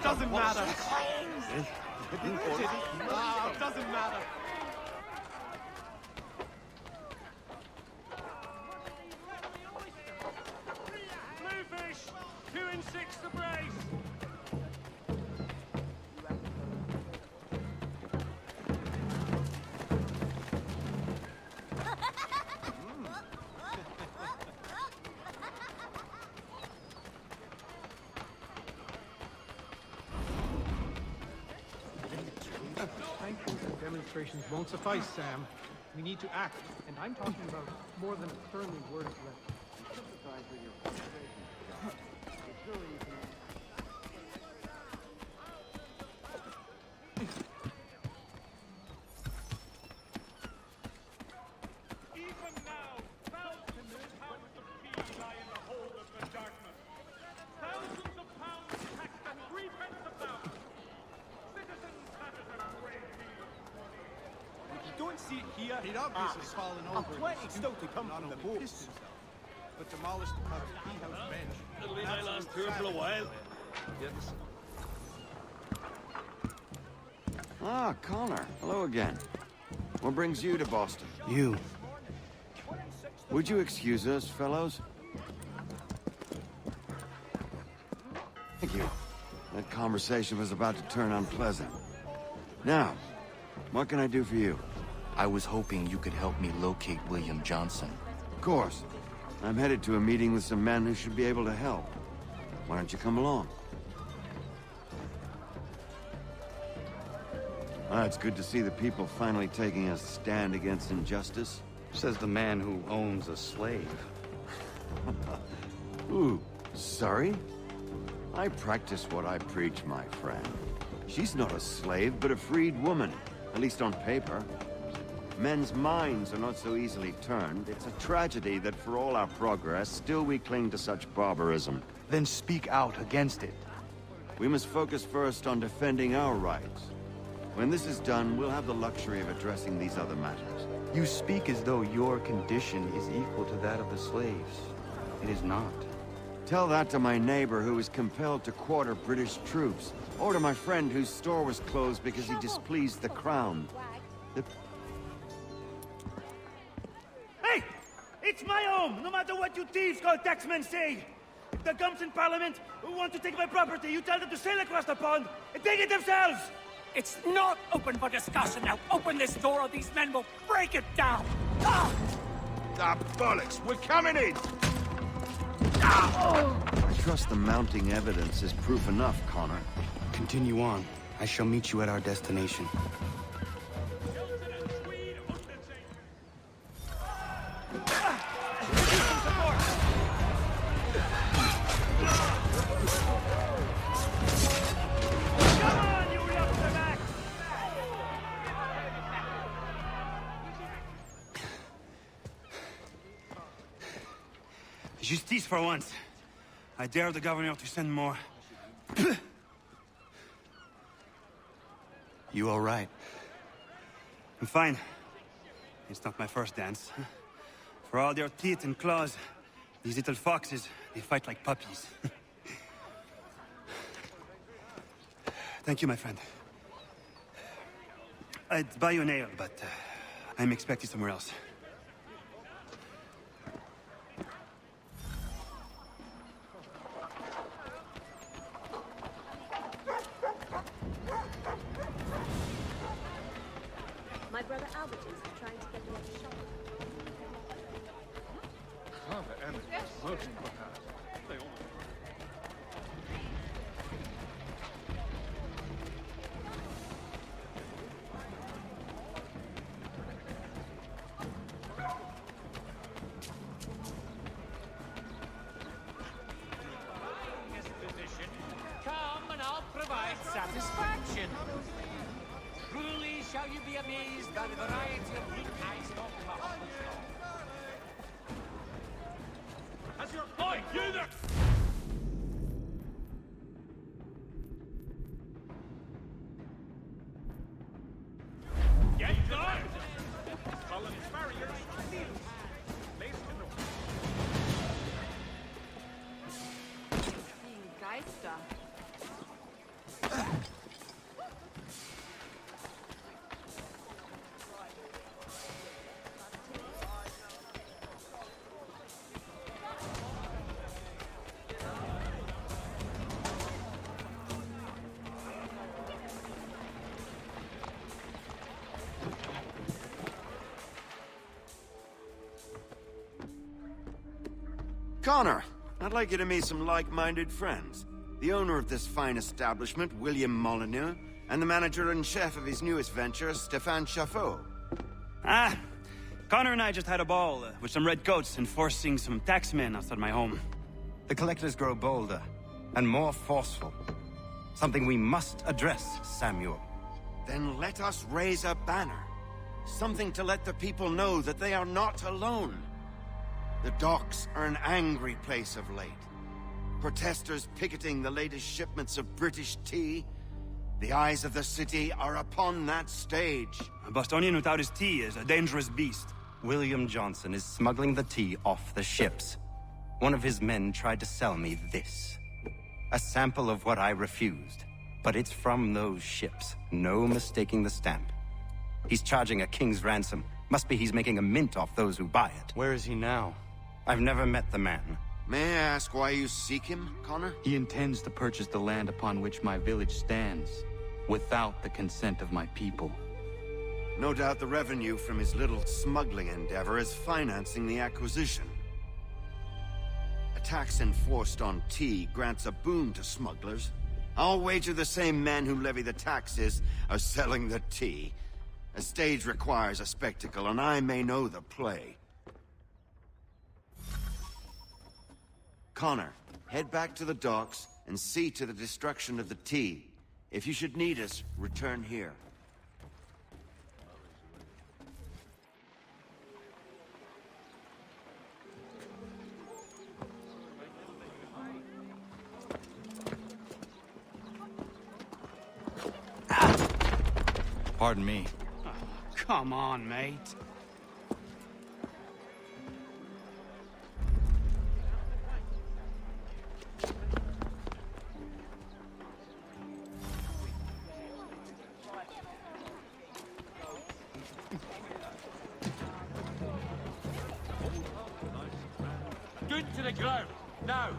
Doesn't matter. Doesn't matter. Bluefish, 2 and 6 the brace. Demonstrations won't suffice, Sam. We need to act, and I'm talking about more than firmly words left. Even now, thousands of pounds of tea lie in the hold of the darkness. Thousands of pounds taxed at 3 pence a pound. Citizens, that is a great deal of money. You don't see it here. He'd obviously fallen over. I'm plenty still to come from the boats, but demolished the club's tea house bench. It'll be my last tour for a while. Yes. Ah, Connor. Hello again. What brings you to Boston? You. Would you excuse us, fellows? Thank you. That conversation was about to turn unpleasant. Now, what can I do for you? I was hoping you could help me locate William Johnson. Of course. I'm headed to a meeting with some men who should be able to help. Why don't you come along? It's good to see the people finally taking a stand against injustice. Says the man who owns a slave. Ooh, sorry? I practice what I preach, my friend. She's not a slave, but a freed woman, at least on paper. Men's minds are not so easily turned. It's a tragedy that for all our progress, still we cling to such barbarism. Then speak out against it. We must focus first on defending our rights. When this is done, we'll have the luxury of addressing these other matters. You speak as though your condition is equal to that of the slaves. It is not. Tell that to my neighbor who was compelled to quarter British troops, or to my friend whose store was closed because he displeased the crown. Hey! It's my home, no matter what you thieves called taxmen say! If the gums in Parliament who want to take my property, you tell them to sail across the pond and take it themselves! It's not open for discussion now! Open this door or these men will break it down! Ah! Ah, bollocks! We're coming in! I trust the mounting evidence is proof enough, Connor. Continue on. I shall meet you at our destination. Justice for once. I dare the governor to send more. You all right? I'm fine. It's not my first dance. For all their teeth and claws, these little foxes, they fight like puppies. Thank you, my friend. I'd buy you an ale, but I'm expected somewhere else. My brother Albert is trying to get me a shot. Come and I'll provide satisfaction. Truly shall you be amazed by the variety of meat I stock up. That's your point, you there! Get down! Colony's barriers are sealed. Placed in the... Geister. Connor, I'd like you to meet some like-minded friends. The owner of this fine establishment, William Molyneux, and the manager and chef of his newest venture, Stéphane Chaffeau. Ah, Connor and I just had a ball with some redcoats enforcing some taxmen outside my home. The collectors grow bolder and more forceful. Something we must address, Samuel. Then let us raise a banner. Something to let the people know that they are not alone. The docks are an angry place of late. Protesters picketing the latest shipments of British tea. The eyes of the city are upon that stage. A Bostonian without his tea is a dangerous beast. William Johnson is smuggling the tea off the ships. One of his men tried to sell me this. A sample of what I refused. But it's from those ships. No mistaking the stamp. He's charging a king's ransom. Must be he's making a mint off those who buy it. Where is he now? I've never met the man. May I ask why you seek him, Connor? He intends to purchase the land upon which my village stands, without the consent of my people. No doubt the revenue from his little smuggling endeavor is financing the acquisition. A tax enforced on tea grants a boon to smugglers. I'll wager the same men who levy the taxes are selling the tea. A stage requires a spectacle, and I may know the play. Connor, head back to the docks and see to the destruction of the tea. If you should need us, return here. Pardon me. Oh, come on, mate. Good to the ground. Now.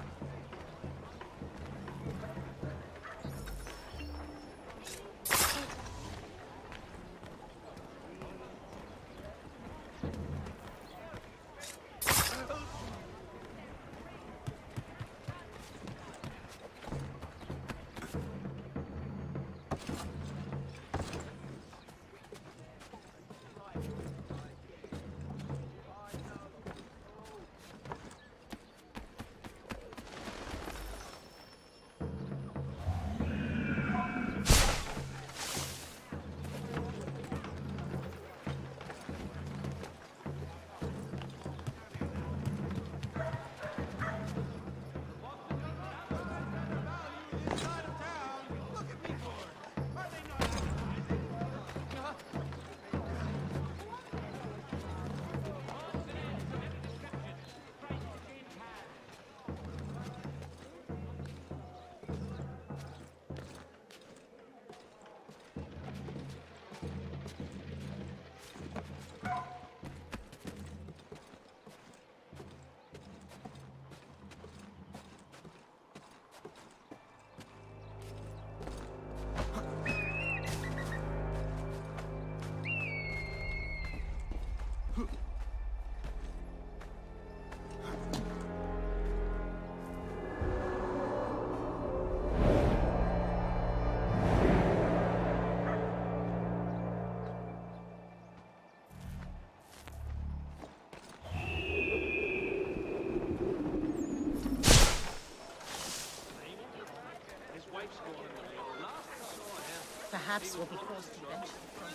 perhaps we'll be forced to venture to the front.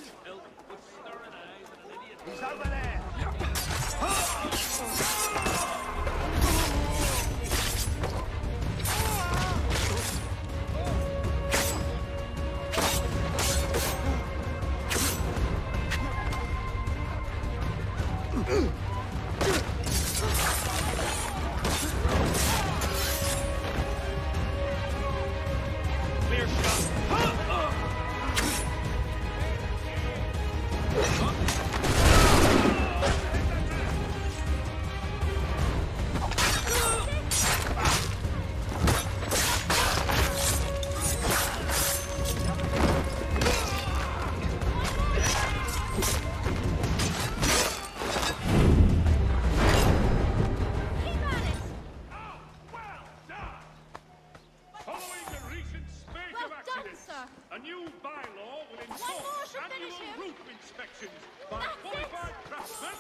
He's over there! Clear shot. Following the recent spate of accidents, a new bylaw will enforce annual roof inspections by qualified craftsmen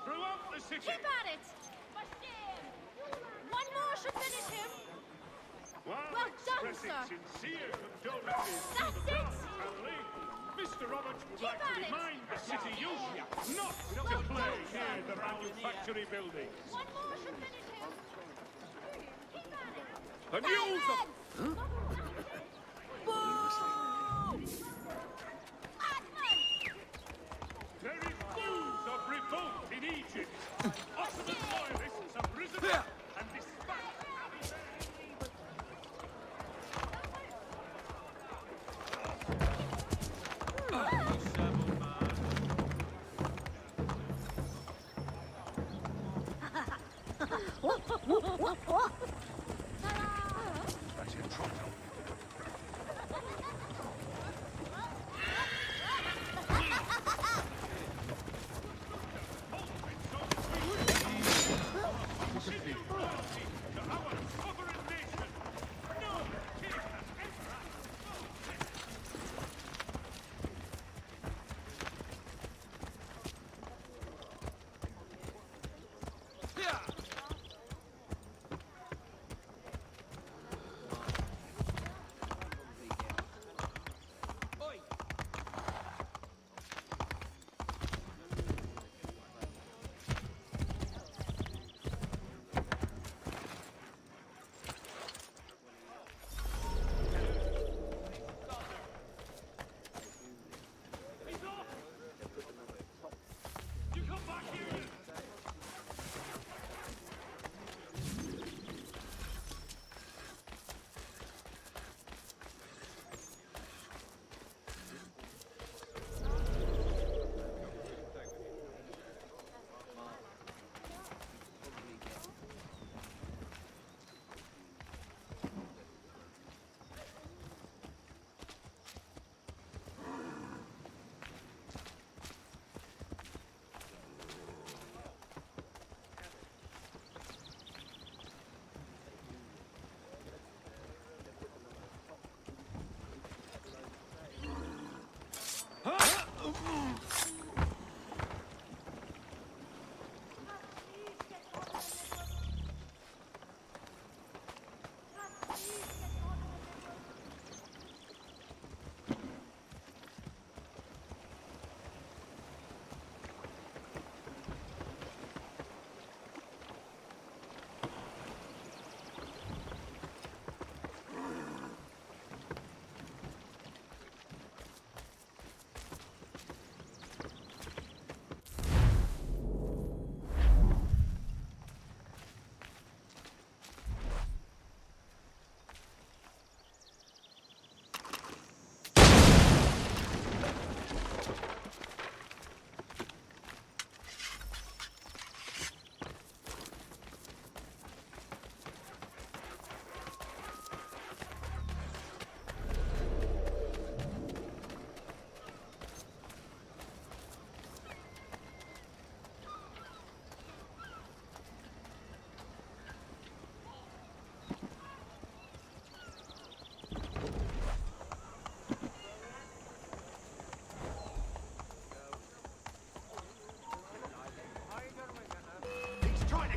throughout the city. Keep at it! One more should finish him! While Well done, expressing sir. sincere condolences to That's the it. Brown family, Mr. Roberts would Keep like to at it. remind the city youth not to play near the manufactory building. One more should finish him! Keep at it! The news of... There is news of revolt in Egypt. Ottoman loyalists have risen up and dispatched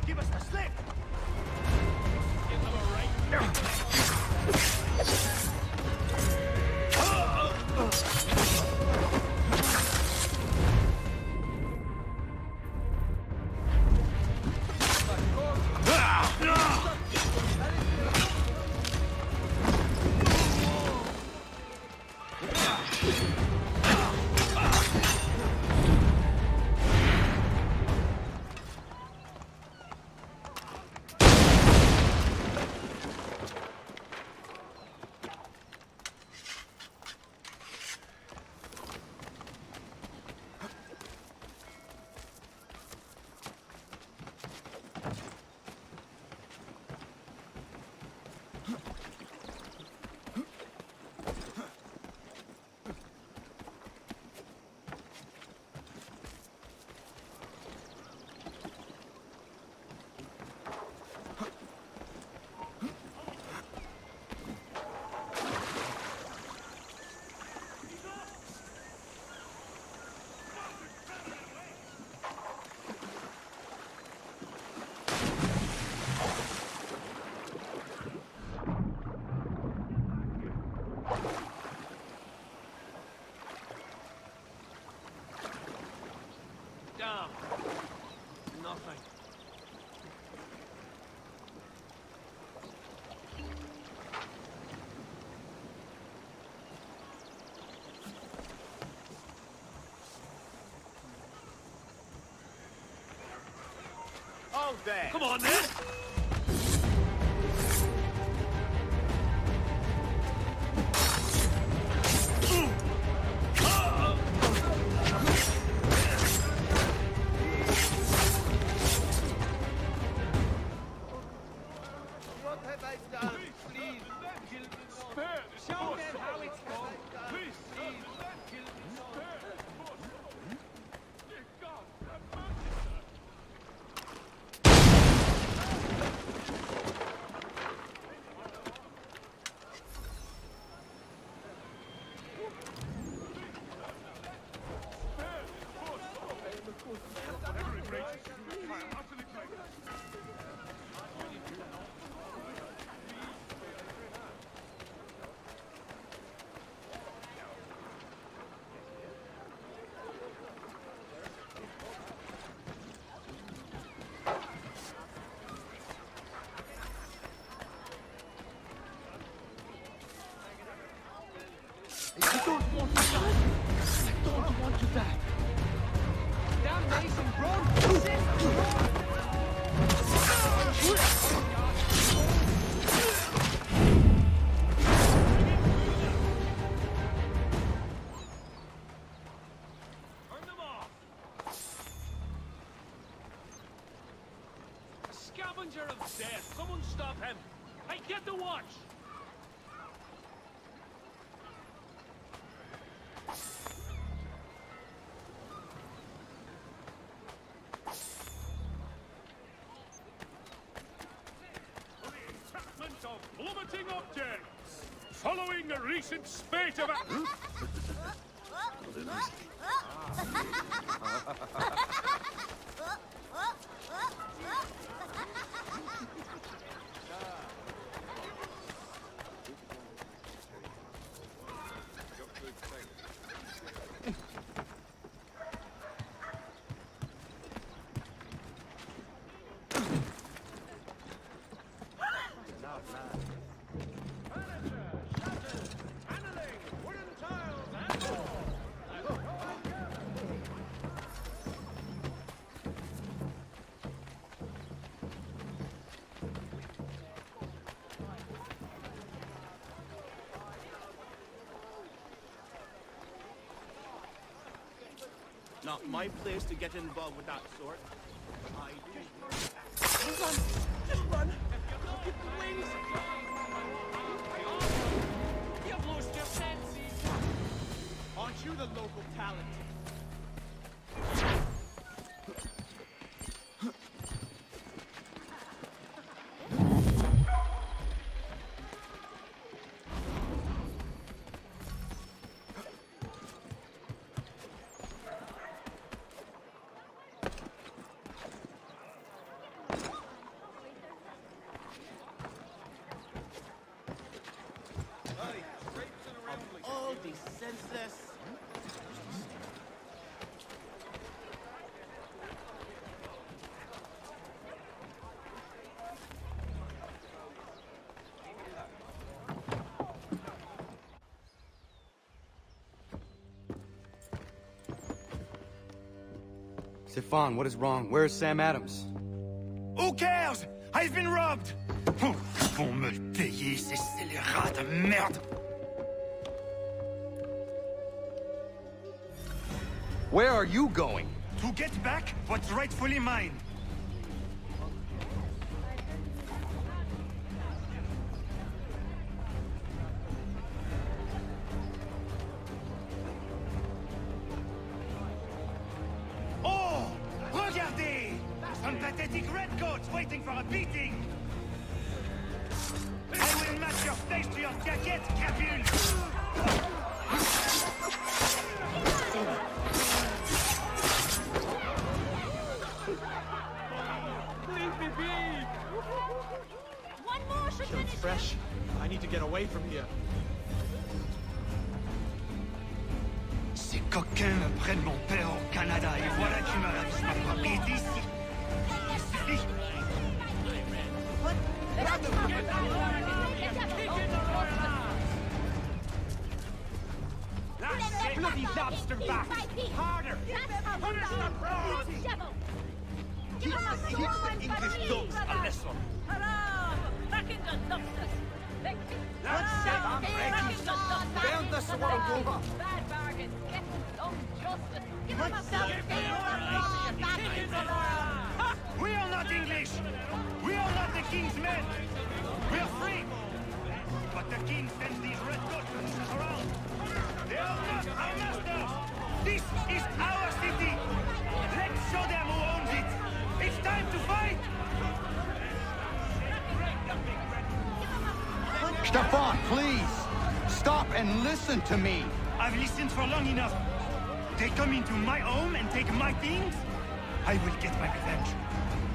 Give us the slip! Give them a right. go there. Come on, then! What have I done? Please, kill me not. Show them how it's done. Please, kill me not. I don't want to die. I don't want to die. Damnation, bro! Turn them off! A scavenger of death! Someone stop him! Hey, get the watch! Of plummeting objects! Following a recent spate of... Not my place to get involved with that sort. I do. Run! Just run! Get the wings! You've lost your senses! Aren't you the local talent? All these senseless. Stefan, what is wrong? Where is Sam Adams? Who cares? I've been robbed! Oh, ils vont me le payer, ces scélérats de merde! Where are you going? To get back what's rightfully mine. Oh! Regardez! Some pathetic redcoats waiting for a beating! I will match your face to your jacket, Capule! Leave me be! One more should Killed finish it. fresh. I need to get away from here. Ces coquins me prennent mon père au Canada et voilà qu'ils me ravissent ma propriété ici. Ici. That's it! Bloody lobster back! Harder! Punish the fraud! Devil! Give him a sword, over. Bad bargain. Get some justice. Give them a We are not English. We are not the king's men. We are free. But the king sends these redcoats around. They are not our masters. This is our city. Let's show them who owns it. It's time to fight. Stefan, please! Stop and listen to me! I've listened for long enough. They come into my home and take my things? I will get my revenge.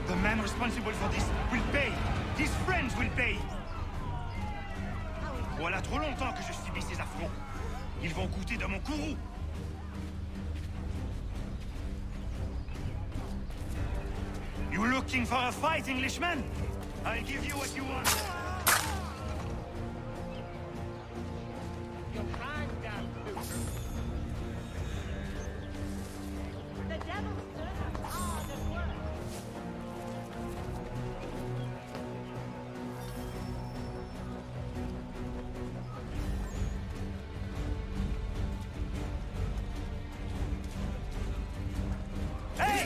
The man responsible for this will pay. His friends will pay. Voilà trop longtemps que je subis ces affronts. Ils vont goûter de mon courroux. You looking for a fight, Englishman? I'll give you what you want. The devil's servants are the worst. Hey!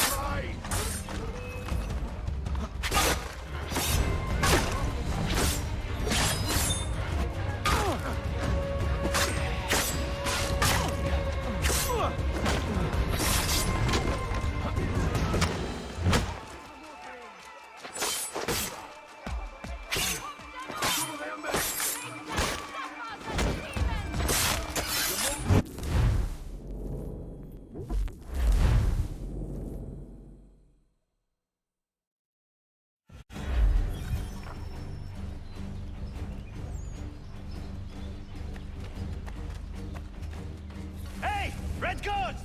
Hey! Red Gods!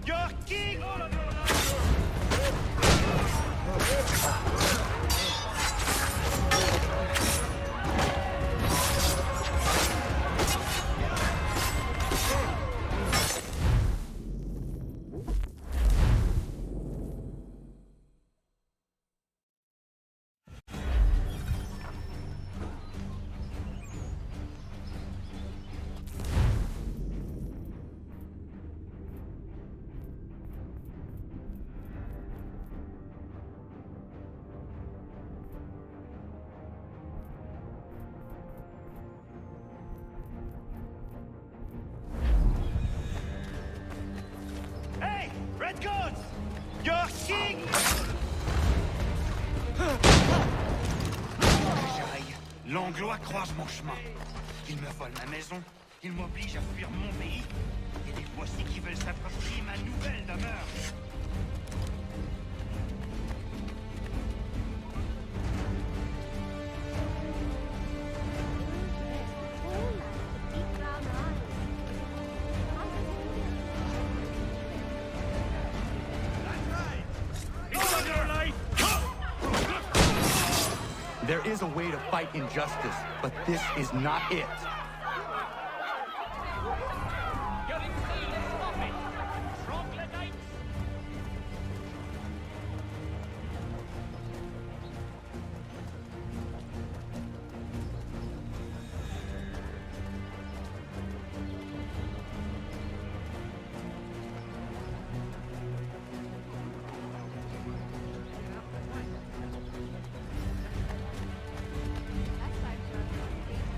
Your king! Hey! Red Gods! Your king! J'aille. L'Anglois croise mon chemin. Il me vole ma maison, il m'oblige à fuir mon pays. Et les voici qui veulent s'approprier ma nouvelle demeure. There is a way to fight injustice, but this is not it.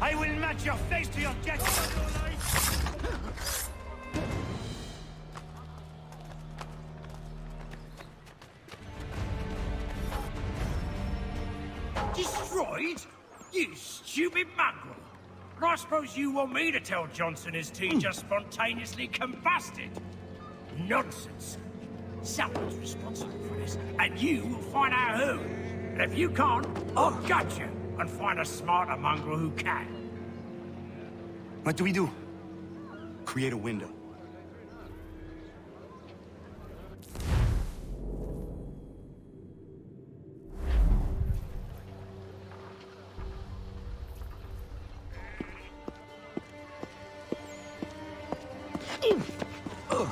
I will match your face to your jet. Destroyed? You stupid mongrel! I suppose you want me to tell Johnson his tea just spontaneously combusted? Nonsense. Someone's responsible for this, and you will find out who. And if you can't, I'll gut you and find a smarter mongrel who can. What do we do? Create a window.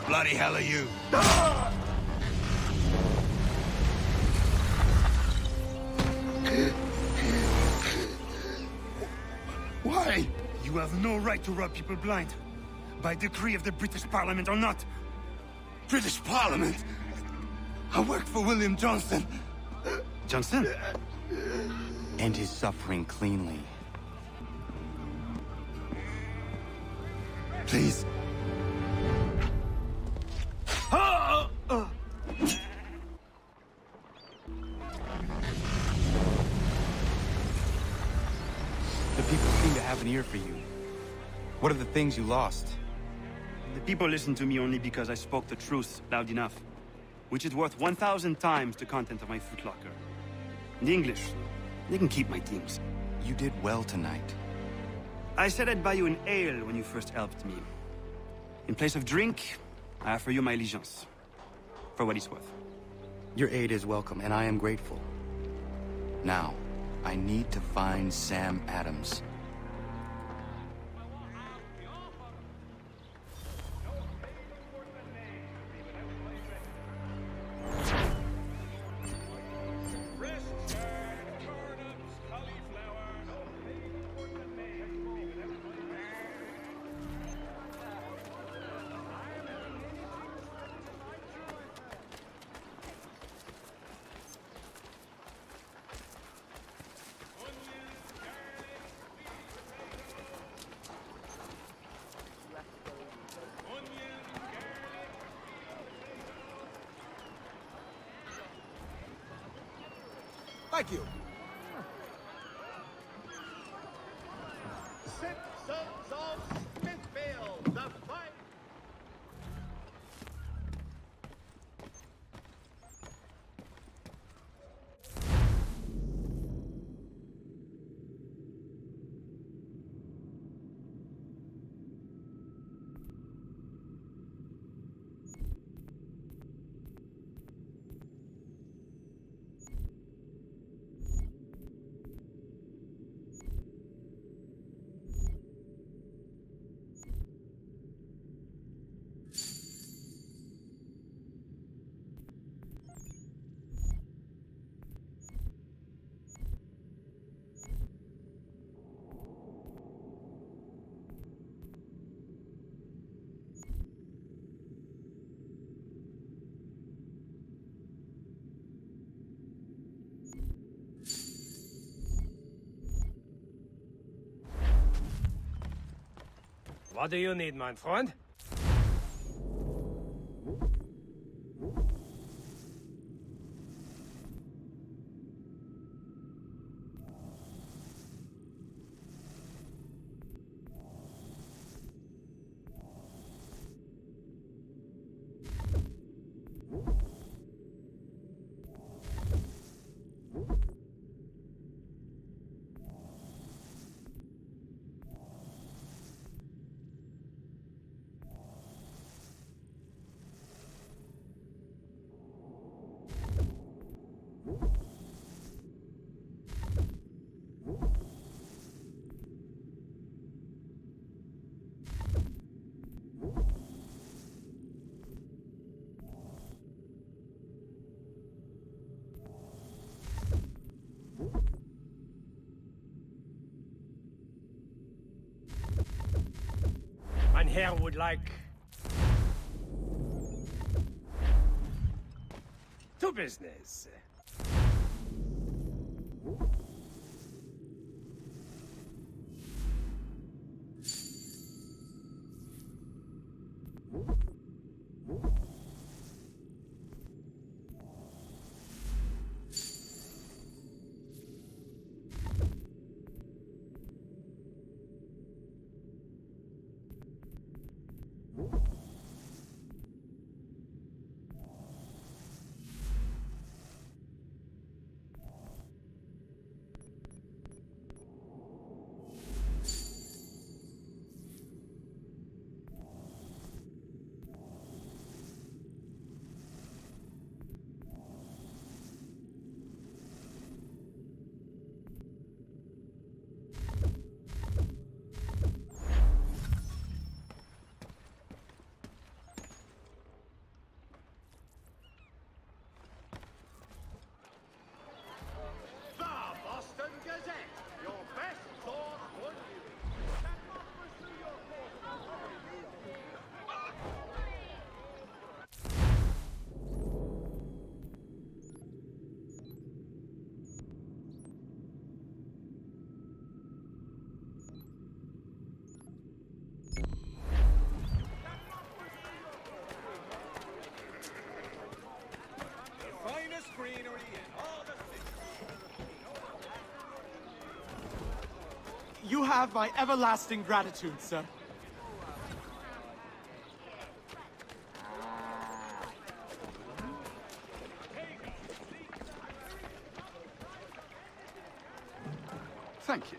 Bloody hell are you? Why? You have no right to rob people blind. by decree of the British Parliament or not. British Parliament? I work for William Johnston. Johnston? End his suffering cleanly. Please. The people seem to have an ear for you. What are the things you lost? The people listen to me only because I spoke the truth loud enough, which is worth 1,000 times the content of my footlocker. The English, they can keep my things. You did well tonight. I said I'd buy you an ale when you first helped me. In place of drink, I offer you my allegiance. For what it's worth. Your aid is welcome, and I am grateful. Now, I need to find Sam Adams. Thank you. Citizens of Smithfield, the fight. What do you need, my friend? Mein Herr would like to business. You have my everlasting gratitude, sir. Thank you.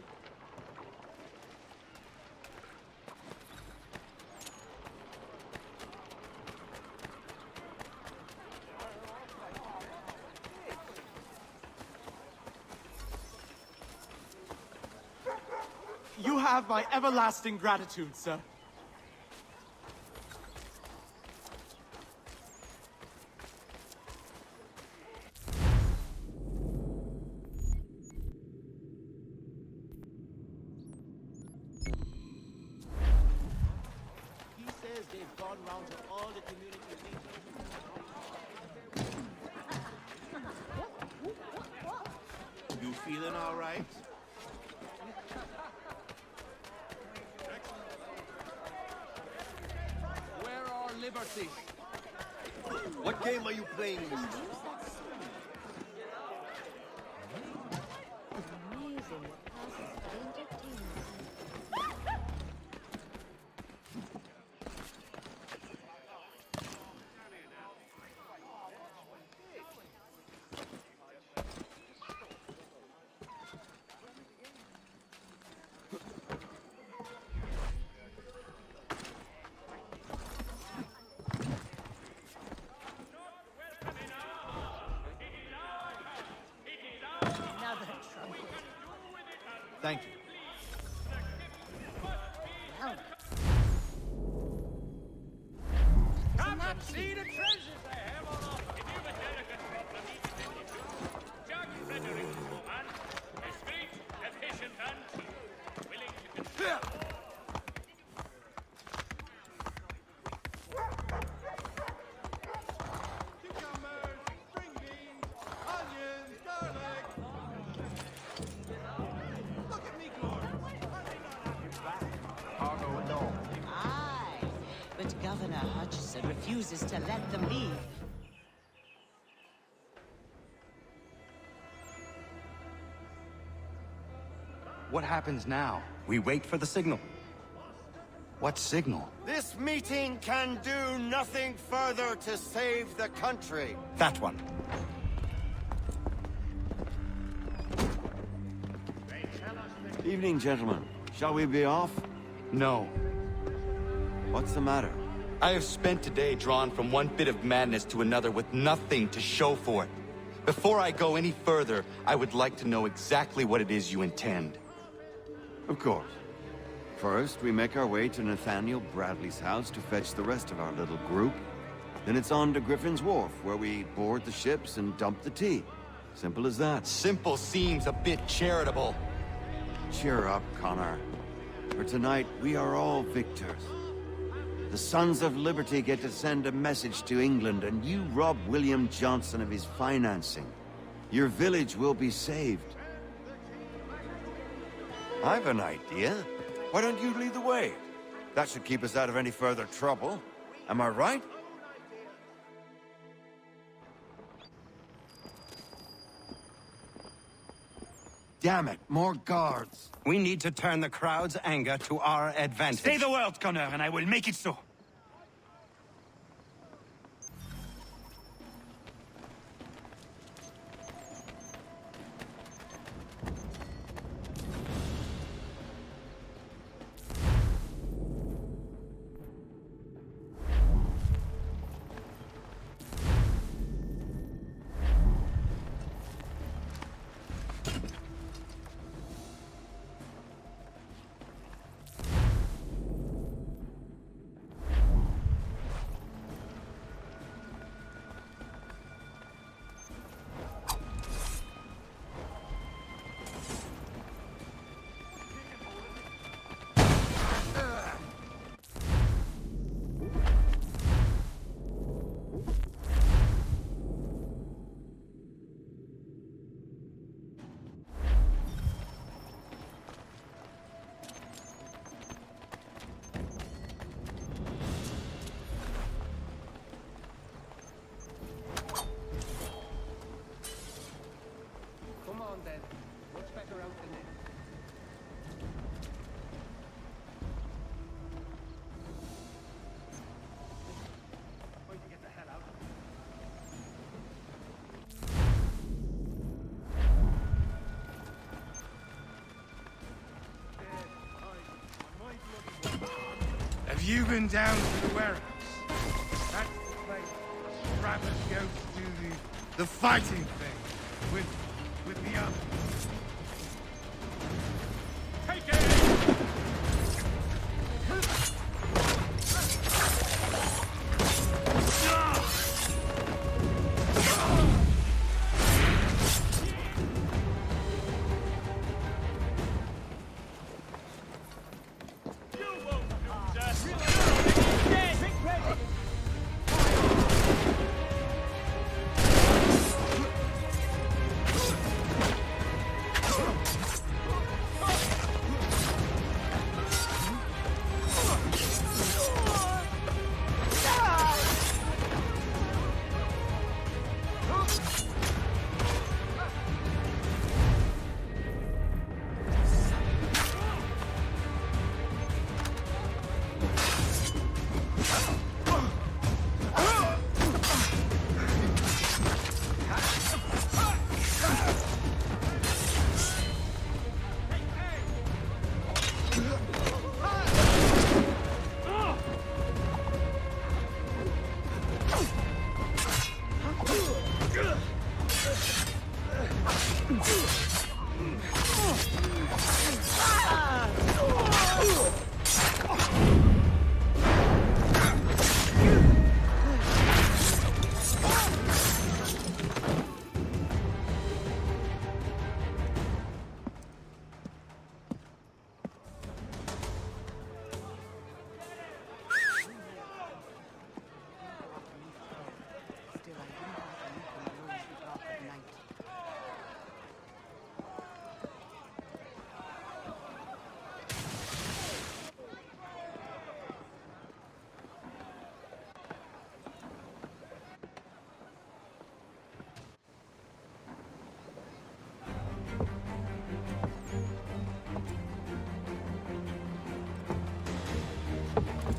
You have my everlasting gratitude, sir. He says they've gone round to all the community leaders. You feeling all right? Where are liberty? What game are you playing, mister? Thank you. Come and see the treasures I have on offer. If you've a delicate problem, Jack Frederick Woman, discreet, efficient, and willing to consider. Cucumbers, string beans, onions, garlic. Look at me, Gordon. Cargo and all. Aye, but Governor Hutchison refuses to let them leave. What happens now? We wait for the signal. What signal? This meeting can do nothing further to save the country. That one. Evening, gentlemen. Shall we be off? No. What's the matter? I have spent today drawn from one bit of madness to another with nothing to show for it. Before I go any further, I would like to know exactly what it is you intend. Of course. First, we make our way to Nathaniel Bradley's house to fetch the rest of our little group. Then it's on to Griffin's Wharf, where we board the ships and dump the tea. Simple as that. Simple seems a bit charitable. Cheer up, Connor. For tonight, we are all victors. The Sons of Liberty get to send a message to England, and you rob William Johnson of his financing. Your village will be saved. I've an idea. Why don't you lead the way? That should keep us out of any further trouble. Am I right? Damn it, more guards. We need to turn the crowd's anger to our advantage. Say the word, Connor, and I will make it so. Come on then. Much better out than in. you been down to the warehouse? That's the place Travis goes to do the fighting thing with the others. Take it!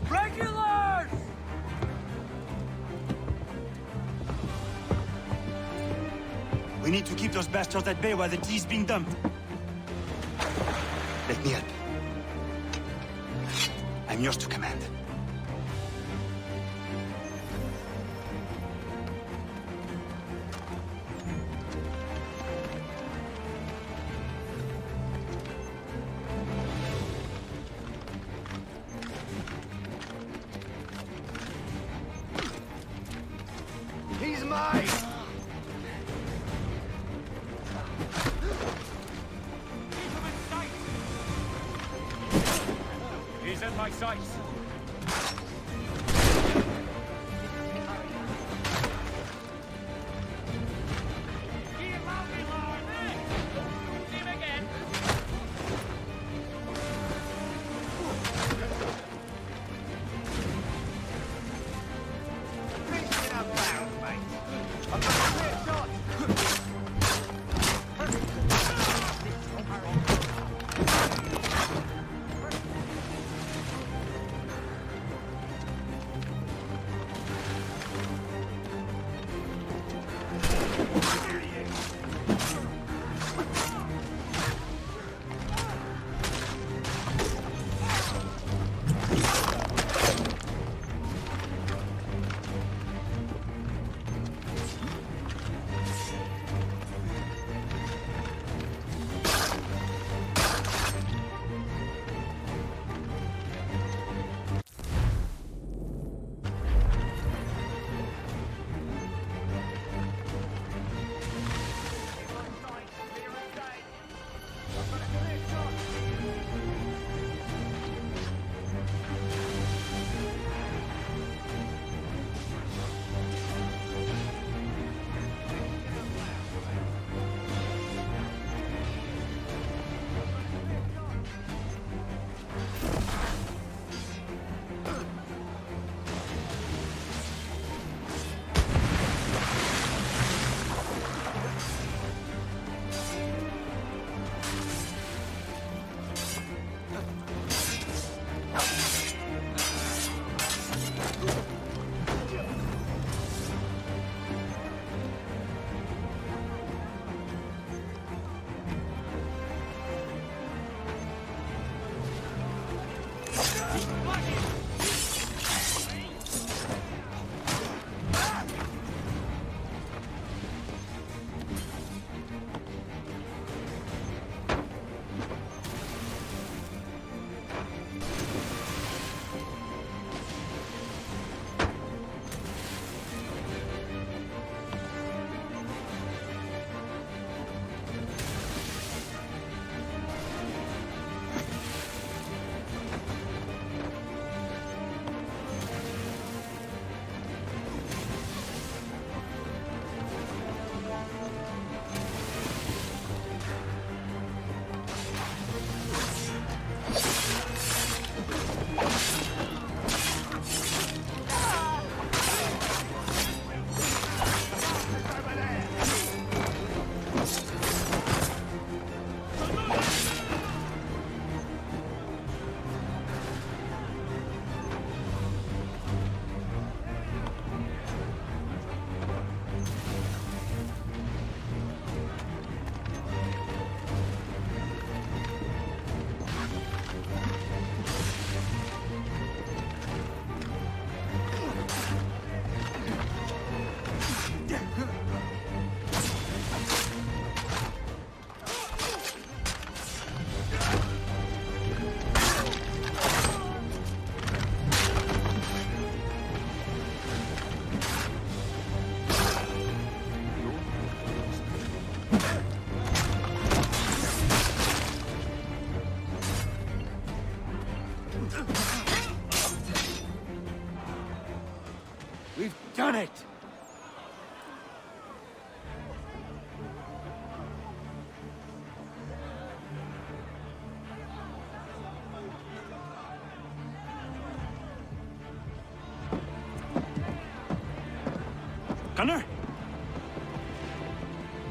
Regulars! We need to keep those bastards at bay while the tea's being dumped. Let me help. I'm yours to command. He's mine! He's in my sights.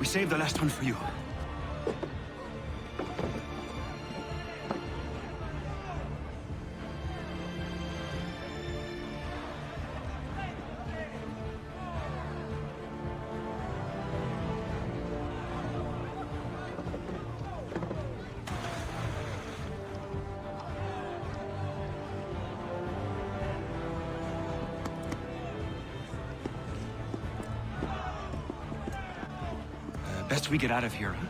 saved the last one for you. Best we get out of here, huh?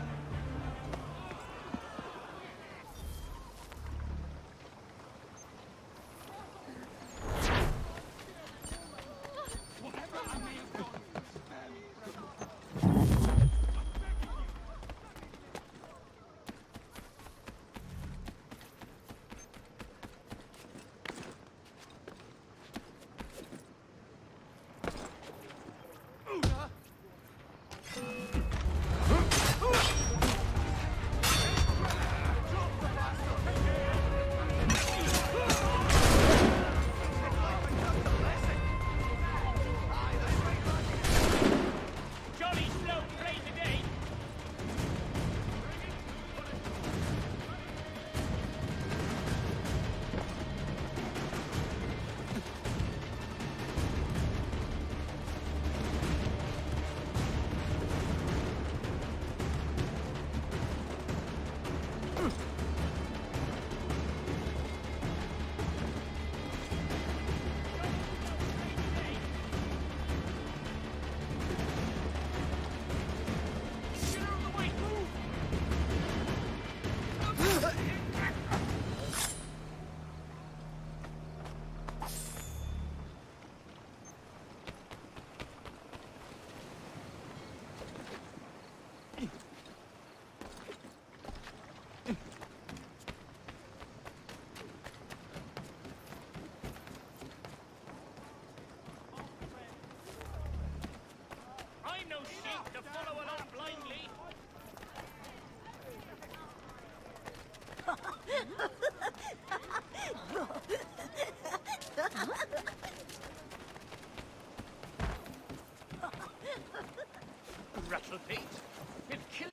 I'm no sheep to follow along blindly. Rattle Pete, it killed.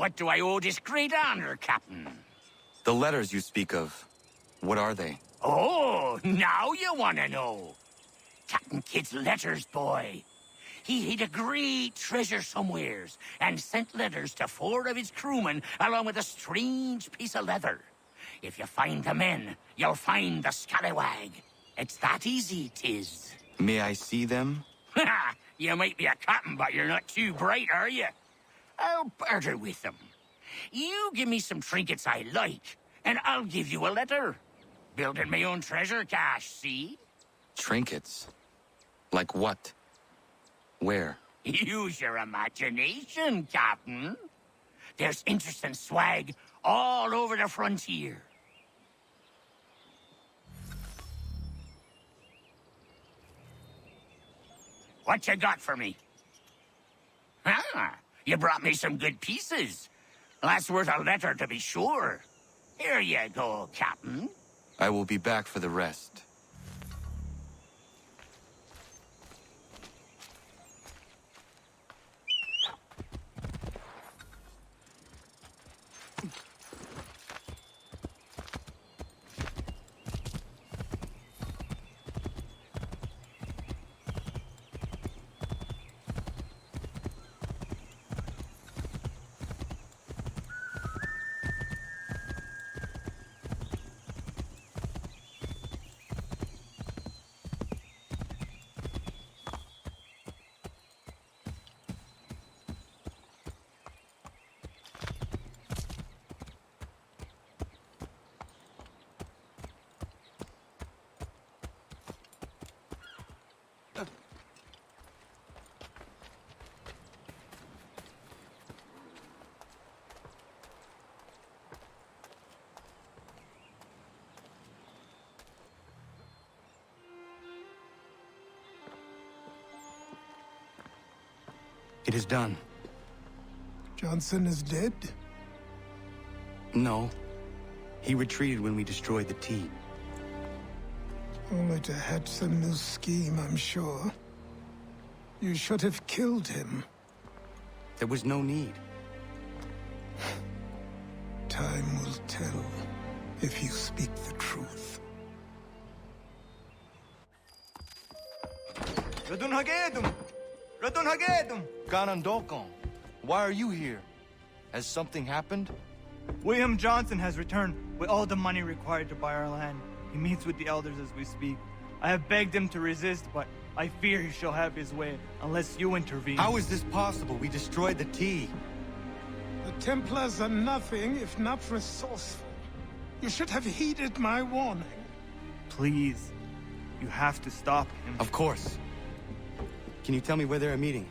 What do I owe this great honor, Captain? The letters you speak of, what are they? Oh, now you want to know. Captain Kidd's letters, boy. He hid a great treasure somewheres and sent letters to 4 of his crewmen along with a strange piece of leather. If you find the men, you'll find the scallywag. It's that easy, 'tis. May I see them? Ha! You might be a captain, but you're not too bright, are you? I'll barter with them. You give me some trinkets I like, and I'll give you a letter. Building my own treasure cache, see? Trinkets? Like what? Where? Use your imagination, Captain. There's interesting swag all over the frontier. What you got for me? Ah, you brought me some good pieces. That's worth a letter to be sure. Here you go, Captain. I will be back for the rest. It is done. Johnson is dead? No. He retreated when we destroyed the T. Only to hatch some new scheme, I'm sure. You should have killed him. There was no need. Time will tell if you speak the truth. Radun Hagedum! Radun Hagedum! Ganondokon, why are you here? Has something happened? William Johnson has returned with all the money required to buy our land. He meets with the elders as we speak. I have begged him to resist, but I fear he shall have his way unless you intervene. How is this possible? We destroyed the T. The Templars are nothing if not resourceful. You should have heeded my warning. Please, you have to stop him. Of course. Can you tell me where they're meeting?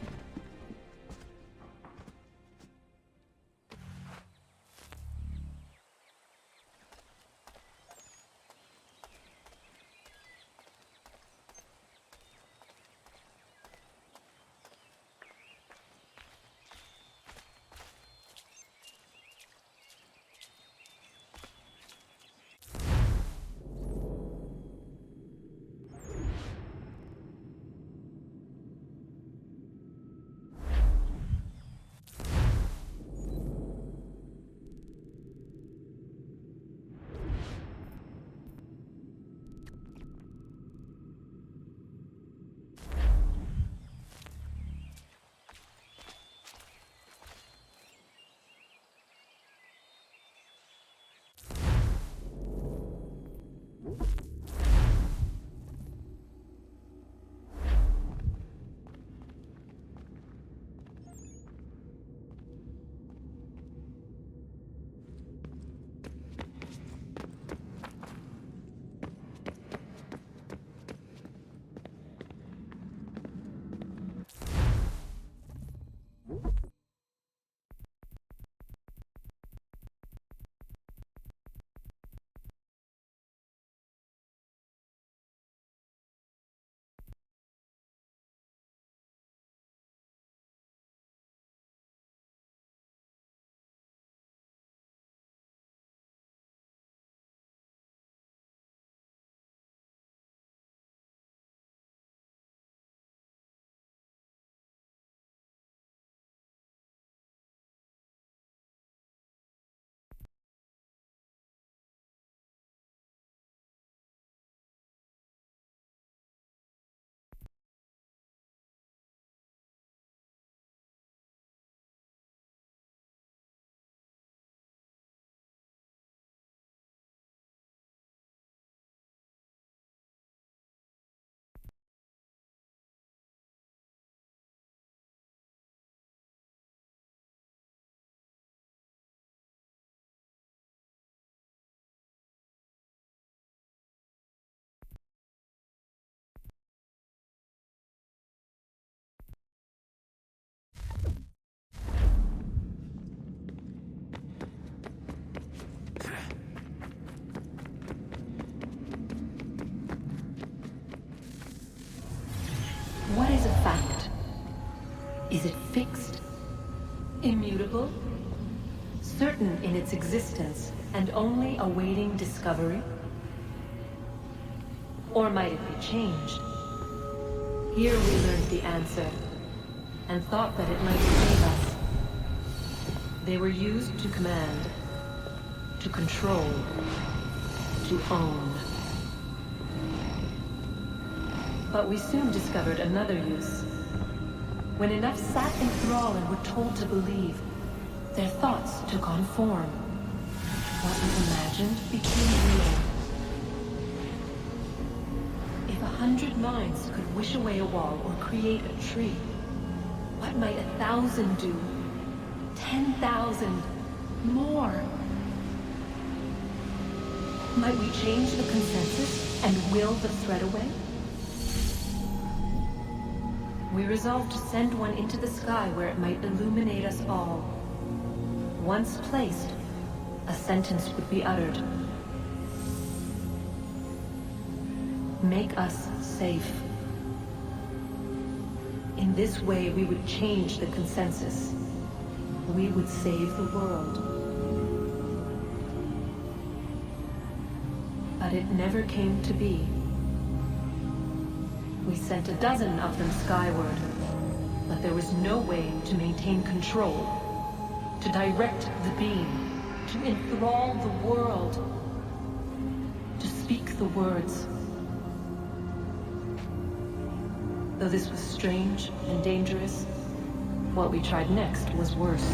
Is it fixed? Immutable? Certain in its existence and only awaiting discovery? Or might it be changed? Here we learned the answer, and thought that it might save us. They were used to command, to control, to own. But we soon discovered another use. When enough sat in thrall and were told to believe, their thoughts took on form. What was imagined became real. If 100 minds could wish away a wall or create a tree, what might 1,000 do? 10,000? More? Might we change the consensus and will the threat away? We resolved to send one into the sky where it might illuminate us all. Once placed, a sentence would be uttered. Make us safe. In this way, we would change the consensus. We would save the world. But it never came to be. We sent a dozen of them skyward, but there was no way to maintain control, to direct the beam, to enthrall the world, to speak the words. Though this was strange and dangerous, what we tried next was worse.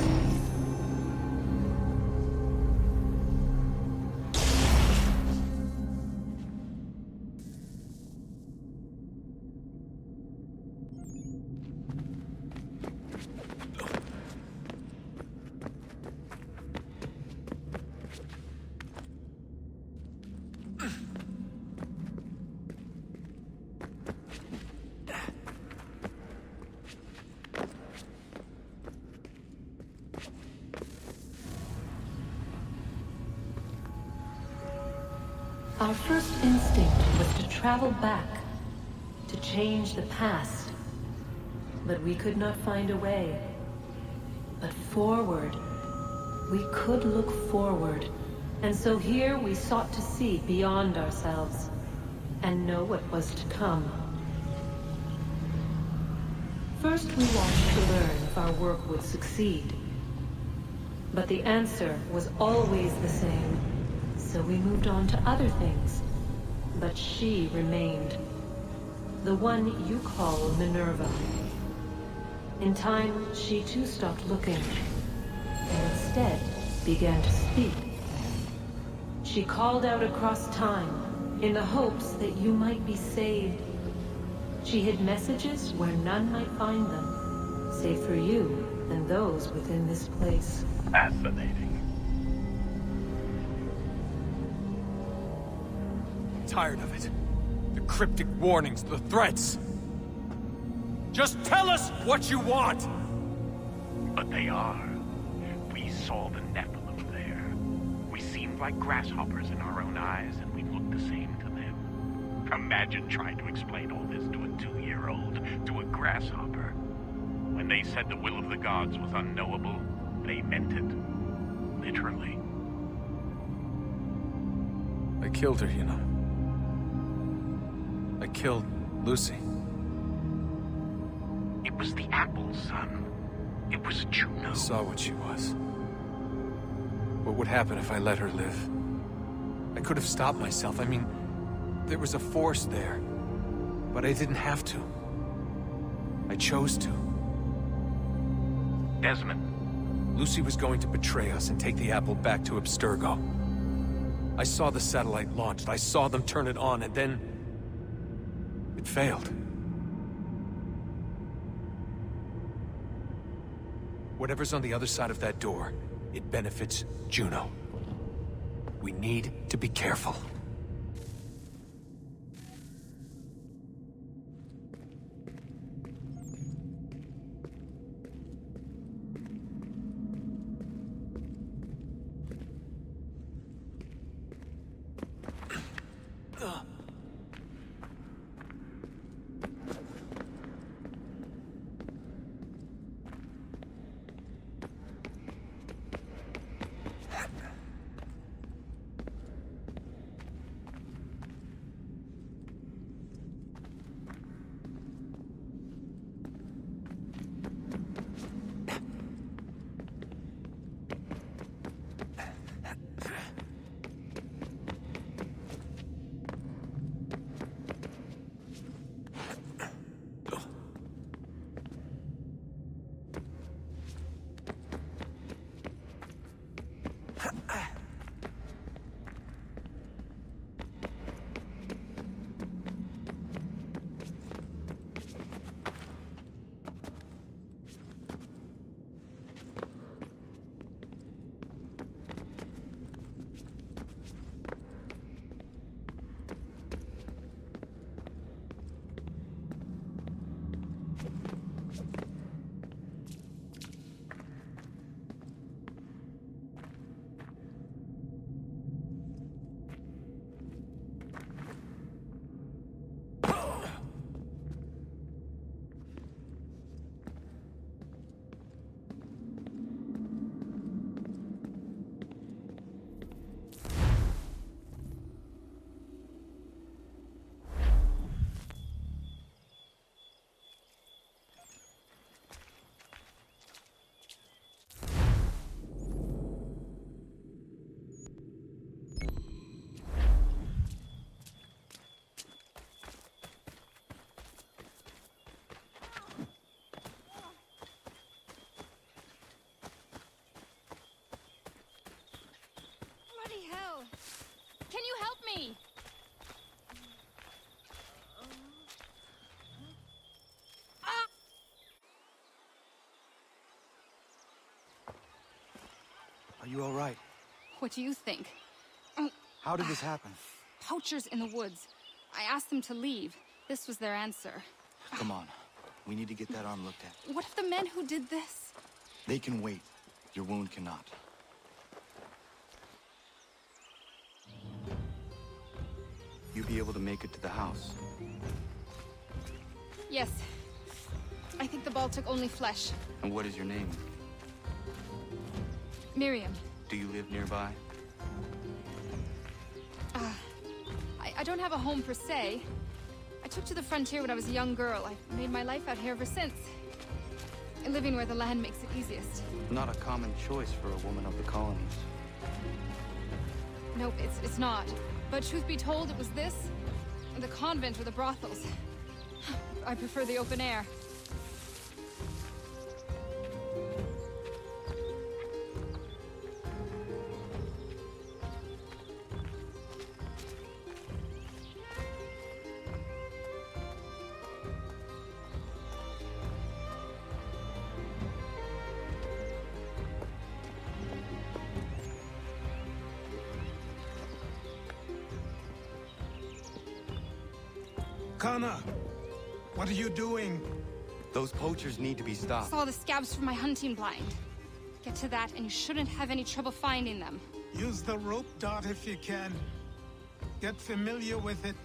Our first instinct was to travel back, to change the past. But we could not find a way. But forward, we could look forward. And so here we sought to see beyond ourselves, and know what was to come. First we watched to learn if our work would succeed. But the answer was always the same. So we moved on to other things. But she remained. The one you call Minerva. In time, she too stopped looking, and instead began to speak. She called out across time, in the hopes that you might be saved. She hid messages where none might find them, save for you and those within this place. Fascinating. Tired of it. The cryptic warnings, the threats. Just tell us what you want! But they are. We saw the Nephilim there. We seemed like grasshoppers in our own eyes, and we looked the same to them. Imagine trying to explain all this to a 2-year-old, to a grasshopper. When they said the will of the gods was unknowable, they meant it. Literally. I killed her, you know. I killed Lucy. It was the apple, son. It was Juno. I saw what she was. What would happen if I let her live? I could have stopped myself. I mean, there was a force there. But I didn't have to. I chose to. Desmond. Lucy was going to betray us and take the apple back to Abstergo. I saw the satellite launched. I saw them turn it on, and then... it failed. Whatever's on the other side of that door, it benefits Juno. We need to be careful. What do you think? How did this happen? Poachers in the woods. I asked them to leave. This was their answer. Come on. We need to get that arm looked at. What if the men who did this? They can wait. Your wound cannot. You'll be able to make it to the house. Yes. I think the ball took only flesh. And what is your name? Miriam. Do you live nearby? I don't have a home per se. I took to the frontier when I was a young girl. I've made my life out here ever since. Living where the land makes it easiest. Not a common choice for a woman of the colonies. Nope, it's not. But truth be told, it was this, and the convent or the brothels. I prefer the open air. Connor, what are you doing? Those poachers need to be stopped. Saw the scabs from my hunting blind. Get to that, and you shouldn't have any trouble finding them. Use the rope dart if you can. Get familiar with it.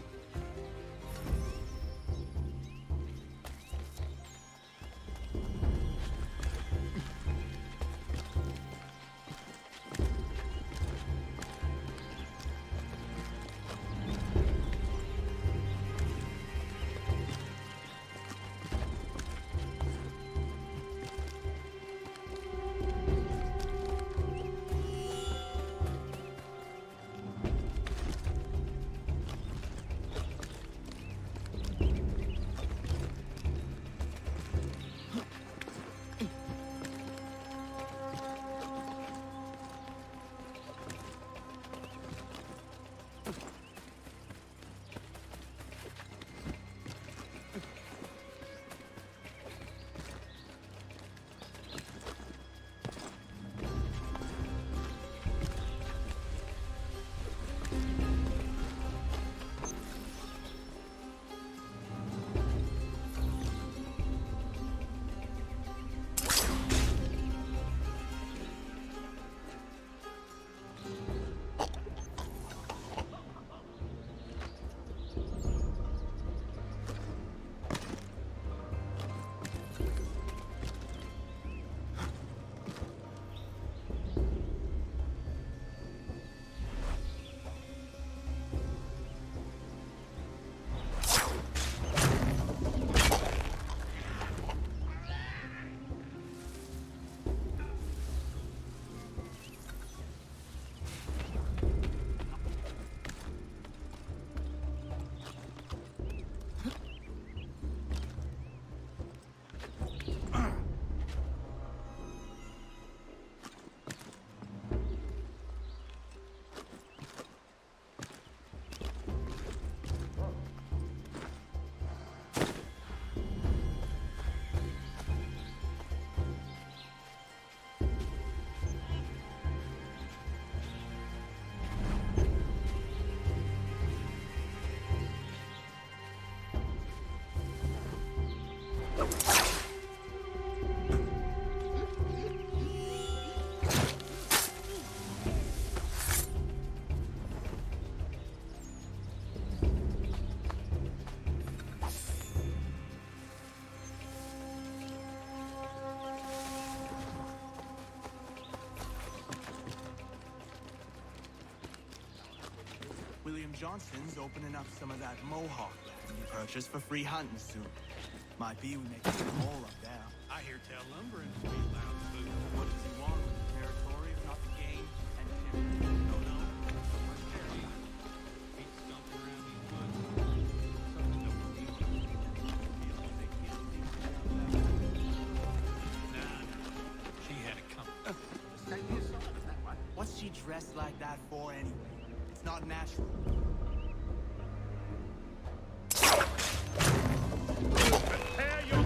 William Johnston's opening up some of that Mohawk land you purchased for free hunting soon. Might be we make a hole up there. I hear tell lumber and sweet loud food. What does he want with the territory if not the game and timber? No, no. Where's Terry? He's stomping around these woods. Something don't believe him. Feels they can't see Nah. She had it coming. What's she dressed like that for anyway? It's not natural. Prepare your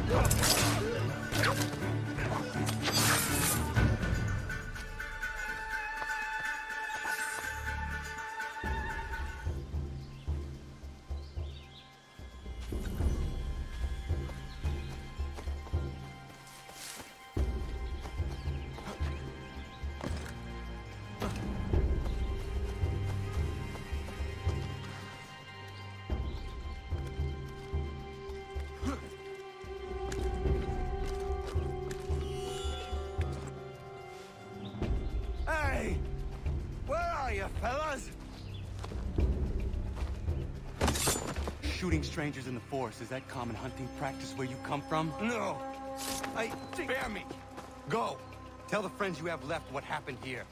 you, fellas! Shooting strangers in the forest, is that common hunting practice where you come from? No! Spare me! Go! Tell the friends you have left what happened here.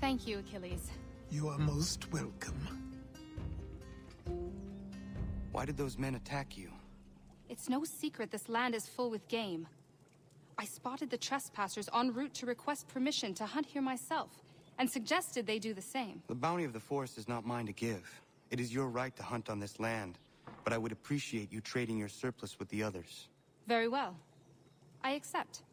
Thank you, Achilles. You are most welcome. Why did those men attack you? It's no secret this land is full with game. I spotted the trespassers en route to request permission to hunt here myself, and suggested they do the same. The bounty of the forest is not mine to give. It is your right to hunt on this land, but I would appreciate you trading your surplus with the others. Very well. I accept.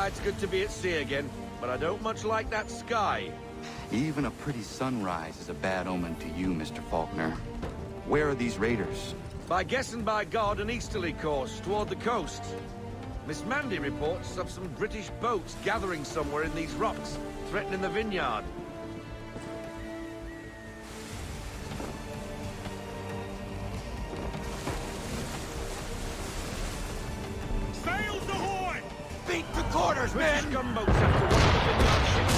It's good to be at sea again, but I don't much like that sky. Even a pretty sunrise is a bad omen to you, Mr. Faulkner. Where are these raiders? By guess and by God, an easterly course, toward the coast. Miss Mandy reports of some British boats gathering somewhere in these rocks, threatening the vineyard. Sails ahoy! Beat to quarters, men! British gunboats after one of the vineyard ships.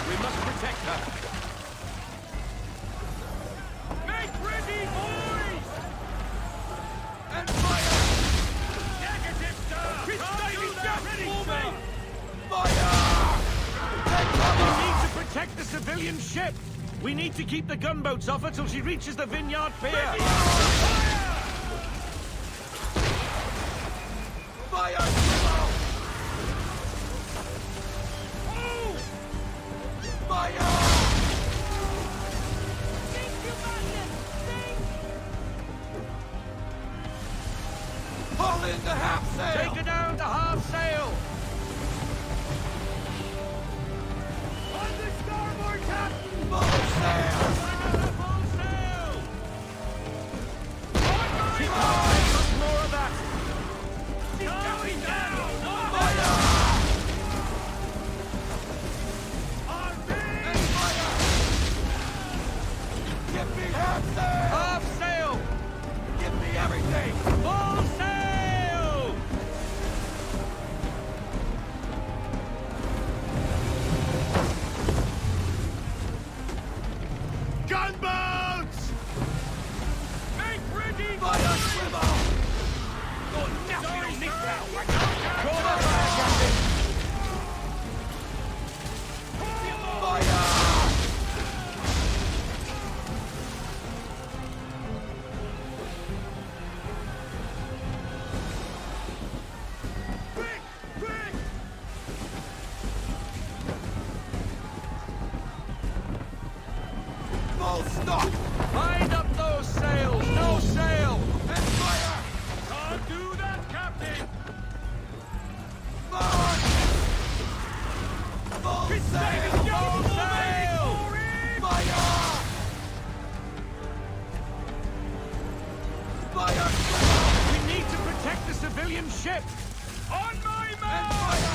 We must protect her. Make ready, boys! And fire! Negative, sir! It's David just for me! Fire! We need to protect the civilian ship. We need to keep the gunboats off her till she reaches the vineyard pier. Fire! Fire! Pull in the half sail! Take her down to half sail! On the starboard, Captain! Full sail! Full sail! Keep on! Much more of that! She's going down! Fire! And fire! Give me half sail! Half sail! Give me everything! Full sail! Full stop! Mind up those sails! No sail! And fire! Can't do that, Captain! Full sail! Full sail! Fire! Fire! We need to protect the civilian ship! On my And mark! fire!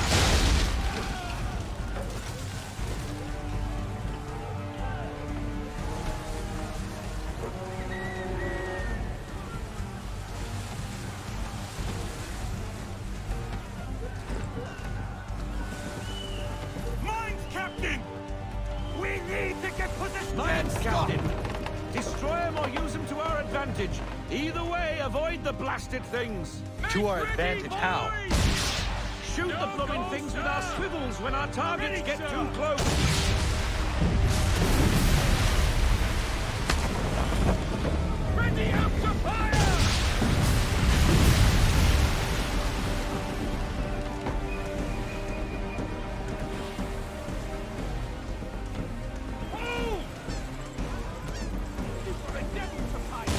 Mines, Captain! We need to get position! Mines, Captain! Destroy them or use them to our advantage. Either way, avoid the blasted things. To our advantage, how? Shoot the blooming things with our swivels when our targets get too close. Ready up to fire! Move! You've got a devil to fight!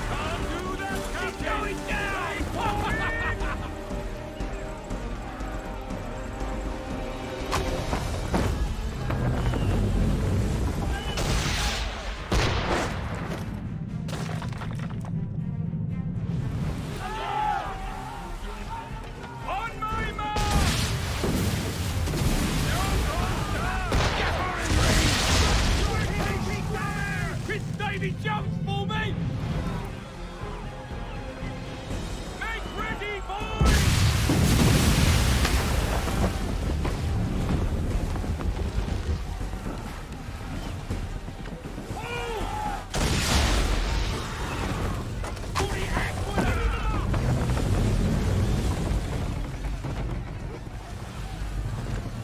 Can't do that, Captain! He's going down! On my mark! It's Davy Jones for me! Make ready, boys!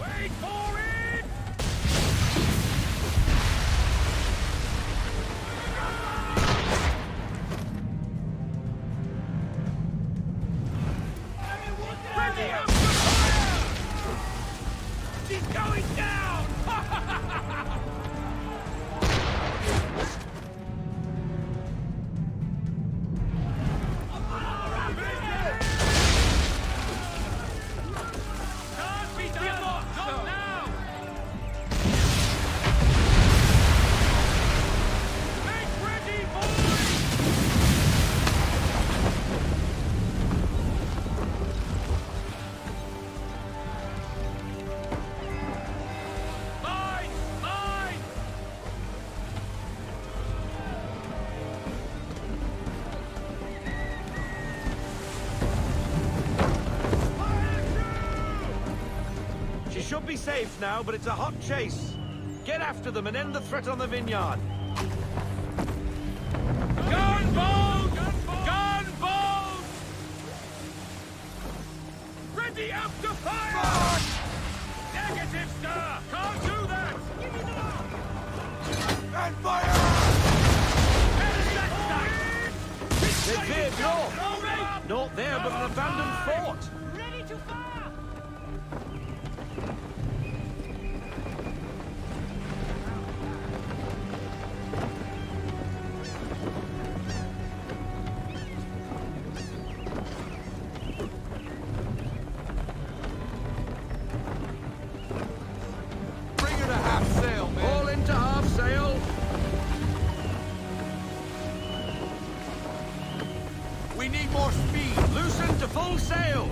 Wait for it! Ready up to fire! She's going down! Can't be done! Not now! Make ready, boys! Mine! Mine! She should be safe now, but it's a hot chase. Get after them and end the threat on the vineyard. Gunboat! Gunboat! Ready up to fire! Negative, sir! Can't do that! Give me the lock! And fire! They veered north. Not there, but an abandoned fort. Ready to fire! Bring her to half sail, man. All into half sail. We need more speed. Loosen to full sail.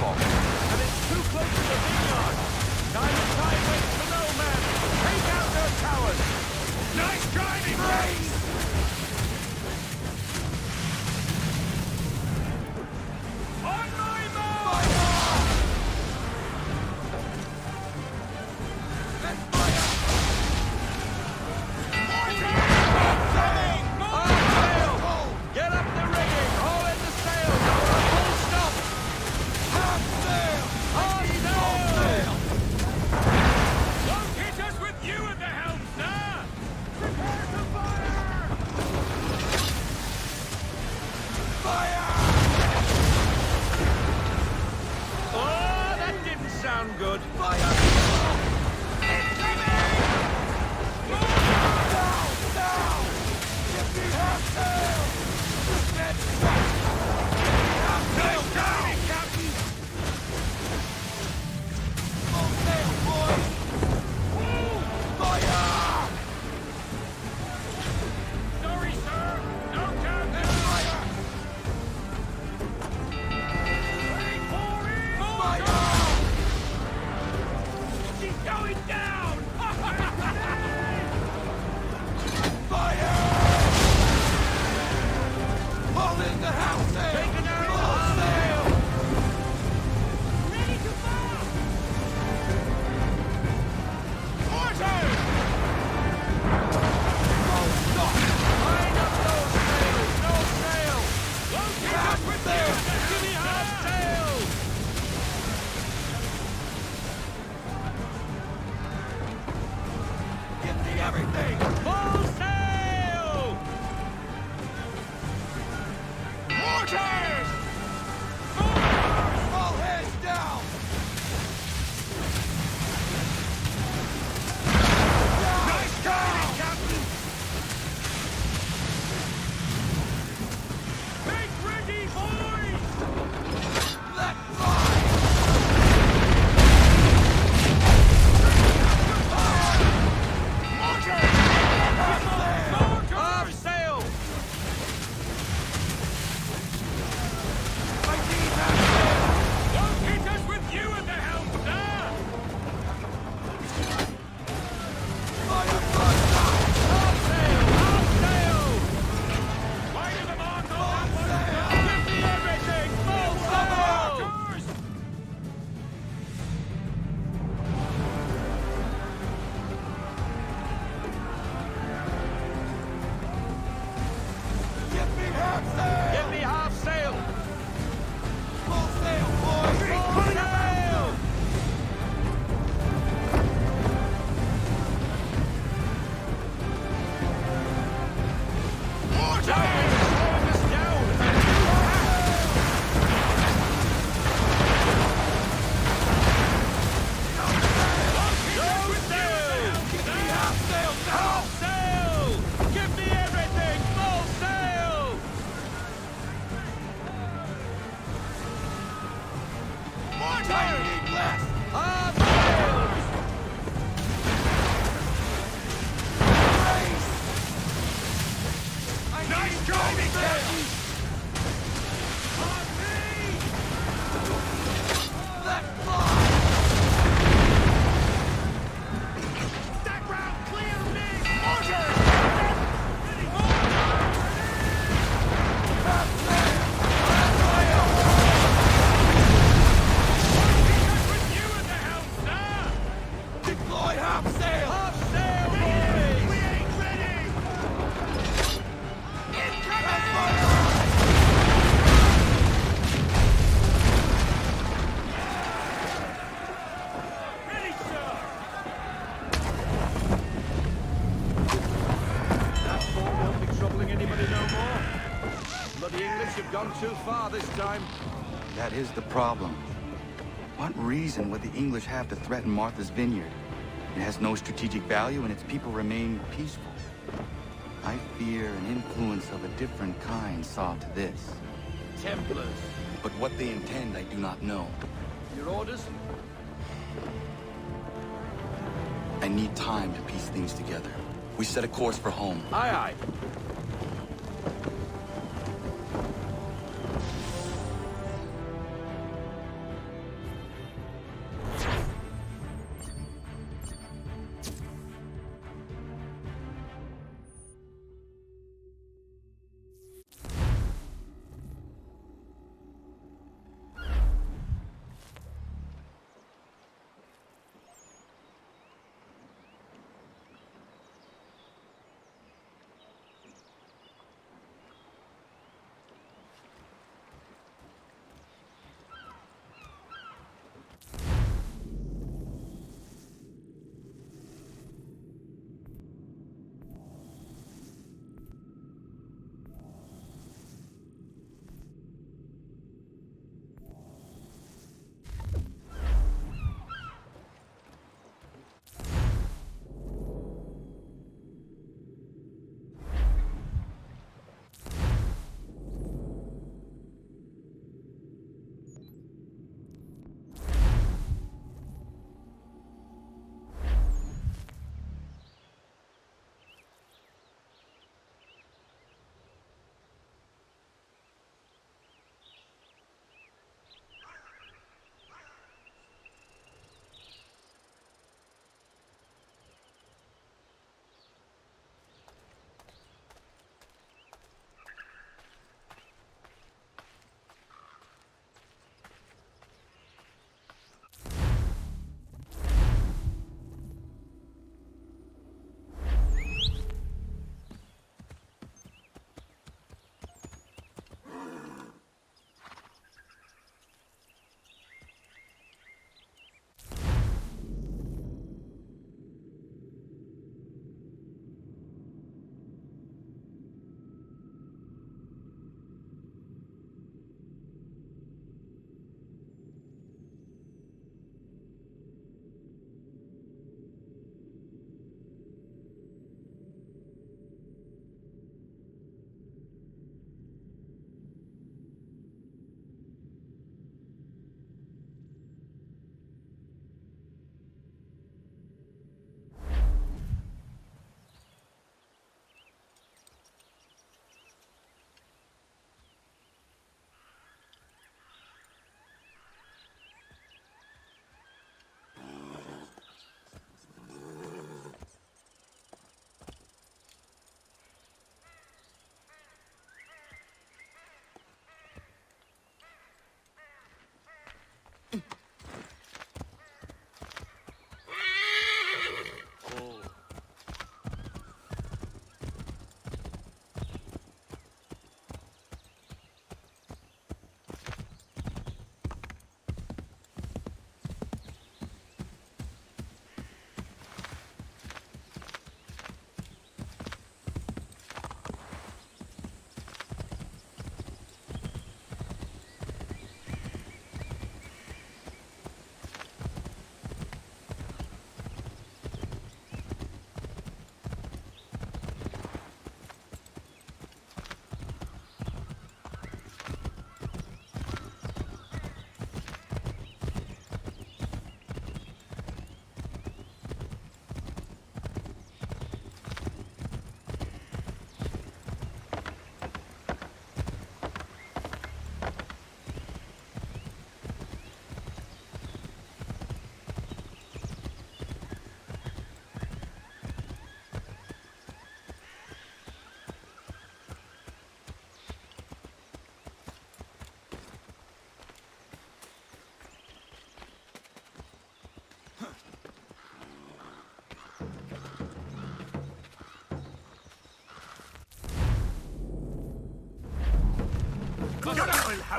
nightfall, and it's too close to the vineyard. Time and tide waits for no man. Take out their towers. Nice driving, Brace! On my mark! Get up the rigging! Haul in the sails! Full stop! Half sail! Hard sail! Won't hit us with you at the helm, sir! Prepare to fire! Fire! Oh, that didn't sound good. Fire! Sorry, sir! No captain! Fire! Ready for it! Fire! She's going down! Fire! Pull in the house sail! Take an arrow! Full sail! Ready to fire! Order! Line up those sails! No sail! Half sail! Give me half sail! Give me everything! Full sail! Mortars! All hands down! Nice driving, Captain! Make ready, boys! Let fly! Half sail! I need half sail! Won't hit us with you at the helm, sir! Fire first! Half sail! Half sail! Wide of the mark on that one, sail! sir! Give me everything! Full sail! Doors! Give me half sail! Give me half sail! Full sail, boys! Full sail! Mortar! Slowing us down! No sail! Give me half sail now! Half sail! Give me everything! Full sail! Mortar! I need less! Half sails! Brace! Nice driving, Captain! On me! Let fly! Stack round, clear me! Order! Half sail! Half sail! With you at the helm, sir! Deploy half sail! Half sail, boys! We ain't ready! Ready, sir! That fort won't be troubling anybody no more. Bloody English have gone too far this time. That is the problem. What reason would the English have to threaten Martha's Vineyard? It has no strategic value and its people remain peaceful. I fear an influence of a different kind saw to this. Templars. But what they intend, I do not know. Your orders? I need time to piece things together. We set a course for home. Aye, aye.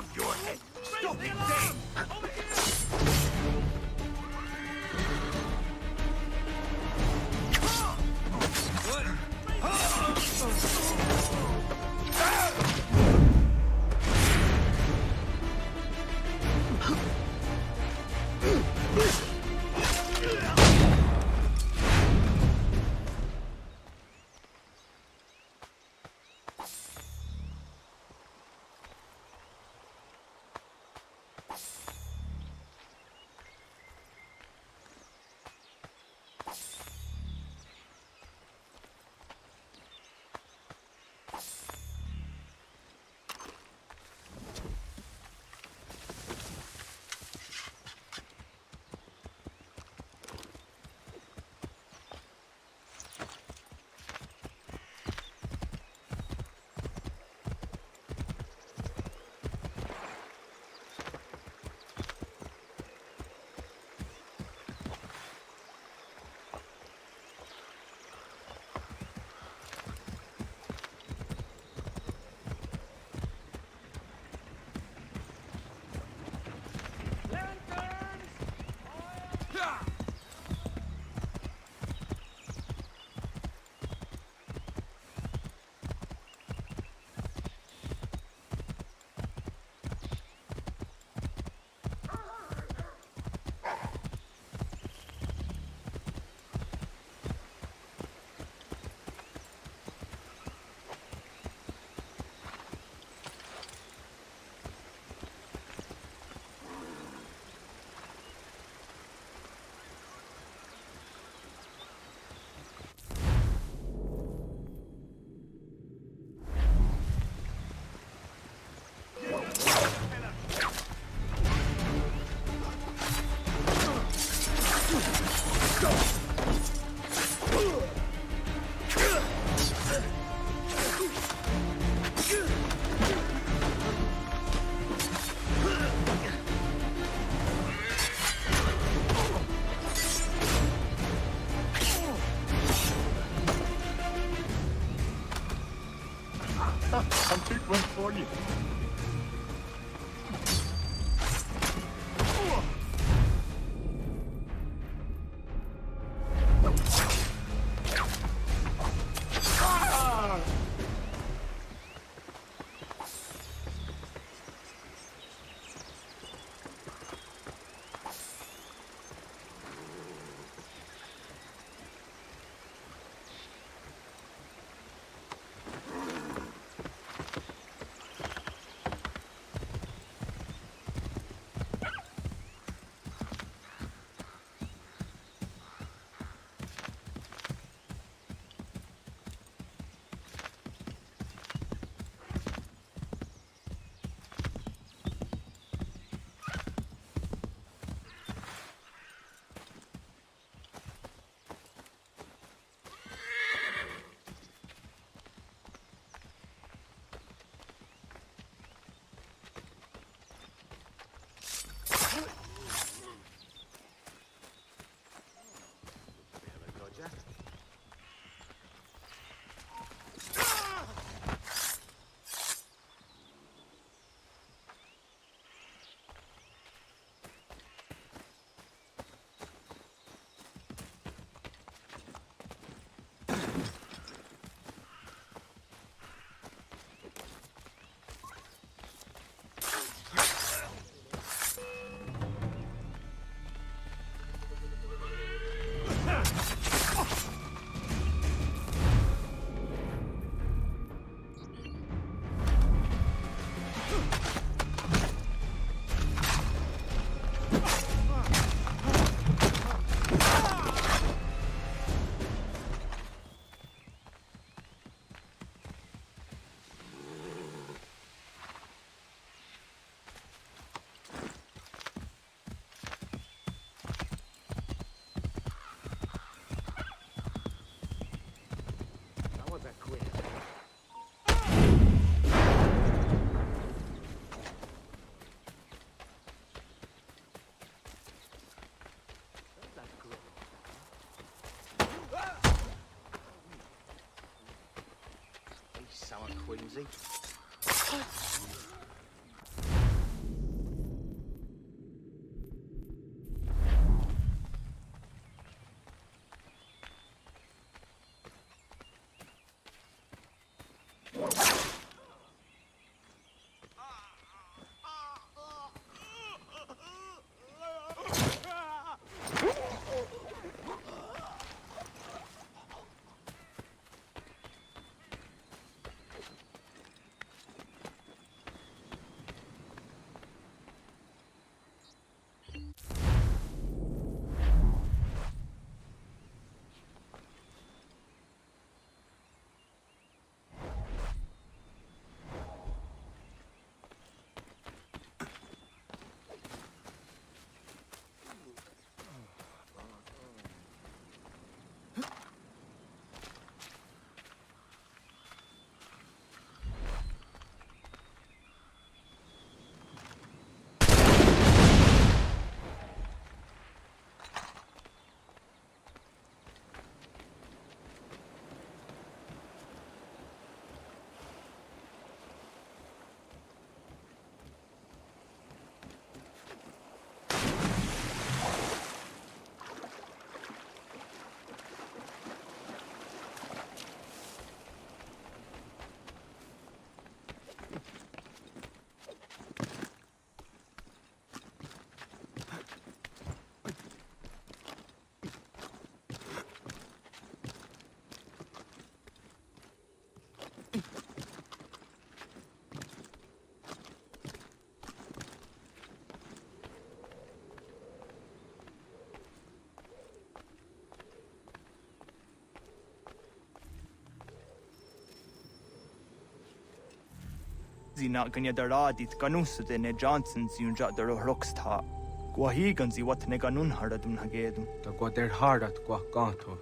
of your head. Stop it, Dave! I'll pick one for you. Sour Queensy. zi na ganya daradit ganus de ne Johnson zi unja daro rocksta. Gwahi ganzi wat ne ganun haradun hagedum. Da gwa der hardat gwa ganto.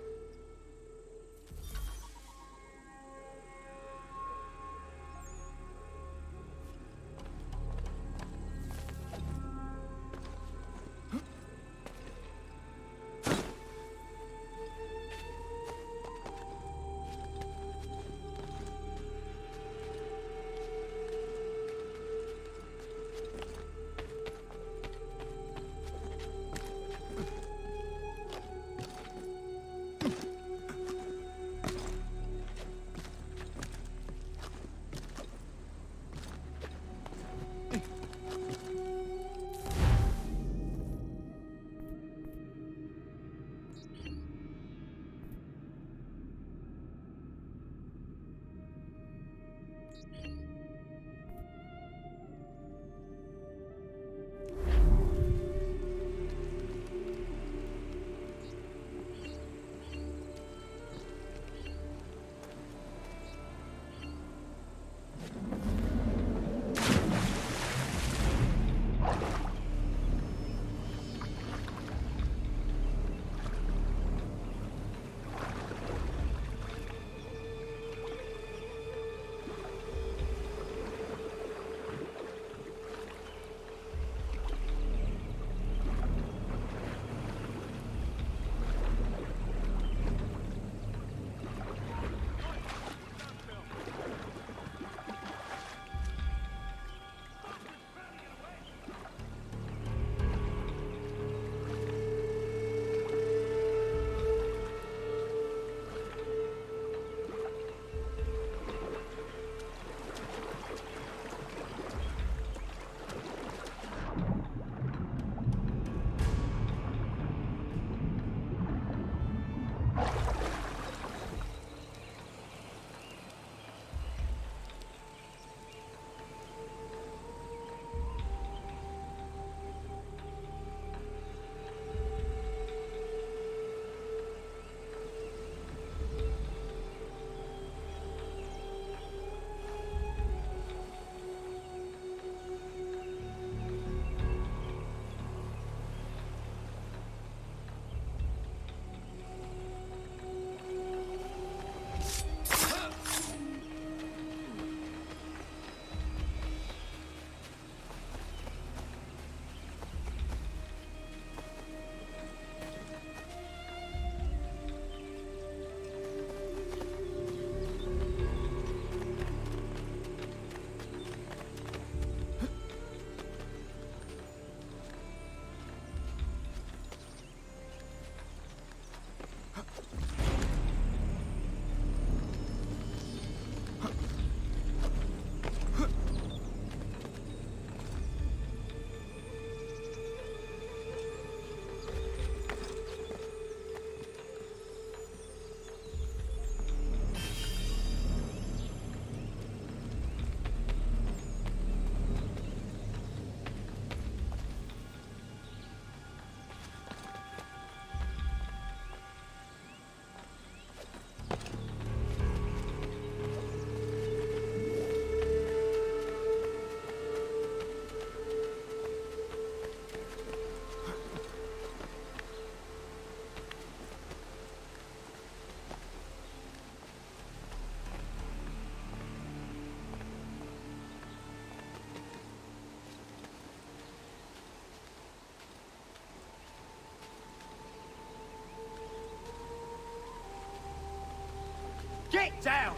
Get down!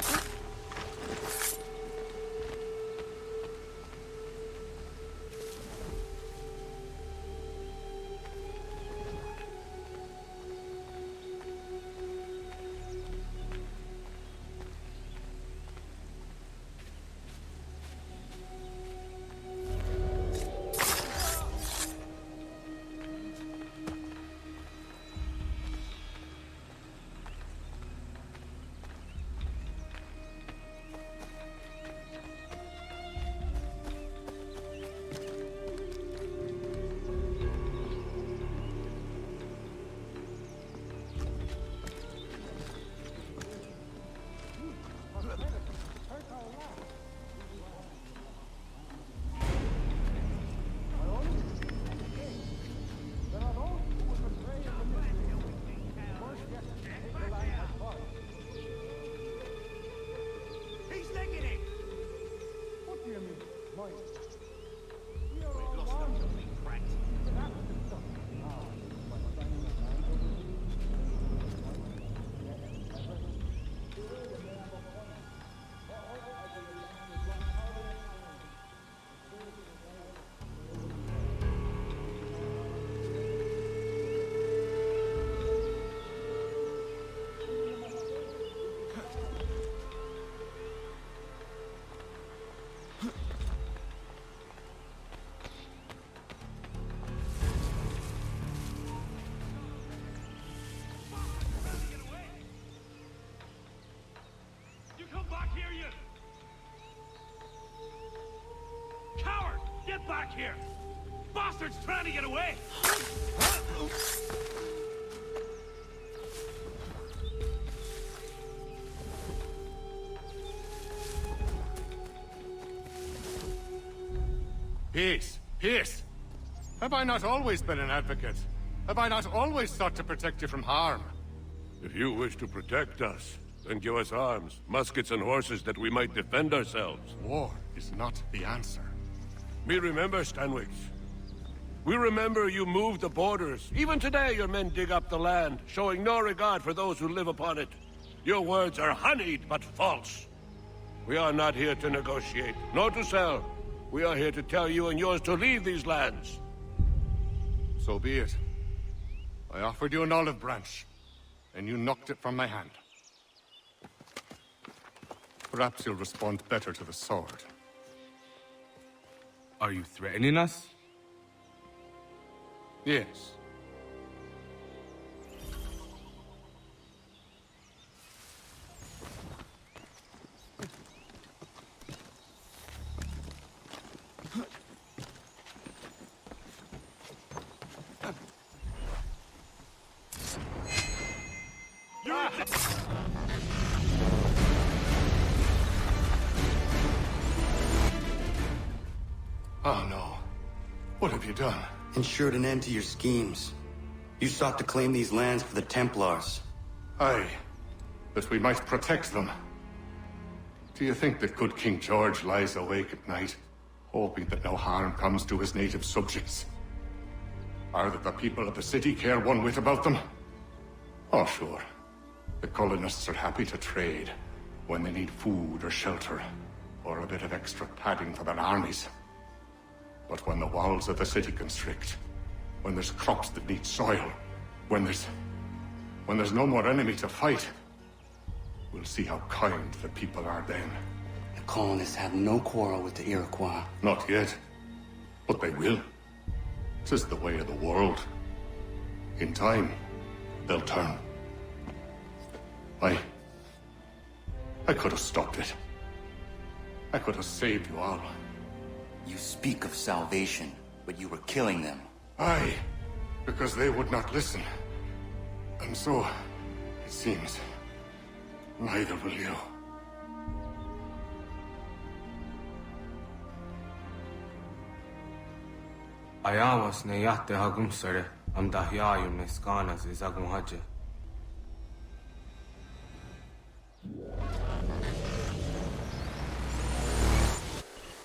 trying to get away! Peace! Peace! Have I not always been an advocate? Have I not always sought to protect you from harm? If you wish to protect us, then give us arms, muskets and horses that we might defend ourselves. War is not the answer. We remember, Stanwix. We remember you moved the borders. Even today your men dig up the land, showing no regard for those who live upon it. Your words are honeyed, but false. We are not here to negotiate, nor to sell. We are here to tell you and yours to leave these lands. So be it. I offered you an olive branch, and you knocked it from my hand. Perhaps you'll respond better to the sword. Are you threatening us? Yes. Oh no. What have you done? Ensured an end to your schemes. You sought to claim these lands for the Templars. Aye, that we might protect them. Do you think that good King George lies awake at night, hoping that no harm comes to his native subjects? Or that the people of the city care one whit about them? Oh, sure. The colonists are happy to trade when they need food or shelter, or a bit of extra padding for their armies. But when the walls of the city constrict, when there's crops that need soil, when there's no more enemy to fight, we'll see how kind the people are then. The colonists have no quarrel with the Iroquois. Not yet, but they will. 'Tis the way of the world. In time, they'll turn. I could have stopped it. I could have saved you all. You speak of salvation, but you were killing them. Aye, because they would not listen. And so, it seems, neither will you. Ayawas na yate hagumsare am dahyayum ne skanas izagum haje.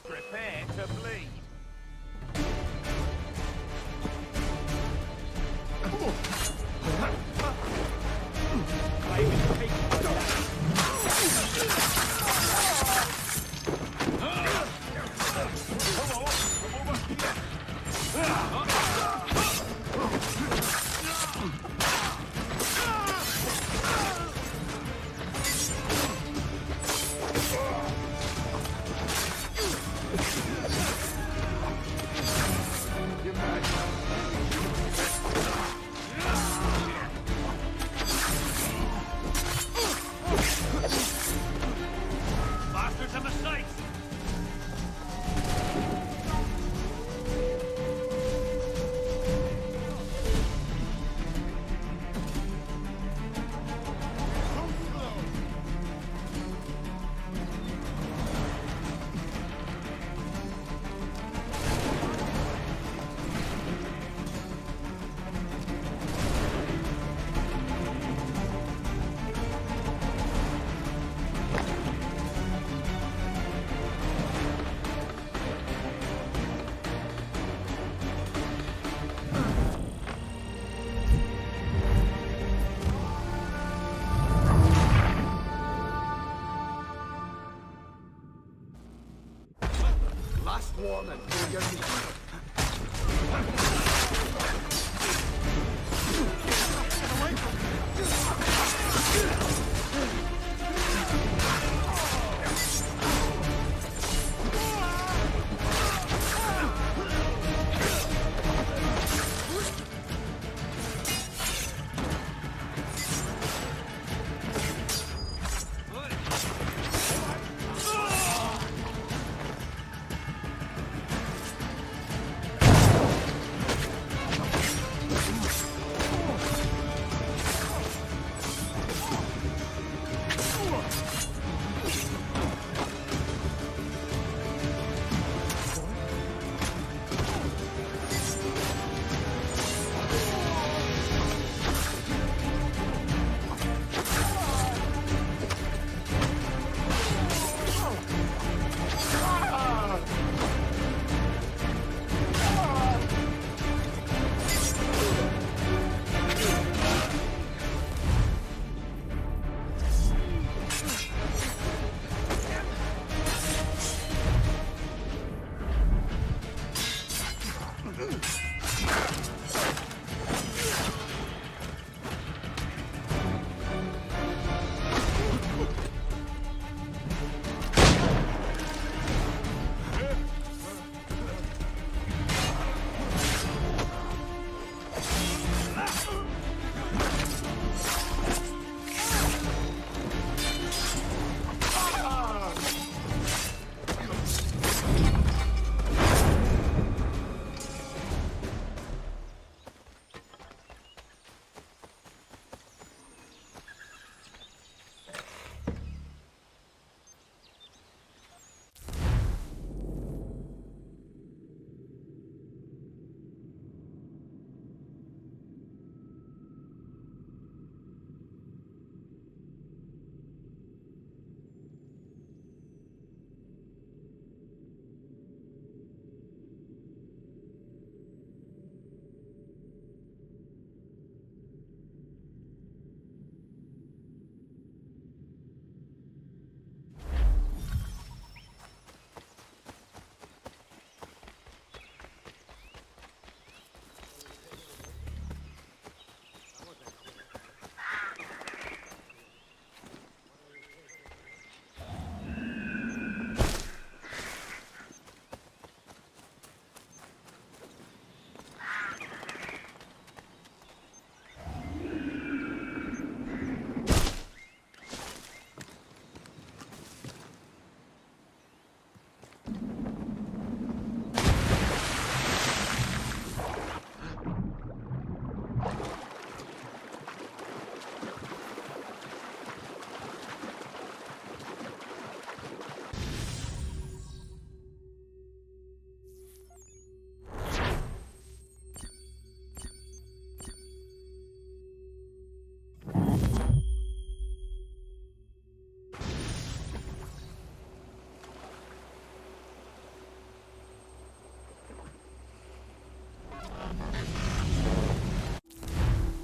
Prepare to bleed. Bastards have a sight! Last warning for your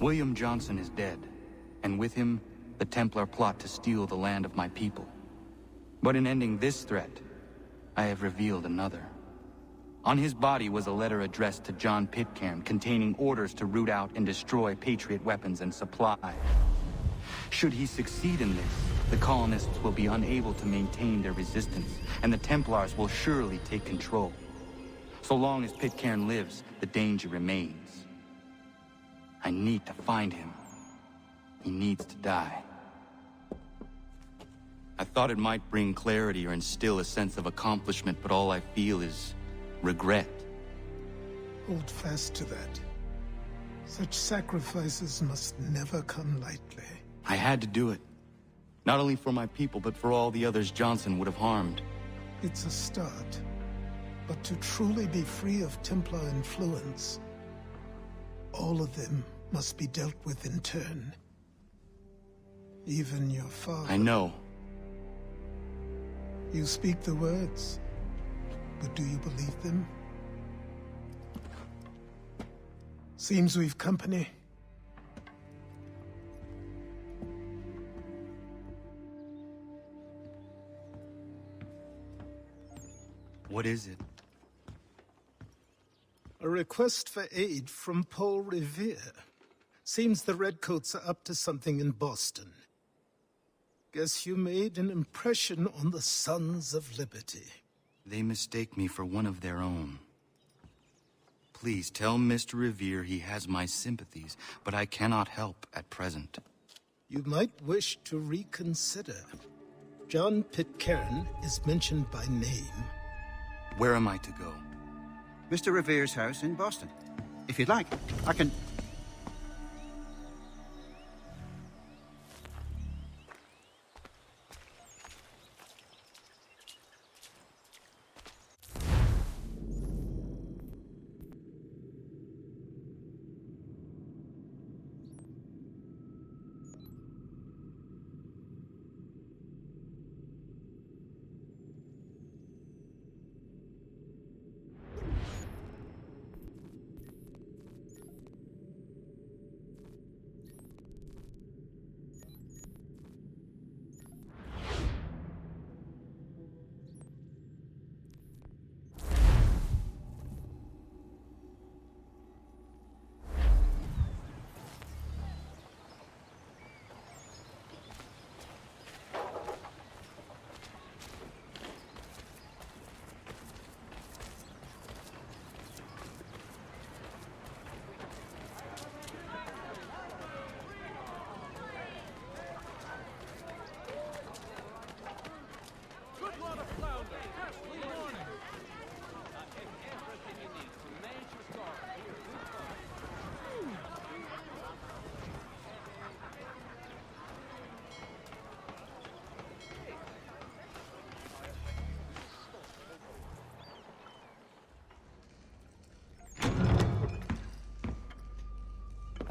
William Johnson is dead, and with him, the Templar plot to steal the land of my people. But in ending this threat, I have revealed another. On his body was a letter addressed to John Pitcairn containing orders to root out and destroy Patriot weapons and supply. Should he succeed in this, the colonists will be unable to maintain their resistance, and the Templars will surely take control. So long as Pitcairn lives, the danger remains. I need to find him. He needs to die. I thought it might bring clarity or instill a sense of accomplishment, but all I feel is regret. Hold fast to that. Such sacrifices must never come lightly. I had to do it. Not only for my people, but for all the others Johnson would have harmed. It's a start. But to truly be free of Templar influence, all of them must be dealt with in turn. Even your father. I know. You speak the words, but do you believe them? Seems we've company. What is it? A request for aid from Paul Revere. Seems the Redcoats are up to something in Boston. Guess you made an impression on the Sons of Liberty. They mistake me for one of their own. Please tell Mr. Revere he has my sympathies, but I cannot help at present. You might wish to reconsider. John Pitcairn is mentioned by name. Where am I to go? Mr. Revere's house in Boston. If you'd like, I can...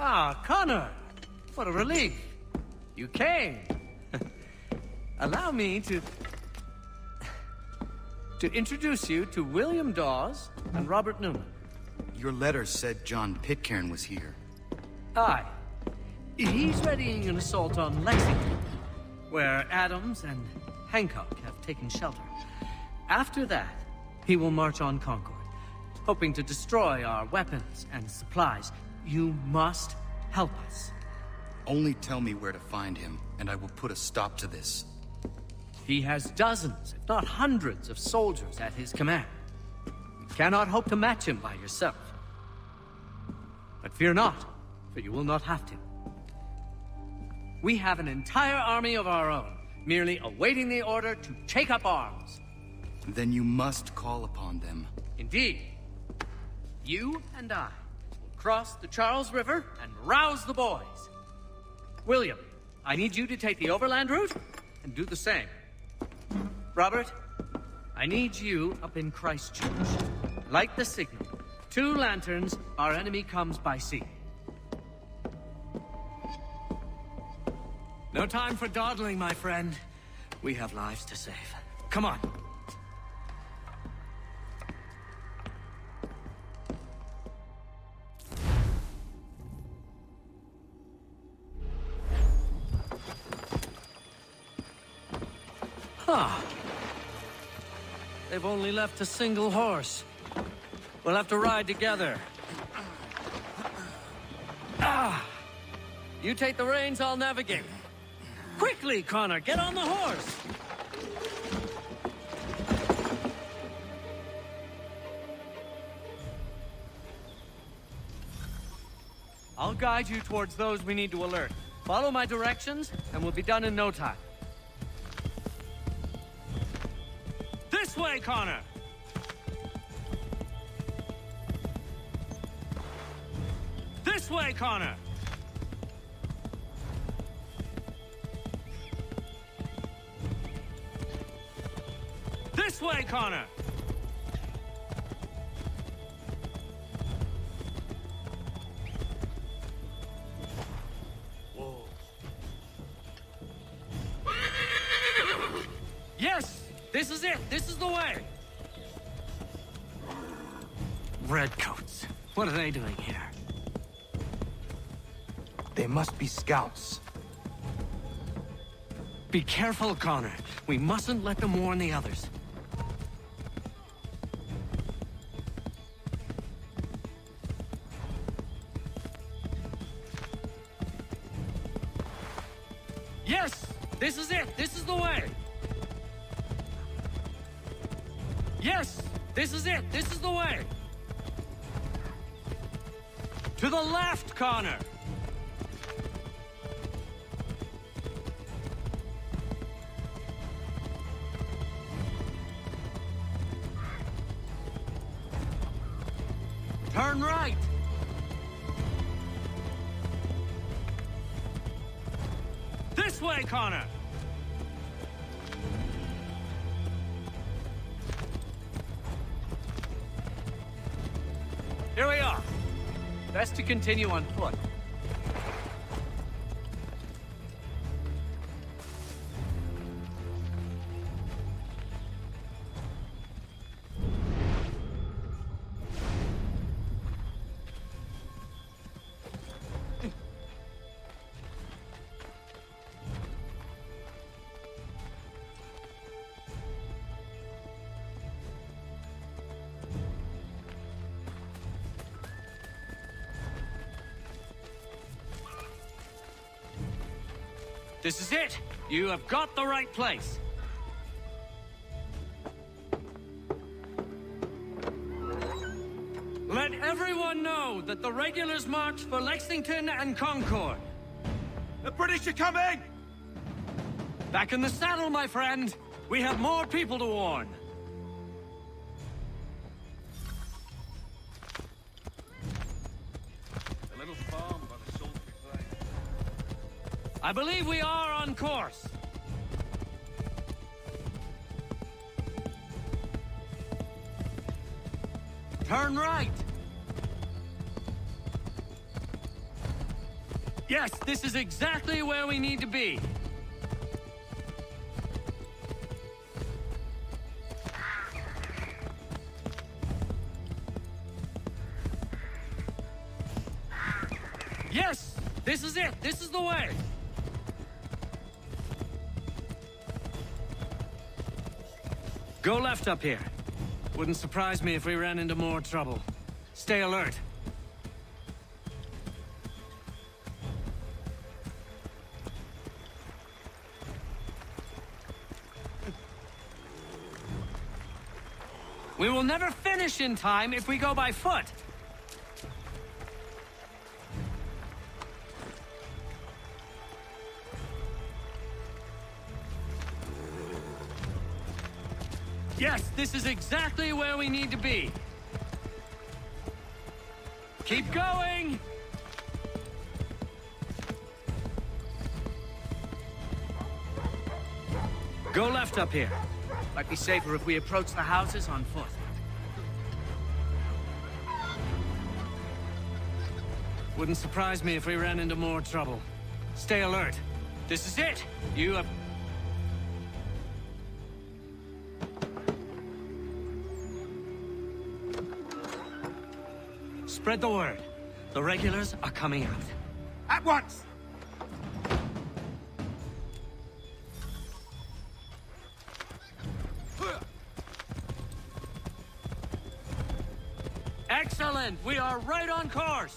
Ah, Connor! What a relief! You came! Allow me to introduce you to William Dawes and Robert Newman. Your letter said John Pitcairn was here. Aye. He's readying an assault on Lexington, where Adams and Hancock have taken shelter. After that, he will march on Concord, hoping to destroy our weapons and supplies. You must help us. Only tell me where to find him, and I will put a stop to this. He has dozens, if not hundreds, of soldiers at his command. You cannot hope to match him by yourself. But fear not, for you will not have to. We have an entire army of our own, merely awaiting the order to take up arms. Then you must call upon them. Indeed. You and I will cross the Charles River and rouse the boys. William, I need you to take the overland route and do the same. Robert, I need you up in Christchurch. Light the signal. 2 lanterns, our enemy comes by sea. No time for dawdling, my friend. We have lives to save. Come on. Ah. They've only left a single horse. We'll have to ride together. Ah! You take the reins, I'll navigate. Quickly, Connor, get on the horse! I'll guide you towards those we need to alert. Follow my directions, and we'll be done in no time. This way, Connor! This way, Connor! This way, Connor! Yes! This is it! This is the way! Redcoats. What are they doing here? They must be scouts. Be careful, Connor. We mustn't let them warn the others. Yes! This is it! This is the way! Yes! This is it! This is the way! To the left, Connor! Turn right! This way, Connor! Here we are. Best to continue on foot. This is it! You have got the right place! Let everyone know that the regulars marched for Lexington and Concord. The British are coming! Back in the saddle, my friend! We have more people to warn! A little farm by the Salisbury Plain. I believe we are on course. Turn right. Yes, this is exactly where we need to be. Yes, this is it. This is the way. Go left up here. Wouldn't surprise me if we ran into more trouble. Stay alert. We will never finish in time if we go by foot. Yes, this is exactly where we need to be. Keep going! Go left up here. Might be safer if we approach the houses on foot. Wouldn't surprise me if we ran into more trouble. Stay alert. This is it. You have... Spread the word. The regulars are coming out. At once! Excellent! We are right on course!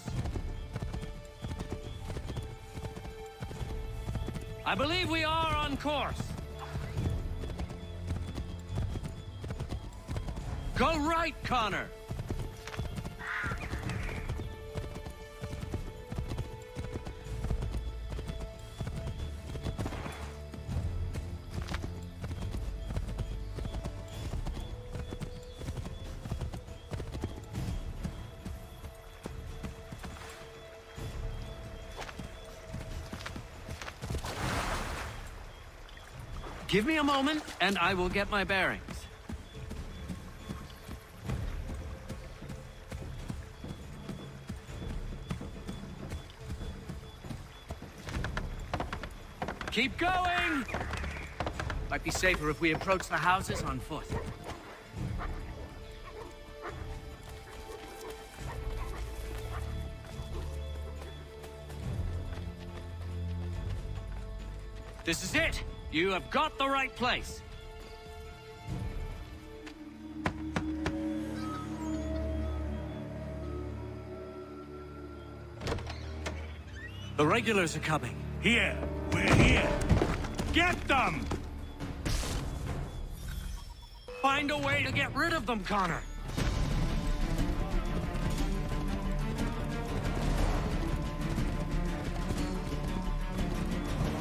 I believe we are on course. Go right, Connor! Give me a moment, and I will get my bearings. Keep going! Might be safer if we approach the houses on foot. This is it! You have got the right place. The regulars are coming. Here! We're here! Get them! Find a way to get rid of them, Connor.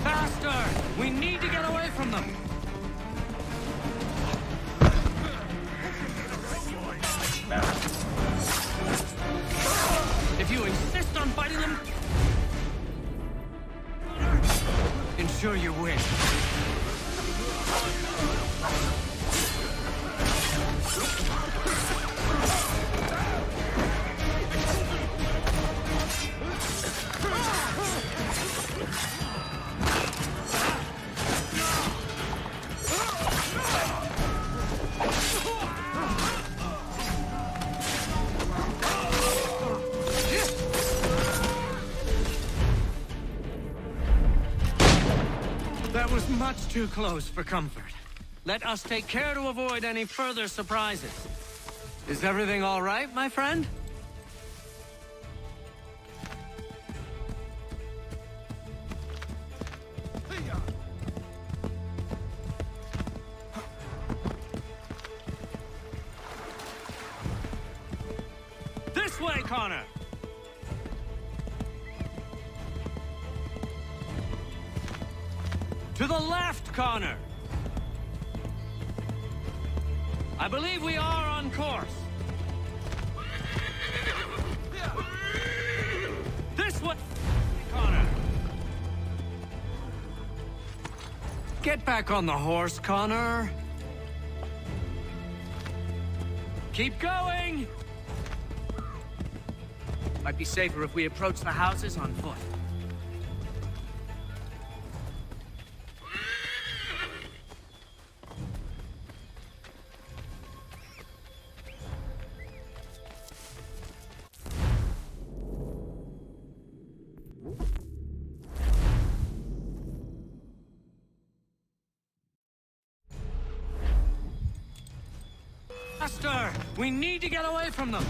Faster! We need to get away from them! If you insist on fighting them, ensure you win. That was much too close for comfort. Let us take care to avoid any further surprises. Is everything all right, my friend? This way, Connor! To the left, Connor! I believe we are on course. This way, Connor! Get back on the horse, Connor! Keep going! Might be safer if we approach the houses on foot. Faster! We need to get away from them!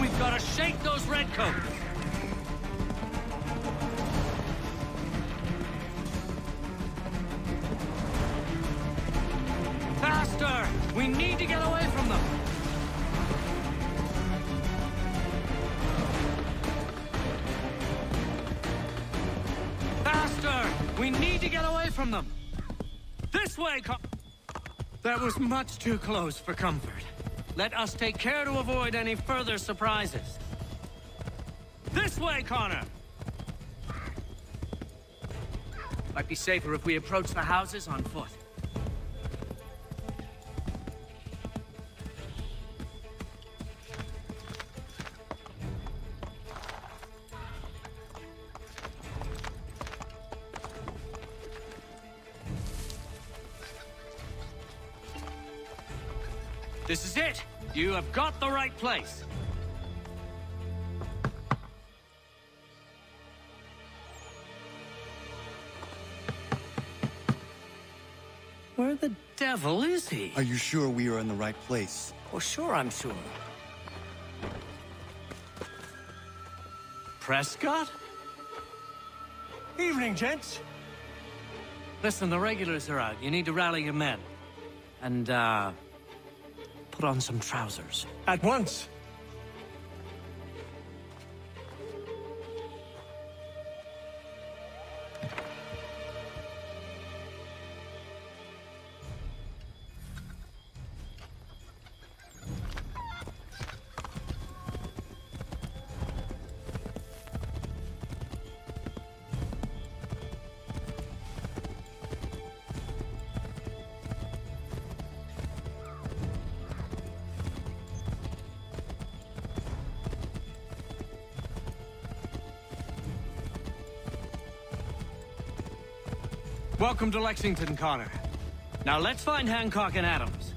We've got to shake those redcoats! Faster! We need to get away from them! Faster! We need to get away from them! This way, That was much too close for comfort. Let us take care to avoid any further surprises. This way, Connor! Might be safer if we approach the houses on foot. This is it! You have got the right place! devil is he? Are you sure we are in the right place? Well, sure, I'm sure. Prescott? Evening, gents. Listen, the regulars are out. You need to rally your men. And, put on some trousers. At once. Welcome to Lexington, Connor. Now let's find Hancock and Adams.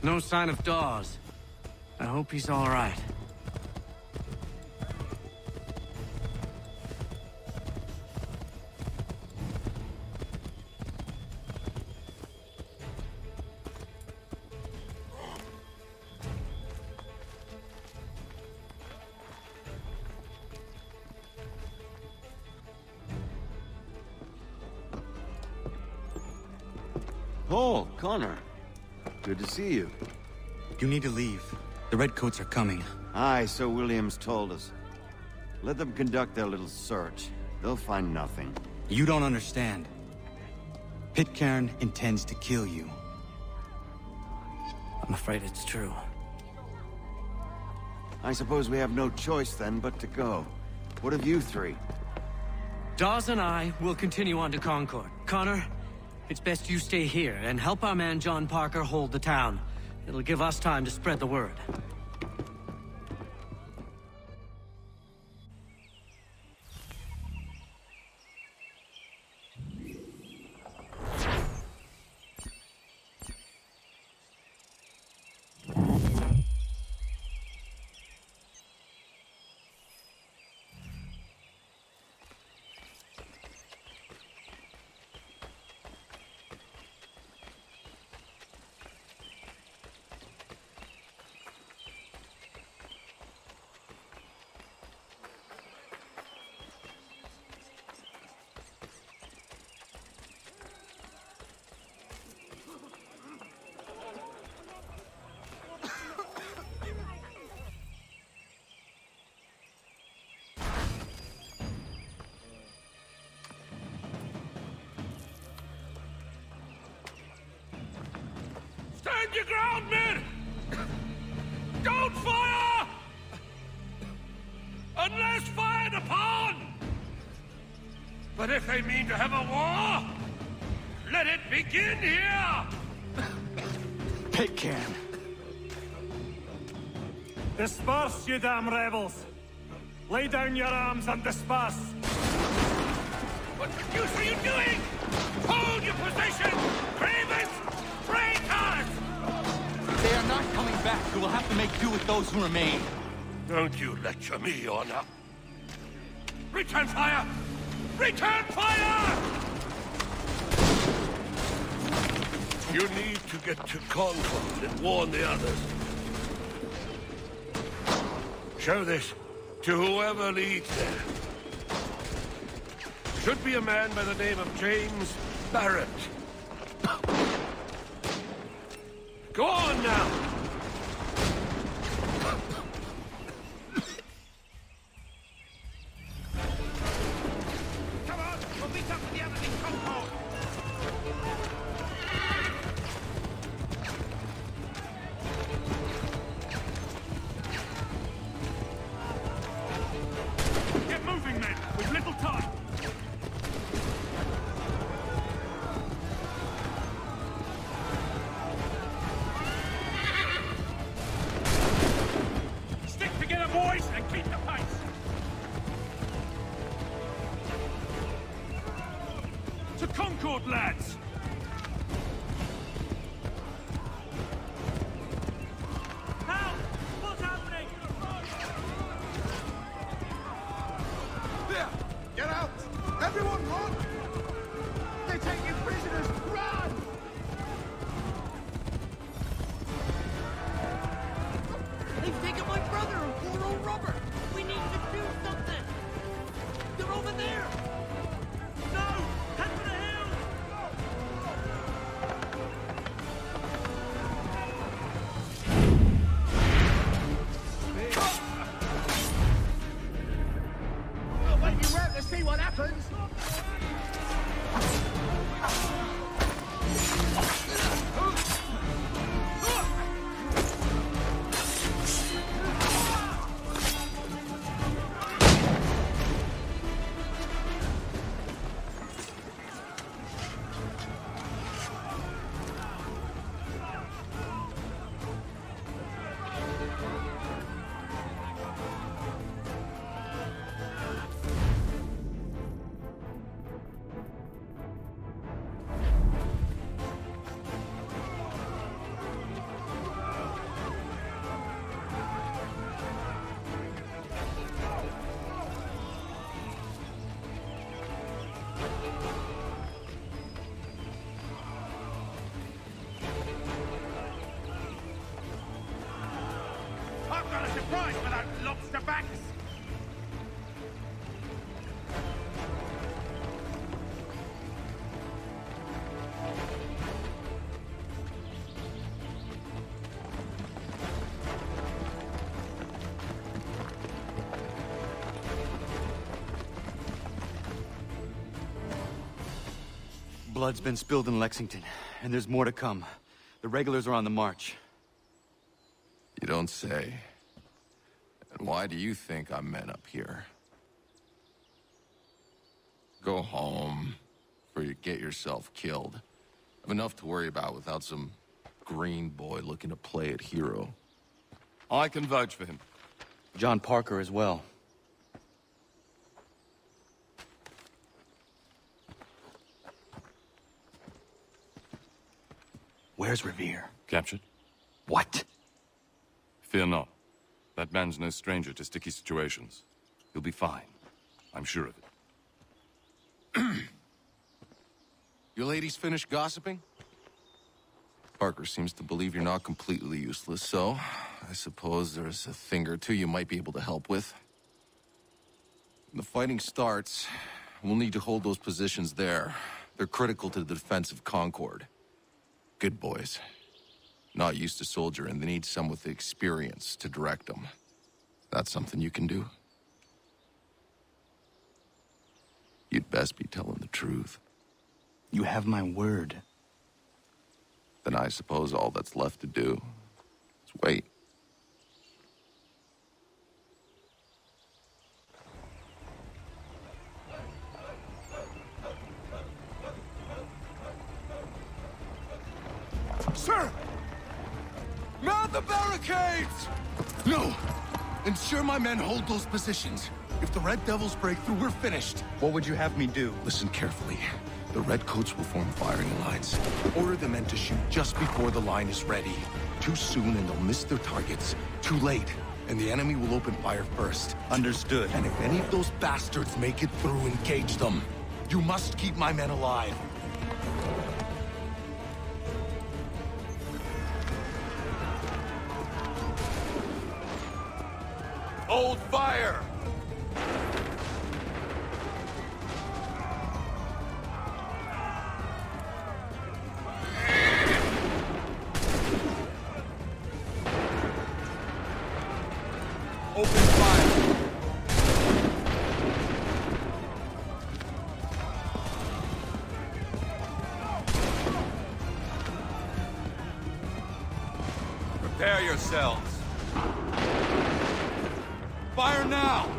No sign of Dawes. I hope he's all right. Oh, Connor. Good to see you. You need to leave. The Redcoats are coming. Aye, so Williams told us. Let them conduct their little search. They'll find nothing. You don't understand. Pitcairn intends to kill you. I'm afraid it's true. I suppose we have no choice then but to go. What of you three? Dawes and I will continue on to Concord. Connor, it's best you stay here and help our man John Parker hold the town. It'll give us time to spread the word. Stand your ground, men! Don't fire! Unless fired upon! But if they mean to have a war, let it begin here! Pitcairn! Disperse, you damn rebels! Lay down your arms and disperse! What the deuce are you doing? Hold your position! Cravens! Traitors! They are not coming back. We will have to make do with those who remain. Don't you lecture me, Honor. Return fire! Return fire! You need to get to Concord and warn the others. Show this to whoever leads there. Should be a man by the name of James Barrett. Go on now! Come on, we'll meet up with the others in Concord. Get moving, men! We've little time! surprise without lobster backs! Blood's been spilled in Lexington, and there's more to come. The regulars are on the march. You don't say. And why do you think I'm men up here? Go home, before you get yourself killed. I've enough to worry about without some green boy looking to play at hero. I can vouch for him. John Parker as well. Where's Revere? Captured? What? Fear not. That man's no stranger to sticky situations. He'll be fine. I'm sure of it. Your ladies finished gossiping? Parker seems to believe you're not completely useless, so I suppose there's a thing or two you might be able to help with. When the fighting starts, we'll need to hold those positions there. They're critical to the defense of Concord. Good boys. Not used to soldiering, they need some with the experience to direct them. That's something you can do? You'd best be telling the truth. You have my word. Then I suppose all that's left to do is wait. Sir! Mount the barricades! No! Ensure my men hold those positions. If the Red Devils break through, we're finished. What would you have me do? Listen carefully. The Redcoats will form firing lines. Order the men to shoot just before the line is ready. Too soon and they'll miss their targets. Too late, and the enemy will open fire first. Understood. And if any of those bastards make it through, engage them. You must keep my men alive. Hold fire! Open fire! Prepare yourselves. Fire now!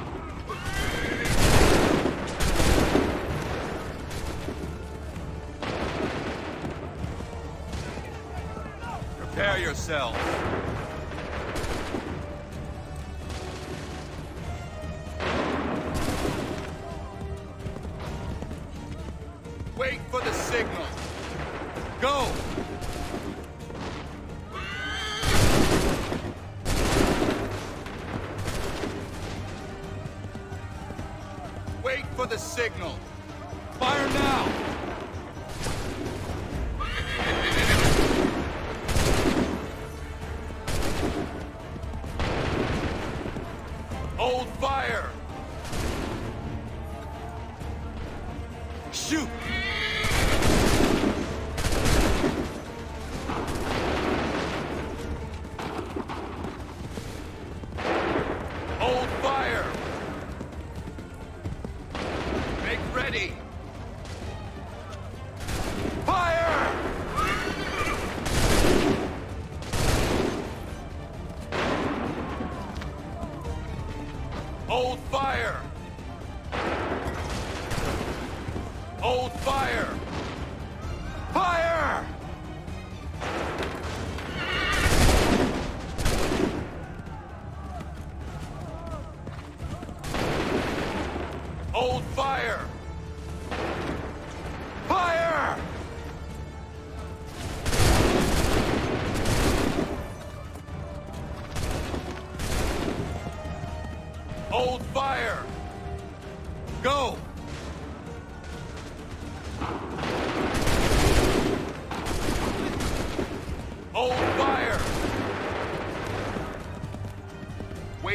Prepare yourselves. Wait for the signal. Go! Wait for the signal. Fire now! Hold fire! Shoot! Hold fire! Make ready! Fire! Hold fire! Hold fire! Fire! Hold fire! Fire! Hold fire! Go! Hold fire!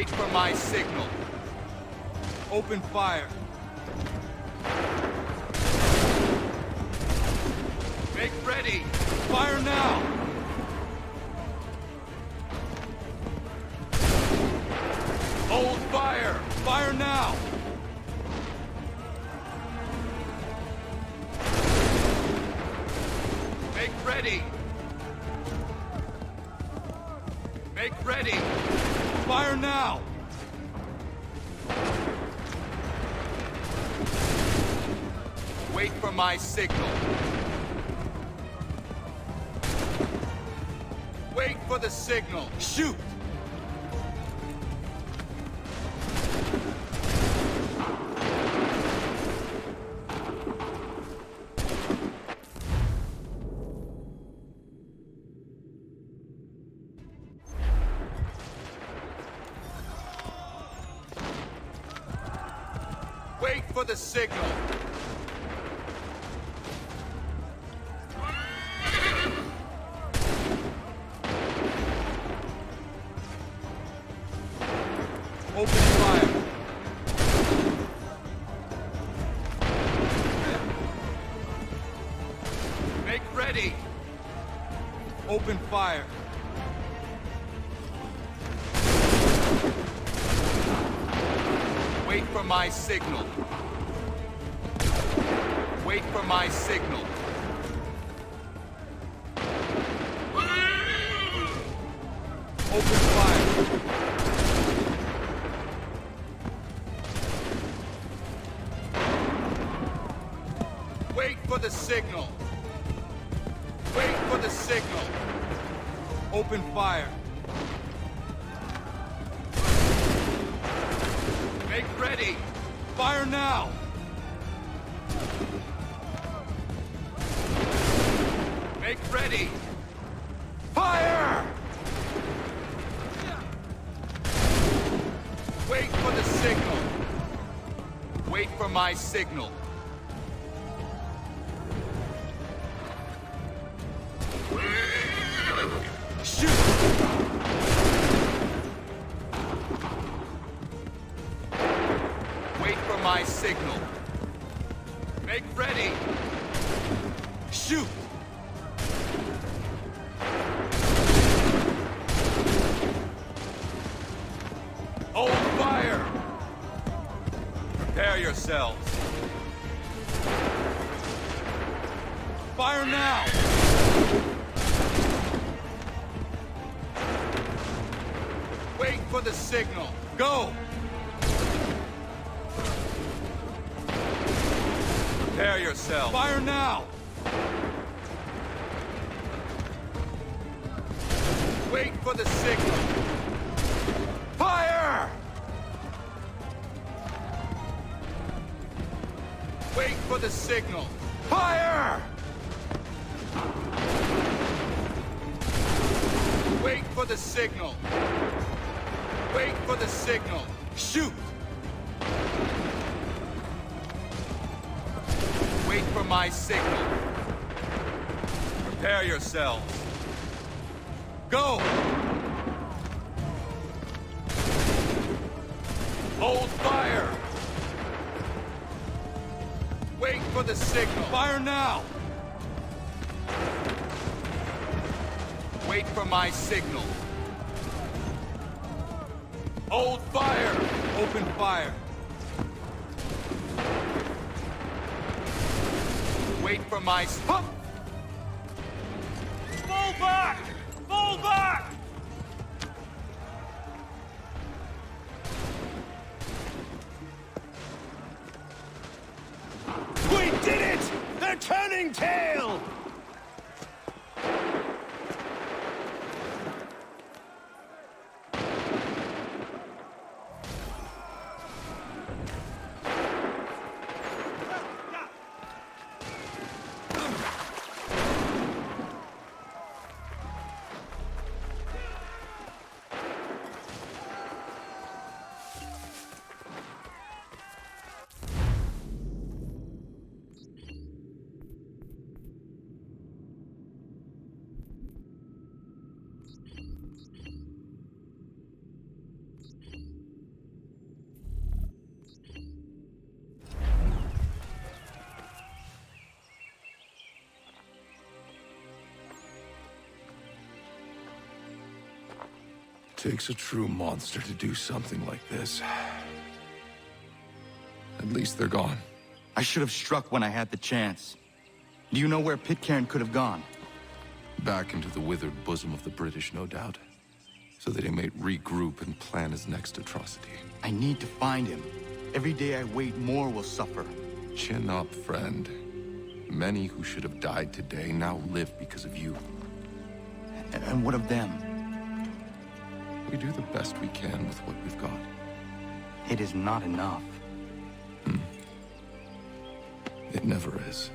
Wait for my signal. Open fire. Make ready. Fire now. Hold fire. Fire now. Make ready. Make ready. Fire now. Wait for my signal. Wait for the signal. Shoot! Wait for the signal. Open fire. Make ready. Open fire. Wait for my signal. Wait for my signal. Open fire. Wait for the signal. Wait for the signal. Open fire. Make ready. Fire now. Make ready. Fire! Wait for the signal. Wait for my signal. Shoot! Wait for my signal. Make ready. Shoot! Hold fire! Prepare yourselves. Fire now! Wait for the signal. Go! Prepare yourself. Fire now! Wait for the signal. Fire! Wait for the signal. Fire! Wait for the signal. Wait for the signal. Shoot! Wait for my signal. Prepare yourselves. Go! Hold fire! Wait for the signal. Fire now! Wait for my signal. Hold fire! Open fire. Wait for my... Huh! Fall back! Fall back! We did it! They're turning tail! Takes a true monster to do something like this. At least they're gone. I should have struck when I had the chance. Do you know where Pitcairn could have gone? Back into the withered bosom of the British, no doubt. So that he may regroup and plan his next atrocity. I need to find him. Every day I wait, more will suffer. Chin up, friend. Many who should have died today now live because of you. And what of them? We do the best we can with what we've got. It is not enough. It never is.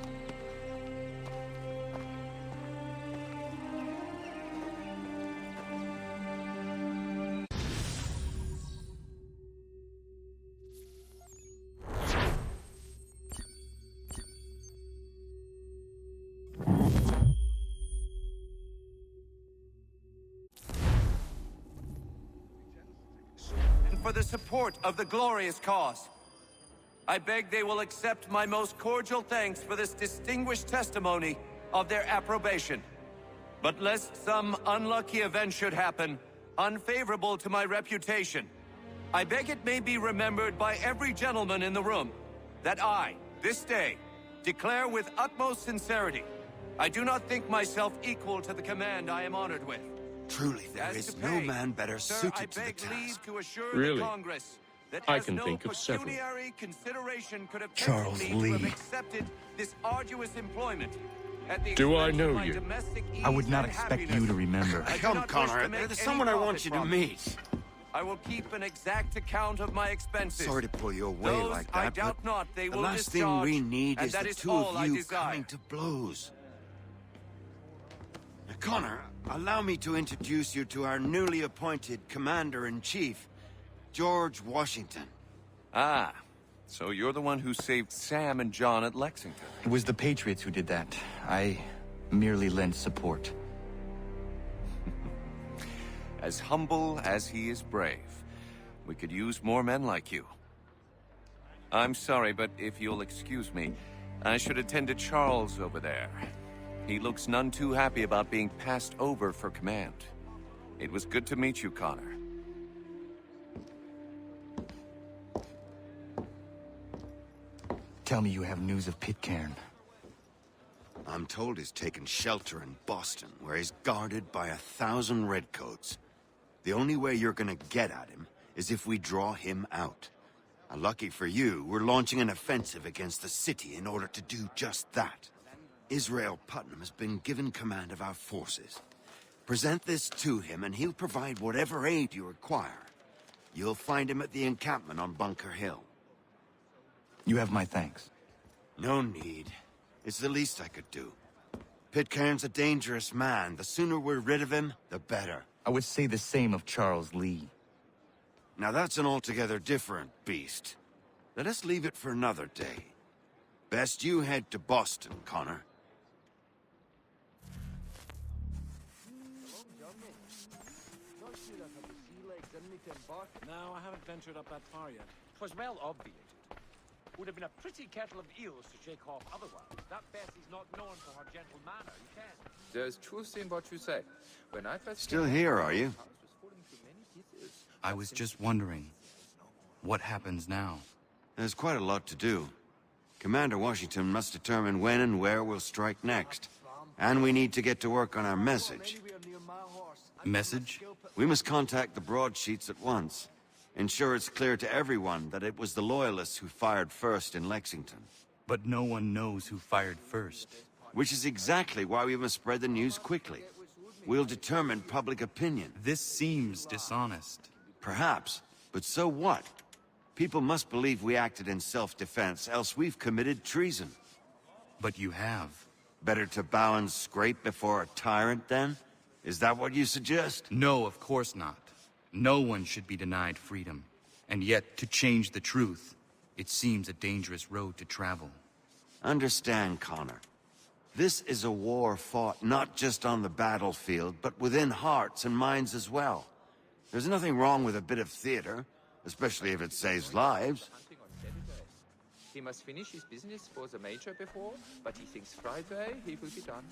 And for the support of the glorious cause. I beg they will accept my most cordial thanks for this distinguished testimony of their approbation. But lest some unlucky event should happen, unfavorable to my reputation, I beg it may be remembered by every gentleman in the room that I, this day, declare with utmost sincerity, I do not think myself equal to the command I am honored with. Truly, there is no man better suited to the task. To assure Really? the Congress that I as can no think of several. pecuniary consideration could have Charles tempted me to have Lee. accepted this arduous employment. At the Do I expense of know my you? domestic I would ease not and expect happiness. you to remember. I do Come, not wish Connor, to make there's any someone I want profit you to from it. meet. I will keep an exact account of my expenses. Sorry to pull you away Those like I that, doubt but not they the will last thing discharge, we need and is that the is two all of I you desire. coming to blows. Now, Connor, allow me to introduce you to our newly appointed Commander-in-Chief, George Washington. Ah, so you're the one who saved Sam and John at Lexington. It was the Patriots who did that. I merely lent support. As humble as he is brave. We could use more men like you. I'm sorry, but if you'll excuse me, I should attend to Charles over there. He looks none too happy about being passed over for command. It was good to meet you, Connor. Tell me you have news of Pitcairn. I'm told he's taken shelter in Boston, where he's guarded by 1,000 redcoats. The only way you're gonna get at him is if we draw him out. And lucky for you, we're launching an offensive against the city in order to do just that. Israel Putnam has been given command of our forces. Present this to him and he'll provide whatever aid you require. You'll find him at the encampment on Bunker Hill. You have my thanks. No need. It's the least I could do. Pitcairn's a dangerous man. The sooner we're rid of him, the better. I would say the same of Charles Lee. Now that's an altogether different beast. Let us leave it for another day. Best you head to Boston, Connor. No, I haven't ventured up that far yet. 'Twas well obviated. Would have been a pretty kettle of eels to shake off otherwise. That Bessie's not known for her gentle manner, you can. There's truth in what you say. When I first Still here, are you? I was just wondering, what happens now? There's quite a lot to do. Commander Washington must determine when and where we'll strike next. And we need to get to work on our message. Message? We must contact the broadsheets at once. Ensure it's clear to everyone that it was the Loyalists who fired first in Lexington. But no one knows who fired first. Which is exactly why we must spread the news quickly. We'll determine public opinion. This seems dishonest. Perhaps, but so what? People must believe we acted in self-defense, else we've committed treason. But you have. Better to bow and scrape before a tyrant, then? Is that what you suggest? No, of course not. No one should be denied freedom. And yet, to change the truth, it seems a dangerous road to travel. Understand, Connor. This is a war fought not just on the battlefield, but within hearts and minds as well. There's nothing wrong with a bit of theater, especially if it saves lives. He must finish his business for the Major before, but he thinks Friday he will be done.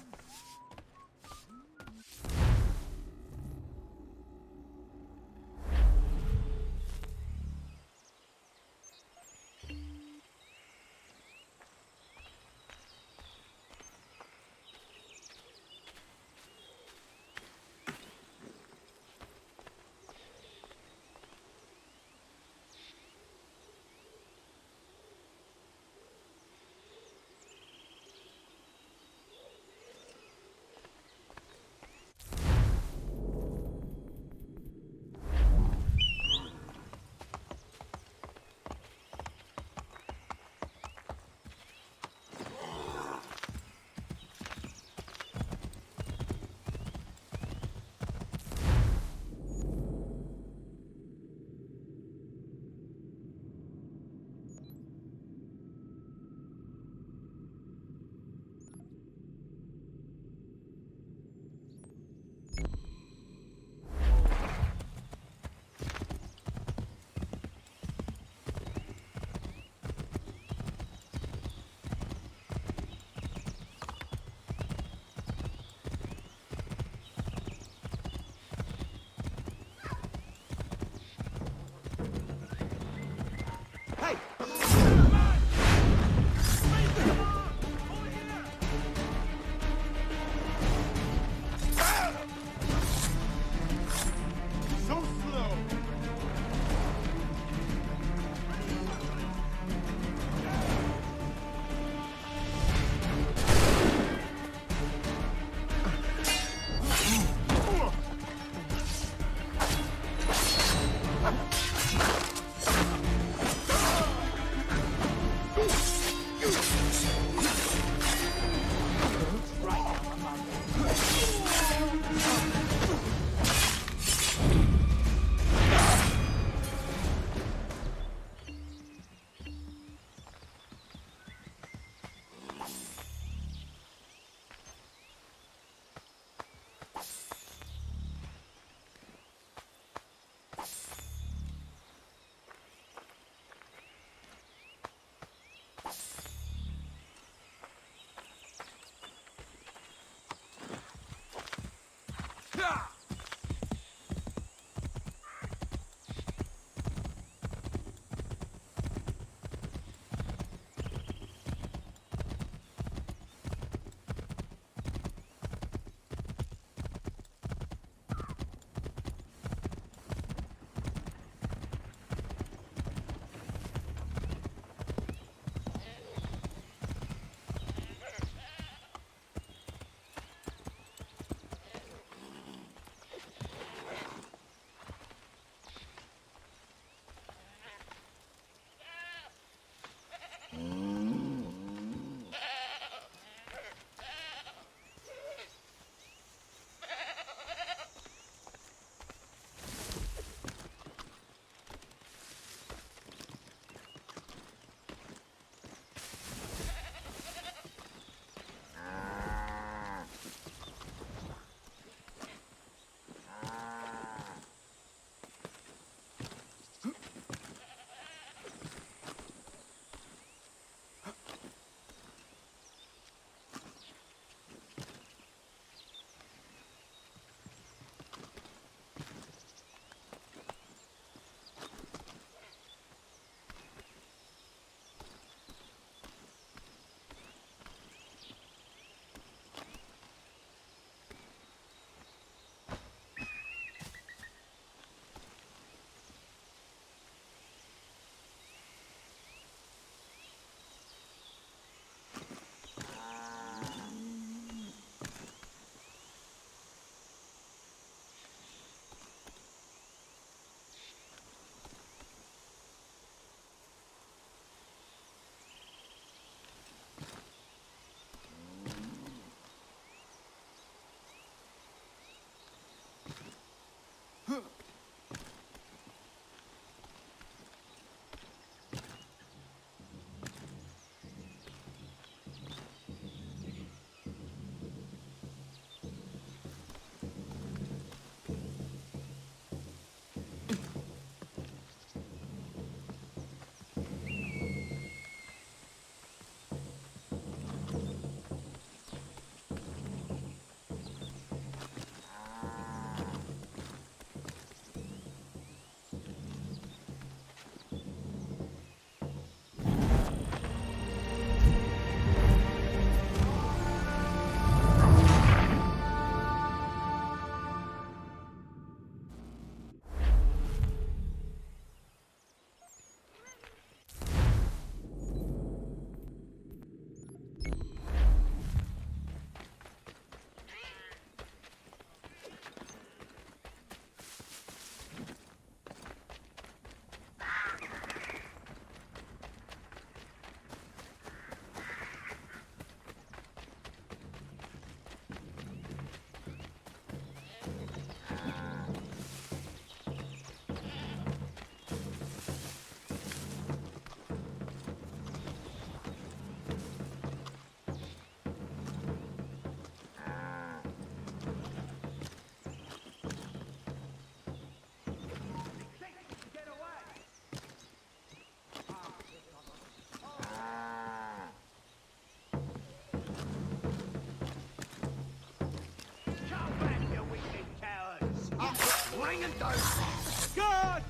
God!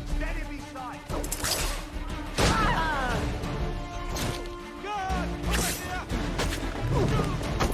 Steady beside. God! Over here!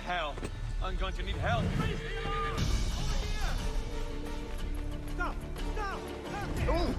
hell. I'm going to need help. Stop! Stop! Oh.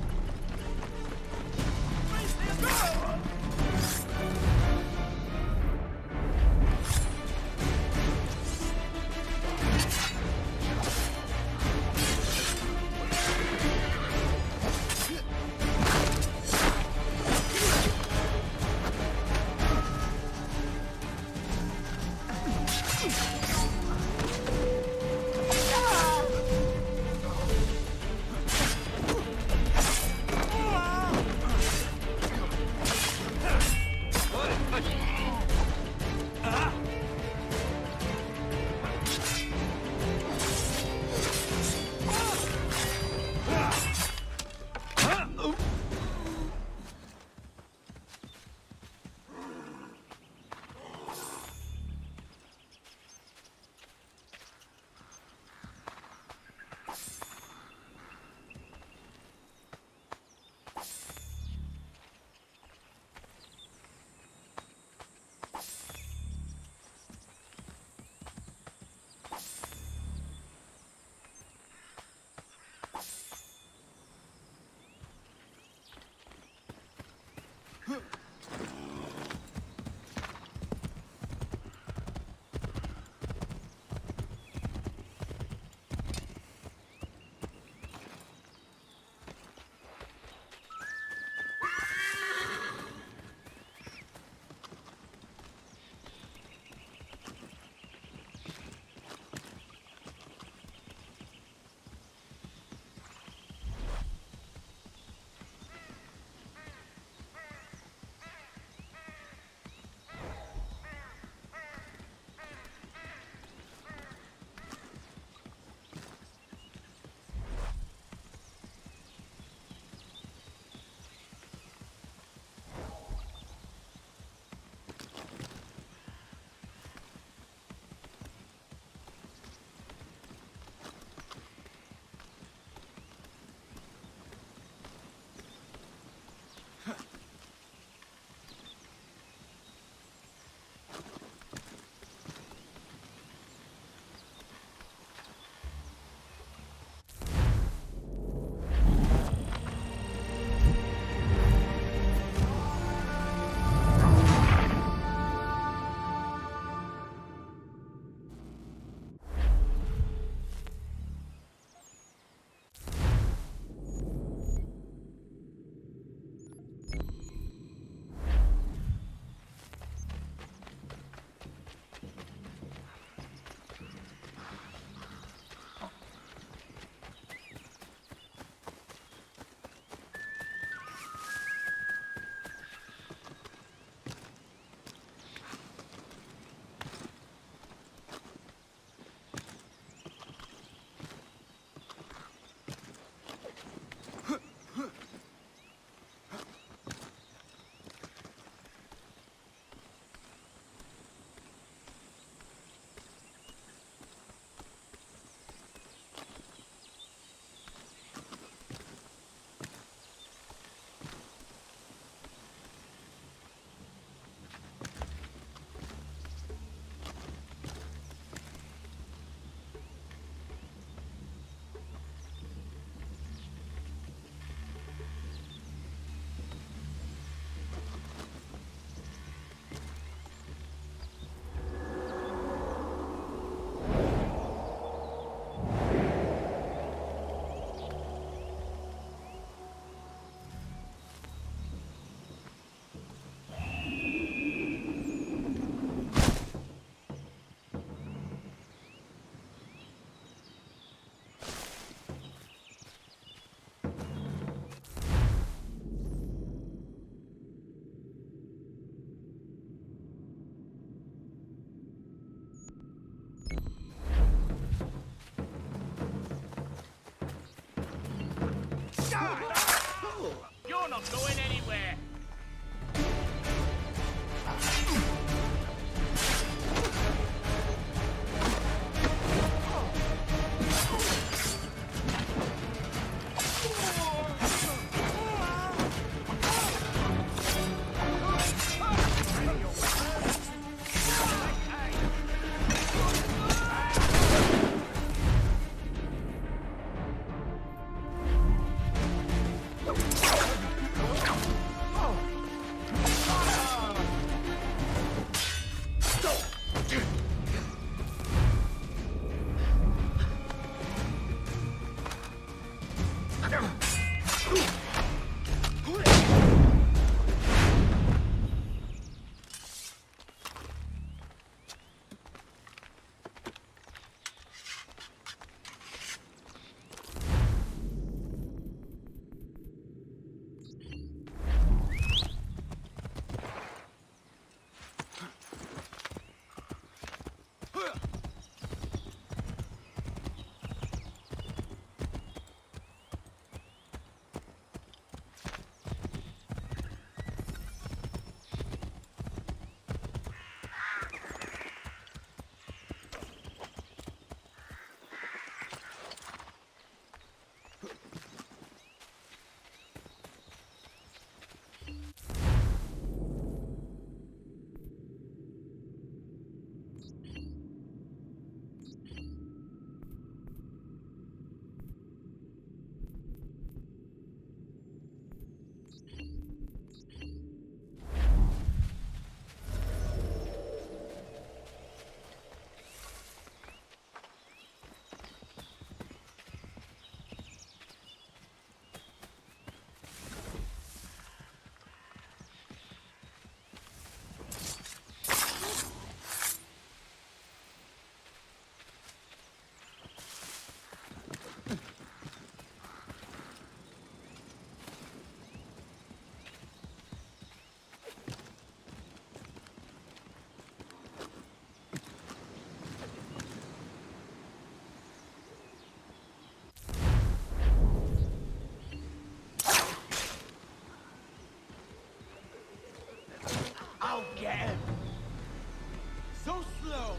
You're not going anywhere. again. So slow.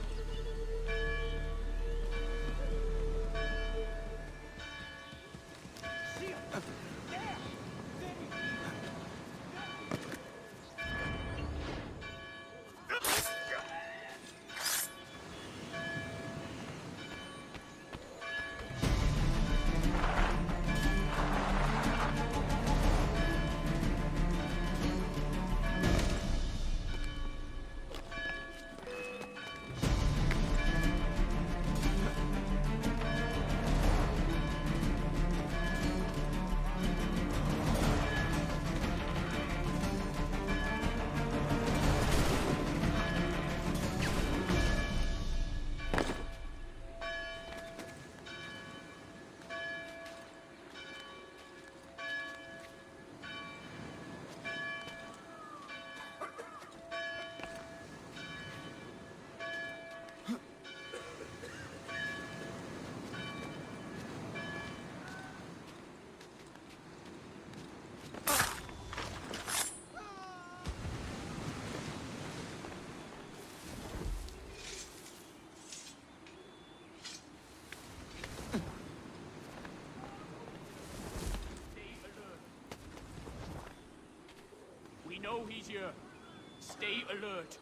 We know he's here. Stay alert.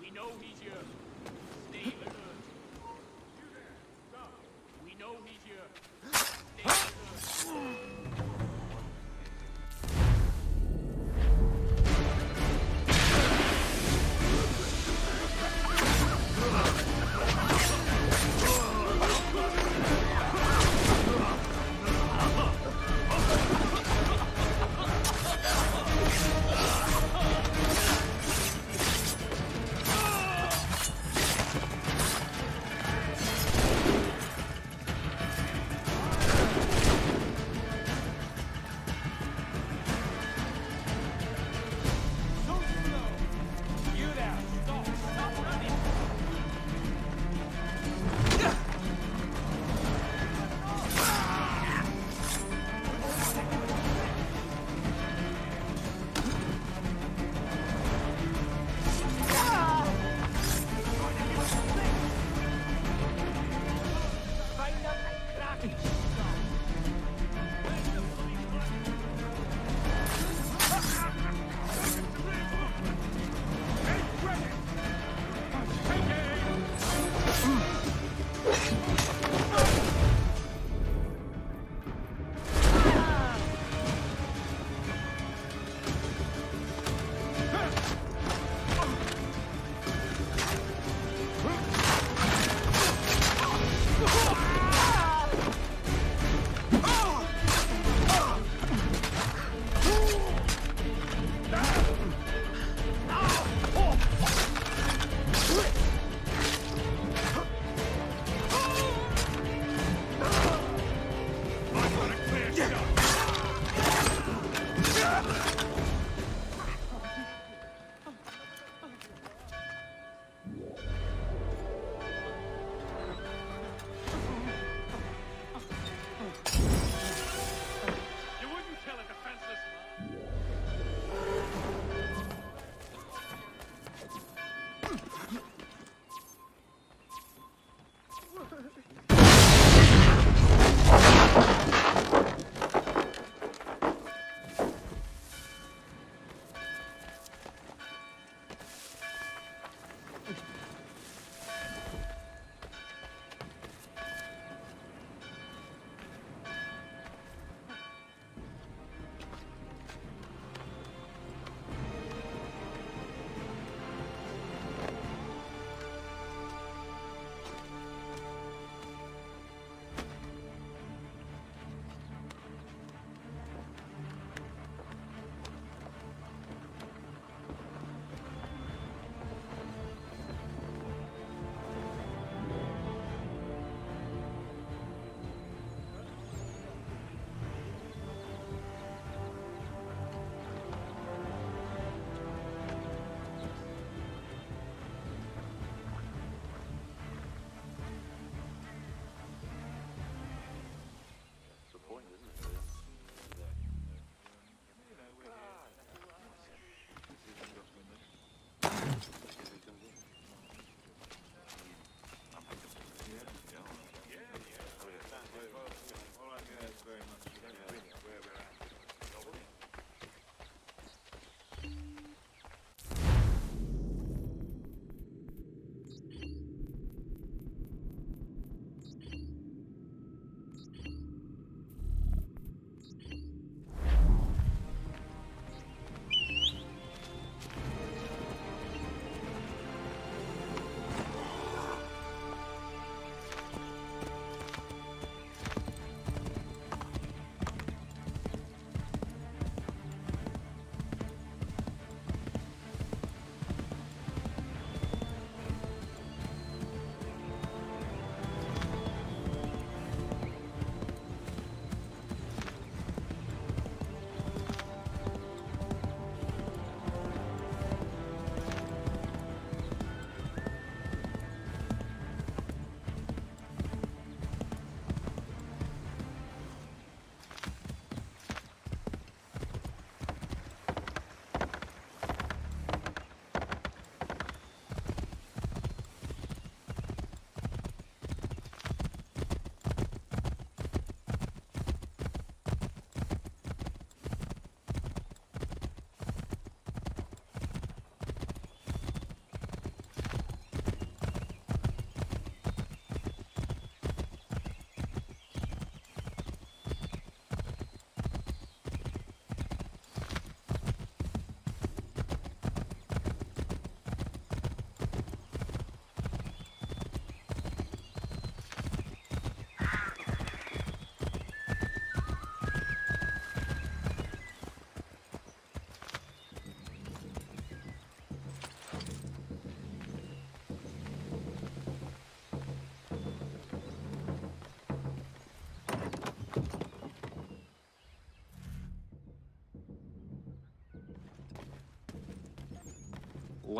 We know he's here. Stay alert. We know he's here. Stay alert.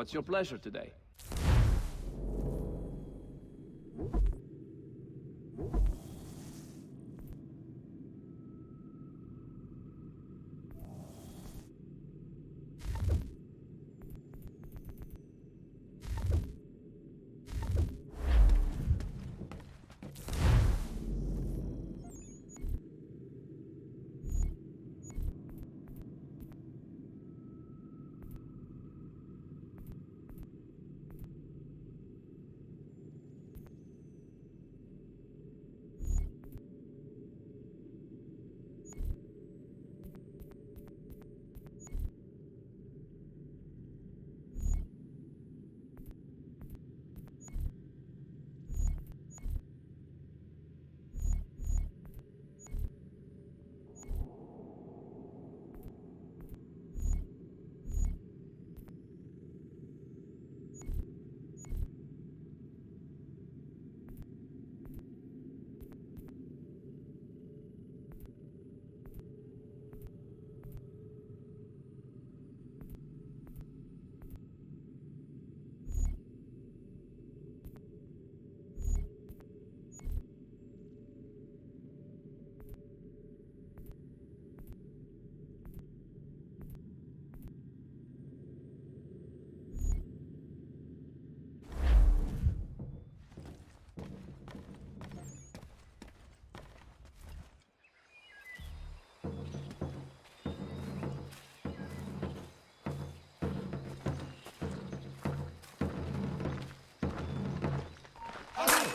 what's your pleasure today?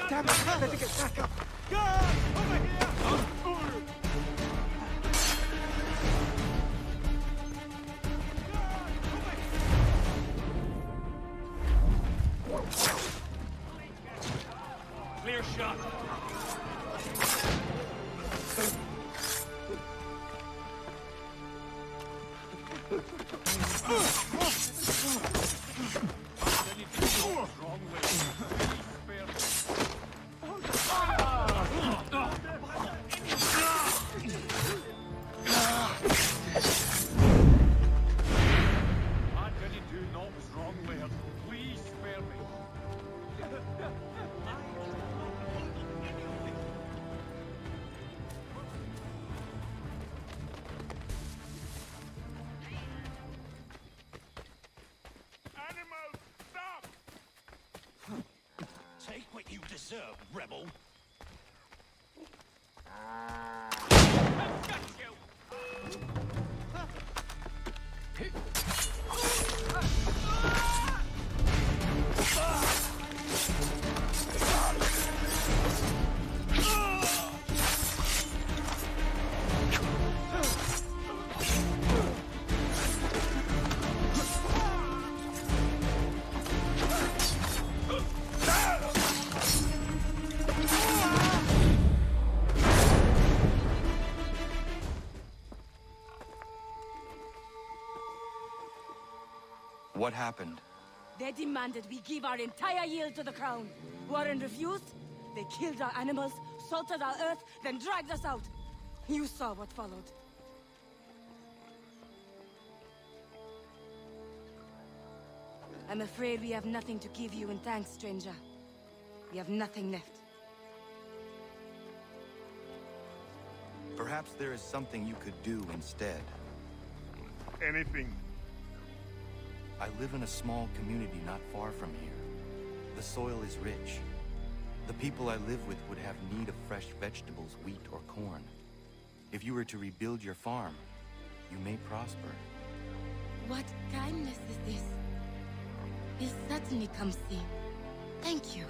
Damn it! Better get back up! Guard! Over here! Clear shot. Take what you deserve, rebel. What happened? They demanded we give our entire yield to the crown. Warren refused. They killed our animals, salted our earth, then dragged us out. You saw what followed. I'm afraid we have nothing to give you in thanks, stranger. We have nothing left. Perhaps there is something you could do instead. Anything. I live in a small community not far from here. The soil is rich. The people I live with would have need of fresh vegetables, wheat, or corn. If you were to rebuild your farm, you may prosper. What kindness is this? This certainly comes soon. Thank you.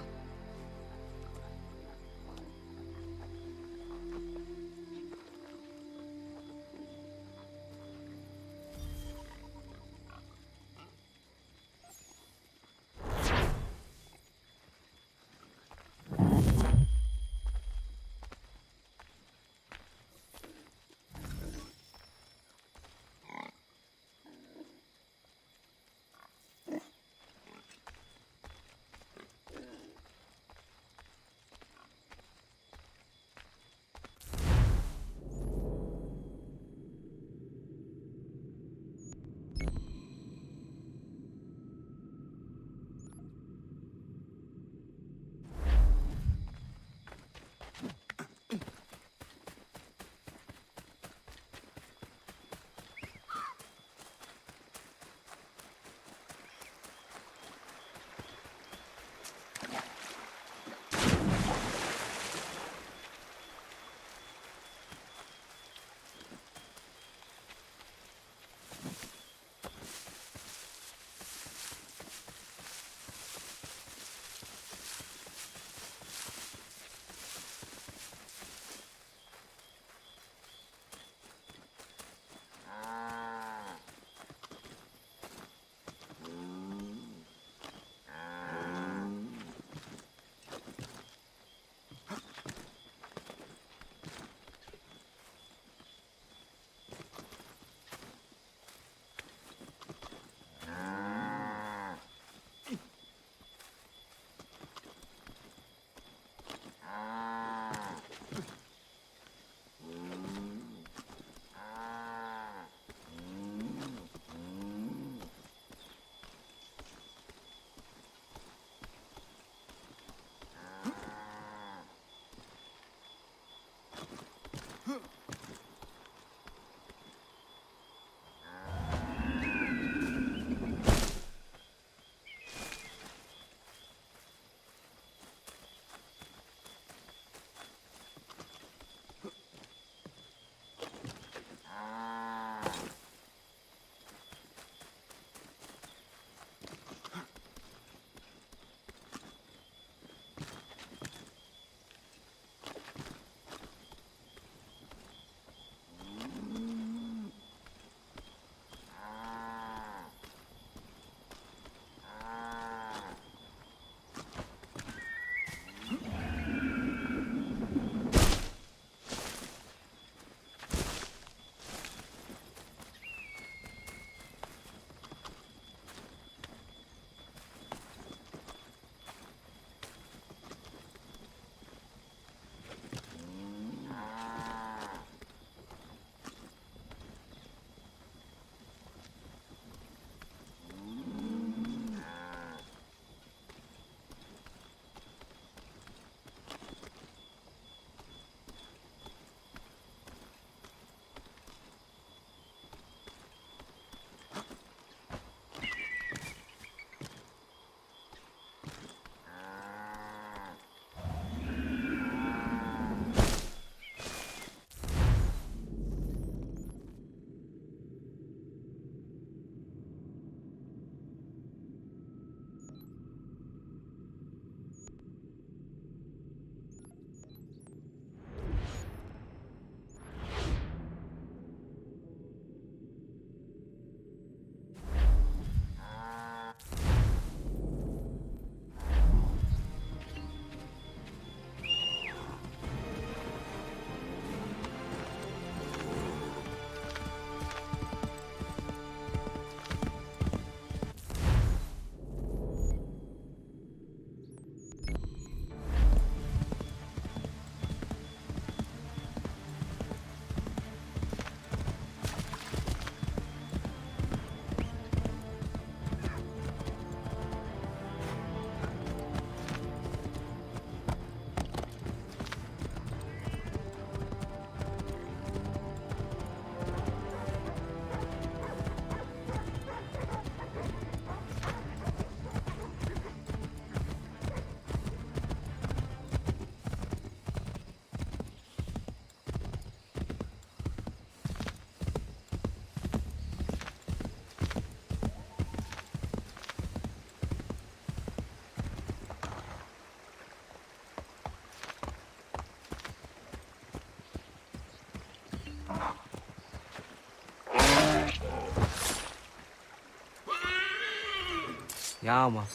Yama.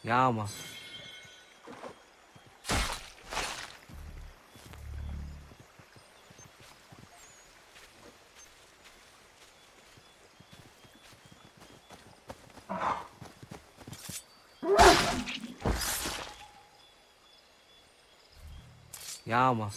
Yama. Yama.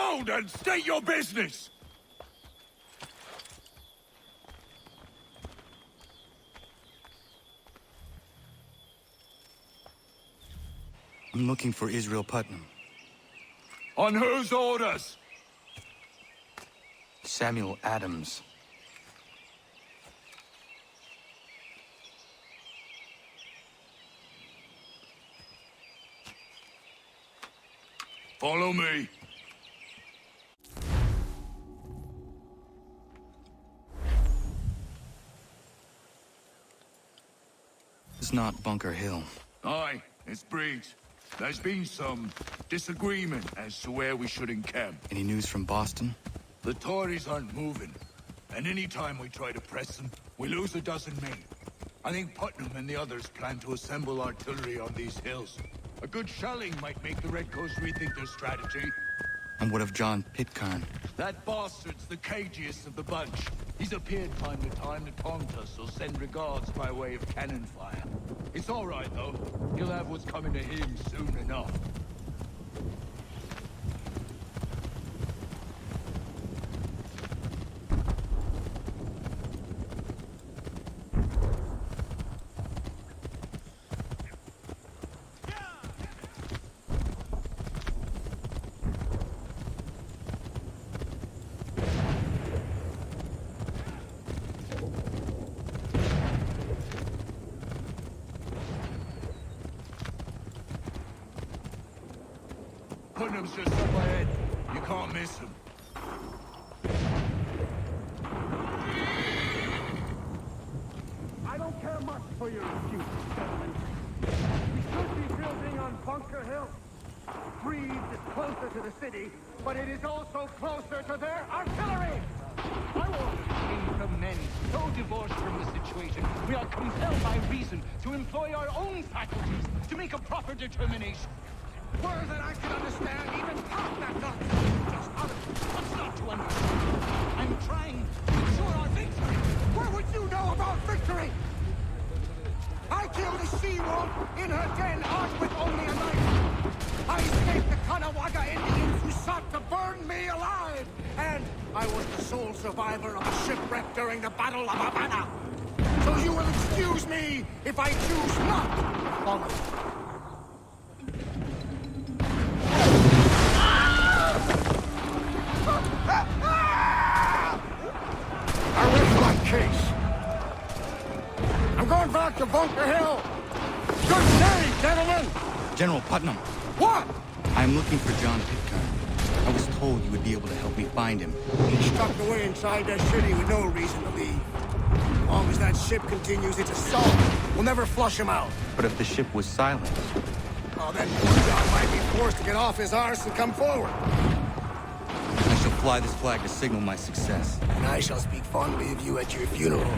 down and state your business! I'm looking for Israel Putnam. On whose orders? Samuel Adams. Follow me. It's not Bunker Hill. Aye, it's Briggs. There's been some disagreement as to where we should encamp. Any news from Boston? The Tories aren't moving, and any time we try to press them, we lose a dozen men. I think Putnam and the others plan to assemble artillery on these hills. A good shelling might make the Redcoats rethink their strategy. And what of John Pitcairn? That bastard's the cagiest of the bunch. He's appeared time to time to taunt us or send regards by way of cannon fire. It's all right, though. He'll have what's coming to him soon enough. Putnam's just up ahead. You can't miss him. I don't care much for your excuse, gentlemen. We should be building on Bunker Hill. Greaves is closer to the city, but it is also closer to their artillery! I want from men so divorced from the situation, we are compelled by reason to employ our own faculties to make a proper determination. Were that I could understand even half that nonsense, just what's not to understand? I'm trying to ensure our victory. Where would you know about victory? I killed a she-wolf in her den armed with only a knife. I escaped the Kanawagha Indians who sought to burn me alive. And I was the sole survivor of a shipwreck during the Battle of Havana. So you will excuse me if I choose not to follow. I rest my case. I'm going back to Bunker Hill. Good day, gentlemen. General Putnam. What? I'm looking for John Pitcairn. I was told you would be able to help me find him. He's stuck away inside that city with no reason to leave. As long as that ship continues its assault, we'll never flush him out. But if the ship was silent... Oh, then poor John might be forced to get off his arse and come forward. I shall fly this flag to signal my success. And I shall speak fondly of you at your funeral.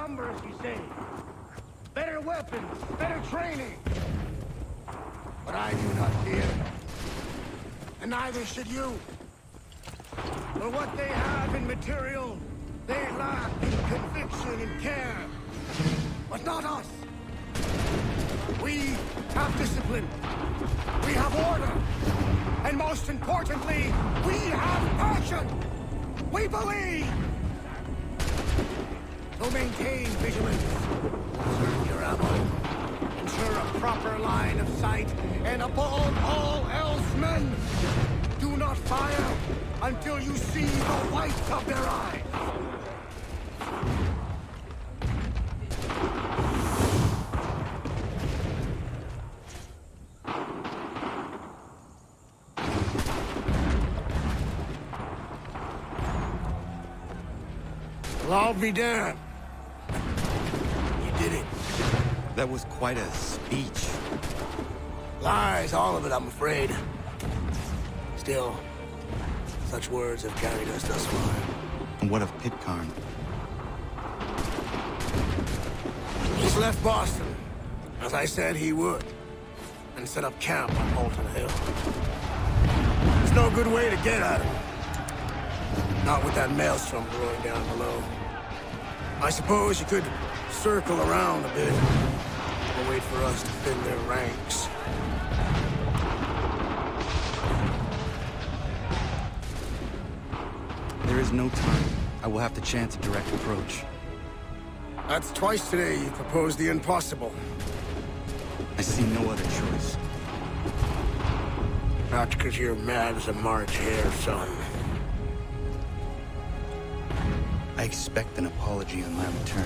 numbers, you say. Better weapons, better training. But I do not fear. And neither should you. For what they have in material, they lack in conviction and care. But not us. We have discipline. We have order. And most importantly, we have passion. We believe. So maintain vigilance. Serve your ammo. Ensure a proper line of sight. And above all else, men, do not fire until you see the whites of their eyes. Well, I'll be damned. You did it. That was quite a speech. Lies, all of it, I'm afraid. Still, such words have carried us thus far. And what of Pitcairn? He's left Boston, as I said he would, and set up camp on Holton Hill. There's no good way to get at him. Not with that maelstrom brewing down below. I suppose you could circle around a bit and wait for us to thin their ranks. There is no time. I will have to chance a direct approach. That's twice today you proposed the impossible. I see no other choice. Not because you're mad as a March hare, son. I expect an apology on my return.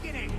agony!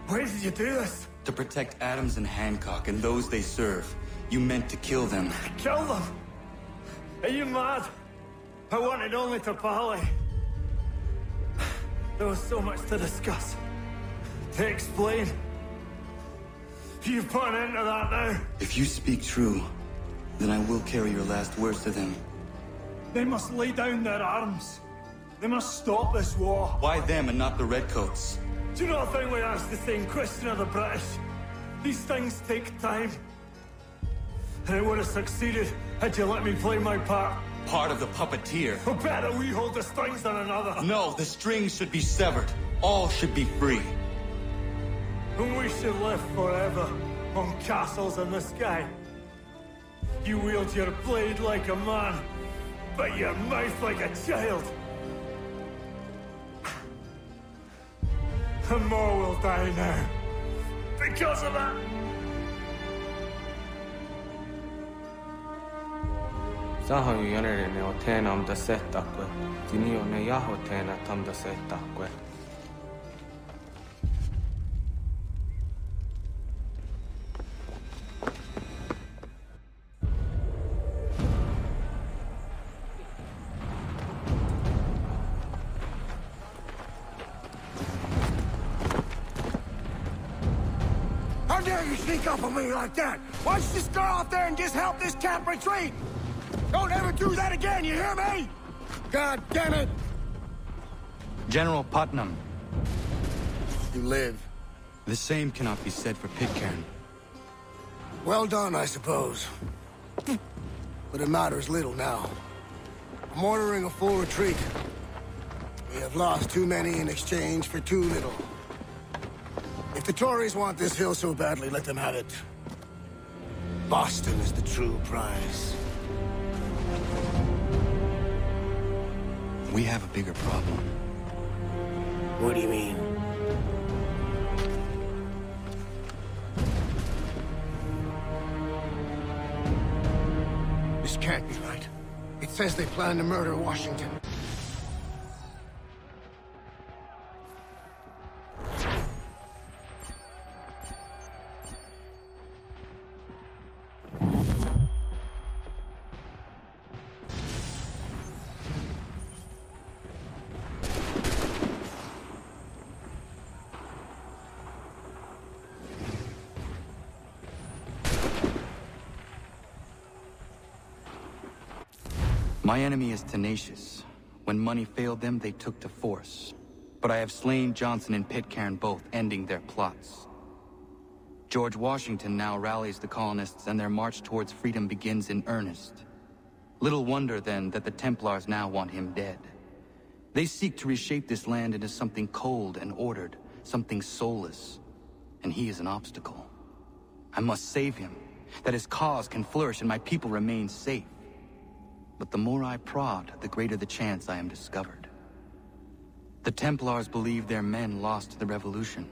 Why did you do this? To protect Adams and Hancock and those they serve. You meant to kill them. Kill them? Are you mad? I wanted only to parley. There was so much to discuss. To explain. You put an end to that now. If you speak true, then I will carry your last words to them. They must lay down their arms. They must stop this war. Why them and not the Redcoats? Do you not think we asked the same question of the British? These things take time. And it would have succeeded had you let me play my part. Part of the puppeteer. Oh, better we hold the strings than another. No, the strings should be severed. All should be free. And we should live forever on castles in the sky. You wield your blade like a man, but your mouth like a child. And more will die now. Because of that. Saho yonere ne otena am da setakwe. Tinio ne yaho tena tam da setakwe. How dare you sneak up on me like that? Why don't you just go out there and just help this camp retreat? Don't ever do that again, you hear me? God damn it! General Putnam. You live. The same cannot be said for Pitcairn. Well done, I suppose. But it matters little now. I'm ordering a full retreat. We have lost too many in exchange for too little. If the Tories want this hill so badly, let them have it. Boston is the true prize. We have a bigger problem. What do you mean? This can't be right. It says they plan to murder Washington. My enemy is tenacious. When money failed them, they took to force. But I have slain Johnson and Pitcairn both, ending their plots. George Washington now rallies the colonists, and their march towards freedom begins in earnest. Little wonder, then, that the Templars now want him dead. They seek to reshape this land into something cold and ordered, something soulless. And he is an obstacle. I must save him, that his cause can flourish and my people remain safe. But the more I prod, the greater the chance I am discovered. The Templars believe their men lost the revolution.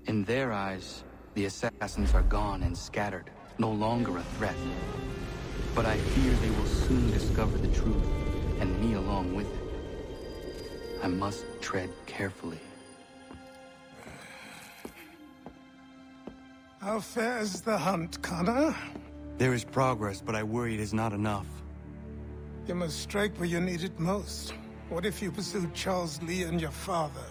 In their eyes, the assassins are gone and scattered, no longer a threat. But I fear they will soon discover the truth, and me along with it. I must tread carefully. How fares the hunt, Connor? There is progress, but I worry it is not enough. You must strike where you need it most. What if you pursued Charles Lee and your father?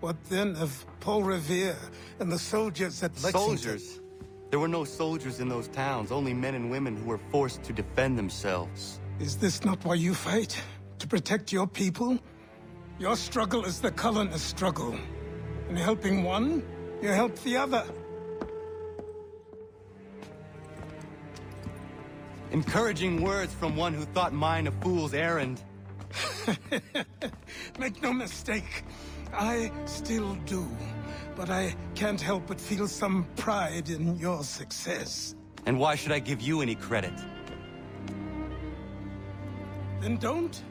What then of Paul Revere and the soldiers at Lexington? Soldiers? There were no soldiers in those towns, only men and women who were forced to defend themselves. Is this not why you fight? To protect your people? Your struggle is the colonist struggle. In helping one, you help the other. Encouraging words from one who thought mine a fool's errand. Make no mistake, I still do. But I can't help but feel some pride in your success. And why should I give you any credit? Then don't.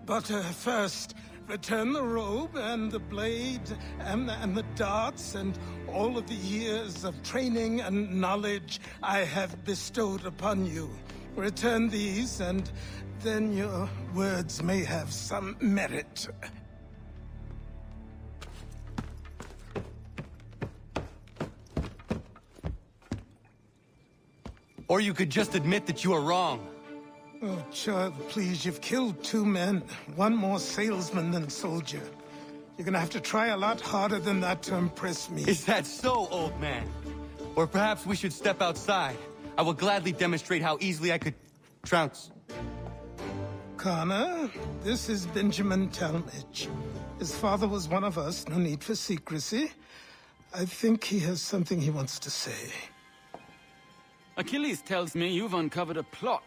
But first, return the robe and the blade and the darts and all of the years of training and knowledge I have bestowed upon you. Return these, and then your words may have some merit. Or you could just admit that you are wrong. Oh, child, please, you've killed 2 men. One more salesman than soldier. You're gonna have to try a lot harder than that to impress me. Is that so, old man? Or perhaps we should step outside. I will gladly demonstrate how easily I could trounce. Connor, this is Benjamin Talmadge. His father was one of us, no need for secrecy. I think he has something he wants to say. Achilles tells me you've uncovered a plot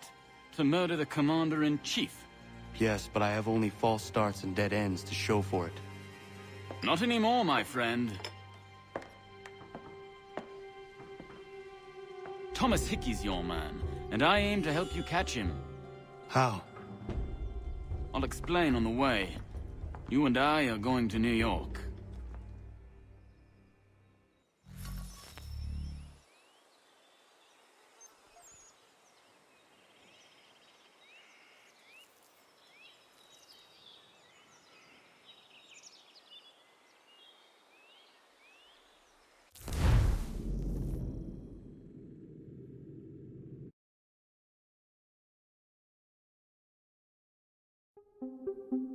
to murder the Commander-in-Chief. Yes, but I have only false starts and dead ends to show for it. Not anymore, my friend. Thomas Hickey's your man, and I aim to help you catch him. How? I'll explain on the way. You and I are going to New York. Thank you.